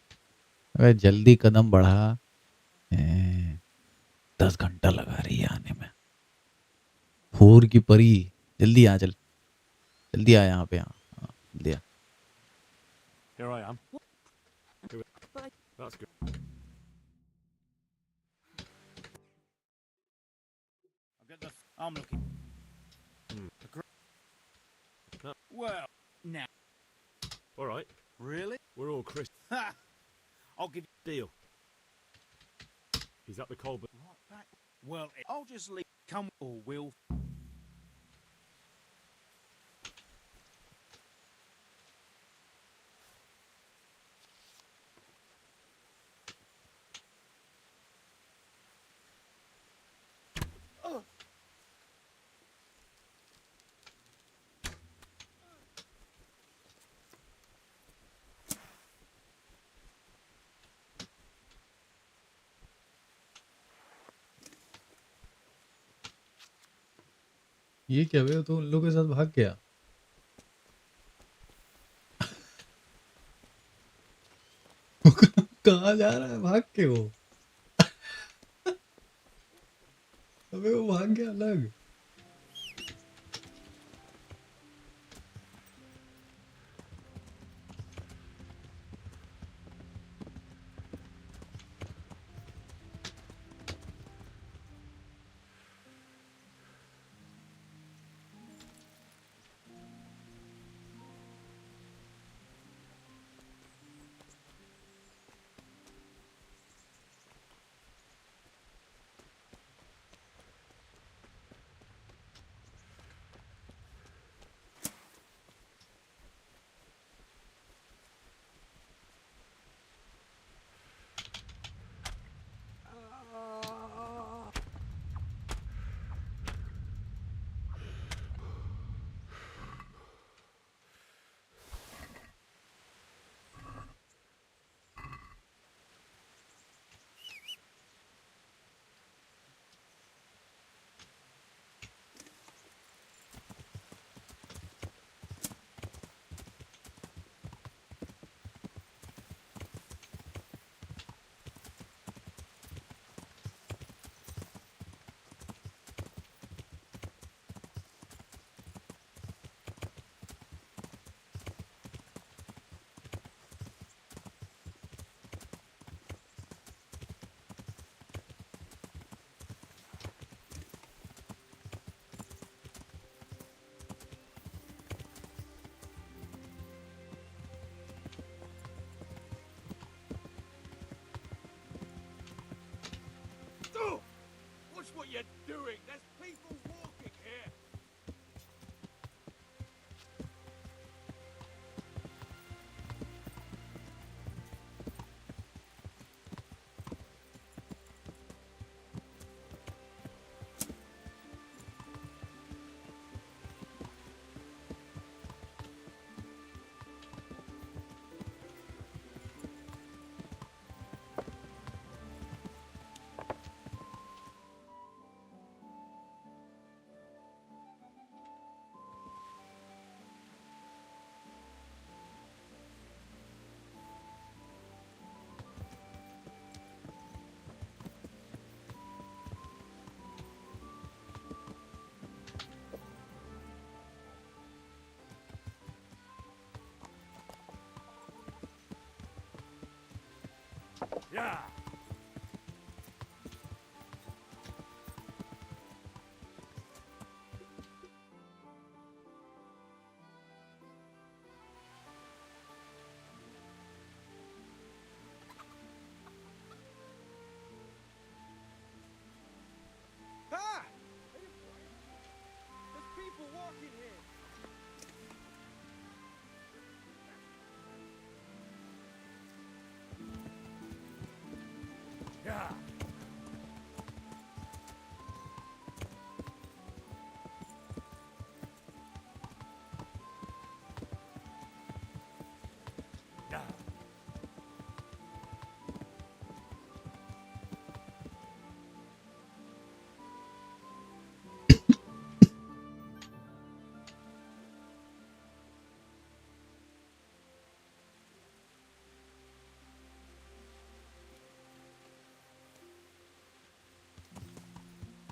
अरे जल्दी कदम बढ़ा। 10 घंटा लगा रही है आने में। हूर की परी, जल्दी आ, चल जल्दी आ यहाँ पे। जल्दी आ। Here I am. That's good. I'm looking. Well, now. All right. Really? We're all Chris. Ha! I'll give you Deal. He's at the Colbert. right back. Well, I'll just leave. Come or will. ये क्या भाई, तो उन लोगों के साथ भाग गया? कहाँ जा रहा है भाग के वो? अबे वो भाग गया अलग। Yeah. Ah! There's people walking here. Yeah. Yeah.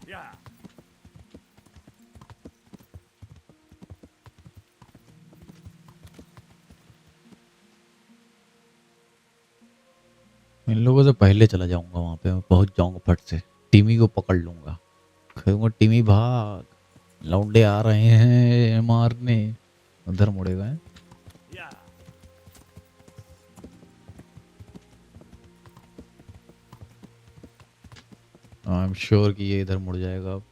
Yeah. इन लोगों से पहले चला जाऊंगा वहां पे, मैं पहुंच जाऊंगा फट से, टिमी को पकड़ लूंगा, कहूंगा टिमी भाग, लौंडे आ रहे हैं मारने, उधर मुड़ेगा है। Yeah. आई एम श्योर कि ये इधर मुड़ जाएगा अब,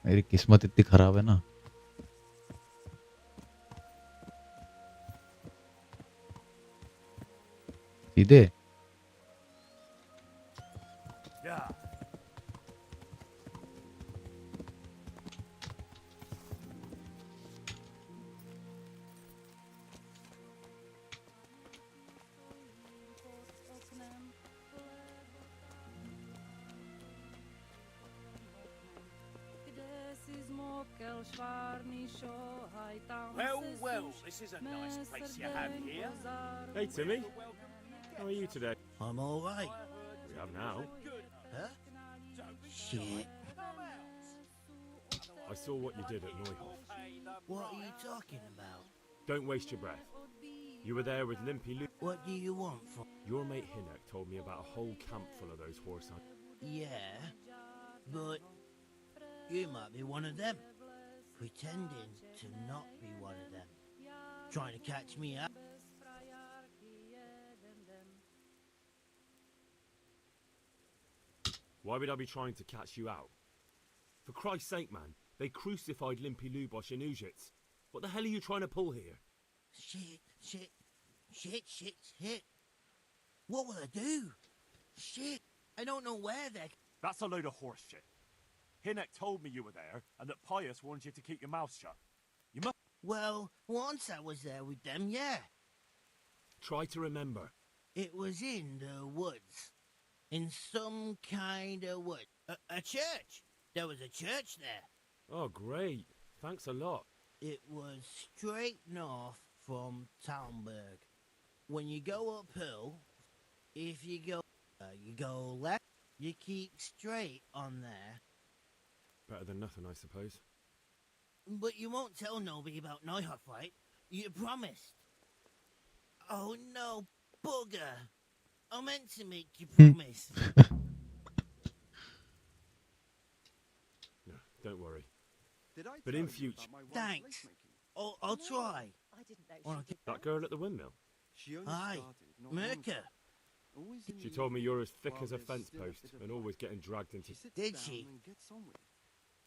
मेरी किस्मत इतनी खराब है ना। सीधे Yeah. Well, well, this is a nice place you have here. Hey, Timmy. How are you today? I'm all right. We have now. Huh? Shit. I saw what you did at Neuhof. What are you talking about? Don't waste your breath. You were there with Limpy Lou. What do you want from... Your mate Hinnock told me about a whole camp full of those horse hunters. Yeah, but you might be one of them. Pretending to not be one of them. Trying to catch me out. Why would I be trying to catch you out? For Christ's sake, man, they crucified Limpy Lubosh in Ujits. What the hell are you trying to pull here? Shit. What will I do? Shit, I don't know where they're... That's a load of horse shit. Hinnock told me you were there, and that Pius warned you to keep your mouth shut. You must... Well, once I was there with them, yeah. Try to remember. It was in the woods. In some kind of wood. A church. There was a church there. Oh, great. Thanks a lot. It was straight north from Talmberg. When you go uphill, if you go left, you keep straight on there. Better than nothing, I suppose. But you won't tell nobody about Neuhof, right? You promised. Oh no, bugger. I meant to make you promise. No, don't worry. Did I But tell in you future... about my wife's Thanks. lacemaking? I'll try. I didn't know That girl at the windmill? She only Aye, started not long Merker. ago. Always in She the told me evening you're as thick while as a there's fence still a post bit of and light. always getting dragged into... She sits Did down she? and gets on with it.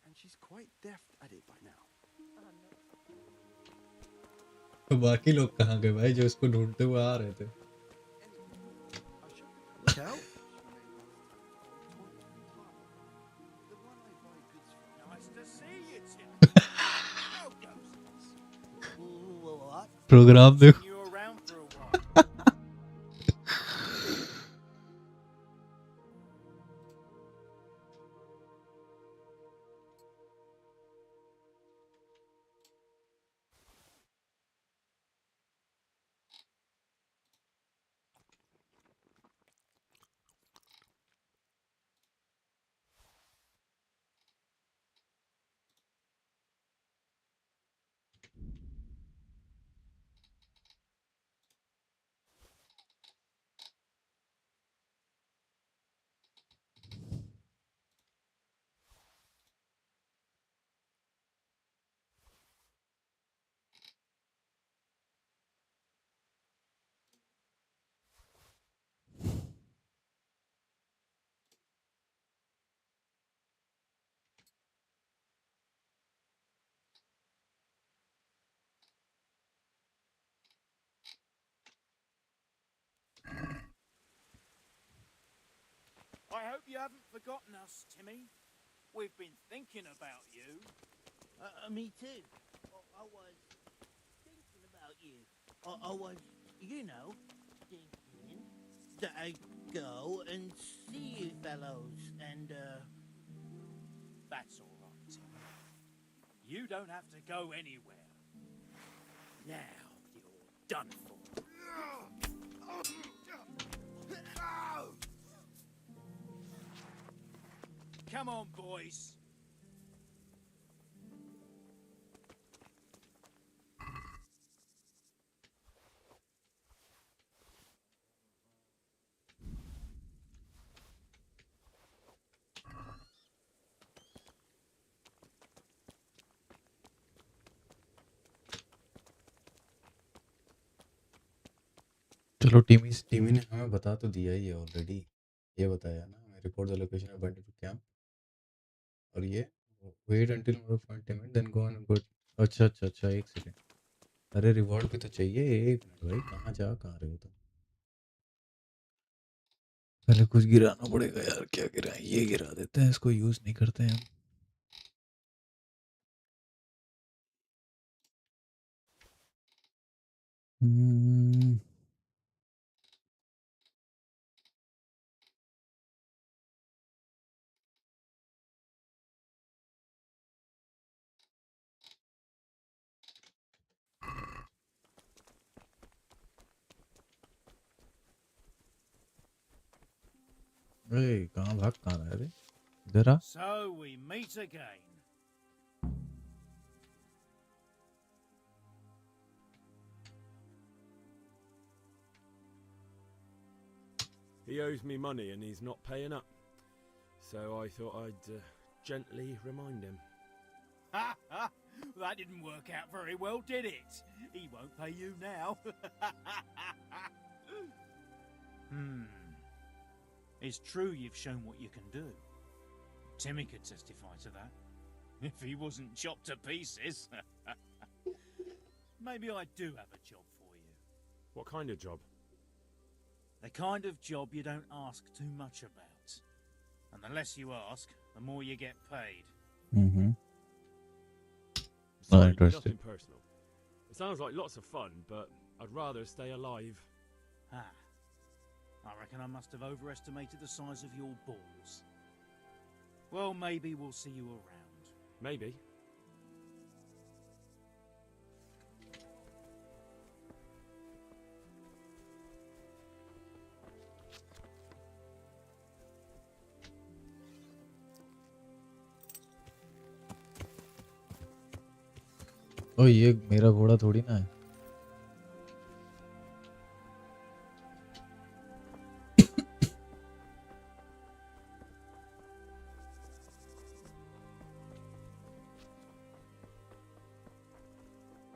And she's quite deft at it by now. तो बाकी लोग कहाँ गए भाई जो इसको ढूंढते हुए आ रहे थे? Look out. Nice to see you, Tim. How goes it? What? Program देखो. You around for a while. I hope you haven't forgotten us, Timmy. We've been thinking about you. Me too. I was thinking about you. I was, thinking that I'd go and see you fellows and, That's all right, Timmy. You don't have to go anywhere. Now you're done for. Come on, boys. चलो टीमी ने हमें बता तो दिया ही है already. ये बताया ना हमें, report the location of bandit camp, और ये wait until find Timmy then go and good. अच्छा एक सेकंड, अरे रिवॉर्ड भी तो चाहिए। एक मिनट भाई, कहाँ रहे हो तुम? पहले कुछ गिराना पड़ेगा यार। क्या गिराएं? ये गिरा देते हैं, इसको यूज नहीं करते हैं हम। कहाँ रहा है रे? इधर आ। So we meet again. He owes me money and he's not paying up. So I thought I'd gently remind him. Ha ha! That didn't work out very well, did it? He won't pay you now. It's true you've shown what you can do. Timmy could testify to that. If he wasn't chopped to pieces. Maybe I do have a job for you. What kind of job? The kind of job you don't ask too much about. And the less you ask, the more you get paid. Sorry, interested. nothing personal. It sounds like lots of fun, but I'd rather stay alive. Ah. I reckon I must have overestimated the size of your balls. Well, maybe we'll see you around. Maybe. ओ ये मेरा घोड़ा थोड़ी ना है।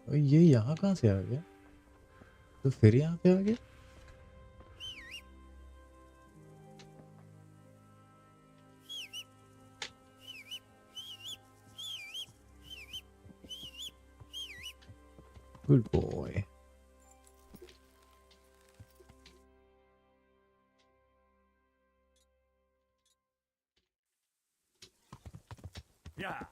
ओ ये यहाँ कहाँ से आ गया? तो फिर यहाँ पे आ गया? Good boy. Yeah.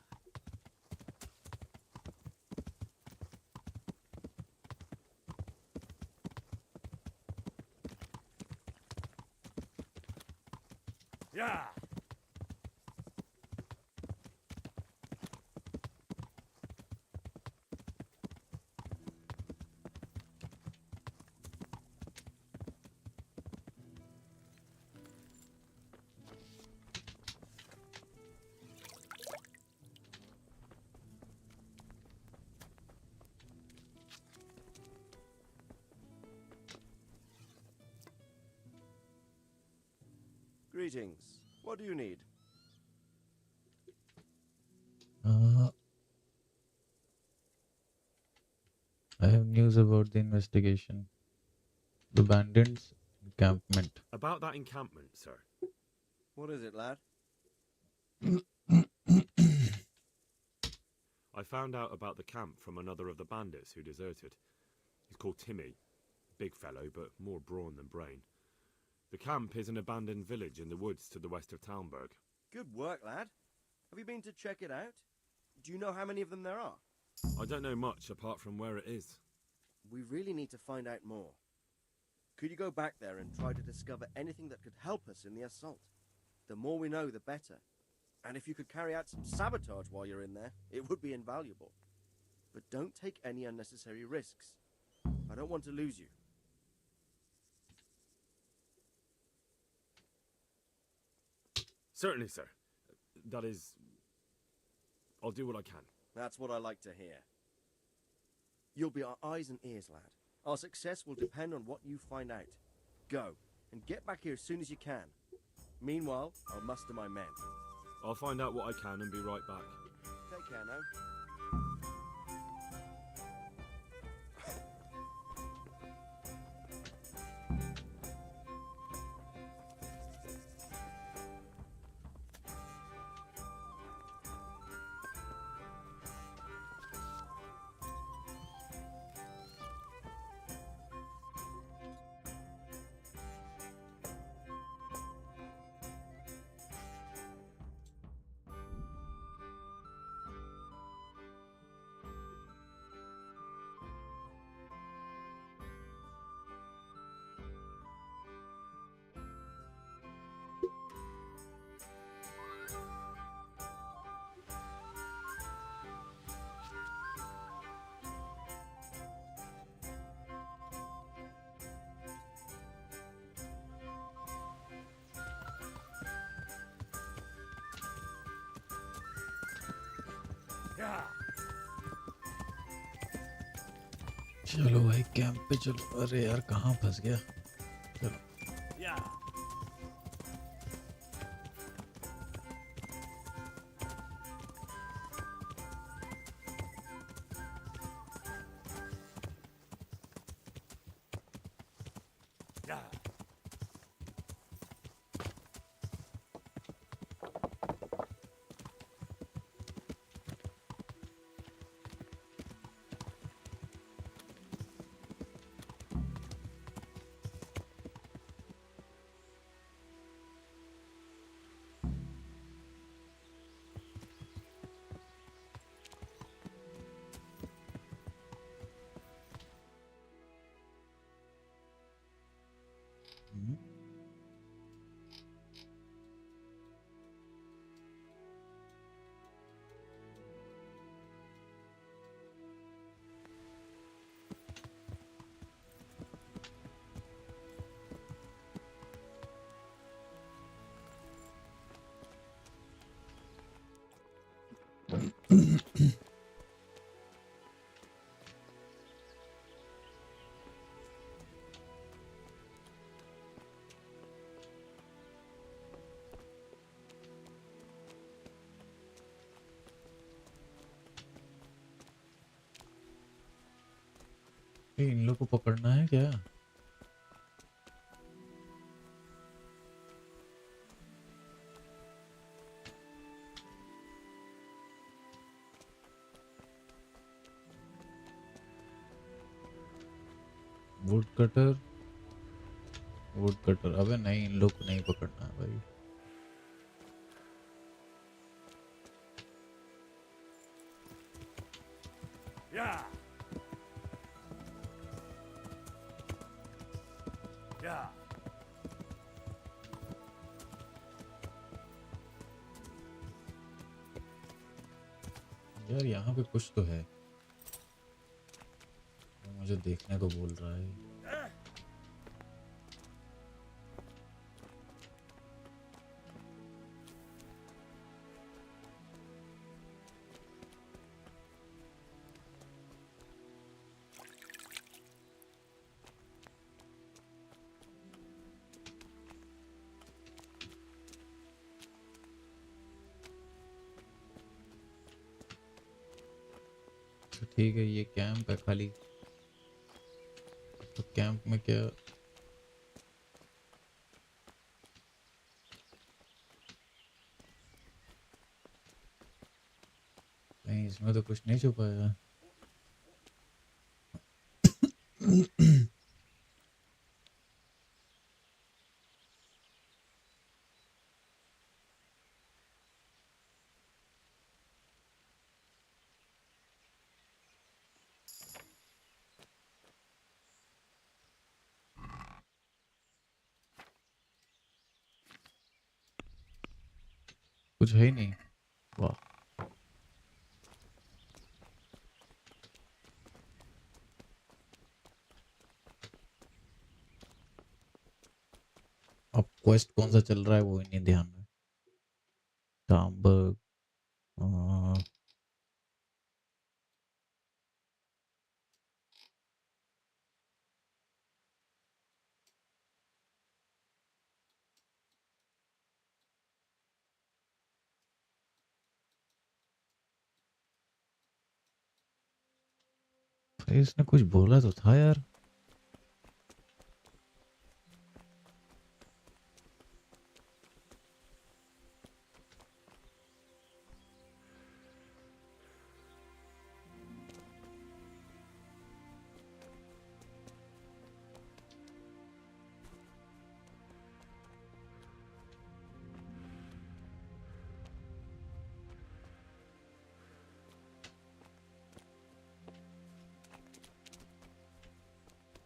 Yeah. Greetings. What do you need? I have news about the investigation. The bandits' encampment. About that encampment, sir. What is it, lad? I found out about the camp from another of the bandits who deserted. He's called Timmy. Big fellow, but more brawn than brain. The camp is an abandoned village in the woods to the west of Talmberg. Good work, lad. Have you been to check it out? Do you know how many of them there are? I don't know much apart from where it is. We really need to find out more. Could you go back there and try to discover anything that could help us in the assault? The more we know, the better. And if you could carry out some sabotage while you're in there, it would be invaluable. But don't take any unnecessary risks. I don't want to lose you. Certainly, sir. That is... I'll do what I can. That's what I like to hear. You'll be our eyes and ears, lad. Our success will depend on what you find out. Go, and get back here as soon as you can. Meanwhile, I'll muster my men. I'll find out what I can and be right back. Take care now. चलो भाई camp पे चलो। अरे यार कहाँ फंस गया। चलो इन लोग को पकड़ना है क्या? वुड कटर अबे नहीं, इन लोग को नहीं पकड़ना है भाई। यार यहाँ पे कुछ तो है, मुझे देखने को बोल रहा है। ठीक है, ये कैंप है खाली। तो कैंप में क्या नहीं, इसमें तो कुछ नहीं छुपा है। कुछ है ही नहीं। वाह। अब क्वेस्ट कौन सा चल रहा है वो ही नहीं ध्यान में। टामबर्ग। इसने कुछ बोला तो था यार।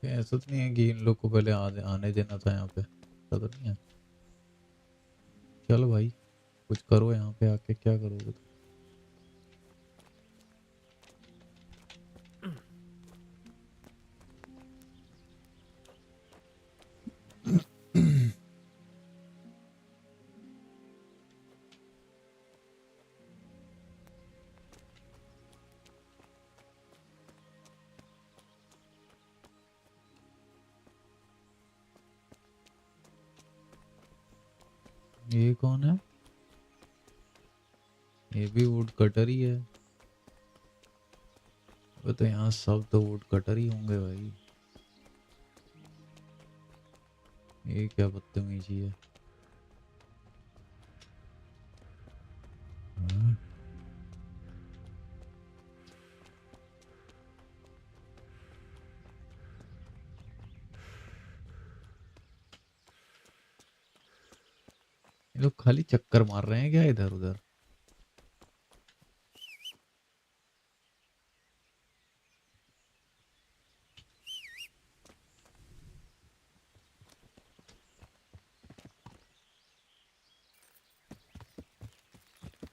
ऐसा तो नहीं है कि इन लोग को पहले आने देना था यहाँ पे, ऐसा तो नहीं है। चलो भाई कुछ करो यहाँ पे आके, क्या करोगे तुम? ये कौन है? ये भी वुड कटर ही है। वो तो यहाँ सब तो वुड कटर ही होंगे भाई। ये क्या बदतमीजी है। हाँ? ये लोग खाली चक्कर मार रहे हैं क्या इधर उधर?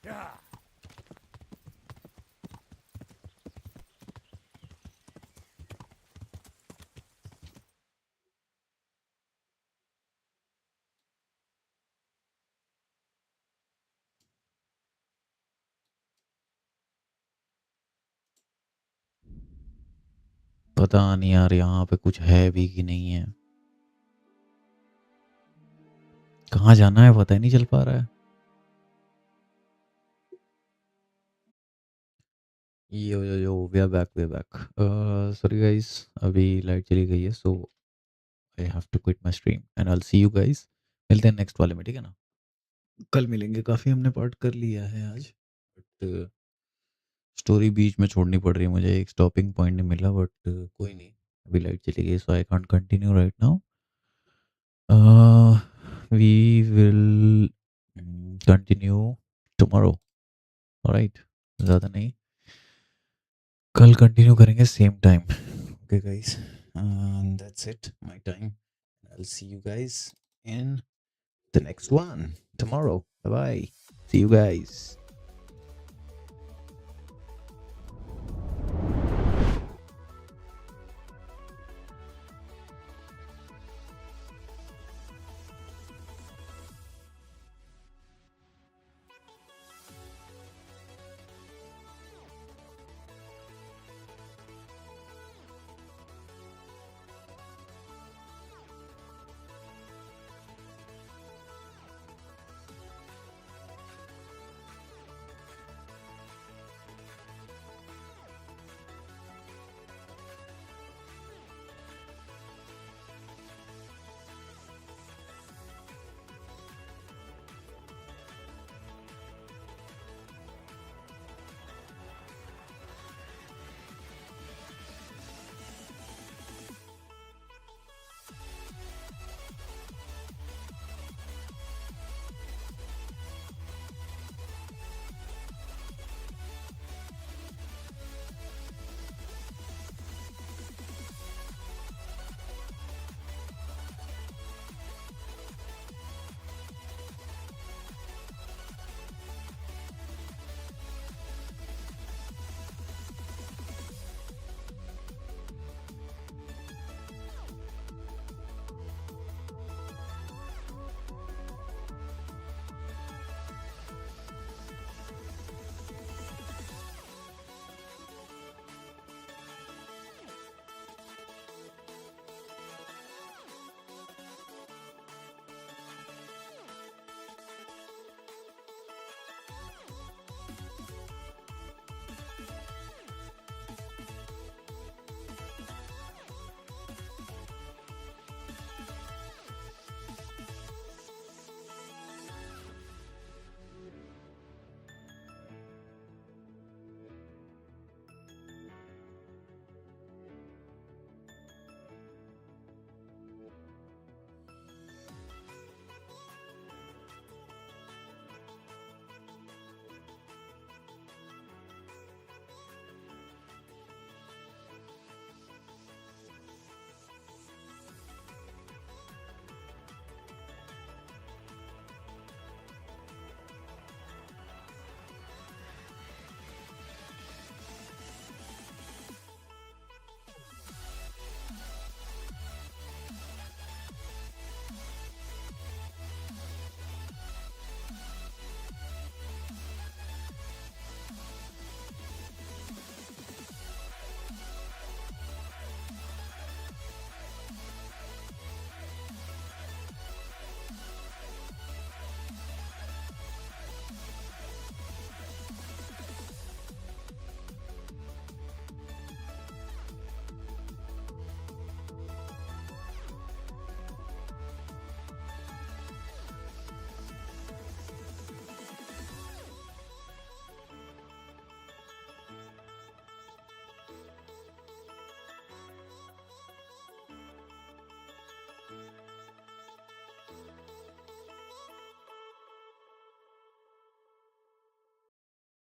Yeah. पता नहीं यार यहाँ पे कुछ है भी कि नहीं है। कहाँ जाना है पता ही नहीं चल पा रहा है। Yo we are back. Sorry guys, अभी लाइट चली गई है so I have to quit my stream and I will see you guys. मिलते हैं नेक्स्ट वाले में, ठीक है ना? कल मिलेंगे। काफ़ी हमने पार्ट कर लिया है आज, बट स्टोरी बीच में छोड़नी पड़ रही है मुझे, एक स्टॉपिंग पॉइंट नहीं मिला, बट कोई नहीं। अभी लाइट चली गई so I can't continue right now. We will continue tomorrow, alright? ज़्यादा नहीं, कल कंटिन्यू करेंगे same time. Okay guys, that's it my time. I will see you guys in the next one tomorrow. Bye bye. See you guys.